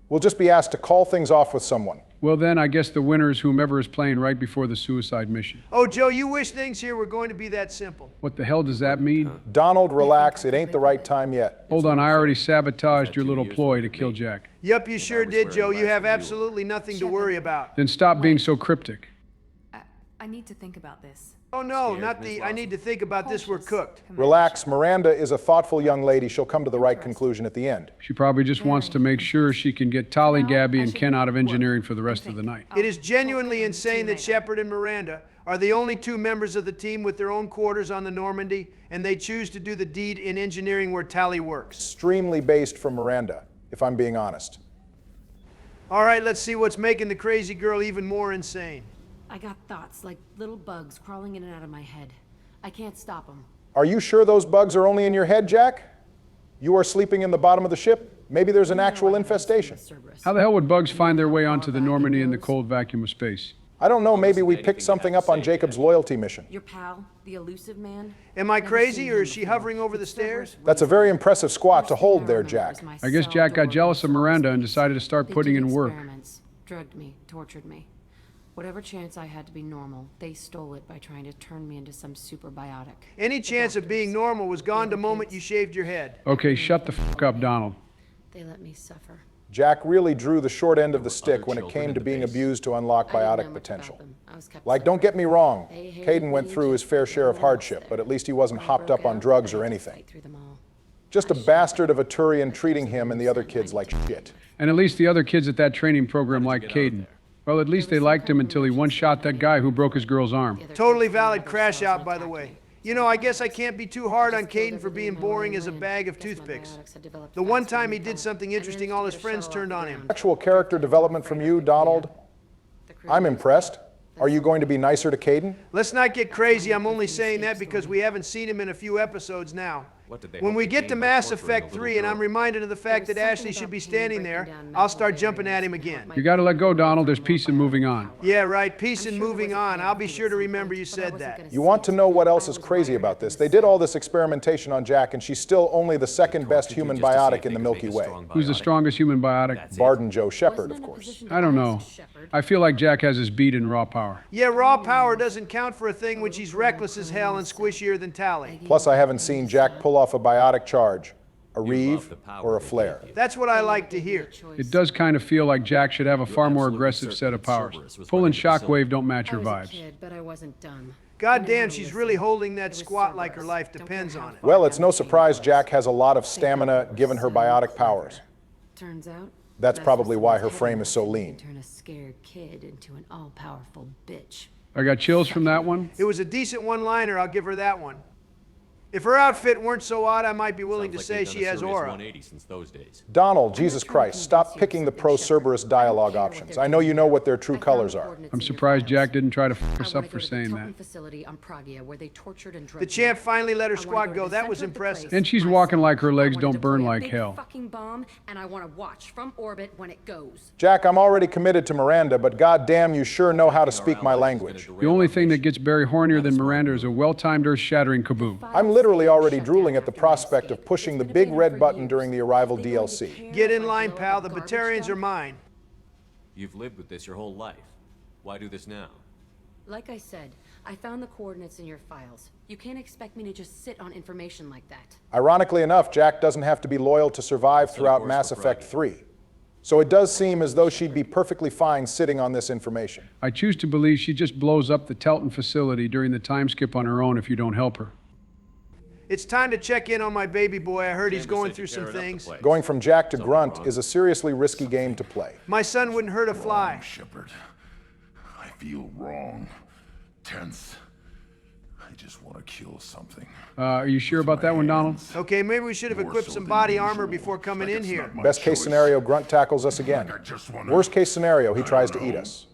We'll just be asked to call things off with someone. Well then, I guess the winner is whomever is playing right before the suicide mission. Oh, Joe, you wish things here were going to be that simple. What the hell does that mean? Donald, relax. It ain't the right time yet. Hold on, I already sabotaged your little ploy to kill Jack. Yup, you sure did, Joe. You have absolutely nothing to worry about. Then stop being so cryptic. I need to think about this. Oh, no, not the I need to think about this, we're cooked. Relax. Miranda is a thoughtful young lady. She'll come to the right conclusion at the end. She probably just wants to make sure she can get Tolly, Gabby, and Ken out of engineering for the rest of the night. It is genuinely insane that Shepard and Miranda are the only two members of the team with their own quarters on the Normandy, and they choose to do the deed in engineering where Tally works. Extremely based from Miranda, if I'm being honest. All right, let's see what's making the crazy girl even more insane. I got thoughts like little bugs crawling in and out of my head. I can't stop them. Are you sure those bugs are only in your head, Jack? You are sleeping in the bottom of the ship? Maybe there's an actual infestation. How the hell would bugs find their way onto the Normandy in the cold vacuum of space? I don't know, maybe we picked something up on Jacob's loyalty mission. Your pal, the elusive man? Am I crazy, or is she hovering over the stairs? That's a very impressive squat to hold there, Jack. I guess Jack got jealous of Miranda and decided to start putting in work. Drugged me, tortured me. Whatever chance I had to be normal, they stole it by trying to turn me into some super biotic. Any chance of being normal was gone the moment you shaved your head. Okay, shut the fuck up, Donald. They let me suffer. Jack really drew the short end of the stick when it came to being abused to unlock biotic potential. Like, don't get me wrong, Caden went through his fair share of hardship, but at least he wasn't hopped up on drugs or anything. Just a bastard of a Turian treating him and the other kids like shit. And at least the other kids at that training program liked Caden. Well, at least they liked him until he one-shot that guy who broke his girl's arm. Totally valid crash out, by the way. You know, I guess I can't be too hard on Caden for being boring as a bag of toothpicks. The one time he did something interesting, all his friends turned on him. Actual character development from you, Donald. I'm impressed. Are you going to be nicer to Caden? Let's not get crazy. I'm only saying that because we haven't seen him in a few episodes now. When we get to Mass Effect 3 and I'm reminded of the fact that Ashley should be standing there, I'll start jumping at him again. You gotta let go, Donald. There's peace in moving on. Yeah, right. Peace and moving on. I'll be sure to remember you said that. You want to know what else is crazy about this? They did all this experimentation on Jack, and she's still only the second best human biotic in the Milky Way. Who's the strongest human biotic? Barden Joe Shepard, of course. I don't know. I feel like Jack has his beat in raw power. Yeah, raw power doesn't count for a thing when she's reckless as hell and squishier than Tally. Plus, I haven't seen Jack pull off a biotic charge, a reeve, or a flare. That's what I like to hear. It does kind of feel like Jack should have a far more aggressive set of powers. Pull and shockwave don't match her vibes. But I wasn't dumb. God damn, she's really holding that squat like her life depends on it. Well, it's no surprise Jack has a lot of stamina given her biotic powers. Turns out, That's probably why her frame is so lean. turn a scared kid into an all-powerful bitch. I got chills from that one. It was a decent one-liner, I'll give her that one. If her outfit weren't so odd, I might be willing to say she has aura. Donald, Jesus Christ, stop picking the pro-Cerberus dialogue options. I know you know what their true colors are. I'm surprised Jack didn't try to f us up for saying that. The champ finally let her squad go. That was impressive. And she's walking like her legs don't burn like hell. Fucking bomb, and I want to watch from orbit when it goes. Jack, I'm already committed to Miranda, but goddamn, you sure know how to speak my language. The only thing that gets Barry hornier than Miranda is a well-timed earth-shattering kaboom. I'm literally already drooling at the prospect of pushing the big red button during the Arrival DLC. Get in line, pal. The Batarians are mine. You've lived with this your whole life. Why do this now? Like I said, I found the coordinates in your files. You can't expect me to just sit on information like that. Ironically enough, Jack doesn't have to be loyal to survive throughout Mass Effect 3. So it does seem as though she'd be perfectly fine sitting on this information. I choose to believe she just blows up the Telton facility during the time skip on her own if you don't help her. It's time to check in on my baby boy. I heard he's going through some things. Going from Jack to Grunt is a seriously risky game to play. My son wouldn't hurt a fly. Shepard. I feel wrong. Tense. I just want to kill something. Are you sure about that one, Donald? Okay, maybe we should have equipped some body armor before coming in here. Best case scenario, Grunt tackles us again. Worst case scenario, he tries to eat us.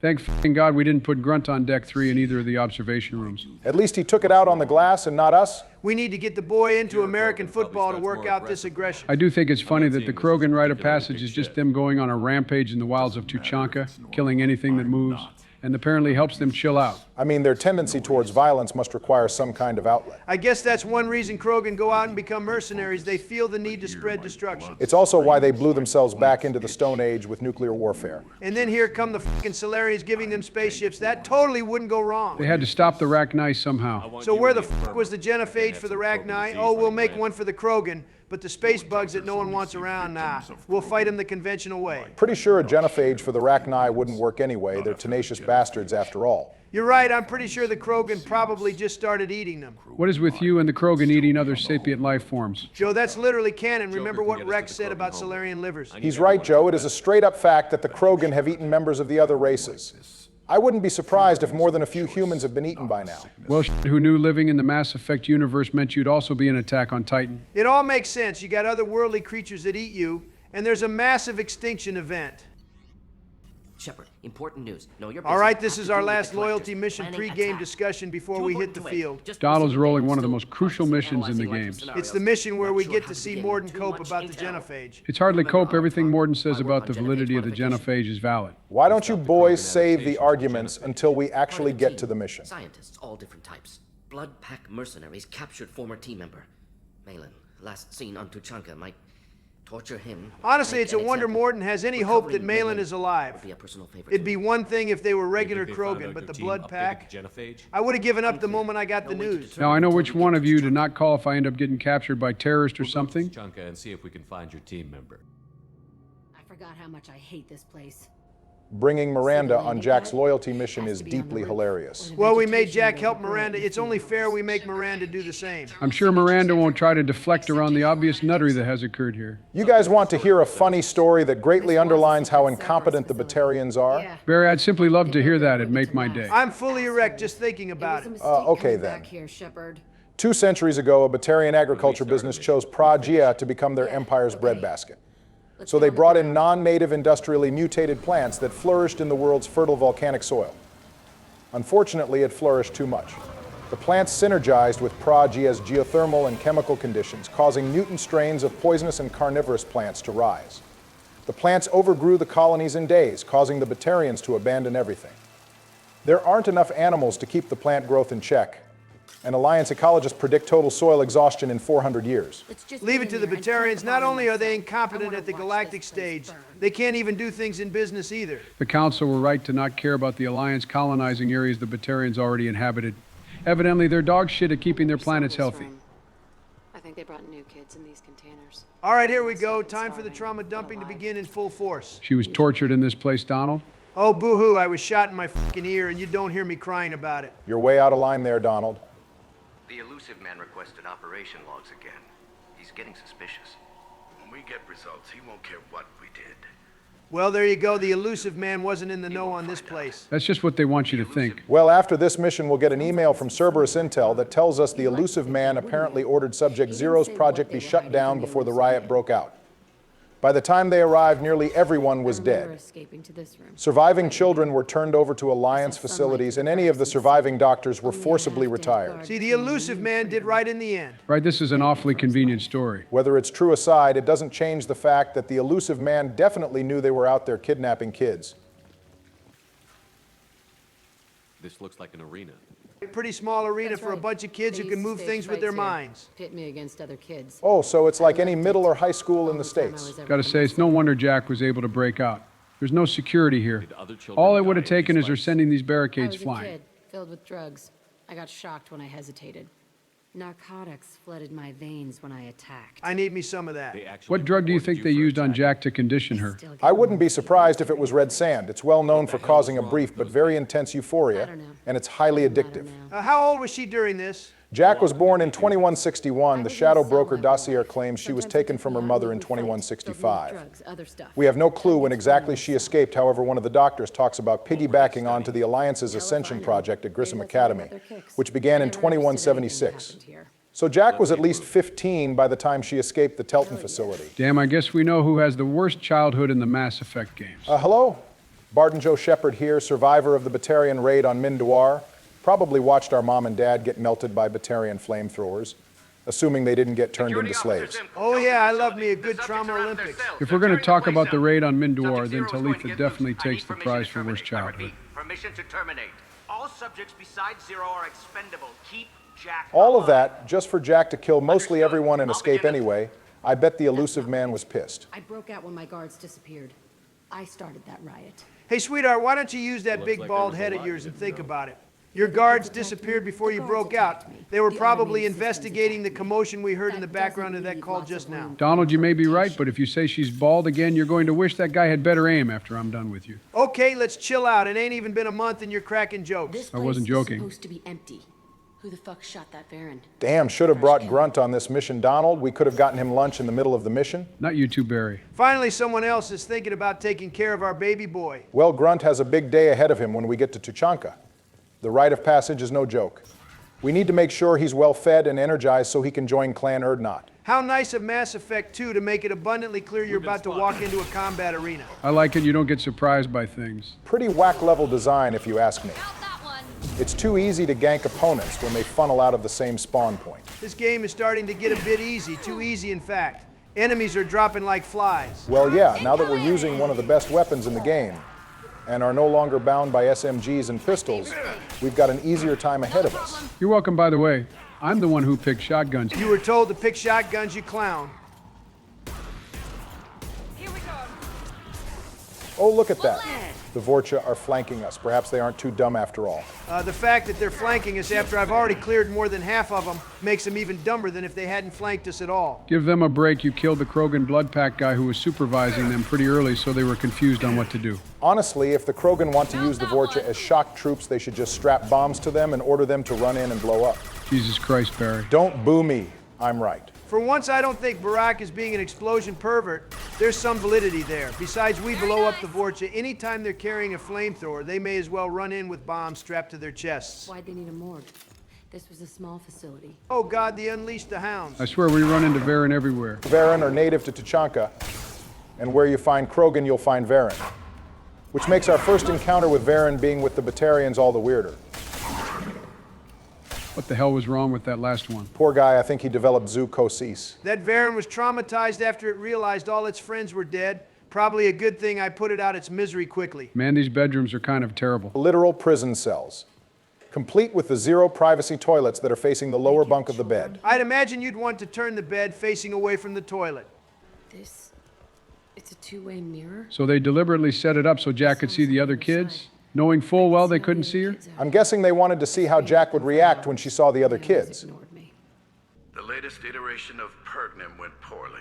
Thank f***ing God we didn't put Grunt on Deck 3 in either of the observation rooms. At least he took it out on the glass and not us. We need to get the boy into American football to work out this aggression. I do think it's funny that the Krogan rite of passage is just them going on a rampage in the wilds of Tuchanka, killing anything that moves, and apparently helps them chill out. I mean, their tendency towards violence must require some kind of outlet. I guess that's one reason Krogan go out and become mercenaries. They feel the need to spread destruction. It's also why they blew themselves back into the Stone Age with nuclear warfare. And then here come the fucking Solarians giving them spaceships. That totally wouldn't go wrong. They had to stop the Rachni somehow. So where the fuck was the genophage for the Rachni? Oh, we'll make one for the Krogan. But the space bugs that no one wants around, nah. We'll fight them the conventional way. Pretty sure a genophage for the Rachni wouldn't work anyway. They're tenacious bastards after all. You're right, I'm pretty sure the Krogan probably just started eating them. What is with you and the Krogan eating other sapient life forms? Joe, that's literally canon. Remember what Rex said about Solarian livers. He's right, Joe. It is a straight-up fact that the Krogan have eaten members of the other races. I wouldn't be surprised if more than a few humans have been eaten by now. Well, who knew living in the Mass Effect universe meant you'd also be an attack on Titan? It all makes sense. You got otherworldly creatures that eat you, and there's a massive extinction event. Shepard, important news. No, you're busy. All right, this is our last loyalty mission pre-game discussion before we hit the field. Donald's rolling one of the most crucial missions in the games. It's the mission where we get to see Morden cope about the genophage. It's hardly cope. Everything Morden says about the validity of the genophage is valid. Why don't you boys save the arguments until we actually get to the mission? Scientists, all different types. Blood Pack mercenaries captured former team member. Malin, last seen on Tuchanka, might torture him. Honestly, it's a wonder Morden has any hope that Malin is alive. It'd be one thing if they were regular Krogan, but the Blood Pack, I would have given up the moment I got the news. Now, I know which one of you to not call if I end up getting captured by terrorists or something. Tuchanka and see if we can find your team member. I forgot how much I hate this place. Bringing Miranda on Jack's loyalty mission is deeply hilarious. Well, we made Jack help Miranda. It's only fair we make Miranda do the same. I'm sure Miranda won't try to deflect around the obvious nuttery that has occurred here. You guys want to hear a funny story that greatly underlines how incompetent the Batarians are? Barry, I'd simply love to hear that. It'd make my day. I'm fully erect just thinking about it. Okay then. 2 centuries ago, a Batarian agriculture business chose Pragia to become their empire's breadbasket. So they brought in non-native industrially mutated plants that flourished in the world's fertile volcanic soil. Unfortunately, it flourished too much. The plants synergized with Pragia's geothermal and chemical conditions, causing mutant strains of poisonous and carnivorous plants to rise. The plants overgrew the colonies in days, causing the Batarians to abandon everything. There aren't enough animals to keep the plant growth in check, and Alliance ecologists predict total soil exhaustion in 400 years. Leave it to the Batarians. Not only are they incompetent at the galactic stage, they can't even do things in business either. The Council were right to not care about the Alliance colonizing areas the Batarians already inhabited. Evidently, they're dog shit at keeping their planets healthy. I think they brought new kids in these containers. All right, here we go. Time for the trauma dumping to begin in full force. She was tortured in this place, Donald? Oh, boo-hoo, I was shot in my fucking ear, and you don't hear me crying about it. You're way out of line there, Donald. The elusive man requested operation logs again. He's getting suspicious. When we get results, he won't care what we did. Well, there you go. The elusive man wasn't in the know on this place. That's just what they want you to think. Well, after this mission, we'll get an email from Cerberus Intel that tells us the elusive man apparently ordered Subject Zero's project be shut down before the riot broke out. By the time they arrived, nearly everyone was dead. Surviving children were turned over to Alliance facilities, and any of the surviving doctors were forcibly retired. See, the elusive man did right in the end. Right, this is an awfully convenient story. Whether it's true aside, it doesn't change the fact that the elusive man definitely knew they were out there kidnapping kids. This looks like an arena. A pretty small arena for a bunch of kids who can move things with their minds. Pit me against other kids. Oh, so it's like any middle or high school in the States. Gotta say, it's no wonder Jack was able to break out. There's no security here. All it would have taken is her sending these barricades I was a flying. kid, filled with drugs. I got shocked when I hesitated. Narcotics flooded my veins when I attacked. I need me some of that. What drug do you think they used on Jack to condition her? I wouldn't be surprised if it was red sand. It's well known for causing a brief but very intense euphoria, and it's highly addictive. How old was she during this? Jack was born in 2161. The Shadow Broker dossier claims she was taken from her mother in 2165. We have no clue when exactly she escaped. However, one of the doctors talks about piggybacking onto the Alliance's Ascension project at Grissom Academy, which began in 2176. So Jack was at least 15 by the time she escaped the Telton facility. Damn, I guess we know who has the worst childhood in the Mass Effect games. Hello? Barton Joe Shepard here, survivor of the Batarian raid on Mindoir. Probably watched our mom and dad get melted by Batarian flamethrowers, assuming they didn't get turned into slaves. Oh yeah, I love me a good Trauma Olympics. If we're going to talk about the raid on Mindoir, then Talitha definitely takes the prize for worst childhood. Permission to terminate. All subjects besides Zero are expendable. Keep Jack All of that just for Jack to kill mostly everyone and escape anyway. I bet the elusive man was pissed. I broke out when my guards disappeared. I started that riot. Hey, sweetheart, why don't you use that big bald head of yours and think about it? Your guards disappeared before you broke out. They were probably investigating the commotion we heard in the background of that call just now. Donald, you may be right, but if you say she's bald again, you're going to wish that guy had better aim after I'm done with you. Okay, let's chill out. It ain't even been a month and you're cracking jokes. I wasn't joking. Supposed to be empty. Who the fuck shot that Baron? Damn, should have brought Grunt on this mission, Donald. We could have gotten him lunch in the middle of the mission. Not you two, Barry. Finally, someone else is thinking about taking care of our baby boy. Well, Grunt has a big day ahead of him when we get to Tuchanka. The rite of passage is no joke. We need to make sure he's well fed and energized so he can join Clan Erdnot. How nice of Mass Effect 2 to make it abundantly clear you're about to walk into a combat arena. I like it. You don't get surprised by things. Pretty whack-level design, if you ask me. It's too easy to gank opponents when they funnel out of the same spawn point. This game is starting to get a bit easy, too easy in fact. Enemies are dropping like flies. Well, yeah, now that we're using one of the best weapons in the game, and are no longer bound by SMGs and pistols, we've got an easier time ahead of us. You're welcome, by the way. I'm the one who picked shotguns. You were told to pick shotguns, you clown. Here we go. Oh, look at that. The Vorcha are flanking us. Perhaps they aren't too dumb after all. The fact that they're flanking us after I've already cleared more than half of them makes them even dumber than if they hadn't flanked us at all. Give them a break. You killed the Krogan blood pack guy who was supervising them pretty early, so they were confused on what to do. Honestly, if the Krogan want to use the Vorcha as shock troops, they should just strap bombs to them and order them to run in and blow up. Jesus Christ, Barry. Don't boo me. I'm right. For once, I don't think Barack is being an explosion pervert. There's some validity there. Besides, we blow up the Vorcha. Anytime they're carrying a flamethrower, they may as well run in with bombs strapped to their chests. Why'd they need a morgue? This was a small facility. Oh God, they unleashed the hounds. I swear we run into Varen everywhere. Varen are native to Tuchanka, and where you find Krogan, you'll find Varen. Which makes our first encounter with Varen being with the Batarians all the weirder. What the hell was wrong with that last one? Poor guy, I think he developed zoochosis. That Varren was traumatized after it realized all its friends were dead. Probably a good thing I put it out its misery quickly. Man, these bedrooms are kind of terrible. Literal prison cells, complete with the zero privacy toilets that are facing the lower bunk of the bed. I'd imagine you'd want to turn the bed facing away from the toilet. It's a two-way mirror? So they deliberately set it up so Jack could see the other kids, knowing full well they couldn't see her? I'm guessing they wanted to see how Jack would react when she saw the other kids. The latest iteration of Pergnim went poorly.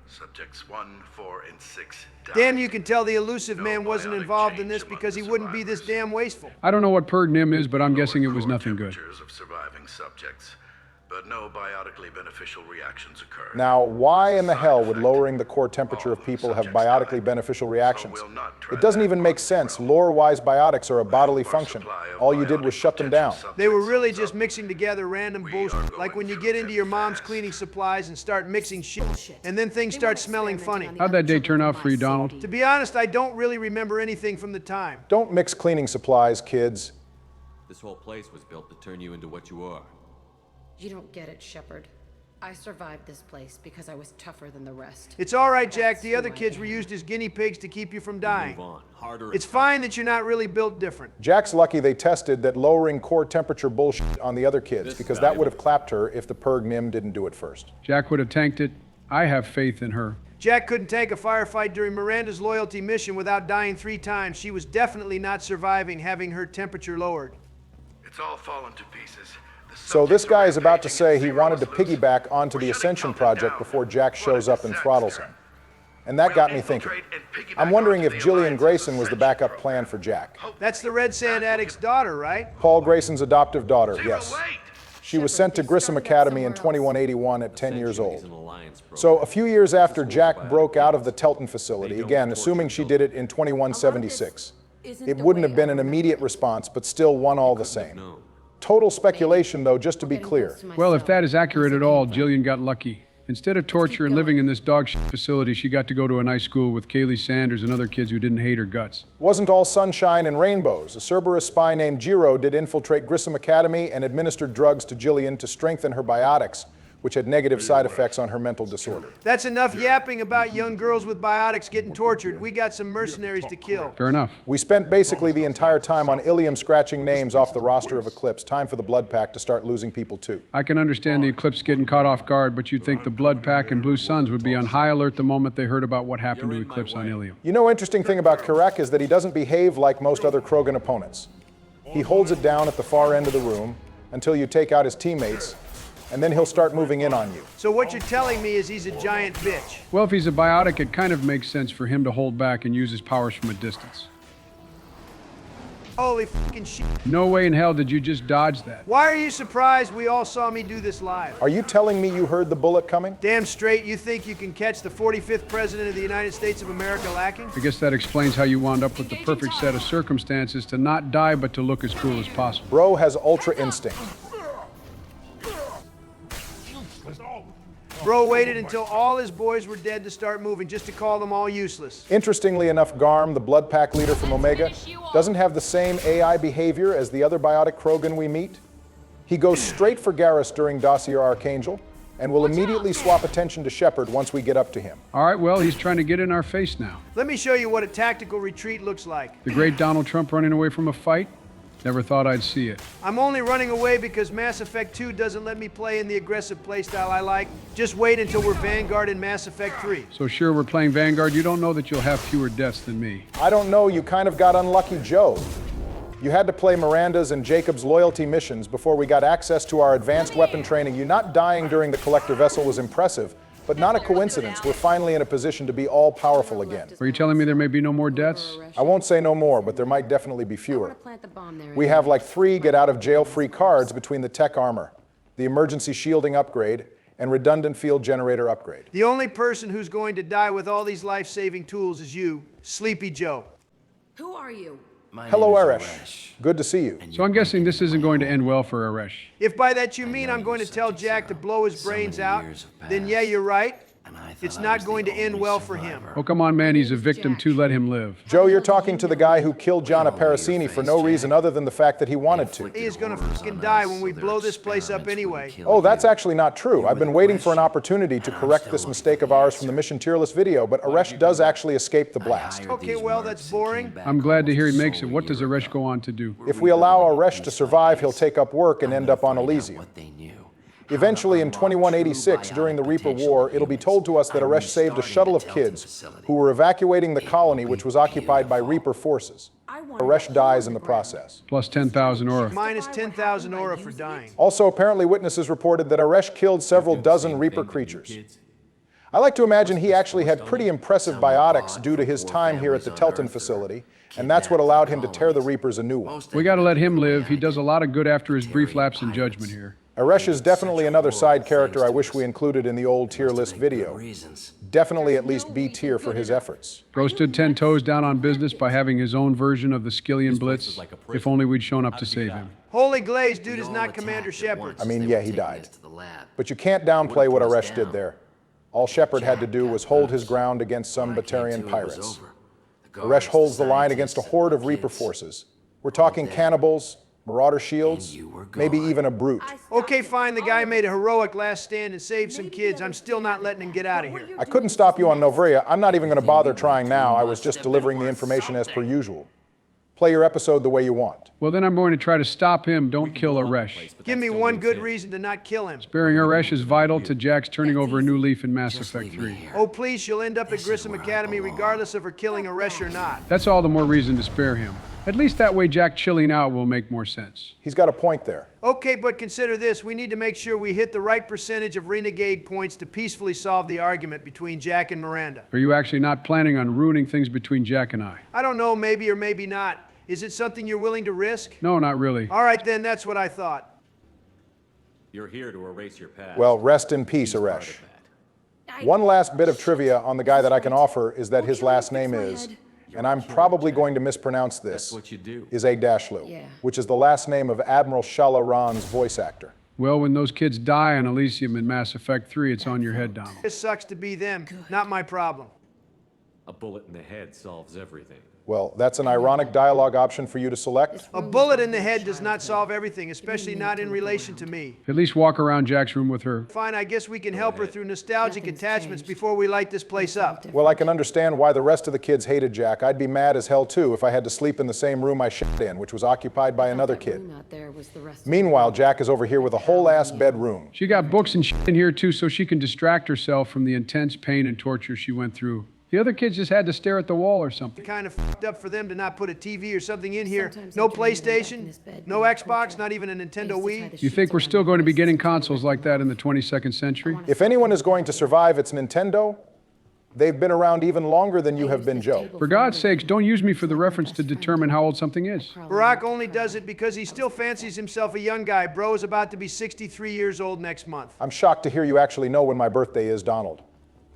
Subjects 1, 4, and 6 died. Damn, you can tell the elusive man wasn't involved in this because he wouldn't be this damn wasteful. I don't know what Pergnim is, but I'm guessing it was nothing good. Of surviving subjects, but no biotically beneficial reactions occurred. Now, why in the hell would lowering the core temperature of people have biotically beneficial reactions? It doesn't even make sense. Lore-wise, biotics are a bodily function. All you did was shut them down. They were really just mixing together random bullshit, like when you get into your mom's cleaning supplies and start mixing shit, and then things start smelling funny. How'd that day turn out for you, Donald? To be honest, I don't really remember anything from the time. Don't mix cleaning supplies, kids. This whole place was built to turn you into what you are. You don't get it, Shepard. I survived this place because I was tougher than the rest. It's all right, Jack. The other kids were used as guinea pigs to keep you from dying. Move on. Harder. It's fine that you're not really built different. Jack's lucky they tested that lowering core temperature bullshit on the other kids, because that would have clapped her if the Pergnim didn't do it first. Jack would have tanked it. I have faith in her. Jack couldn't tank a firefight during Miranda's loyalty mission without dying 3 times. She was definitely not surviving having her temperature lowered. It's all fallen to pieces. So this guy is about to say he wanted to piggyback onto the Ascension project before Jack shows up and throttles him. And that got me thinking. I'm wondering if Jillian Grayson was the backup plan for Jack. That's the Red Sand Addict's daughter, right? Paul Grayson's adoptive daughter, yes. She was sent to Grissom Academy in 2181 at 10 years old. So a few years after Jack broke out of the Telton facility, again, assuming she did it in 2176, it wouldn't have been an immediate response, but still one all the same. Total speculation, though, just to be clear. Well, if that is accurate at all, Jillian got lucky. Instead of torture and living in this dog shit facility, she got to go to a nice school with Kaylee Sanders and other kids who didn't hate her guts. Wasn't all sunshine and rainbows. A Cerberus spy named Jiro did infiltrate Grissom Academy and administered drugs to Jillian to strengthen her biotics, which had negative side effects on her mental disorder. That's enough yapping about young girls with biotics getting tortured. We got some mercenaries to kill. Fair enough. We spent basically the entire time on Ilium scratching names off the roster of Eclipse. Time for the Blood Pack to start losing people too. I can understand the Eclipse getting caught off guard, but you'd think the Blood Pack and Blue Suns would be on high alert the moment they heard about what happened to Eclipse on Ilium. You know, interesting thing about Karak is that he doesn't behave like most other Krogan opponents. He holds it down at the far end of the room until you take out his teammates, and then he'll start moving in on you. So what you're telling me is he's a giant bitch. Well, if he's a biotic, it kind of makes sense for him to hold back and use his powers from a distance. Holy fucking shit. No way in hell did you just dodge that. Why are you surprised we all saw me do this live? Are you telling me you heard the bullet coming? Damn straight, you think you can catch the 45th President of the United States of America lacking? I guess that explains how you wound up with the perfect set of circumstances to not die but to look as cool as possible. Bro has ultra instinct. Bro waited until all his boys were dead to start moving, just to call them all useless. Interestingly enough, Garm, the Blood Pack leader from Omega, doesn't have the same AI behavior as the other biotic Krogan we meet. He goes straight for Garrus during Dossier Archangel, and will immediately swap attention to Shepard once we get up to him. All right, well, he's trying to get in our face now. Let me show you what a tactical retreat looks like. The great Donald Trump running away from a fight? Never thought I'd see it. I'm only running away because Mass Effect 2 doesn't let me play in the aggressive playstyle I like. Just wait until we're Vanguard in Mass Effect 3. So sure, we're playing Vanguard. You don't know that you'll have fewer deaths than me. I don't know, you kind of got unlucky, Joe. You had to play Miranda's and Jacob's loyalty missions before we got access to our advanced weapon training. You not dying during the Collector vessel was impressive, but not a coincidence. We're finally in a position to be all-powerful again. Are you telling me there may be no more deaths? I won't say no more, but there might definitely be fewer. We have like 3 get-out-of-jail-free cards between the tech armor, the emergency shielding upgrade, and redundant field generator upgrade. The only person who's going to die with all these life-saving tools is you, Sleepy Joe. Who are you? Hello, Aresh. Good to see you. So I'm guessing this isn't going to end well for Aresh. If by that you mean I'm going to tell Jack to blow his brains out, then yeah, you're right. It's not going to end well for him. Oh, come on, man, he's a victim too. Let him live. Joe, you're talking to the guy who killed John Paracini for no reason other than the fact that he wanted to. He is gonna fucking die when we blow this place up anyway. Oh, that's actually not true. I've been waiting for an opportunity to correct this mistake of ours from the Mission Tier List video, but Aresh does actually escape the blast. Okay, well, that's boring. I'm glad to hear he makes it. What does Aresh go on to do? If we allow Aresh to survive, he'll take up work and end up on Elysium. Eventually, in 2186, during the Reaper War, it'll be told to us that Aresh saved a shuttle of kids who were evacuating the colony, which was occupied by Reaper forces. Aresh dies in the process. Plus 10,000 aura. Minus 10,000 aura for dying. Also, apparently witnesses reported that Aresh killed several dozen Reaper creatures. I like to imagine he actually had pretty impressive biotics due to his time here at the Telton facility, and that's what allowed him to tear the Reapers a new one. We gotta let him live. He does a lot of good after his brief lapse in judgment here. Aresh is definitely another side character I wish we included in the old tier list video. Definitely at least B tier for his efforts. Bro stood 10 toes down on business by having his own version of the Skillian Blitz. If only we'd shown up to save him. Holy Glaze, dude is not Commander Shepard. I mean, yeah, he died. But you can't downplay what Aresh did there. All Shepard had to do was hold his ground against some Batarian pirates. Aresh holds the line against a horde of Reaper forces. We're talking cannibals, Marauder shields, maybe even a brute. Okay, fine, the guy made a heroic last stand and saved some kids. I'm still not letting him get out of here. I couldn't stop you on Novria. I'm not even going to bother trying now. I was just delivering the information as per usual. Play your episode the way you want. Well, then I'm going to try to stop him. Don't kill Aresh. Give me one good reason to not kill him. Sparing Aresh is vital to Jack's turning over a new leaf in Mass Effect 3. Oh, please, she'll end up at Grissom Academy regardless of her killing Aresh or not. That's all the more reason to spare him. At least that way Jack chilling out will make more sense. He's got a point there. Okay, but consider this. We need to make sure we hit the right percentage of renegade points to peacefully solve the argument between Jack and Miranda. Are you actually not planning on ruining things between Jack and I? I don't know, maybe or maybe not. Is it something you're willing to risk? No, not really. All right, then, that's what I thought. You're here to erase your past. Well, rest in peace, Aresh. One last bit of trivia on the guy that I can offer is that his last name is, and I'm probably going to mispronounce this, is Agdashlu, which is the last name of Admiral Shala Ran's voice actor. Well, when those kids die on Elysium in Mass Effect 3, it's on your head, Donald. This sucks to be them, not my problem. A bullet in the head solves everything. Well, that's an ironic dialogue option for you to select. A bullet in the head does not solve everything, especially not in relation to me. At least walk around Jack's room with her. Fine, I guess we can help her through nostalgic attachments before we light this place up. Well, I can understand why the rest of the kids hated Jack. I'd be mad as hell too if I had to sleep in the same room I shit in, which was occupied by another kid. Meanwhile, Jack is over here with a whole ass bedroom. She got books and shit in here too so she can distract herself from the intense pain and torture she went through. The other kids just had to stare at the wall or something. Kind of fucked up for them to not put a TV or something in here. No PlayStation, no Xbox, not even a Nintendo Wii. You think we're still going to be getting consoles like that in the 22nd century? If anyone is going to survive, it's Nintendo. They've been around even longer than you have been, Joe. For God's sakes, don't use me for the reference to determine how old something is. Barack only does it because he still fancies himself a young guy. Bro is about to be 63 years old next month. I'm shocked to hear you actually know when my birthday is, Donald.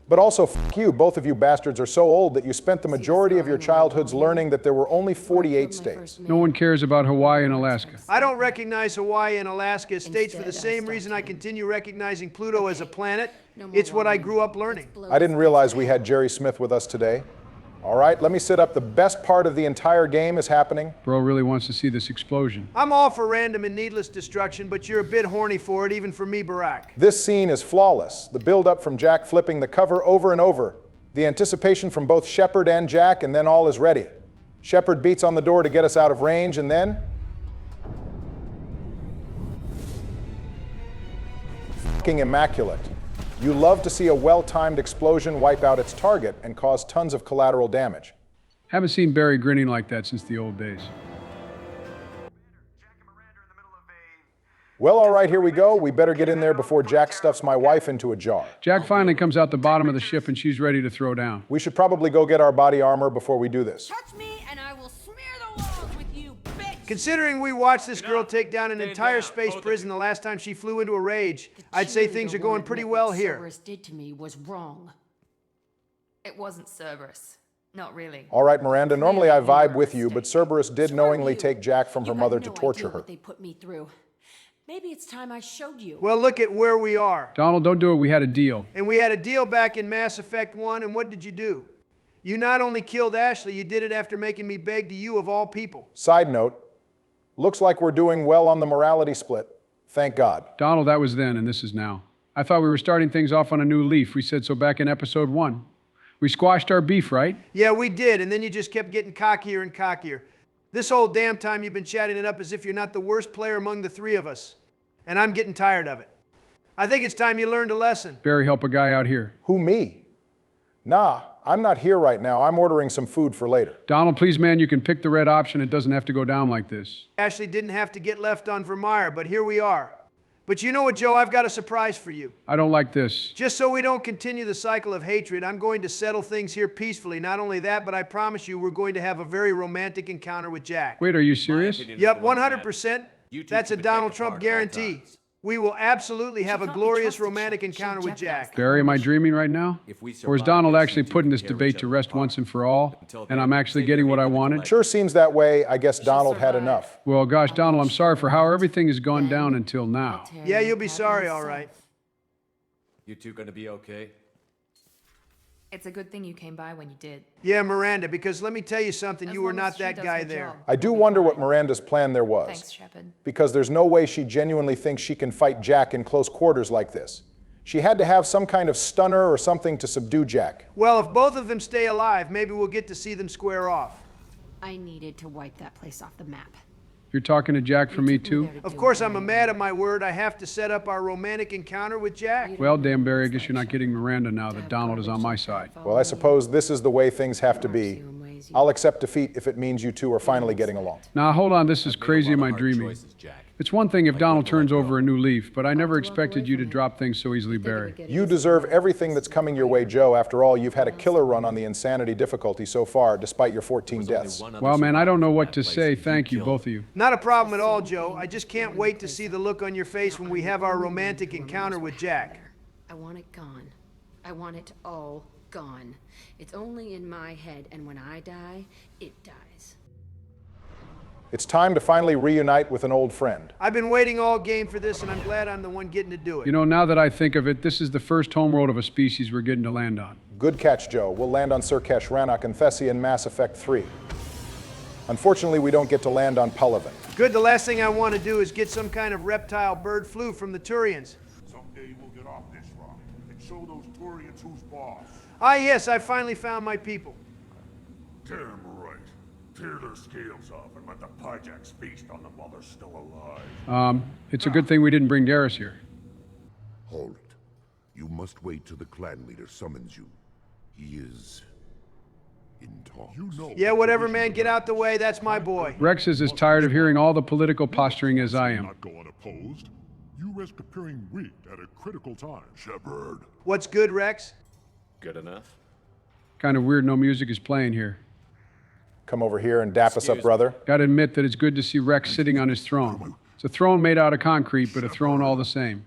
But also, f*** you, both of you bastards are so old that you spent the majority of your childhoods learning that there were only 48 states. No one cares about Hawaii and Alaska. I don't recognize Hawaii and Alaska as states for the same reason I continue recognizing Pluto as a planet. It's what I grew up learning. I didn't realize we had Jerry Smith with us today. All right, let me sit up. The best part of the entire game is happening. Bro really wants to see this explosion. I'm all for random and needless destruction, but you're a bit horny for it, even for me, Barack. This scene is flawless. The build-up from Jack flipping the cover over and over. The anticipation from both Shepard and Jack, and then all is ready. Shepard beats on the door to get us out of range, and then... Fucking immaculate. You love to see a well-timed explosion wipe out its target and cause tons of collateral damage. Haven't seen Barry grinning like that since the old days. Well, all right, here we go. We better get in there before Jack stuffs my wife into a jar. Jack finally comes out the bottom of the ship and she's ready to throw down. We should probably go get our body armor before we do this. Touch me and I will smear the walls with you, bitch! Considering we watched this girl take down an entire space prison the last time she flew into a rage, I'd say things are going pretty well here. What Cerberus did to me was wrong. It wasn't Cerberus. Not really. All right, Miranda, normally I vibe with you, but Cerberus did knowingly take Jack from her mother to torture her. They put me through. Maybe it's time I showed you. Well, look at where we are. Donald, don't do it. We had a deal. And we had a deal back in Mass Effect 1, and what did you do? You not only killed Ashley, you did it after making me beg to you of all people. Side note, looks like we're doing well on the morality split. Thank God. Donald, that was then, and this is now. I thought we were starting things off on a new leaf. We said so back in episode 1. We squashed our beef, right? Yeah, we did, and then you just kept getting cockier and cockier. This whole damn time you've been chatting it up as if you're not the worst player among the three of us. And I'm getting tired of it. I think it's time you learned a lesson. Barry, help a guy out here. Who, me? Nah, I'm not here right now. I'm ordering some food for later. Donald, please, man, you can pick the red option. It doesn't have to go down like this. Ashley didn't have to get left on Vermeer, but here we are. But you know what, Joe? I've got a surprise for you. I don't like this. Just so we don't continue the cycle of hatred, I'm going to settle things here peacefully. Not only that, but I promise you we're going to have a very romantic encounter with Jack. Wait, are you serious? Yep, 100%. That's a Donald Trump guarantee. We will absolutely have a glorious romantic encounter with Jack. Barry, am I dreaming right now? Or is Donald actually putting this debate to rest once and for all, and I'm actually getting what I wanted? Sure seems that way. I guess Donald had enough. Well, gosh, Donald, I'm sorry for how everything has gone down until now. Yeah, you'll be sorry, all right. You two gonna be okay? It's a good thing you came by when you did. Yeah, Miranda, because let me tell you something, you were not that guy there. I do wonder what Miranda's plan there was. Thanks, Shepard. Because there's no way she genuinely thinks she can fight Jack in close quarters like this. She had to have some kind of stunner or something to subdue Jack. Well, if both of them stay alive, maybe we'll get to see them square off. I needed to wipe that place off the map. You're talking to Jack for me, too? Of course, I'm a man of my word. I have to set up our romantic encounter with Jack. Well, damn, Barry, I guess you're not getting Miranda now that Donald is on my side. Well, I suppose this is the way things have to be. I'll accept defeat if it means you two are finally getting along. Now, hold on, this is crazy. Am I dreaming? It's one thing if Donald turns over a new leaf, but I never expected you to drop things so easily, Barry. You deserve everything that's coming your way, Joe. After all, you've had a killer run on the insanity difficulty so far, despite your 14 deaths. Well, man, I don't know what to say. Thank you, both of you. Not a problem at all, Joe. I just can't wait to see the look on your face when we have our romantic encounter with Jack. I want it gone. I want it all gone. It's only in my head, and when I die, it dies. It's time to finally reunite with an old friend. I've been waiting all game for this, and I'm glad I'm the one getting to do it. You know, now that I think of it, this is the first homeworld of a species we're getting to land on. Good catch, Joe. We'll land on Surkesh, Rannoch, and Thessia in Mass Effect 3. Unfortunately, we don't get to land on Palaven. Good, the last thing I want to do is get some kind of reptile bird flu from the Turians. Someday we'll get off this rock and show those Turians who's boss. Ah, yes, I finally found my people. Damn right. Tear their scales off and let the Pyjaks feast on them while they're still alive. It's a good thing we didn't bring Darius here. Hold it. You must wait till the clan leader summons you. He is in talks. You know. Yeah, whatever, man. Get out the way. That's my boy. Rex is as tired of hearing all the political posturing as I am. Not go unopposed. You risk appearing weak at a critical time, Shepard. What's good, Rex? Good enough. Kind of weird no music is playing here. Come over here and dap us up, brother. Gotta admit that it's good to see Rex sitting on his throne. It's a throne made out of concrete, but a throne all the same.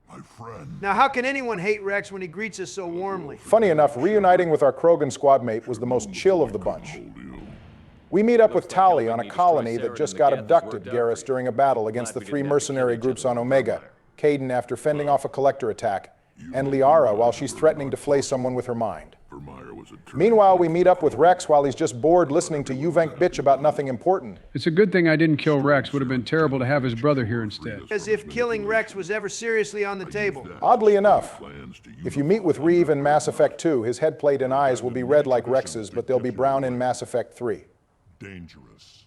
My friend. Now, how can anyone hate Rex when he greets us so warmly? Funny enough, reuniting with our Krogan squad mate was the most chill of the bunch. We meet up with Tali on a colony that just got abducted, Garrus, during a battle against the 3 mercenary groups on Omega, Kaidan after fending off a collector attack, and Liara while she's threatening to flay someone with her mind. Meanwhile, we meet up with Rex while he's just bored listening to Uvenk bitch about nothing important. It's a good thing I didn't kill Rex. Would have been terrible to have his brother here instead. As if killing Rex was ever seriously on the table. Oddly enough, if you meet with Reeve in Mass Effect 2, his head plate and eyes will be red like Rex's, but they'll be brown in Mass Effect 3. Dangerous.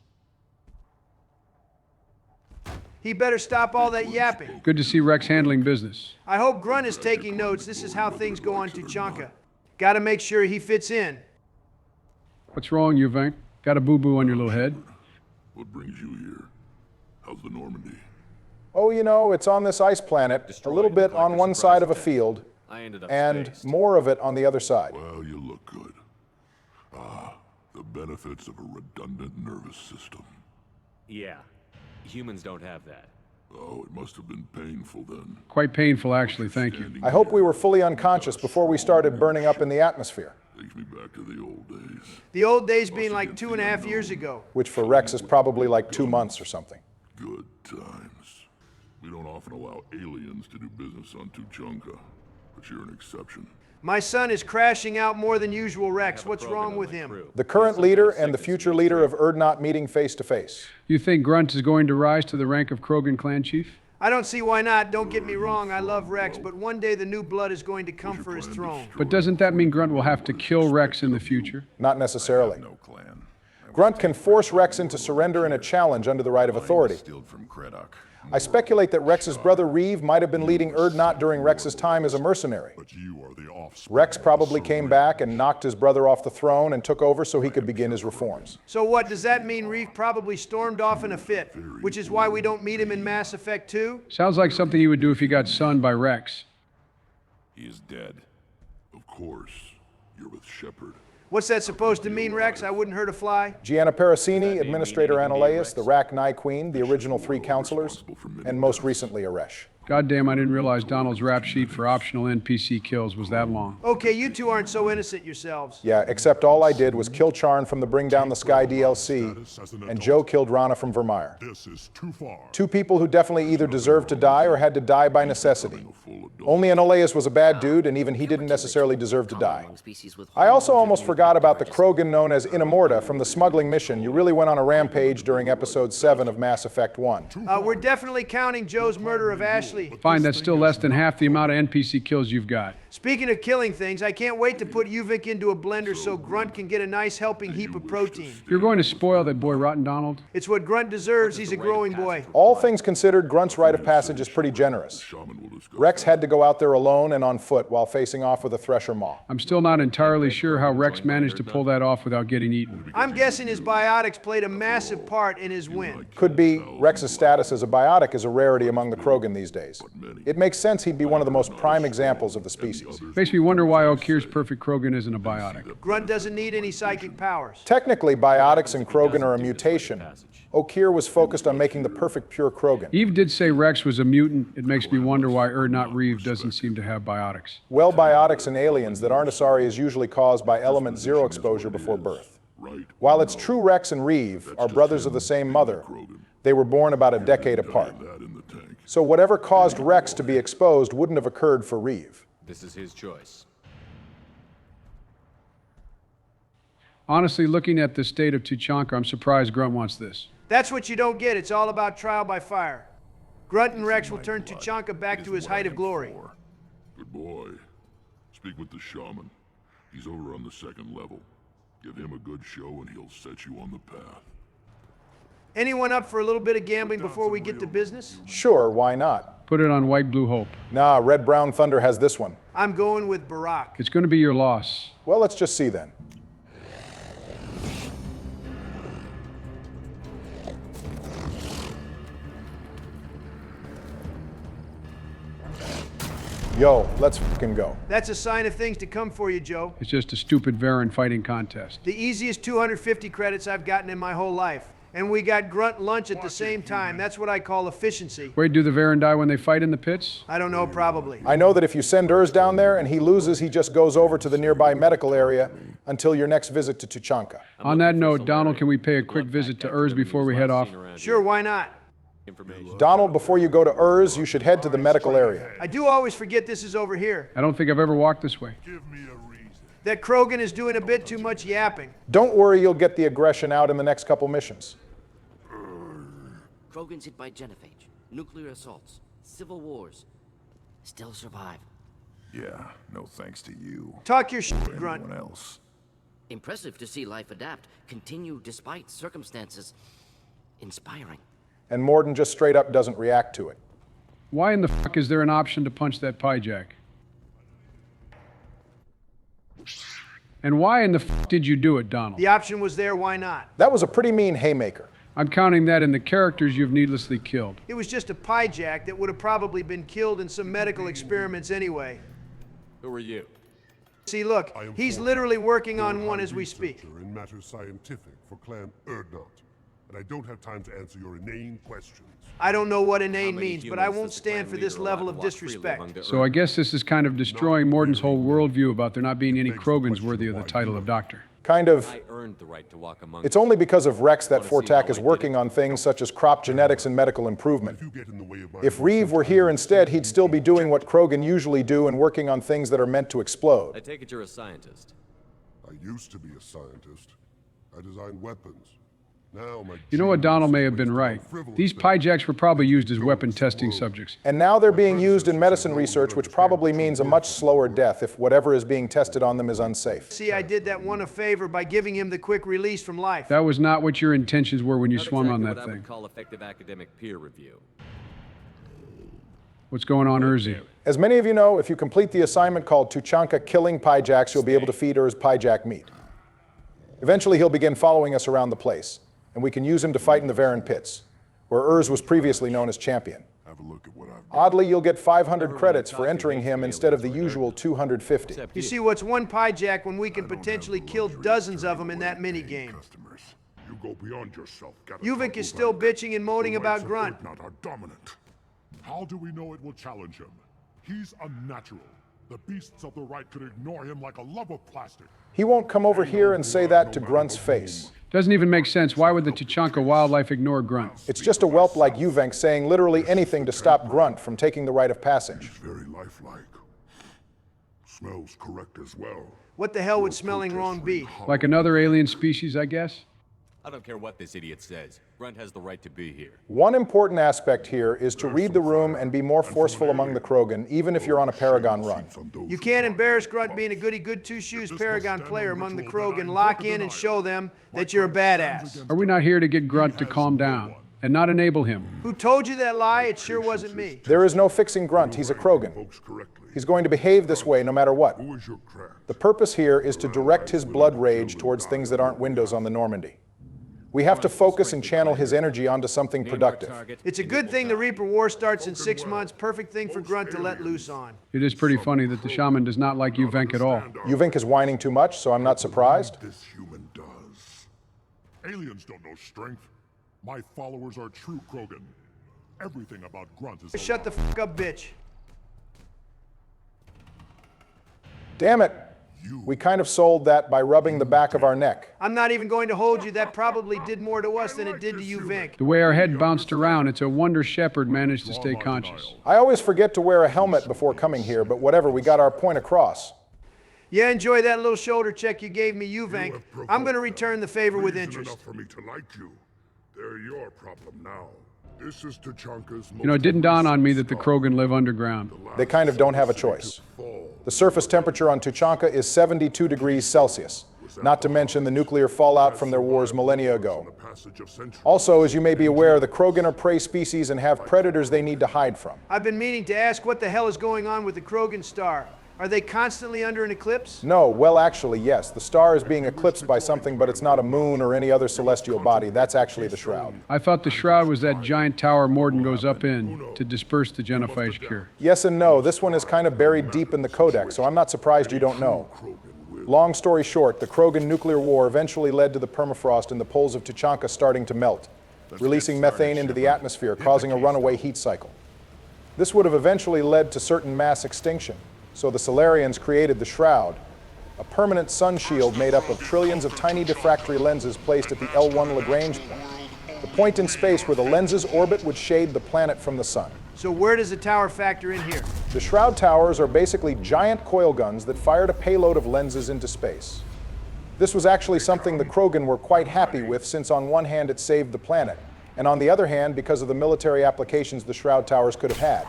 He better stop all that yapping. Good to see Rex handling business. I hope Grunt is taking notes. This is how things go on Tuchanka. Gotta make sure he fits in. What's wrong, Uvenk? Got a boo-boo on your little head? What brings you here? How's the Normandy? Oh, you know, it's on this ice planet, a little bit on one side of a field, and more of it on the other side. Well, you look good. Ah, the benefits of a redundant nervous system. Yeah, humans don't have that. Oh, it must have been painful then. Quite painful, actually, thank you. I hope we were fully unconscious before we started burning up in the atmosphere. Takes me back to the old days. The old days being like 2.5 years ago. Which for Rex is probably like 2 months or something. Good times. We don't often allow aliens to do business on Tuchanka, but you're an exception. My son is crashing out more than usual, Rex. What's wrong with him? The current leader and the future leader of Urdnot meeting face to face. You think Grunt is going to rise to the rank of Krogan clan chief? I don't see why not. Don't get me wrong, I love Rex, but one day the new blood is going to come for his throne. But doesn't that mean Grunt will have to kill Rex in the future? Not necessarily. Grunt can force Rex into surrender in a challenge under the right of authority. I speculate that Rex's brother Reeve might have been leading Urdnot during Rex's time as a mercenary. Rex probably came back and knocked his brother off the throne and took over so he could begin his reforms. So what, does that mean Reeve probably stormed off in a fit, which is why we don't meet him in Mass Effect 2? Sounds like something he would do if he got sunned by Rex. He is dead. Of course. You're with Shepard. What's that supposed to mean, Rex? I wouldn't hurt a fly? Gianna Parasini, Administrator Analaeus, the Rack Nye Queen, the original 3 counselors, and most recently Aresh. Goddamn, I didn't realize Donald's rap sheet for optional NPC kills was that long. Okay, you two aren't so innocent yourselves. Yeah, except all I did was kill Charn from the Bring Down the Sky DLC, and Joe killed Rana from Vermeer. This is too far. 2 people who definitely either deserved to die or had to die by necessity. Only Analaeus was a bad dude, and even he didn't necessarily deserve to die. I also almost forgot about the Krogan known as Inamorta from the smuggling mission. You really went on a rampage during Episode 7 of Mass Effect 1. We're definitely counting Joe's murder of Ashley. Fine, that's still less than half the amount of NPC kills you've got. Speaking of killing things, I can't wait to put Uvik into a blender so Grunt can get a nice helping heap of protein. You're going to spoil that boy rotten, Donald? It's what Grunt deserves. He's a growing boy. All things considered, Grunt's rite of passage is pretty generous. Rex had to go out there alone and on foot while facing off with a Thresher Maw. I'm still not entirely sure how Rex managed to pull that off without getting eaten. I'm guessing his biotics played a massive part in his win. Could be. Rex's status as a biotic is a rarity among the Krogan these days. It makes sense he'd be one of the most prime examples of the species. Makes me wonder why Okir's perfect Krogan isn't a biotic. Grunt doesn't need any psychic powers. Technically, biotics and Krogan are a mutation. Okir was focused on making the perfect pure Krogan. Eve did say Rex was a mutant. It makes me wonder why Urdnot Reeve doesn't seem to have biotics. Well, biotics in aliens that aren't Asari is usually caused by element 0 exposure before birth. While it's true Rex and Reeve are brothers of the same mother, they were born about a decade apart. So whatever caused Rex to be exposed wouldn't have occurred for Reeve. This is his choice. Honestly, looking at the state of Tuchanka, I'm surprised Grunt wants this. That's what you don't get. It's all about trial by fire. Grunt and Rex will turn Tuchanka back to his height of glory. Good boy. Speak with the shaman. He's over on the 2nd level. Give him a good show and he'll set you on the path. Anyone up for a little bit of gambling before we get to business? Sure, why not? Put it on White Blue Hope. Nah, Red Brown Thunder has this one. I'm going with Barack. It's going to be your loss. Well, let's just see then. Yo, let's fucking go. That's a sign of things to come for you, Joe. It's just a stupid Varen fighting contest. The easiest 250 credits I've gotten in my whole life. And we got Grunt lunch at the same time. That's what I call efficiency. Wait, do the Varen die when they fight in the pits? I don't know, probably. I know that if you send Urs down there and he loses, he just goes over to the nearby medical area until your next visit to Tuchanka. On that note, Donald, can we pay a quick visit to Urs before we head off? Sure, why not? Donald, before you go to Urs, you should head to the medical area. I do always forget this is over here. I don't think I've ever walked this way. That Krogan is doing a bit too much yapping. Don't worry, you'll get the aggression out in the next couple missions. Krogan's hit by genophage, nuclear assaults, civil wars. Still survive. Yeah, no thanks to you. Talk your shit, Grunt. Anyone else. Impressive to see life adapt, continue despite circumstances. Inspiring. And Morden just straight up doesn't react to it. Why in the fuck is there an option to punch that pie jack? And why in the fuck did you do it, Donald? The option was there, why not? That was a pretty mean haymaker. I'm counting that in the characters you've needlessly killed. It was just a pie jack that would have probably been killed in some medical experiments anyway. Who are you? See, look, he's literally working on one as we speak. In matters scientific for Clan Urdnot, and I don't have time to answer your inane questions. I don't know what inane means, but I won't stand for this level of disrespect. So I guess this is kind of destroying Morden's whole worldview about there not being any Krogans worthy of the title of doctor. Kind of. I earned the right to walk among It's only because of Rex that Fortak is working on things such as crop genetics and medical improvement. If Reeve were here instead, he'd still be doing what Krogan usually do and working on things that are meant to explode. I take it you're a scientist. I used to be a scientist. I designed weapons. Now my You know, O'Donnell may have been right. These Pyjaks were probably used as weapon testing subjects. And now they're being used in medicine research, which probably means a much slower death if whatever is being tested on them is unsafe. See, I did that one a favor by giving him the quick release from life. That was not what your intentions were when you Not swung on exactly that what I thing. would call effective academic peer review. What's going on, Urzi? As many of you know, if you complete the assignment called Tuchanka Killing Pyjaks, you'll be able to feed her his Pyjak meat. Eventually, he'll begin following us around the place, and we can use him to fight in the Varen pits, where Urz was previously known as champion. Have a look at what I've Oddly, you'll get 500 credits for entering him instead of the usual 250. You see, what's one Pyjak when we can potentially kill dozens of them in that minigame? You go beyond yourself. Uvik is still bitching and moaning about Grunt. Not are dominant. How do we know it will challenge him? He's unnatural. The beasts of the right could ignore him like a lump of plastic. He won't come over here and say that to Grunt's face. Doesn't even make sense. Why would the Tuchanka wildlife ignore Grunt? It's just a whelp like Uvenk saying literally anything to stop Grunt from taking the rite of passage. Very lifelike. Smells correct as well. What the hell would smelling wrong be? Like another alien species, I guess? I don't care what this idiot says. Grunt has the right to be here. One important aspect here is to read the room and be more forceful among the Krogan, even if you're on a Paragon run. You can't embarrass Grunt being a goody good two-shoes Paragon player among the Krogan. Lock in and show them that you're a badass. Are we not here to get Grunt to calm down and not enable him? Who told you that lie? It sure wasn't me. There is no fixing Grunt. He's a Krogan. He's going to behave this way no matter what. The purpose here is to direct his blood rage towards things that aren't windows on the Normandy. We have to focus and channel his energy onto something productive. It's a good thing the Reaper War starts in 6 months. Perfect thing for Grunt to let loose on. It is pretty funny that the shaman does not like Uvenk at all. Uvenk is whining too much, so I'm not surprised. This human does. Aliens don't know strength. My followers are true Krogan. Everything about Grunt is... Shut the fuck up, bitch. Damn it. We kind of sold that by rubbing the back of our neck. I'm not even going to hold you. That probably did more to us than it did to Uvenk. The way our head bounced around, it's a wonder Shepard managed to stay conscious. I always forget to wear a helmet before coming here, but whatever, we got our point across. Yeah, enjoy that little shoulder check you gave me, Uvenk. I'm going to return the favor with interest. Enough for me to like you. They're your problem now. This is Tuchanka's... You know, it didn't dawn on me that the Krogan live underground. They kind of don't have a choice. The surface temperature on Tuchanka is 72 degrees Celsius, not to mention the nuclear fallout from their wars millennia ago. Also, as you may be aware, the Krogan are prey species and have predators they need to hide from. I've been meaning to ask what the hell is going on with the Krogan star. Are they constantly under an eclipse? No, well actually yes. The star is being eclipsed by something, but it's not a moon or any other celestial body. That's actually the Shroud. I thought the Shroud was that giant tower Morden goes up in to disperse the genophage cure. Yes and no. This one is kind of buried deep in the Codex, so I'm not surprised you don't know. Long story short, the Krogan nuclear war eventually led to the permafrost in the poles of Tuchanka starting to melt, releasing methane into the atmosphere, causing a runaway heat cycle. This would have eventually led to certain mass extinction. So the Solarians created the Shroud, a permanent sun shield made up of trillions of tiny diffractory lenses placed at the L1 Lagrange point, the point in space where the lens's orbit would shade the planet from the sun. So where does the tower factor in here? The Shroud towers are basically giant coil guns that fired a payload of lenses into space. This was actually something the Krogan were quite happy with, since on one hand it saved the planet, and on the other hand because of the military applications the Shroud towers could have had.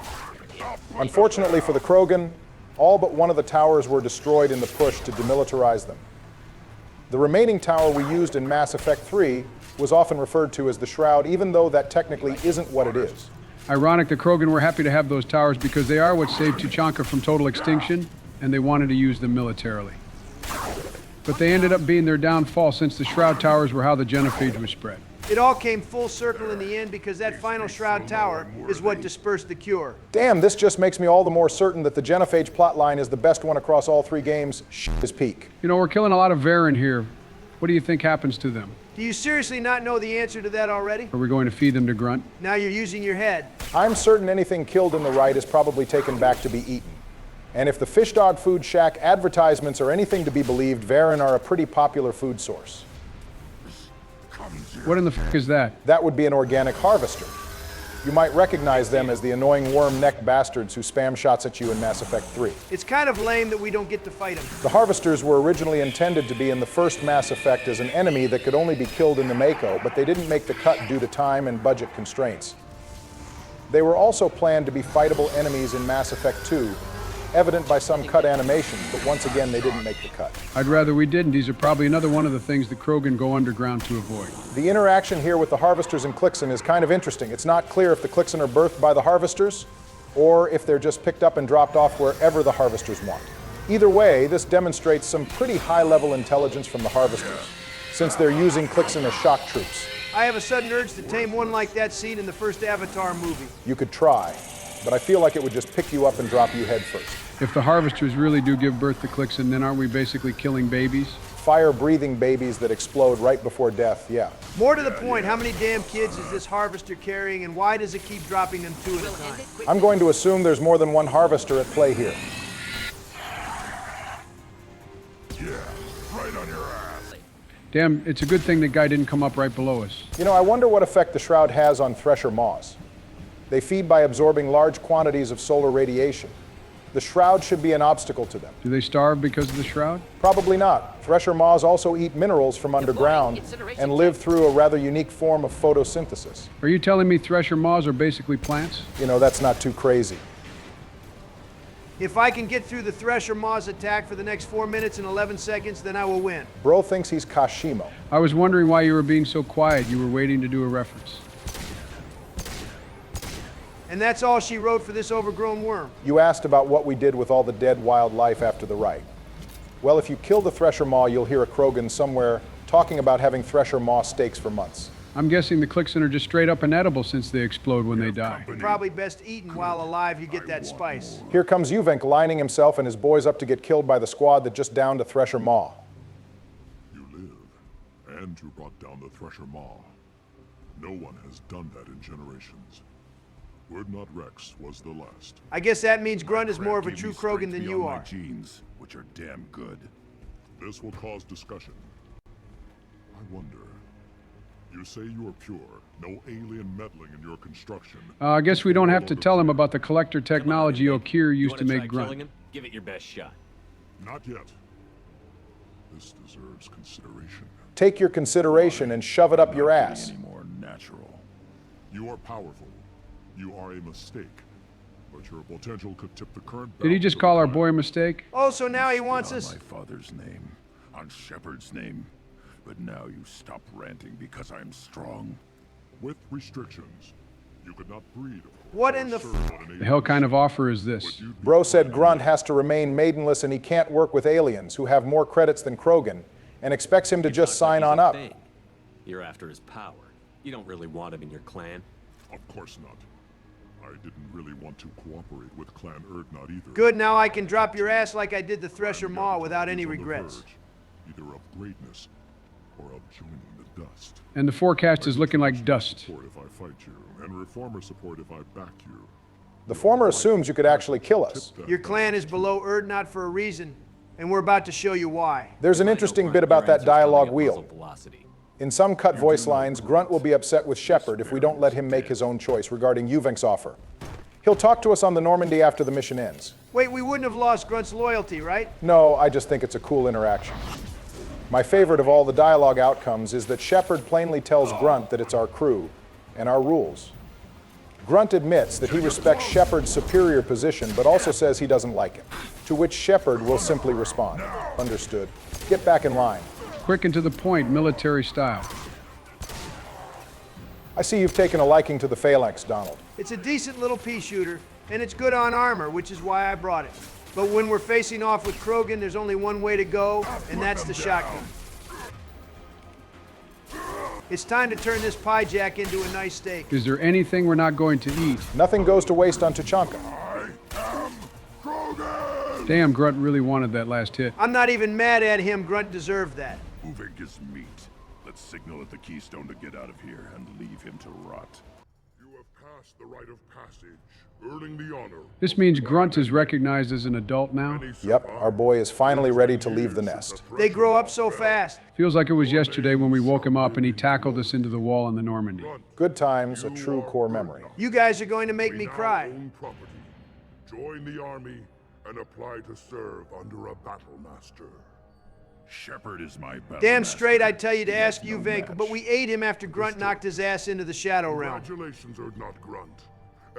Unfortunately for the Krogan, all but one of the towers were destroyed in the push to demilitarize them. The remaining tower we used in Mass Effect 3 was often referred to as the Shroud, even though that technically isn't what it is. Ironic, the Krogan were happy to have those towers because they are what saved Tuchanka from total extinction, and they wanted to use them militarily. But they ended up being their downfall, since the Shroud towers were how the genophage was spread. It all came full circle in the end because that final Shroud tower is what dispersed the cure. Damn, this just makes me all the more certain that the genophage plotline is the best one across all 3 games. Shit is peak. You know, we're killing a lot of Varen here. What do you think happens to them? Do you seriously not know the answer to that already? Are we going to feed them to Grunt? Now you're using your head. I'm certain anything killed in the rite is probably taken back to be eaten. And if the Fish Dog Food Shack advertisements are anything to be believed, Varen are a pretty popular food source. What in the f*** is that? That would be an organic harvester. You might recognize them as the annoying worm-necked bastards who spam shots at you in Mass Effect 3. It's kind of lame that we don't get to fight them. The Harvesters were originally intended to be in the first Mass Effect as an enemy that could only be killed in the Mako, but they didn't make the cut due to time and budget constraints. They were also planned to be fightable enemies in Mass Effect 2, evident by some cut animations, but once again they didn't make the cut. I'd rather we didn't. These are probably another one of the things the Krogan go underground to avoid. The interaction here with the Harvesters and Clixon is kind of interesting. It's not clear if the Clixon are birthed by the Harvesters, or if they're just picked up and dropped off wherever the Harvesters want. Either way, this demonstrates some pretty high-level intelligence from the Harvesters, since they're using Clixon as shock troops. I have a sudden urge to tame one like that seen in the first Avatar movie. You could try, but I feel like it would just pick you up and drop you head first. If the Harvesters really do give birth to Clixon, then aren't we basically killing babies? Fire-breathing babies that explode right before death, yeah. More to the point, how many damn kids is this Harvester carrying, and why does it keep dropping them 2 at a time? I'm going to assume there's more than one Harvester at play here. Yeah, right on your ass. Damn, it's a good thing that guy didn't come up right below us. You know, I wonder what effect the Shroud has on Thresher Maws. They feed by absorbing large quantities of solar radiation. The Shroud should be an obstacle to them. Do they starve because of the Shroud? Probably not. Thresher Maws also eat minerals from underground and live through a rather unique form of photosynthesis. Are you telling me Thresher Maws are basically plants? You know, that's not too crazy. If I can get through the Thresher Maws attack for the next 4 minutes and 11 seconds, then I will win. Bro thinks he's Kashimo. I was wondering why you were being so quiet. You were waiting to do a reference. And that's all she wrote for this overgrown worm. You asked about what we did with all the dead wildlife after the rite. Well, if you kill the Thresher Maw, you'll hear a Krogan somewhere talking about having Thresher Maw steaks for months. I'm guessing the Clixon are just straight up inedible since they explode when they die. Probably best eaten while alive, you get that spice. Here comes Uvenk lining himself and his boys up to get killed by the squad that just downed a Thresher Maw. You live, and you brought down the Thresher Maw. No one has done that in generations. Urdnot Rex was the last. I guess that means Grunt is more of a true Krogan than you are. Genes, which are damn good. This will cause discussion. I wonder. You say you are pure, no alien meddling in your construction. I guess we don't have to tell him about the collector technology Okir used to make Grunt. Give it your best shot. Not yet. This deserves consideration. Take your consideration and shove it up your ass. Any more natural. You are powerful. You are a mistake, but your potential could tip the current. Did he just call our boy a mistake? Oh, so now he wants us. On my father's name, on Shepard's name, but now you stop ranting because I'm strong. With restrictions, you could not breed. What in the The hell kind of offer is this? Bro said Grunt has to remain maidenless and he can't work with aliens who have more credits than Krogan, and expects him to just sign on up. You're after his power. You don't really want him in your clan. Of course not. I didn't really want to cooperate with Clan Urdnot either. Good, now I can drop your ass like I did the Thresher Maw without any regrets. Either of greatness or of joining the dust. And the forecast is looking like dust. Support if I fight you, and Reformer support if I back you. The former assumes you could actually kill us. Your clan is below Urdnot for a reason, and we're about to show you why. There's an interesting bit about that dialogue wheel. In some cut voice lines, Grunt will be upset with Shepard if we don't let him make his own choice regarding Uvenk's offer. He'll talk to us on the Normandy after the mission ends. Wait, we wouldn't have lost Grunt's loyalty, right? No, I just think it's a cool interaction. My favorite of all the dialogue outcomes is that Shepard plainly tells Grunt that it's our crew and our rules. Grunt admits that he respects Shepard's superior position, but also says he doesn't like it, to which Shepard will simply respond, "Understood. Get back in line." Quick and to the point, military style. I see you've taken a liking to the Phalanx, Donald. It's a decent little pea shooter, and it's good on armor, which is why I brought it. But when we're facing off with Krogan, there's only one way to go, and that's the shotgun. It's time to turn this pie jack into a nice steak. Is there anything we're not going to eat? Nothing goes to waste on Tuchanka. Damn, Grunt really wanted that last hit. I'm not even mad at him. Grunt deserved that. Uvenk is meat. Let's signal at the Keystone to get out of here and leave him to rot. You have passed the rite of passage, earning the honor. This means Grunt is recognized as an adult now? Yep, our boy is finally ready to leave the nest. They grow up so fast. Feels like it was yesterday when we woke him up and he tackled us into the wall in the Normandy. Good times, a true core memory. You guys are going to make me cry. Join the army and apply to serve under a battle master. Shepard is my battle Damn master. straight I'd tell you to ask you, no Vink, match. but we ate him after Grunt knocked his ass into the Shadow Realm. Congratulations, Urdnot Grunt.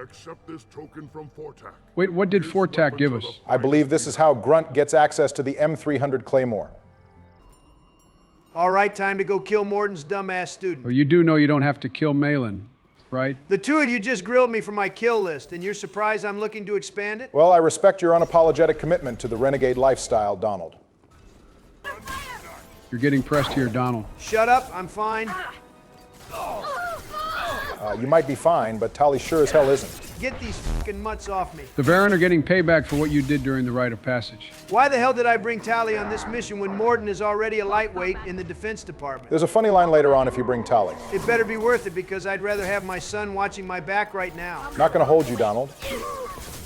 Accept this token from Fortak. Wait, what did Fortak give us? I believe this is how Grunt gets access to the M300 Claymore. All right, time to go kill Morden's dumbass student. Well, you do know you don't have to kill Malin, right? The two of you just grilled me for my kill list, and you're surprised I'm looking to expand it? Well, I respect your unapologetic commitment to the renegade lifestyle, Donald. You're getting pressed here, Donald. Shut up, I'm fine. You might be fine, but Tali sure as hell isn't. Get these fucking mutts off me. The Varen are getting payback for what you did during the rite of passage. Why the hell did I bring Tali on this mission when Morden is already a lightweight in the Defense Department? There's a funny line later on if you bring Tali. It better be worth it because I'd rather have my son watching my back right now. Not gonna hold you, Donald.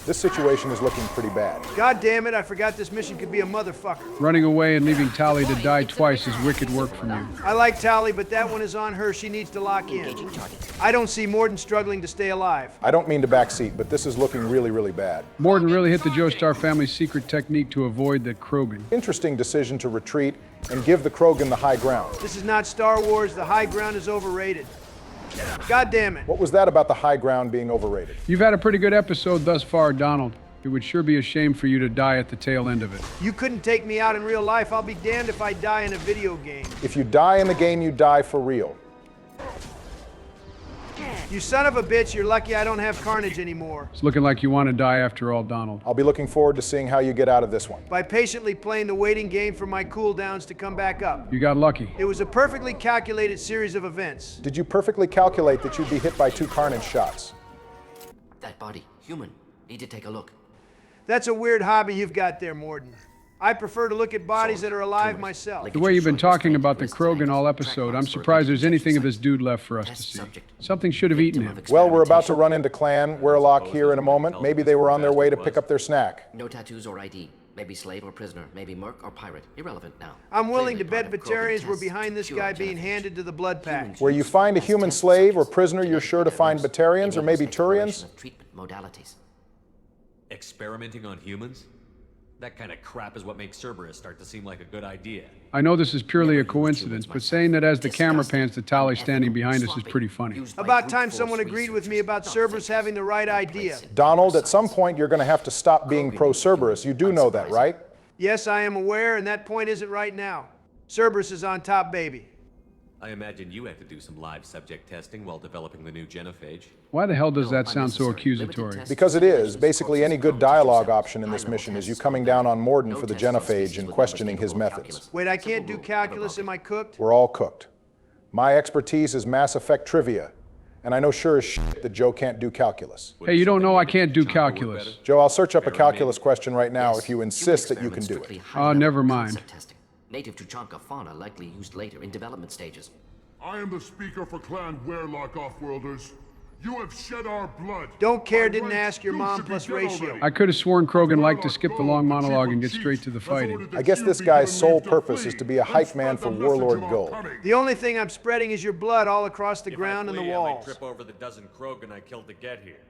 This situation is looking pretty bad. God damn it, I forgot this mission could be a motherfucker. Running away and leaving Tali to die twice is wicked work from you. I like Tali, but that one is on her. She needs to lock in. I don't see Morden struggling to stay alive. I don't mean to backseat, but this is looking really, really bad. Morden really hit the Joestar family's secret technique to avoid the Krogan. Interesting decision to retreat and give the Krogan the high ground. This is not Star Wars. The high ground is overrated. God damn it. What was that about the high ground being overrated? You've had a pretty good episode thus far, Donald. It would sure be a shame for you to die at the tail end of it. You couldn't take me out in real life. I'll be damned if I die in a video game. If you die in the game, you die for real. You son of a bitch, you're lucky I don't have carnage anymore. It's looking like you want to die after all, Donald. I'll be looking forward to seeing how you get out of this one. By patiently playing the waiting game for my cooldowns to come back up. You got lucky. It was a perfectly calculated series of events. Did you perfectly calculate that you'd be hit by 2 carnage shots? That body, human. Need to take a look. That's a weird hobby you've got there, Morden. I prefer to look at bodies that are alive myself. The way you've been talking about the Krogan all episode, I'm surprised there's anything of this dude left for us to see. Something should have eaten him. Well, we're about to run into Clan Werlock here in a moment. Maybe they were on their way to pick up their snack. No tattoos or ID. Maybe slave or prisoner. Maybe merc or pirate. Irrelevant now. I'm willing to bet Batarians were behind this guy being handed to the blood pack. Where you find a human slave or prisoner, you're sure to find Batarians or maybe Turians? Treatment modalities. Experimenting on humans? That kind of crap is what makes Cerberus start to seem like a good idea. I know this is purely a coincidence, but saying that as the camera pans to Tali standing behind us is pretty funny. About time someone agreed with me about Cerberus having the right idea. Donald, at some point you're going to have to stop being pro-Cerberus. You do know that, right? Yes, I am aware, and that point isn't right now. Cerberus is on top, baby. I imagine you had to do some live subject testing while developing the new genophage. Why the hell does that sound so accusatory? Because it is. Basically, any good dialogue option in this mission is you coming down on Morden for the genophage and questioning his methods. Wait, I can't do calculus. Am I cooked? We're all cooked. My expertise is Mass Effect trivia, and I know sure as shit that Joe can't do calculus. Hey, you don't know I can't do calculus. Joe, I'll search up a calculus question right now if you insist that you can do it. Oh, never mind. Native to Chanka fauna likely used later in development stages. I am the speaker for Clan Werlock Offworlders. You have shed our blood. Don't care, didn't ask your mom plus ratio. I could have sworn Krogan liked to skip the long monologue and get straight to the fighting. I guess this guy's sole purpose is to be a hype man for Warlord Gold. The only thing I'm spreading is your blood all across the ground and the I walls. trip over the dozen Krogan I killed to get here.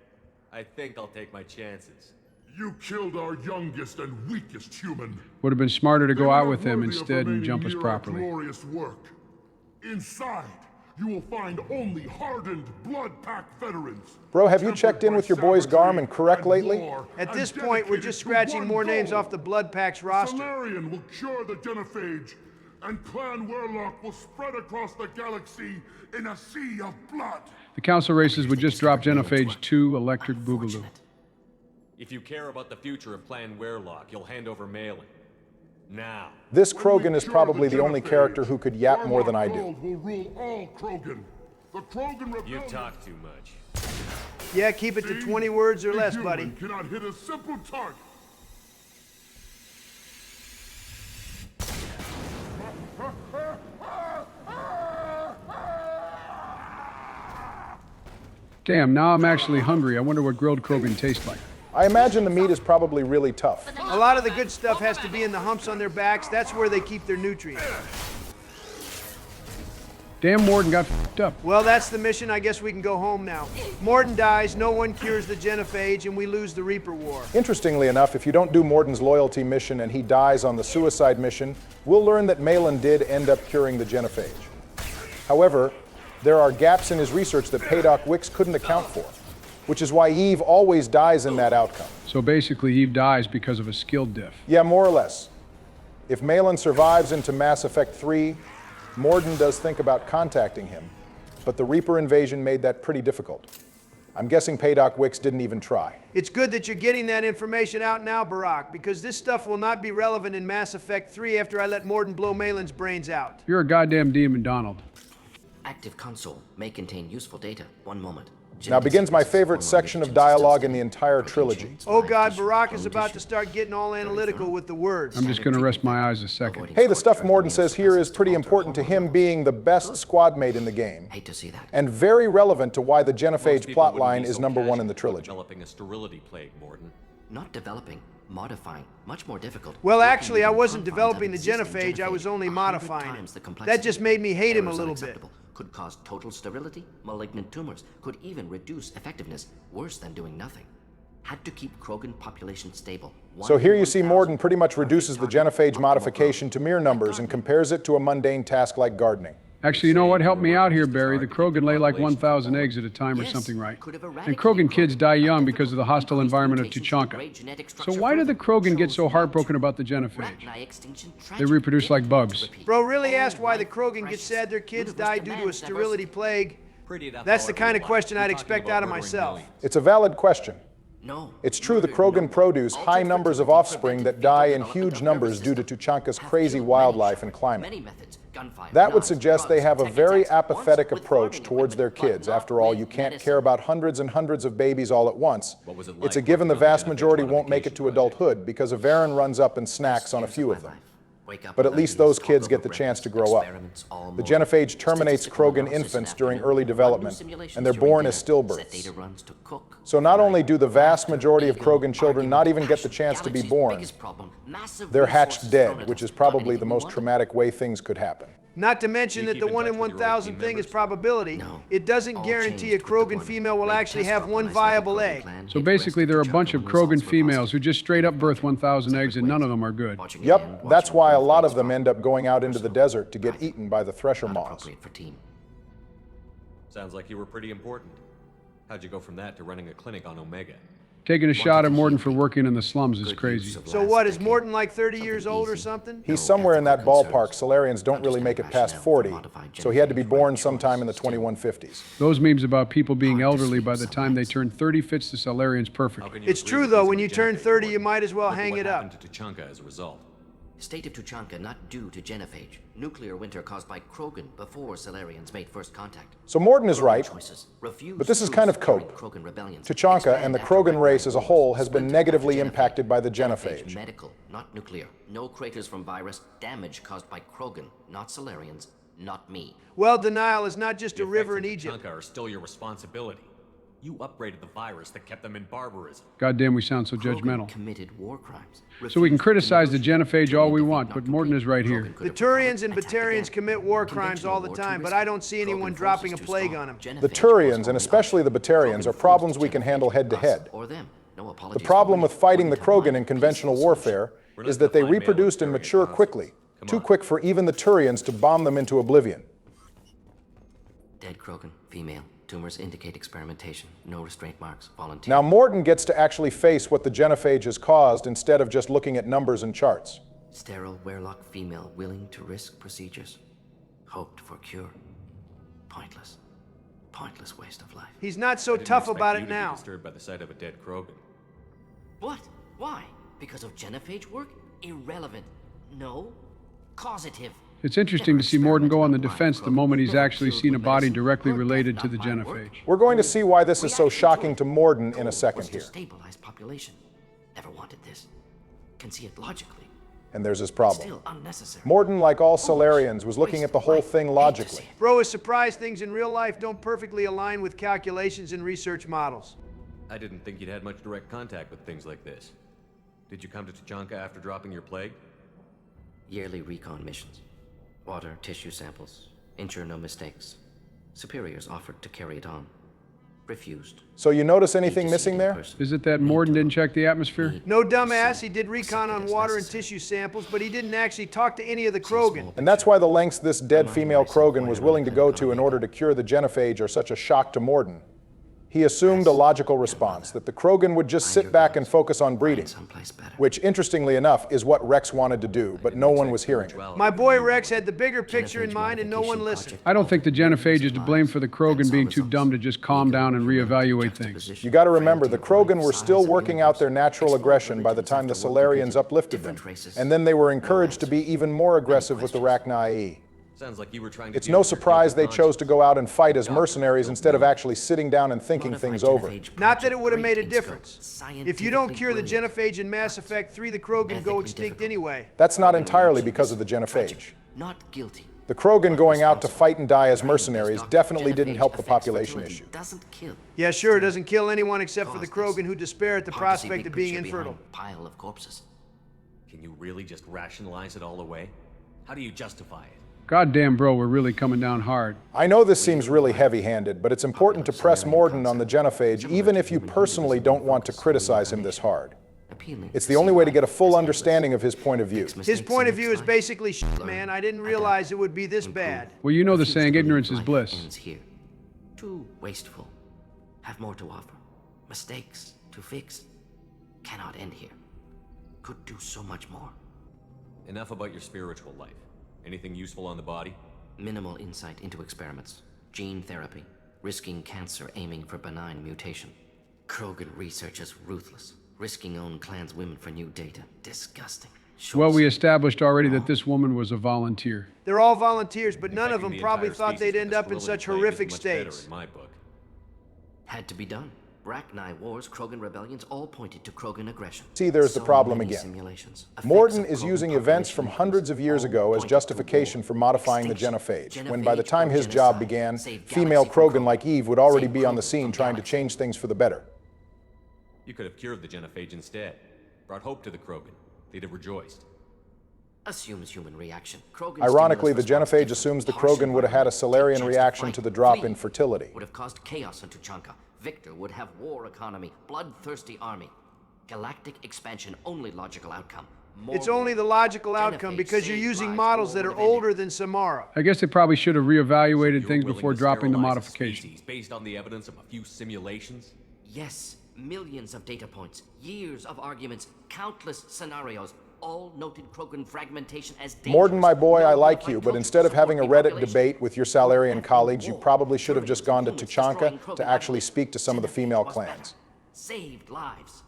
I think I'll take my chances. You killed our youngest and weakest human. Would have been smarter to go out with him instead and jump us properly. Glorious work. Inside, you will find only hardened blood pack veterans. Bro, have you checked in with your boy's Garm and Correct lately? At this point, we're just scratching more names off the blood pack's roster. Salarian will cure the genophage, and Clan Werlock will spread across the galaxy in a sea of blood. The council races would just drop Genophage 2 Electric Boogaloo. If you care about the future of Clan Werlock, you'll hand over Malin. Now. This Krogan is probably the only character who could yap more than I do. Will rule all Krogan. The Krogan rebellion. You talk too much. Yeah, keep it to 20 words or less, buddy. Cannot hit a simple target. Damn, now I'm actually hungry. I wonder what grilled Krogan tastes like. I imagine the meat is probably really tough. A lot of the good stuff has to be in the humps on their backs. That's where they keep their nutrients. Damn, Morden got f***ed up. Well, that's the mission. I guess we can go home now. Morden dies, no one cures the genophage, and we lose the Reaper War. Interestingly enough, if you don't do Morden's loyalty mission and he dies on the suicide mission, we'll learn that Malin did end up curing the genophage. However, there are gaps in his research that Paydock Wicks couldn't account for, which is why Eve always dies in that outcome. So basically, Eve dies because of a skill diff. Yeah, more or less. If Malin survives into Mass Effect 3, Morden does think about contacting him, but the Reaper invasion made that pretty difficult. I'm guessing Paydock Wicks didn't even try. It's good that you're getting that information out now, Barack, because this stuff will not be relevant in Mass Effect 3 after I let Morden blow Malin's brains out. You're a goddamn demon, Donald. Active console may contain useful data. One moment. Now begins my favorite section of dialogue in the entire trilogy. Oh God, Barack is about to start getting all analytical with the words. I'm just going to rest my eyes a second. Hey, the stuff Morden says here is pretty important to him being the best squad mate in the game. Hate to see that. And very relevant to why the genophage plotline is #1 in the trilogy. Developing a sterility plague, Morden. Not developing, modifying. Much more difficult. Well, actually, I wasn't developing the genophage, I was only modifying him. That just made me hate him a little bit. Could cause total sterility, malignant tumors, could even reduce effectiveness, worse than doing nothing. Had to keep Krogan population stable. So here you see Morden pretty much reduces the genophage modification to mere numbers and compares it to a mundane task like gardening. Actually, you know what? Help me out here, Barry. The Krogan lay like 1,000 eggs at a time or something, right? And Krogan kids die young because of the hostile environment of Tuchanka. So why did the Krogan get so heartbroken about the genophage? They reproduce like bugs. Bro really asked why the Krogan get sad their kids die due to a sterility plague. That's the kind of question I'd expect out of myself. It's a valid question. No. It's true the Krogan produce high numbers of offspring that die in huge numbers due to Tuchanka's crazy wildlife and climate. That would suggest they have a very apathetic approach towards their kids. After all, you can't care about hundreds and hundreds of babies all at once. It's a given the vast majority won't make it to adulthood because a Varen runs up and snacks on a few of them. But at least those kids get the chance to grow up. The genophage terminates Krogan infants during early development, and they're born as stillbirths. So not only do the vast majority of Krogan children not even get the chance to be born, they're hatched dead, which is probably the most traumatic way things could happen. Not to mention that the 1 in 1,000 thing is probability. It doesn't guarantee a Krogan female will actually have one viable egg. So basically there are a bunch of Krogan females who just straight up birth 1,000 eggs and none of them are good. Yep, that's why a lot of them end up going out into the desert to get eaten by the thresher moths. Sounds like you were pretty important. How'd you go from that to running a clinic on Omega? Taking a shot at Morden for working in the slums is crazy. So what, is Morden like 30 years old or something? He's somewhere in that ballpark. Solarians don't really make it past 40, so he had to be born sometime in the 2150s. Those memes about people being elderly by the time they turn 30 fits the Solarians perfect. It's true though, when you turn 30 you might as well hang it up. What happened to Tuchanka as a result? State of Tuchanka not due to genophage. Nuclear winter caused by Krogan before Solarians made first contact. So Morden is right, but this is kind of cope. Tuchanka and the Krogan race as a whole has been negatively impacted by the genophage. Medical, not nuclear. No craters from virus. Damage caused by Krogan, not Solarians, not me. Well, denial is not just a river in Egypt. Tuchanka are still your responsibility. You upgraded the virus that kept them in barbarism. Goddamn, we sound so judgmental. Committed war crimes. So we can criticize the genophage all we want, but Morden is right here. The Turians and Batarians commit war crimes all the time, but I don't see anyone dropping a plague on them. The Turians, and especially the Batarians, are problems we can handle head-to-head. The problem with fighting the Krogan in conventional warfare is that they reproduced and mature quickly, too quick for even the Turians to bomb them into oblivion. Dead Krogan, female. Tumors indicate experimentation. No restraint marks. Volunteer. Now Morden gets to actually face what the genophage has caused instead of just looking at numbers and charts. Sterile Werelock female willing to risk procedures. Hoped for cure. Pointless. Pointless waste of life. He's not so tough about it now. Disturbed by the sight of a dead Krogan. What? Why? Because of genophage work? Irrelevant. No. Causative. It's interesting to see Morden go on the defense the moment he's actually seen a body directly related to the genophage. We're going to see why this is so shocking to Morden in a second here. Stabilize population. Never wanted this. Can see it logically. And there's his problem. Still unnecessary. Morden, like all Solarians, was looking at the whole thing logically. Bro is surprised things in real life don't perfectly align with calculations and research models. I didn't think you'd had much direct contact with things like this. Did you come to Tuchanka after dropping your plague? Yearly recon missions. Water, tissue samples. Ensure no mistakes. Superiors offered to carry it on. Refused. So you notice anything missing there? Is it that Morden didn't check the atmosphere? No dumbass, he did recon on water and tissue samples, but he didn't actually talk to any of the Krogan. And that's why the lengths this dead female Krogan was willing to go to in order to cure the genophage are such a shock to Morden. He assumed a logical response, that the Krogan would just sit back and focus on breeding, which, interestingly enough, is what Rex wanted to do, but no one was hearing it. My boy Rex had the bigger picture in mind and no one listened. I don't think the genophage is to blame for the Krogan being too dumb to just calm down and reevaluate things. You gotta remember, the Krogan were still working out their natural aggression by the time the Solarians uplifted them, and then they were encouraged to be even more aggressive with the Rachni. Sounds like you were trying to. It's no surprise they chose to go out and fight as mercenaries instead of actually sitting down and thinking things over. Not that it would have made a difference. If you don't cure the genophage in Mass Effect 3, the Krogan go extinct anyway. That's not entirely because of the genophage. Not guilty. The Krogan going out to fight and die as mercenaries definitely didn't help the population issue. Doesn't kill. Yeah, sure, it doesn't kill anyone except for the Krogan who despair at the prospect of being infertile. Pile of corpses. Can you really just rationalize it all away? How do you justify it? Goddamn, bro, we're really coming down hard. I know this seems really heavy-handed, but it's important to press Morden on the genophage even if you personally don't want to criticize him this hard. It's the only way to get a full understanding of his point of view. His point of view is basically shit, man. I didn't realize it would be this bad. Well, you know the saying, ignorance is bliss. Here. Too wasteful. Have more to offer. Mistakes to fix. Cannot end here. Could do so much more. Enough about your spiritual life. Anything useful on the body? Minimal insight into experiments. Gene therapy. Risking cancer aiming for benign mutation. Krogan research is ruthless. Risking own clan's women for new data. Disgusting. Well, we established already that this woman was a volunteer. They're all volunteers, but none of them probably thought they'd end up in such horrific states. In my book. Had to be done. Rachni wars, Krogan rebellions, all pointed to Krogan aggression. See, there's the problem again. Morden is using events from hundreds of years ago as justification for modifying the genophage, when by the time his job began, female Krogan like Eve would already be on the scene trying to change things for the better. You could have cured the genophage instead. Brought hope to the Krogan. They'd have rejoiced. Assumes human reaction. Ironically, the genophage assumes the Krogan would have had a Solarian reaction to the drop in fertility. Would have caused chaos in Tuchanka. Victor would have war economy, bloodthirsty army. Galactic expansion, only logical outcome. It's only the logical outcome because you're using models that are older than Samara. I guess they probably should have reevaluated things before dropping the modification. Based on the evidence of a few simulations? Yes, millions of data points, years of arguments, countless scenarios, all noted Krogan fragmentation as dangerous. Morden, my boy, I like you, but instead of having a Reddit debate with your Salarian colleagues, you probably should have just gone to Tuchanka to actually speak to some of the female clans. Saved lives.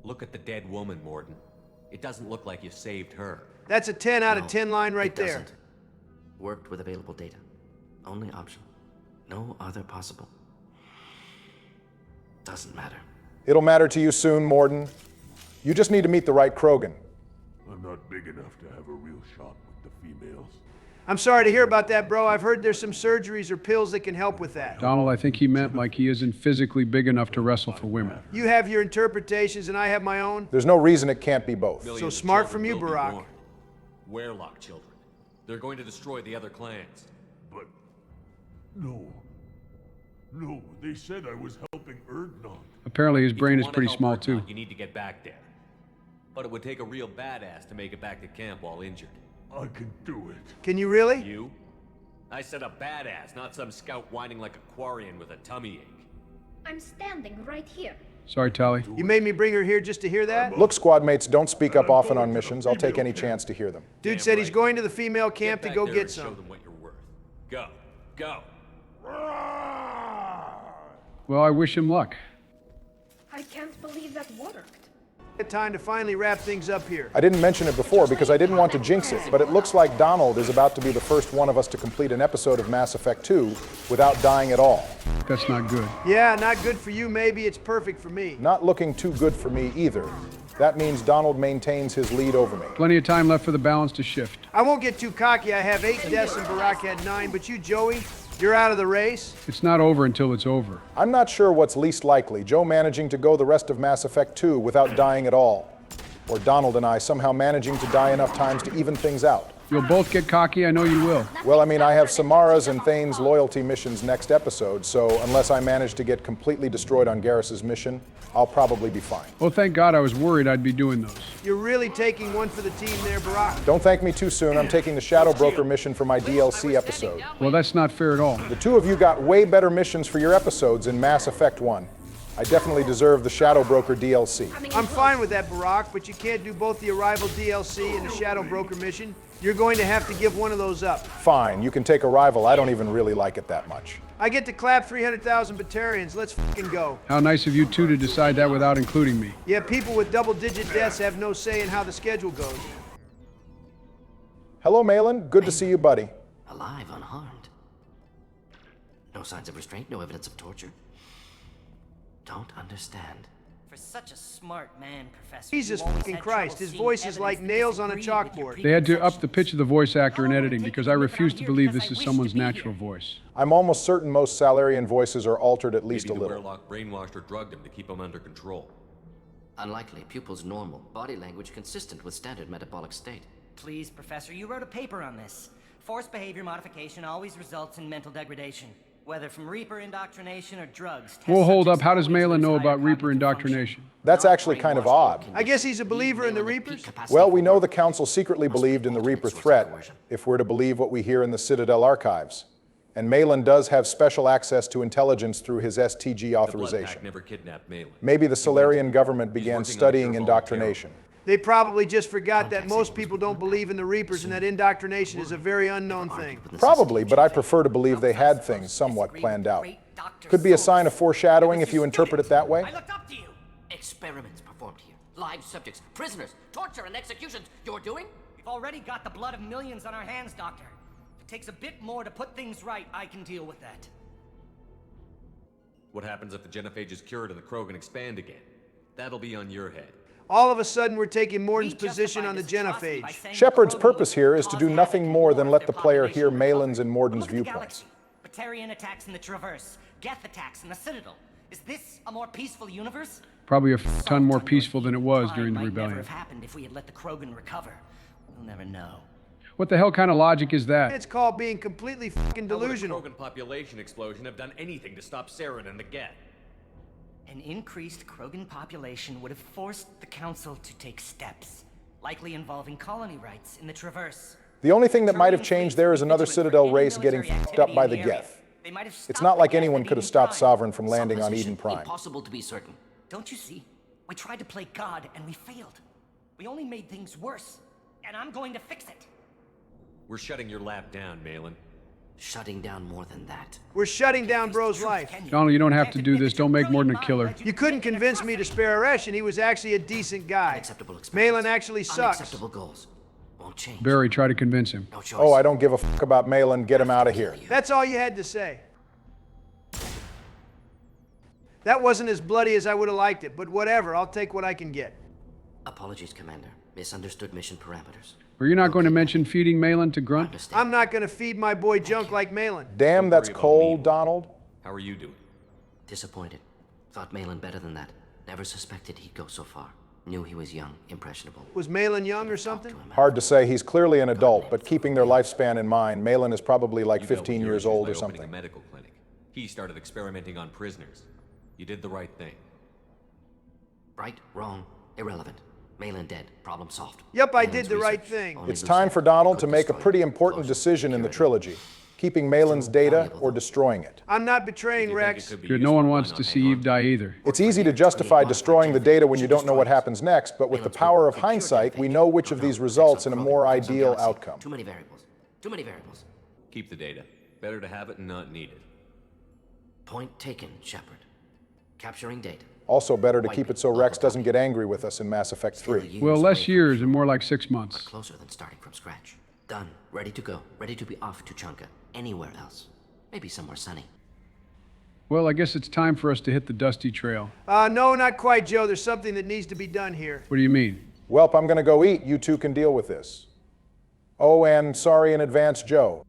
Look at the dead woman, Morden. It doesn't look like you saved her. That's a 10 out of 10 line right there. Worked with available data. Only option. No other possible. Doesn't matter. It'll matter to you soon, Morden. You just need to meet the right Krogan. I'm not big enough to have a real shot with the females. I'm sorry to hear about that, bro. I've heard there's some surgeries or pills that can help with that. Donald, I think he meant like he isn't physically big enough to wrestle for women. You have your interpretations and I have my own. There's no reason it can't be both. So smart from you, Barack. Werelock children. They're going to destroy the other clans. But no, they said I was helping Erdnot. Apparently his brain is pretty small too. You need to get back there. But it would take a real badass to make it back to camp while injured. I can do it. Can you really? You? I said a badass, not some scout whining like a Quarian with a tummy ache. I'm standing right here. Sorry, Tally. You made me bring her here just to hear that? Look, squad mates, don't speak up often on missions. I'll take any chance to hear them. Dude said he's going to the female camp to go get some. Show them what you're worth. Go. Go. Well, I wish him luck. I can't believe that worked. time to finally wrap things up here. I didn't mention it before because I didn't want to jinx it, but it looks like Donald is about to be the first one of us to complete an episode of Mass Effect 2 without dying at all. That's not good. Yeah, not good for you, maybe. It's perfect for me. Not looking too good for me either. That means Donald maintains his lead over me. Plenty of time left for the balance to shift. I won't get too cocky. I have 8 deaths and Barack had 9, but you, Joey, you're out of the race. It's not over until it's over. I'm not sure what's least likely, Joe managing to go the rest of Mass Effect 2 without dying at all, or Donald and I somehow managing to die enough times to even things out. You'll both get cocky, I know you will. Well, I mean, I have Samara's and Thane's loyalty missions next episode, so unless I manage to get completely destroyed on Garrus's mission, I'll probably be fine. Oh, thank God, I was worried I'd be doing those. You're really taking one for the team there, Barack. Don't thank me too soon. I'm taking the Shadow Broker mission for my DLC episode. Well, that's not fair at all. The two of you got way better missions for your episodes in Mass Effect 1. I definitely deserve the Shadow Broker DLC. I'm fine with that, Barack, but you can't do both the Arrival DLC and the Shadow Broker mission. You're going to have to give one of those up. Fine, you can take Arrival. I don't even really like it that much. I get to clap 300,000 Batarians. Let's fucking go. How nice of you two to decide that without including me. Yeah, people with double-digit deaths have no say in how the schedule goes. Hello, Malin. Good to see you, buddy. Alive, unharmed. No signs of restraint, no evidence of torture. Don't understand. For such a smart man, Professor. Jesus fucking Christ, his voice is like nails on a chalkboard. They had to up the pitch of the voice actor in editing because I refuse to believe this is someone's natural voice. I'm almost certain most Salarian voices are altered at least Maybe a little. The Warlock brainwashed or drugged him to keep him under control. Unlikely. Pupil's normal. Body language consistent with standard metabolic state. Please, Professor, you wrote a paper on this. Forced behavior modification always results in mental degradation. Whether from Reaper indoctrination or drugs. Well, hold up. How does Malin know about Reaper indoctrination? That's actually kind of odd. I guess he's a believer in the Reapers? Well, we know the Council secretly believed in the Reaper threat, if we're to believe what we hear in the Citadel archives. And Malin does have special access to intelligence through his STG authorization. The Blood Pack never kidnapped Malin. Maybe the Solarian government began studying indoctrination. They probably just forgot that most people don't believe in the Reapers and that indoctrination is a very unknown thing. Probably, but I prefer to believe they had things somewhat planned out. Could be a sign of foreshadowing if you interpret it that way. I looked up to you. Experiments performed here. Live subjects, prisoners, torture and executions. You're doing? We've already got the blood of millions on our hands, Doctor. If it takes a bit more to put things right, I can deal with that. What happens if the genophage is cured and the Krogan expand again? That'll be on your head. All of a sudden, we're taking Morden's position on the genophage. Shepard's purpose here is to do nothing more than let the player hear Malin's and Morden's viewpoints. Batarian attacks in the Traverse, Geth attacks in the Citadel. Is this a more peaceful universe? Probably a ton more peaceful than it was during the Might rebellion. never have happened if we had let the Krogan recover. We'll never know. What the hell kind of logic is that? It's called being completely fucking delusional. How would a Krogan population explosion have done anything to stop Saren and the Geth? An increased Krogan population would have forced the Council to take steps, likely involving colony rights in the Traverse. The only thing that might have changed there is another Citadel race getting fucked up by the Geth. It's not like anyone could have stopped Sovereign from landing on Eden Prime. Impossible to be certain. Don't you see? We tried to play God and we failed. We only made things worse, and I'm going to fix it. We're shutting your lab down, Malin. Shutting down more than that. We're shutting down Bro's life. Donald, you don't have to do this. Don't make Morden a killer. You couldn't convince me to spare Aresh, and he was actually a decent guy. Malin actually sucks. Unacceptable goals. Won't change. Barry, try to convince him. No choice. Oh, I don't give a fuck about Malin. Get him out of here. That's all you had to say. That wasn't as bloody as I would have liked it, but whatever. I'll take what I can get. Apologies, Commander. Misunderstood mission parameters. Are you not going to mention feeding Malin to Grunt? I'm not going to feed my boy junk like Malin. Damn, that's cold, Donald. How are you doing? Disappointed. Thought Malin better than that. Never suspected he'd go so far. Knew he was young, impressionable. Was Malin young or something? Hard to say. He's clearly an adult, but keeping their lifespan in mind, Malin is probably like 15 years old or something. A medical clinic. He started experimenting on prisoners. You did the right thing. Right, wrong, irrelevant. Malin dead. Problem solved. Yep, I did the right thing. It's time for Donald to make a pretty important decision in the trilogy. Keeping Malin's data or destroying it. I'm not betraying Rex. Good, no one wants to see Eve die either. It's easy to justify destroying the data when you don't know what happens next, but with the power of hindsight, we know which of these results in a more ideal outcome. Too many variables. Too many variables. Keep the data. Better to have it and not need it. Point taken, Shepard. Capturing data. Also better to keep it so Rex doesn't get angry with us in Mass Effect 3. Well, less years and more like 6 months. Closer than starting from scratch. Done. Ready to go. Ready to be off to Chunka. Anywhere else. Maybe somewhere sunny. Well, I guess it's time for us to hit the dusty trail. No, not quite, Joe. There's something that needs to be done here. What do you mean? Welp, I'm gonna go eat. You two can deal with this. Oh, and sorry in advance, Joe.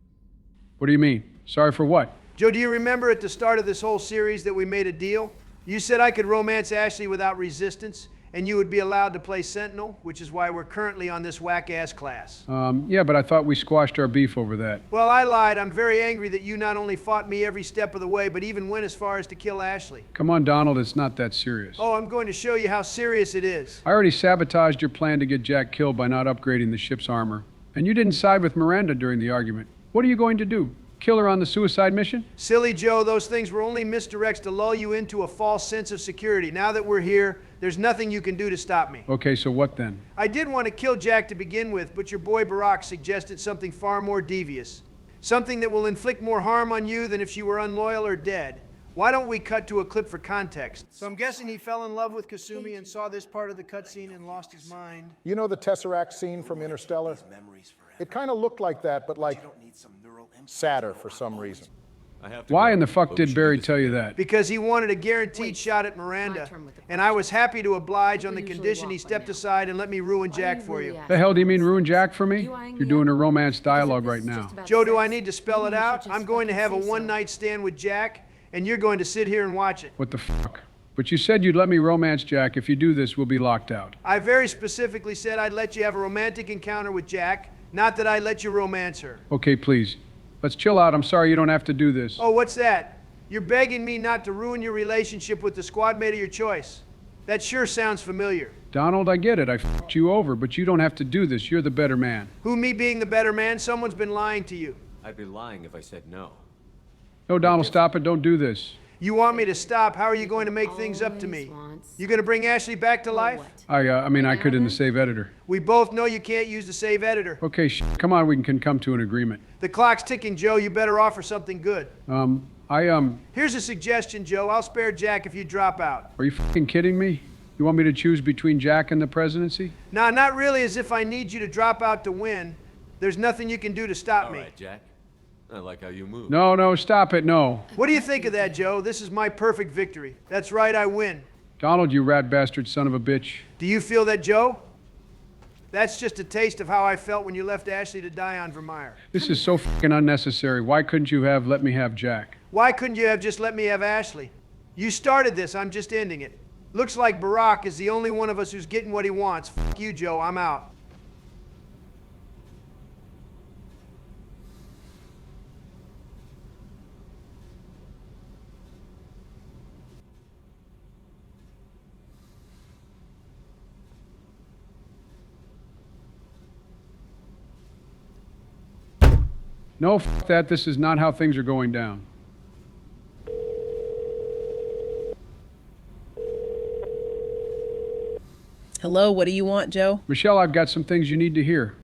What do you mean? Sorry for what? Joe, do you remember at the start of this whole series that we made a deal? You said I could romance Ashley without resistance, and you would be allowed to play Sentinel, which is why we're currently on this whack-ass class. Yeah, but I thought we squashed our beef over that. Well, I lied. I'm very angry that you not only fought me every step of the way, but even went as far as to kill Ashley. Come on, Donald, it's not that serious. Oh, I'm going to show you how serious it is. I already sabotaged your plan to get Jack killed by not upgrading the ship's armor. And you didn't side with Miranda during the argument. What are you going to do? Kill her on the suicide mission? Silly Joe, those things were only misdirects to lull you into a false sense of security. Now that we're here, there's nothing you can do to stop me. Okay, so what then? I did want to kill Jack to begin with, but your boy Barack suggested something far more devious. Something that will inflict more harm on you than if she were unloyal or dead. Why don't we cut to a clip for context? So I'm guessing he fell in love with Kasumi and saw this part of the cutscene and lost his mind. You know the Tesseract scene from Interstellar? It kind of looked like that, but like sadder for some reason. Why in the fuck did Barry tell you that? Because he wanted a guaranteed shot at Miranda, and I was happy to oblige on the condition he stepped aside and let me ruin Jack for you. The hell do you mean ruin Jack for me? You're doing a romance dialogue right now. Joe, do I need to spell it out? I'm going to have a one-night stand with Jack, and you're going to sit here and watch it. What the fuck? But you said you'd let me romance Jack. If you do this, we'll be locked out. I very specifically said I'd let you have a romantic encounter with Jack, not that I'd let you romance her. Okay, please. Let's chill out. I'm sorry you don't have to do this. Oh, what's that? You're begging me not to ruin your relationship with the squad mate of your choice. That sure sounds familiar. Donald, I get it. I fucked you over, but you don't have to do this. You're the better man. Who, me being the better man? Someone's been lying to you. I'd be lying if I said no. No, Donald, stop it. Don't do this. You want me to stop? How are you going to make things up to me? You going to bring Ashley back to life? I mean, I could in the save editor. We both know you can't use the save editor. Okay, come on. We can come to an agreement. The clock's ticking, Joe. You better offer something good. Here's a suggestion, Joe. I'll spare Jack if you drop out. Are you fucking kidding me? You want me to choose between Jack and the presidency? Nah, not really as if I need you to drop out to win. There's nothing you can do to stop me. All right, Jack. I like how you move. No, stop it, no. What do you think of that, Joe? This is my perfect victory. That's right, I win. Donald, you rat bastard son of a bitch. Do you feel that, Joe? That's just a taste of how I felt when you left Ashley to die on Vermeer. This is so fucking unnecessary. Why couldn't you have let me have Jack? Why couldn't you have just let me have Ashley? You started this, I'm just ending it. Looks like Barack is the only one of us who's getting what he wants. Fuck you, Joe, I'm out. No, f that. This is not how things are going down. Hello, what do you want, Joe? Michelle, I've got some things you need to hear.